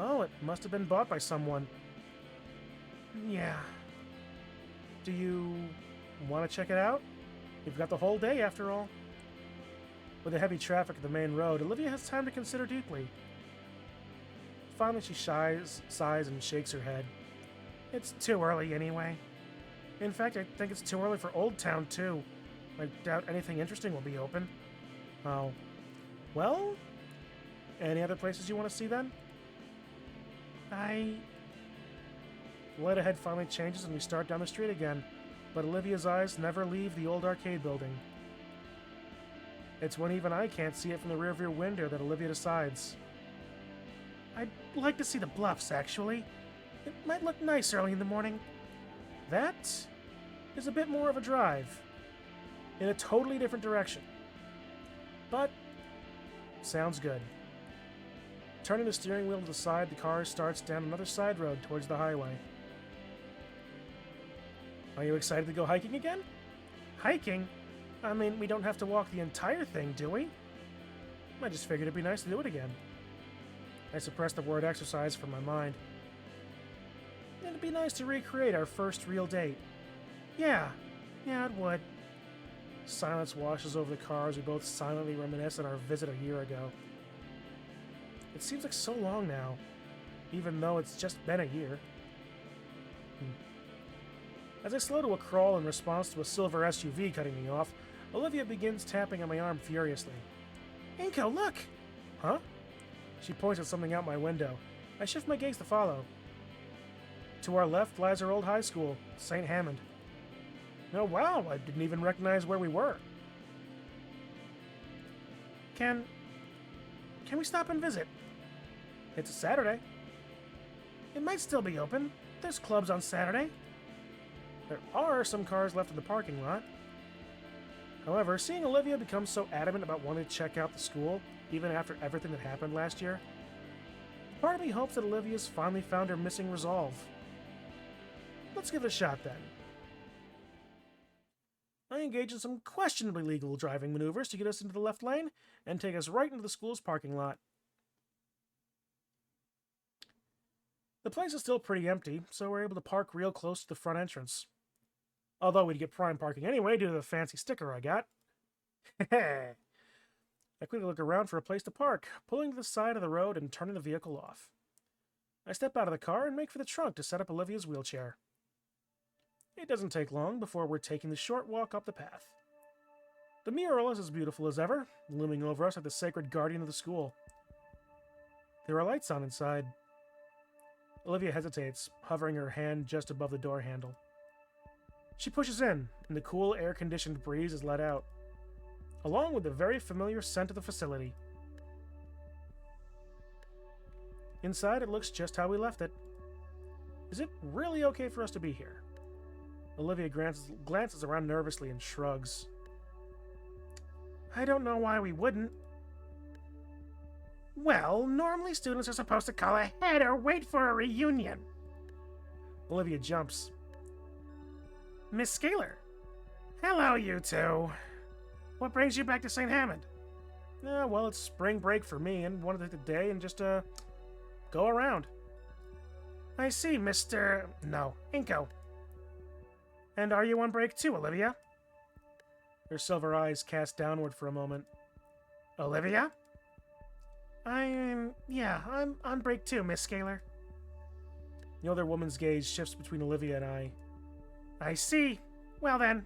Oh, it must have been bought by someone. Yeah. Do you want to check it out? We've got the whole day after all. With the heavy traffic at the main road, Olivia has time to consider deeply. Finally, she sighs, and shakes her head. It's too early anyway. In fact, I think it's too early for Old Town, too. I doubt anything interesting will be open. Oh. Well? Any other places you want to see, then? The light ahead finally changes and we start down the street again, but Olivia's eyes never leave the old arcade building. It's when even I can't see it from the rearview window that Olivia decides. I'd like to see the bluffs, actually. It might look nice early in the morning. That is a bit more of a drive, in a totally different direction. But, sounds good. Turning the steering wheel to the side, the car starts down another side road towards the highway. Are you excited to go hiking again? Hiking? I mean, we don't have to walk the entire thing, do we? I just figured it'd be nice to do it again. I suppressed the word exercise from my mind. It'd be nice to recreate our first real date. Yeah, it would. Silence washes over the car as we both silently reminisce on our visit a year ago. It seems like so long now, even though it's just been a year. As I slow to a crawl in response to a silver SUV cutting me off, Olivia begins tapping on my arm furiously. Inko, look! Huh? She points at something out my window. I shift my gaze to follow. To our left lies our old high school, St. Hammond. Oh wow, I didn't even recognize where we were. Can we stop and visit? It's a Saturday. It might still be open. There's clubs on Saturday. There are some cars left in the parking lot. However, seeing Olivia become so adamant about wanting to check out the school, even after everything that happened last year, part of me hopes that Olivia's finally found her missing resolve. Let's give it a shot then. I engage in some questionably legal driving maneuvers to get us into the left lane and take us right into the school's parking lot. The place is still pretty empty, so we're able to park real close to the front entrance. Although we'd get prime parking anyway due to the fancy sticker I got. I quickly look around for a place to park, pulling to the side of the road and turning the vehicle off. I step out of the car and make for the trunk to set up Olivia's wheelchair. It doesn't take long before we're taking the short walk up the path. The mural is as beautiful as ever, looming over us like the sacred guardian of the school. There are lights on inside. Olivia hesitates, hovering her hand just above the door handle. She pushes in, and the cool, air-conditioned breeze is let out, along with the very familiar scent of the facility. Inside, it looks just how we left it. Is it really okay for us to be here? Olivia glances around nervously and shrugs. I don't know why we wouldn't. Well, normally students are supposed to call ahead or wait for a reunion. Olivia jumps. Miss Scaler. Hello, you two. What brings you back to St. Hammond? Well, it's spring break for me and wanted to take the day and just, go around. I see, Mr. No, Inko. And are you on break too, Olivia? Her silver eyes cast downward for a moment. Olivia? Yeah, I'm on break too, Miss Scalar. The older woman's gaze shifts between Olivia and I. I see. Well then.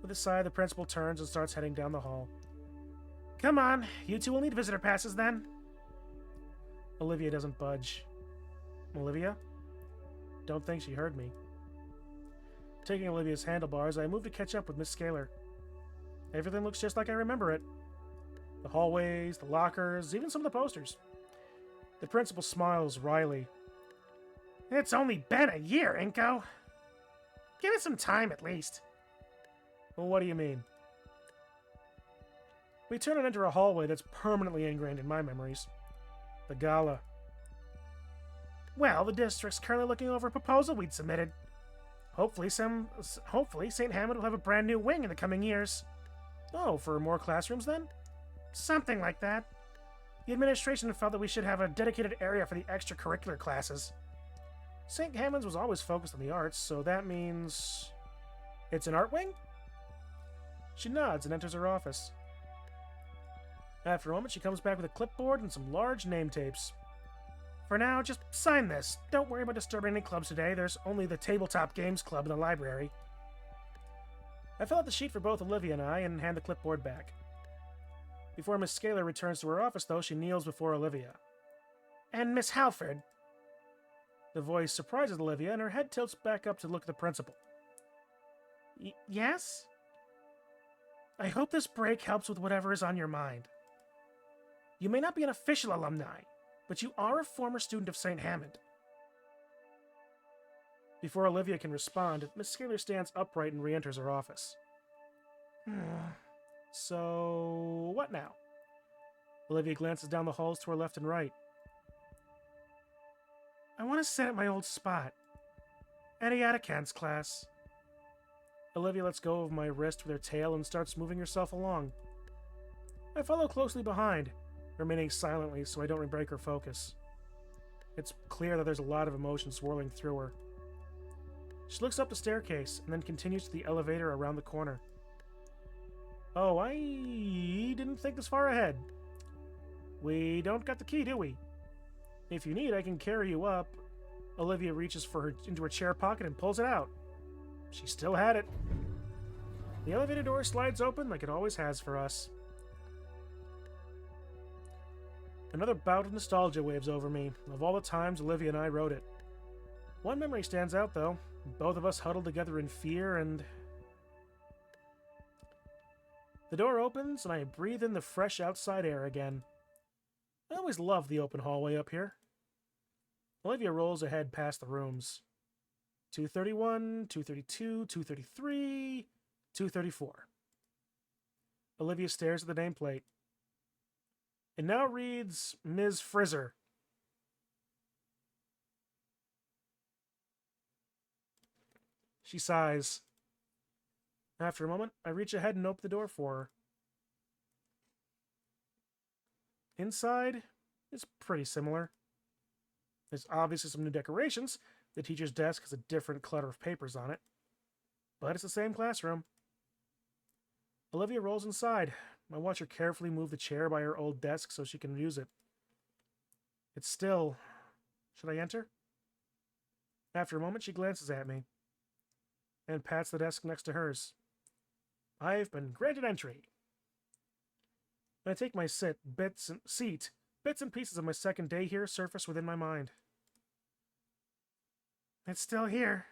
With a sigh, the principal turns and starts heading down the hall. Come on, you two will need visitor passes then. Olivia doesn't budge. Olivia? Don't think she heard me. Taking Olivia's handlebars, I move to catch up with Miss Scalar. Everything looks just like I remember it. The hallways, the lockers, even some of the posters. The principal smiles wryly. It's only been a year, Inko. Give it some time at least. Well, what do you mean? We turn and enter a hallway that's permanently ingrained in my memories. The gala. Well, the district's currently looking over a proposal we'd submitted. Hopefully St. Hammond will have a brand new wing in the coming years. Oh, for more classrooms then? Something like that. The administration felt that we should have a dedicated area for the extracurricular classes. St. Hammond's was always focused on the arts, so that means... It's an art wing? She nods and enters her office. After a moment, she comes back with a clipboard and some large name tapes. For now, just sign this. Don't worry about disturbing any clubs today. There's only the Tabletop Games Club in the library. I fill out the sheet for both Olivia and I and hand the clipboard back. Before Miss Scalar returns to her office, though, she kneels before Olivia. And Miss Halford. The voice surprises Olivia, and her head tilts back up to look at the principal. Yes? I hope this break helps with whatever is on your mind. You may not be an official alumni, but you are a former student of St. Hammond. Before Olivia can respond, Miss Scalar stands upright and re-enters her office. So, what now? Olivia glances down the halls to her left and right. I want to sit at my old spot. Adiaticans class. Olivia lets go of my wrist with her tail and starts moving herself along. I follow closely behind, remaining silently so I don't break her focus. It's clear that there's a lot of emotion swirling through her. She looks up the staircase and then continues to the elevator around the corner. Oh, I didn't think this far ahead. We don't got the key, do we? If you need, I can carry you up. Olivia reaches into her chair pocket and pulls it out. She still had it. The elevator door slides open like it always has for us. Another bout of nostalgia waves over me, of all the times Olivia and I rode it. One memory stands out, though. Both of us huddled together in fear and... The door opens, and I breathe in the fresh outside air again. I always loved the open hallway up here. Olivia rolls ahead past the rooms. 231, 232, 233, 234. Olivia stares at the nameplate. It now reads Ms. Frizzer. She sighs. After a moment, I reach ahead and open the door for her. Inside is pretty similar. There's obviously some new decorations. The teacher's desk has a different clutter of papers on it. But it's the same classroom. Olivia rolls inside. I watch her carefully move the chair by her old desk so she can use it. It's still... Should I enter? After a moment, she glances at me and pats the desk next to hers. I've been granted entry. When I take my seat, bits and pieces of my second day here surface within my mind. It's still here.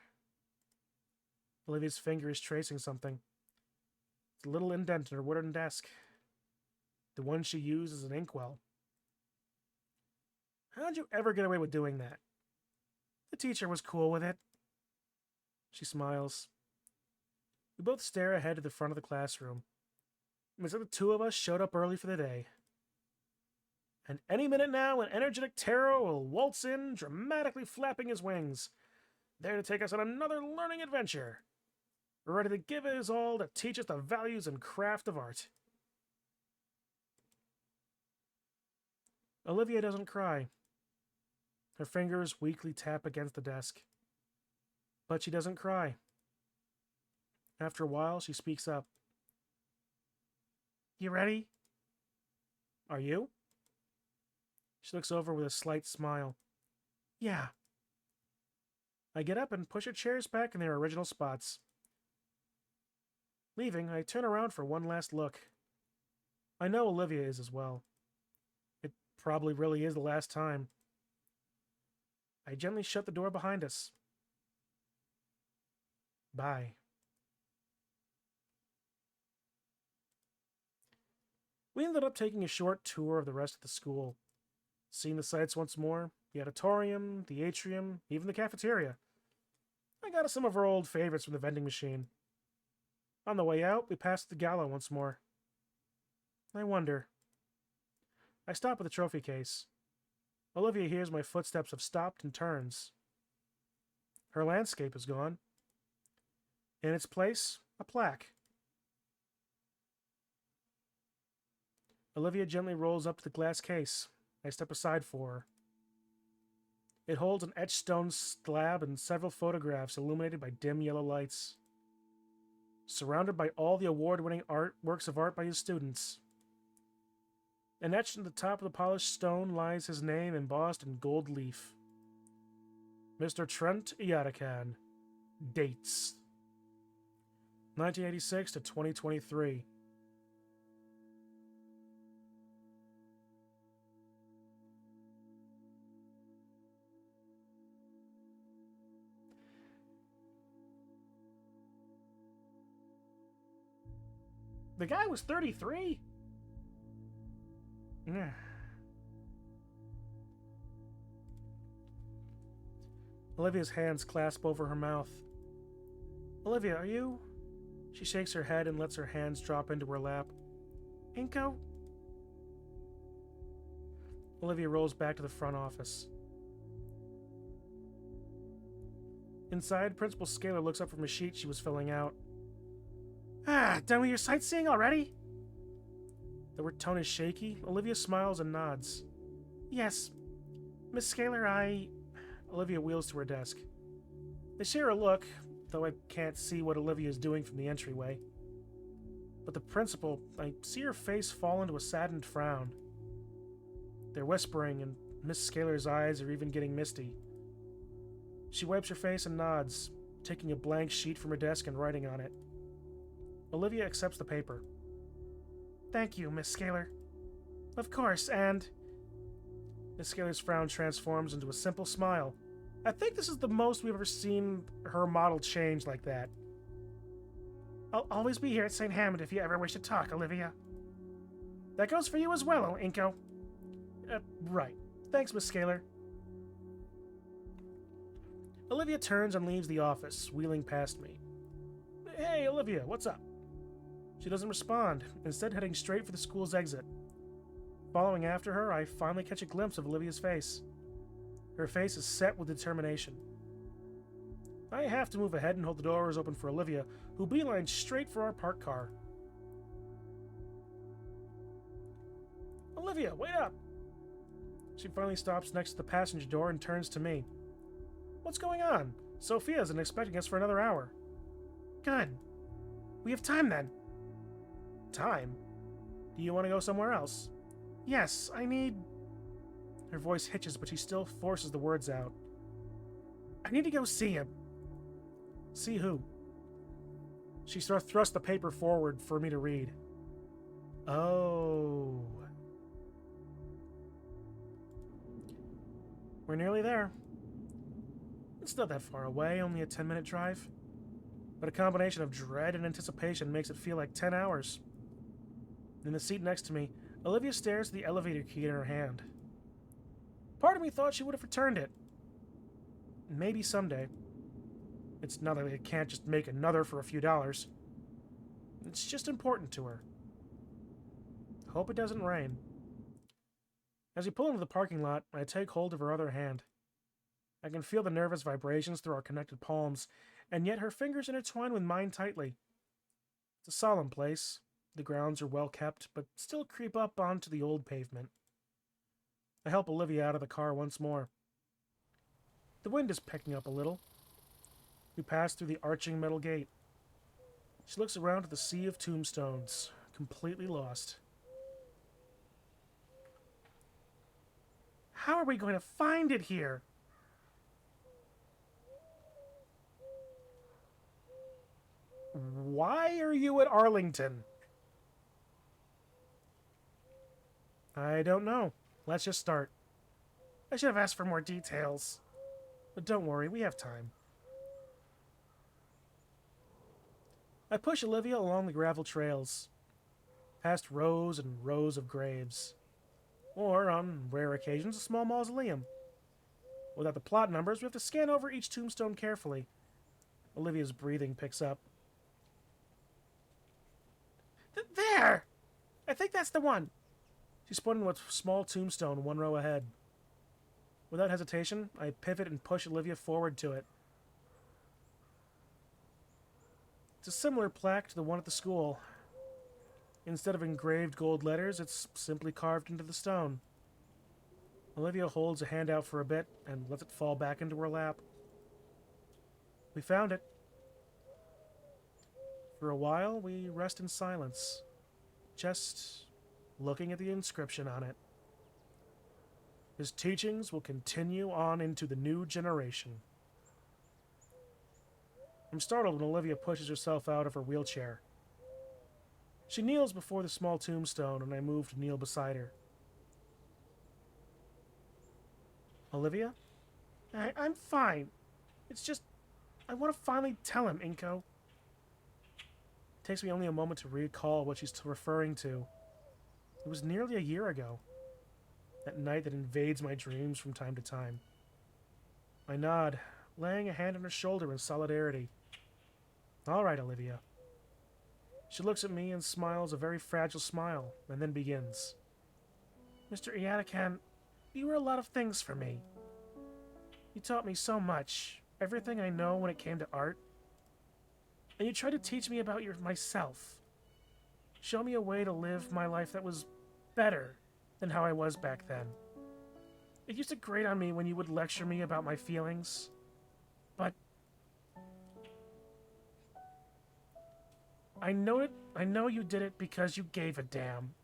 Olivia's finger is tracing something. It's a little indent in her wooden desk. The one she used as an inkwell. How'd you ever get away with doing that? The teacher was cool with it. She smiles. We both stare ahead to the front of the classroom. It's like the two of us showed up early for the day. And any minute now, an energetic Taro will waltz in, dramatically flapping his wings, there to take us on another learning adventure. We're ready to give it his all to teach us the values and craft of art. Olivia doesn't cry. Her fingers weakly tap against the desk. But she doesn't cry. After a while, she speaks up. You ready? Are you? She looks over with a slight smile. Yeah. I get up and push her chairs back in their original spots. Leaving, I turn around for one last look. I know Olivia is as well. It probably really is the last time. I gently shut the door behind us. Bye. We ended up taking a short tour of the rest of the school. Seeing the sights once more, the auditorium, the atrium, even the cafeteria. I got us some of our old favorites from the vending machine. On the way out, we passed the gala once more. I wonder. I stop at the trophy case. Olivia hears my footsteps have stopped and turns. Her landscape is gone. In its place, a plaque. Olivia gently rolls up to the glass case. I step aside for her. It holds an etched stone slab and several photographs illuminated by dim yellow lights. Surrounded by all the award-winning works of art by his students. And etched in the top of the polished stone lies his name embossed in gold leaf. Mr. Trent Iadakan. Dates. 1986 to 2023. The guy was 33? Yeah. Olivia's hands clasp over her mouth. Olivia, are you? She shakes her head and lets her hands drop into her lap. Inko? Olivia rolls back to the front office. Inside, Principal Scaler looks up from a sheet she was filling out. Done with your sightseeing already? Though her tone is shaky, Olivia smiles and nods. Yes. Miss Scaler, Olivia wheels to her desk. They share a look, though I can't see what Olivia is doing from the entryway. But the principal, I see her face fall into a saddened frown. They're whispering, and Miss Scaler's eyes are even getting misty. She wipes her face and nods, taking a blank sheet from her desk and writing on it. Olivia accepts the paper. Thank you, Miss Scaler. Of course, and... Miss Scaler's frown transforms into a simple smile. I think this is the most we've ever seen her model change like that. I'll always be here at St. Hammond if you ever wish to talk, Olivia. That goes for you as well, Inko. Right. Thanks, Miss Scaler. Olivia turns and leaves the office, wheeling past me. Hey, Olivia, what's up? She doesn't respond, instead heading straight for the school's exit. Following after her, I finally catch a glimpse of Olivia's face. Her face is set with determination. I have to move ahead and hold the doors open for Olivia, who beelines straight for our parked car. Olivia, wait up! She finally stops next to the passenger door and turns to me. What's going on? Sophia isn't expecting us for another hour. Good. We have time then. Time? Do you want to go somewhere else? Yes, I need... Her voice hitches, but she still forces the words out. I need to go see him. See who? She thrusts the paper forward for me to read. Oh. We're nearly there. It's not that far away, only a 10-minute drive. But a combination of dread and anticipation makes it feel like 10 hours. In the seat next to me, Olivia stares at the elevator key in her hand. Part of me thought she would have returned it. Maybe someday. It's not that they can't just make another for a few dollars. It's just important to her. Hope it doesn't rain. As we pull into the parking lot, I take hold of her other hand. I can feel the nervous vibrations through our connected palms, and yet her fingers intertwine with mine tightly. It's a solemn place. The grounds are well kept, but still creep up onto the old pavement. I help Olivia out of the car once more. The wind is picking up a little. We pass through the arching metal gate. She looks around at the sea of tombstones, completely lost. How are we going to find it here? Why are you at Arlington? I don't know. Let's just start. I should have asked for more details. But don't worry, we have time. I push Olivia along the gravel trails, past rows and rows of graves, or, on rare occasions, a small mausoleum. Without the plot numbers, we have to scan over each tombstone carefully. Olivia's breathing picks up. There! I think that's the one. She's pointing to a small tombstone 1 row ahead. Without hesitation, I pivot and push Olivia forward to it. It's a similar plaque to the one at the school. Instead of engraved gold letters, it's simply carved into the stone. Olivia holds a hand out for a bit and lets it fall back into her lap. We found it. For a while, we rest in silence, just looking at the inscription on it. His teachings will continue on into the new generation. I'm startled when Olivia pushes herself out of her wheelchair. She kneels before the small tombstone, and I move to kneel beside her. Olivia? I'm fine. It's just, I want to finally tell him, Inko. It takes me only a moment to recall what she's referring to. It was nearly a year ago. That night that invades my dreams from time to time. I nod, laying a hand on her shoulder in solidarity. All right, Olivia. She looks at me and smiles a very fragile smile, and then begins. Mr. Iadakan, you were a lot of things for me. You taught me so much, everything I know when it came to art. And you tried to teach me about myself. Show me a way to live my life that was better than how I was back then. It used to grate on me when you would lecture me about my feelings. But I know you did it because you gave a damn.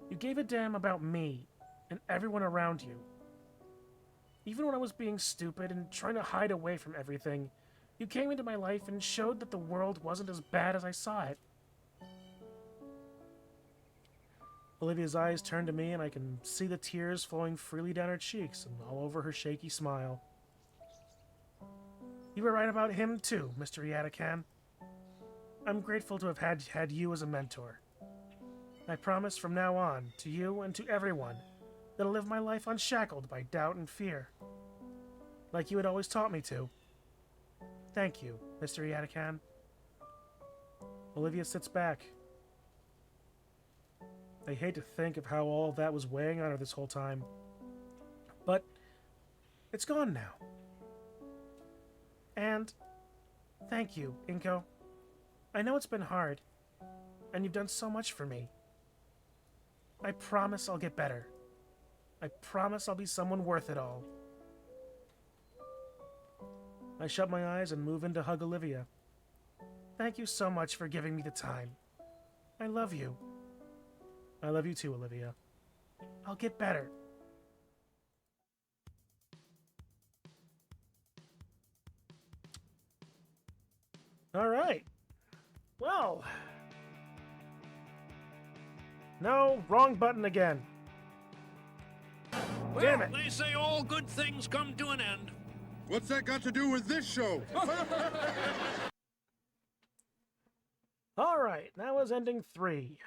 You gave a damn about me and everyone around you. Even when I was being stupid and trying to hide away from everything, you came into my life and showed that the world wasn't as bad as I saw it. Olivia's eyes turn to me and I can see the tears flowing freely down her cheeks and all over her shaky smile. You were right about him too, Mr. Iadakan. I'm grateful to have had you as a mentor. I promise from now on, to you and to everyone, that I'll live my life unshackled by doubt and fear. Like you had always taught me to. Thank you, Mr. Iadakan. Olivia sits back. I hate to think of how all of that was weighing on her this whole time. But it's gone now. And thank you, Inko. I know it's been hard, and you've done so much for me. I promise I'll get better. I promise I'll be someone worth it all. I shut my eyes and move in to hug Olivia. Thank you so much for giving me the time. I love you. I love you too, Olivia. I'll get better. All right. Well. No, wrong button again. Well, Damn it. they say all good things come to an end. What's that got to do with this show? All right, that was ending 3.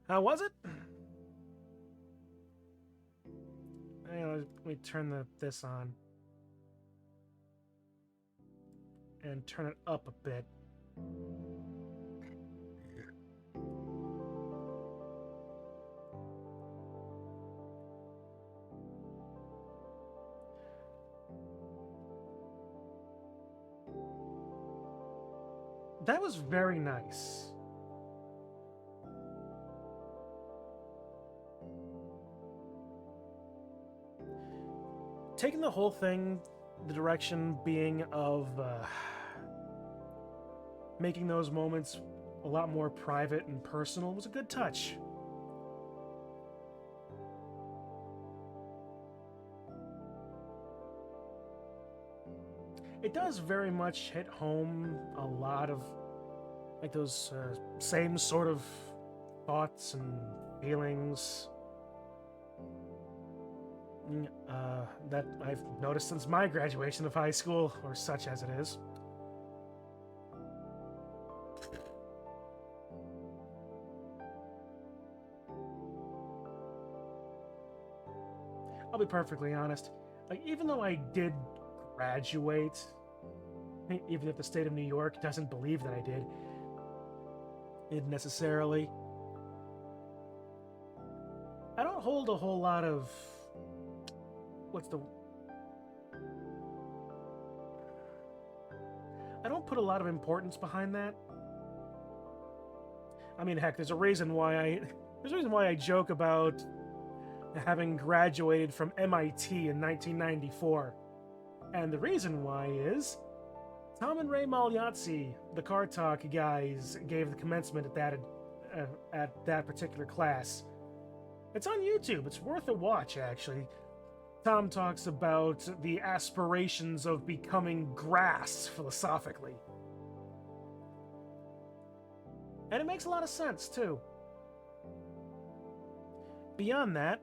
How was it? Let me turn this on. And turn it up a bit. That was very nice. Taking the whole thing, the direction being of making those moments a lot more private and personal was a good touch. It does very much hit home a lot of like those same sort of thoughts and feelings that I've noticed since my graduation of high school, or such as it is. I'll be perfectly honest. Like, even though I did graduate, even if the state of New York doesn't believe that I did necessarily, I don't hold a whole lot of I don't put a lot of importance behind that. I mean, heck, there's a reason why I joke about having graduated from MIT in 1994. And the reason why is Tom and Ray Magliozzi, the Car Talk guys, gave the commencement at that particular class. It's on YouTube. It's worth a watch, actually. Tom talks about the aspirations of becoming grass philosophically. And it makes a lot of sense, too. Beyond that,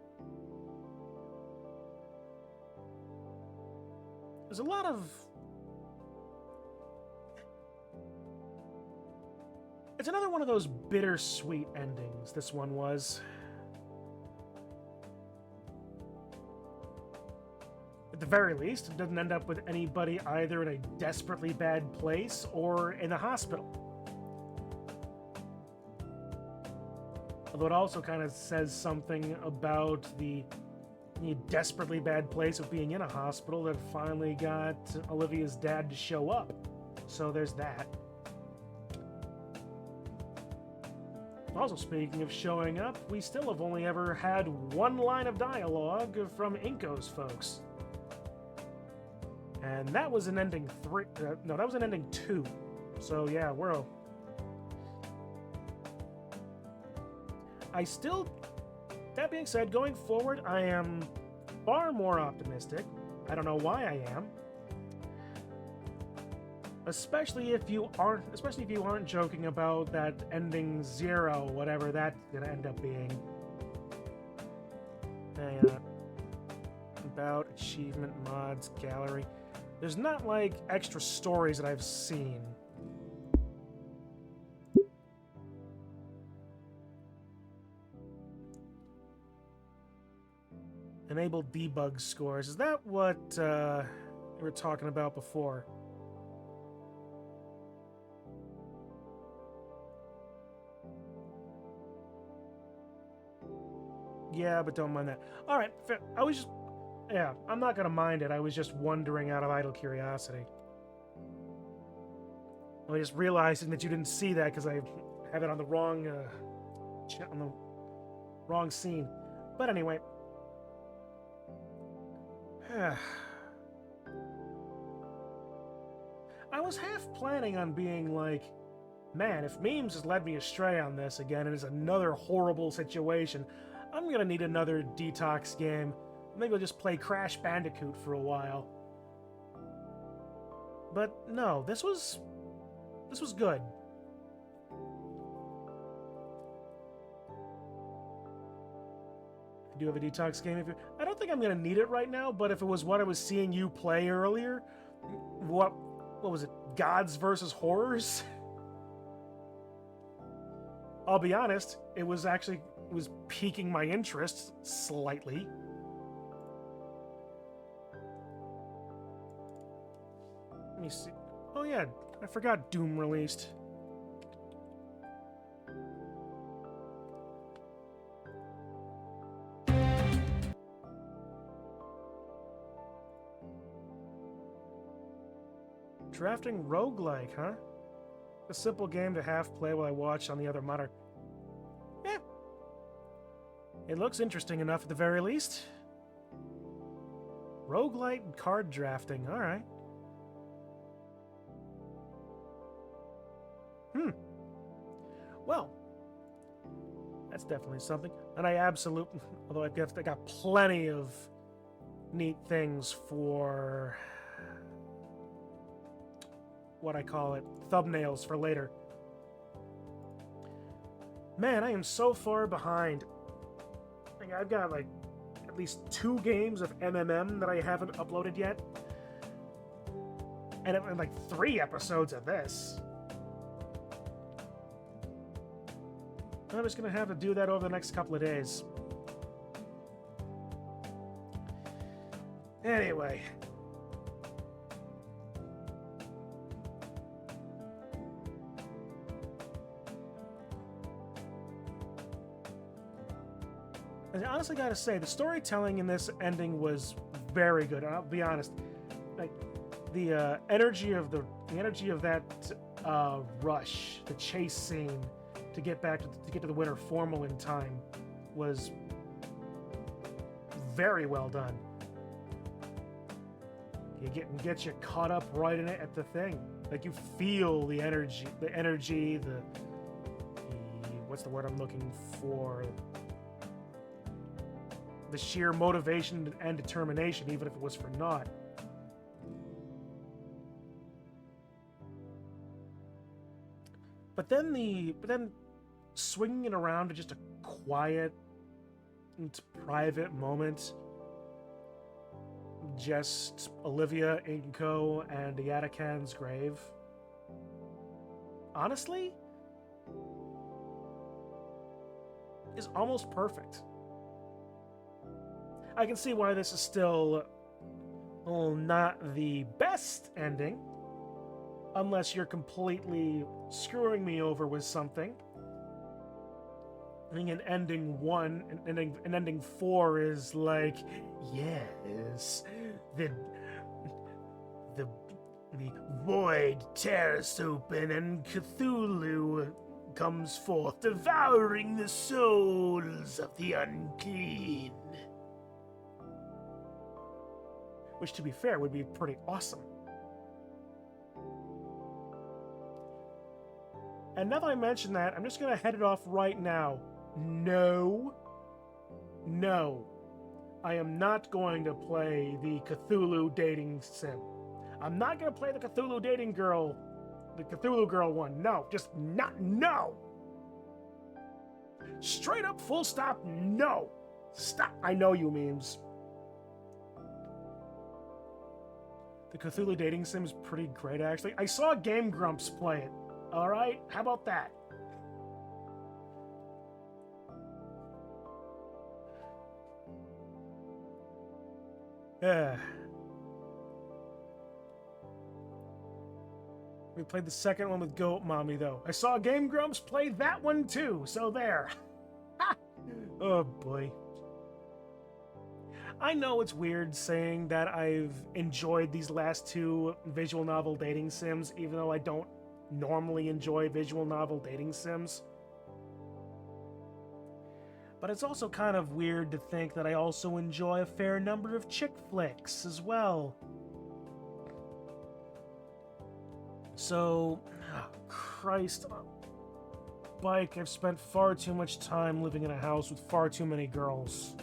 there's a lot of... It's another one of those bittersweet endings, this one was. At the very least, it doesn't end up with anybody either in a desperately bad place or in a hospital. Although it also kind of says something about the desperately bad place of being in a hospital that finally got Olivia's dad to show up. So there's that. Also, speaking of showing up, we still have only ever had one line of dialogue from Inko's folks. And that was in ending 3. No, that was in ending 2. So yeah, that being said, going forward, I am far more optimistic. I don't know why I am. Especially if you aren't joking about that ending 0, whatever that's gonna end up being. About achievement mods gallery. There's not like extra stories that I've seen. Enable debug scores. Is that what we were talking about before? Yeah, but don't mind that. All right, fair. I'm not gonna mind it. I was just wondering out of idle curiosity. I just realizing that you didn't see that because I have it on the wrong scene. But anyway. I was half planning on being like, man, if memes has led me astray on this again and it's another horrible situation, I'm gonna need another detox game. Maybe I'll just play Crash Bandicoot for a while. But no, this was good. I do have a detox game. I don't think I'm gonna need it right now, but if it was what I was seeing you play earlier, what was it? Gods versus Horrors? I'll be honest, it was piquing my interest slightly. Let me see. Oh yeah, I forgot Doom released. Drafting roguelike, huh? a simple game to half play while I watch on the other monitor. Yeah. It looks interesting enough at the very least. Roguelite and card drafting, alright. Well, that's definitely something. And I absolutely, although I got plenty of neat things for what I call it, thumbnails for later. Man, I am so far behind. Like, I've got like at least 2 games of MMM that I haven't uploaded yet. And like 3 episodes of this. I'm just gonna have to do that over the next couple of days. Anyway. I honestly gotta say, the storytelling in this ending was very good. I'll be honest. Like, the energy of that rush, the chase scene, to get to the winter formal in time was very well done. You get you caught up right in it at the thing. Like, you feel the energy, the what's the word I'm looking for? The sheer motivation and determination, even if it was for naught. But then swinging it around to just a quiet and private moment, just Olivia, Inko, and Yatakan's grave. Honestly, is almost perfect. I can see why this is still, well, not the best ending, unless you're completely screwing me over with something. I think an ending 1 and an ending 4 is like, yes, the void tears open and Cthulhu comes forth, devouring the souls of the unclean. Which, to be fair, would be pretty awesome. And now that I mention that, I'm just going to head it off right now. No, I am not going to play the Cthulhu dating sim. I'm not going to play the Cthulhu dating girl, the Cthulhu girl one. No, just not, no. Straight up, full stop, no. Stop. I know you memes. The Cthulhu dating sim is pretty great, actually. I saw Game Grumps play it. All right, how about that? We played the second one with Goat Mommy, though. I saw Game Grumps play that one, too, so there. Oh, boy. I know it's weird saying that I've enjoyed these last 2 visual novel dating sims, even though I don't normally enjoy visual novel dating sims. But it's also kind of weird to think that I also enjoy a fair number of chick flicks as well. So, oh Christ, Bike, I've spent far too much time living in a house with far too many girls.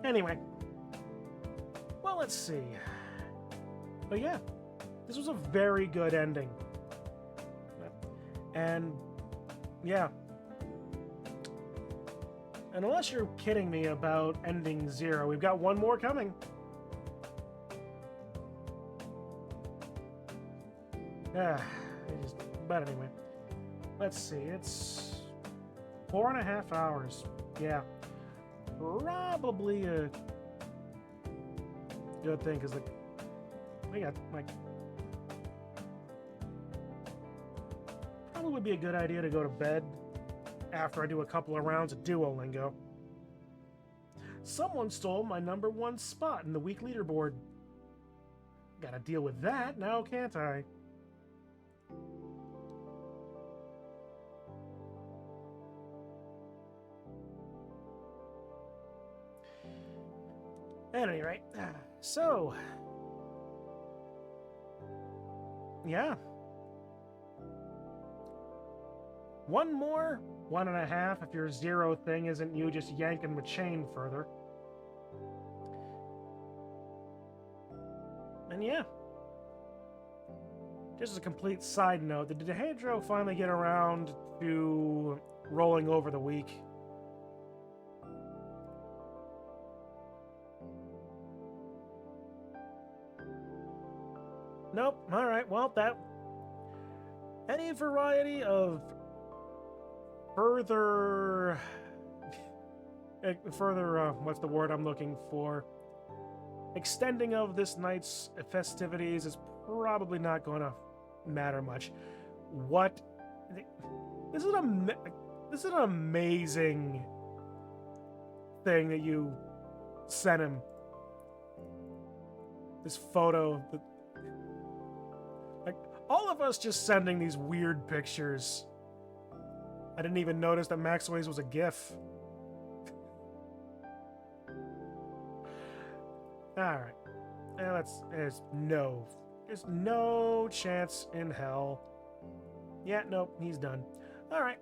Anyway, well, let's see. But yeah, this was a very good ending. And yeah. And unless you're kidding me about ending 0, we've got one more coming. But anyway, let's see. It's 4.5 hours. Yeah. Probably a good thing, because We got, like... Probably would be a good idea to go to bed after I do a couple of rounds of Duolingo. Someone stole my #1 spot in the week leaderboard. Gotta deal with that now, can't I? At any rate, so... Yeah. One more, 1.5 if your 0 thing isn't you just yanking the chain further. And yeah. Just as a complete side note, did Dehedro finally get around to rolling over the week? Nope. Alright, well, that... Any variety of further... what's the word I'm looking for? Extending of this night's festivities is probably not going to matter much. What? This is an amazing thing that you sent him. This photo. Like, all of us just sending these weird pictures. I didn't even notice that Maxway's was a GIF. Alright. There's no chance in hell. Yeah, nope, he's done. Alright.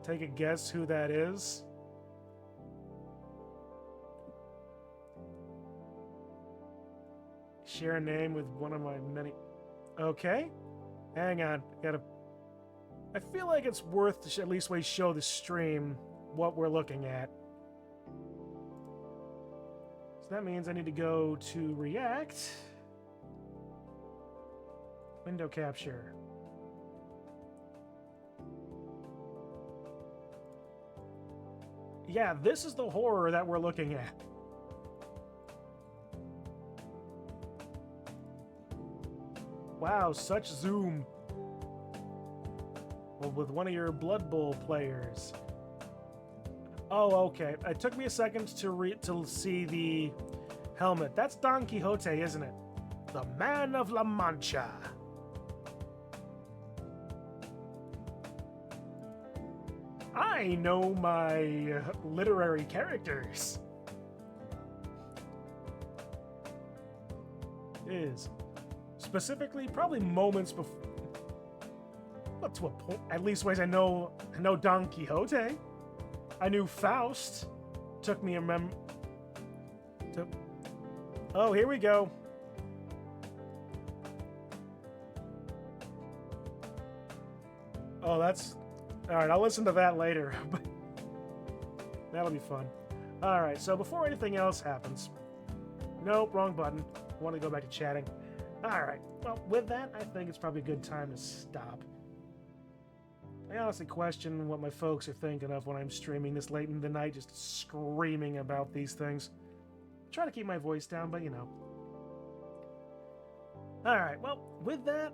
Take a guess who that is. Share a name with one of my many... Okay. Hang on. I feel like it's worth to at least show the stream what we're looking at. So that means I need to go to React. Window capture. Yeah, this is the horror that we're looking at. Wow, such zoom. Well, with one of your Blood Bowl players. Oh, okay. It took me a second to see the helmet. That's Don Quixote, isn't it? The Man of La Mancha. I know my literary characters. Is specifically probably moments before. Well, to a point. At least ways I know Don Quixote. I knew Faust. Took me a Oh, here we go. Oh, that's... Alright, I'll listen to that later. That'll be fun. Alright, so before anything else happens... Nope, wrong button. I want to go back to chatting. Alright, well, with that, I think it's probably a good time to stop. I honestly question what my folks are thinking of when I'm streaming this late in the night, just screaming about these things. I try to keep my voice down, but you know. Alright, well, with that,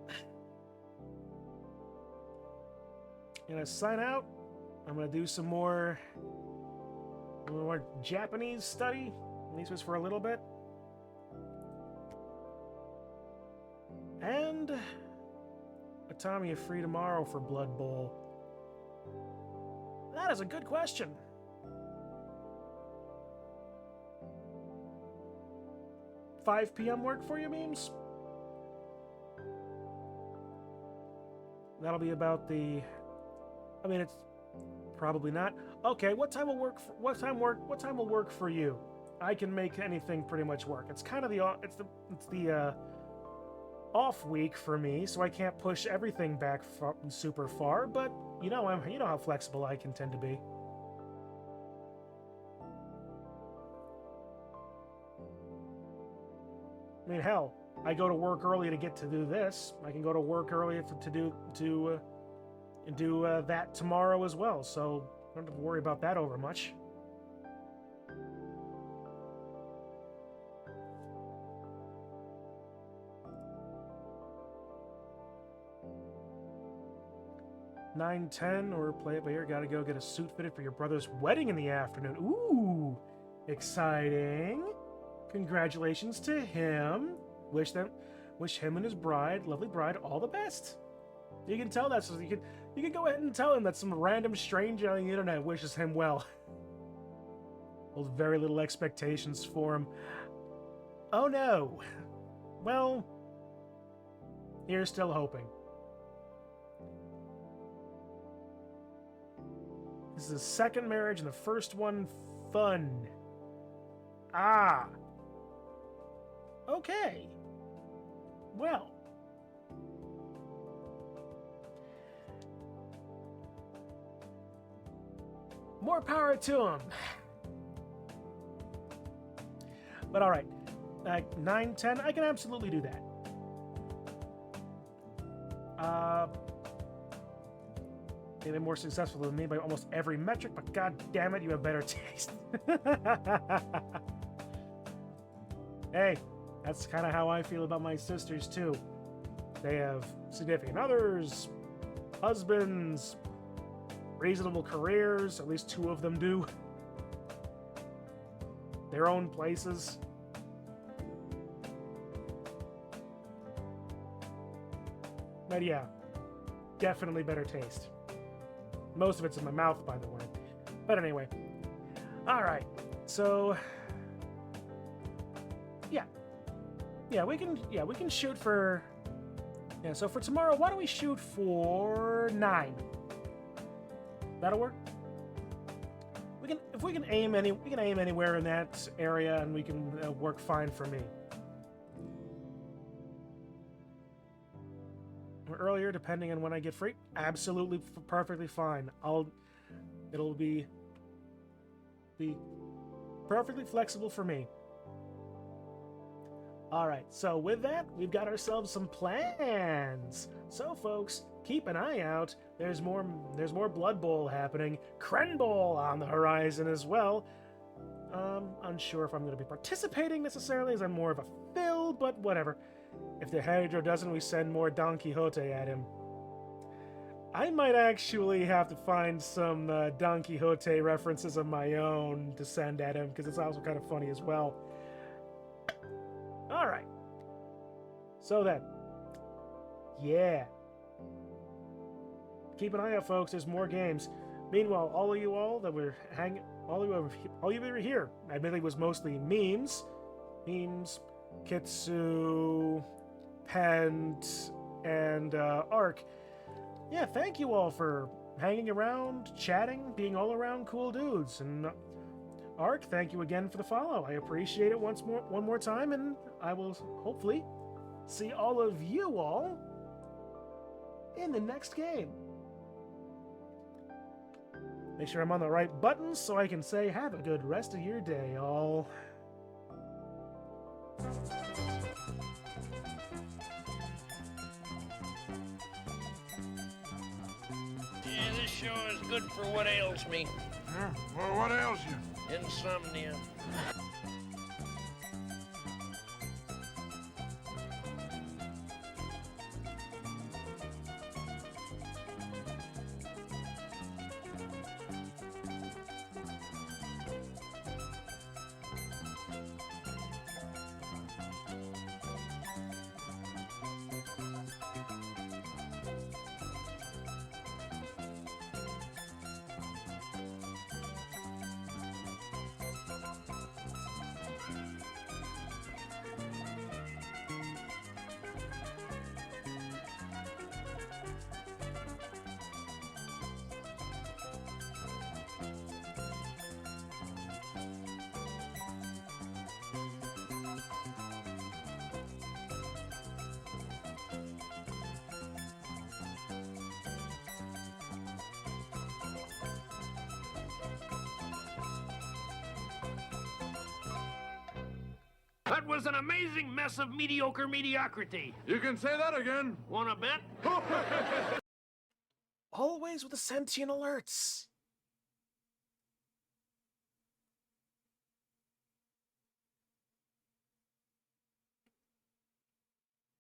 I'm gonna sign out. I'm gonna do some more Japanese study, at least just for a little bit. And Atami are free tomorrow for Blood Bowl. That is a good question. $5 p.m. work for you, Memes? That'll be about the... I mean, it's probably not. Okay, what time will work? What time will work for you? I can make anything pretty much work. It's kind of the off week for me, so I can't push everything back super far. But you know how flexible I can tend to be. I mean, hell, I go to work early to get to do this. I can go to work early to do that tomorrow as well. So I don't have to worry about that over much. 9:10 or play it by ear. Gotta go get a suit fitted for your brother's wedding in the afternoon. Ooh, exciting! Congratulations to him. Wish him and his bride, lovely bride, all the best. You can tell that, so you can go ahead and tell him that some random stranger on the internet wishes him well. Hold very little expectations for him. Oh no. Well, here's still hoping. This is his second marriage and the first one fun. Ah. Okay. Well. More power to him. But alright. 9:10, I can absolutely do that. Maybe more successful than me by almost every metric, but god damn it, you have better taste. Hey, that's kind of how I feel about my sisters too. They have significant others, husbands, reasonable careers, at least 2 of them do. Their own places. But yeah, definitely better taste. Most of it's in my mouth, by the way. But anyway. Alright, so... Yeah, we can shoot for... Yeah, so for tomorrow, why don't we shoot for 9? That'll work? We can aim anywhere in that area, and we can work fine for me. Or earlier, depending on when I get free. Absolutely, perfectly fine. It'll be perfectly flexible for me. All right. So with that, we've got ourselves some plans. So, folks, keep an eye out. There's more Blood Bowl happening. Kren Bowl on the horizon as well. Unsure if I'm going to be participating necessarily, as I'm more of a fill, but whatever. If the Hydro doesn't, we send more Don Quixote at him. I might actually have to find some Don Quixote references of my own to send at him, because it's also kind of funny as well. Alright. So then. Yeah. Keep an eye out, folks. There's more games. Meanwhile, all of you that were here, admittedly was mostly memes, Kitsu, Pent, and Ark. Yeah, thank you all for hanging around, chatting, being all around cool dudes. And Ark, thank you again for the follow. I appreciate it one more time, and I will hopefully see all of you all in the next game. Make sure I'm on the right buttons so I can say have a good rest of your day, all. Yeah, this show is good for what ails me. Yeah? Well, what ails you? Insomnia. That was an amazing mess of mediocre mediocrity. You can say that again. Wanna bet? Always with the sentient alerts.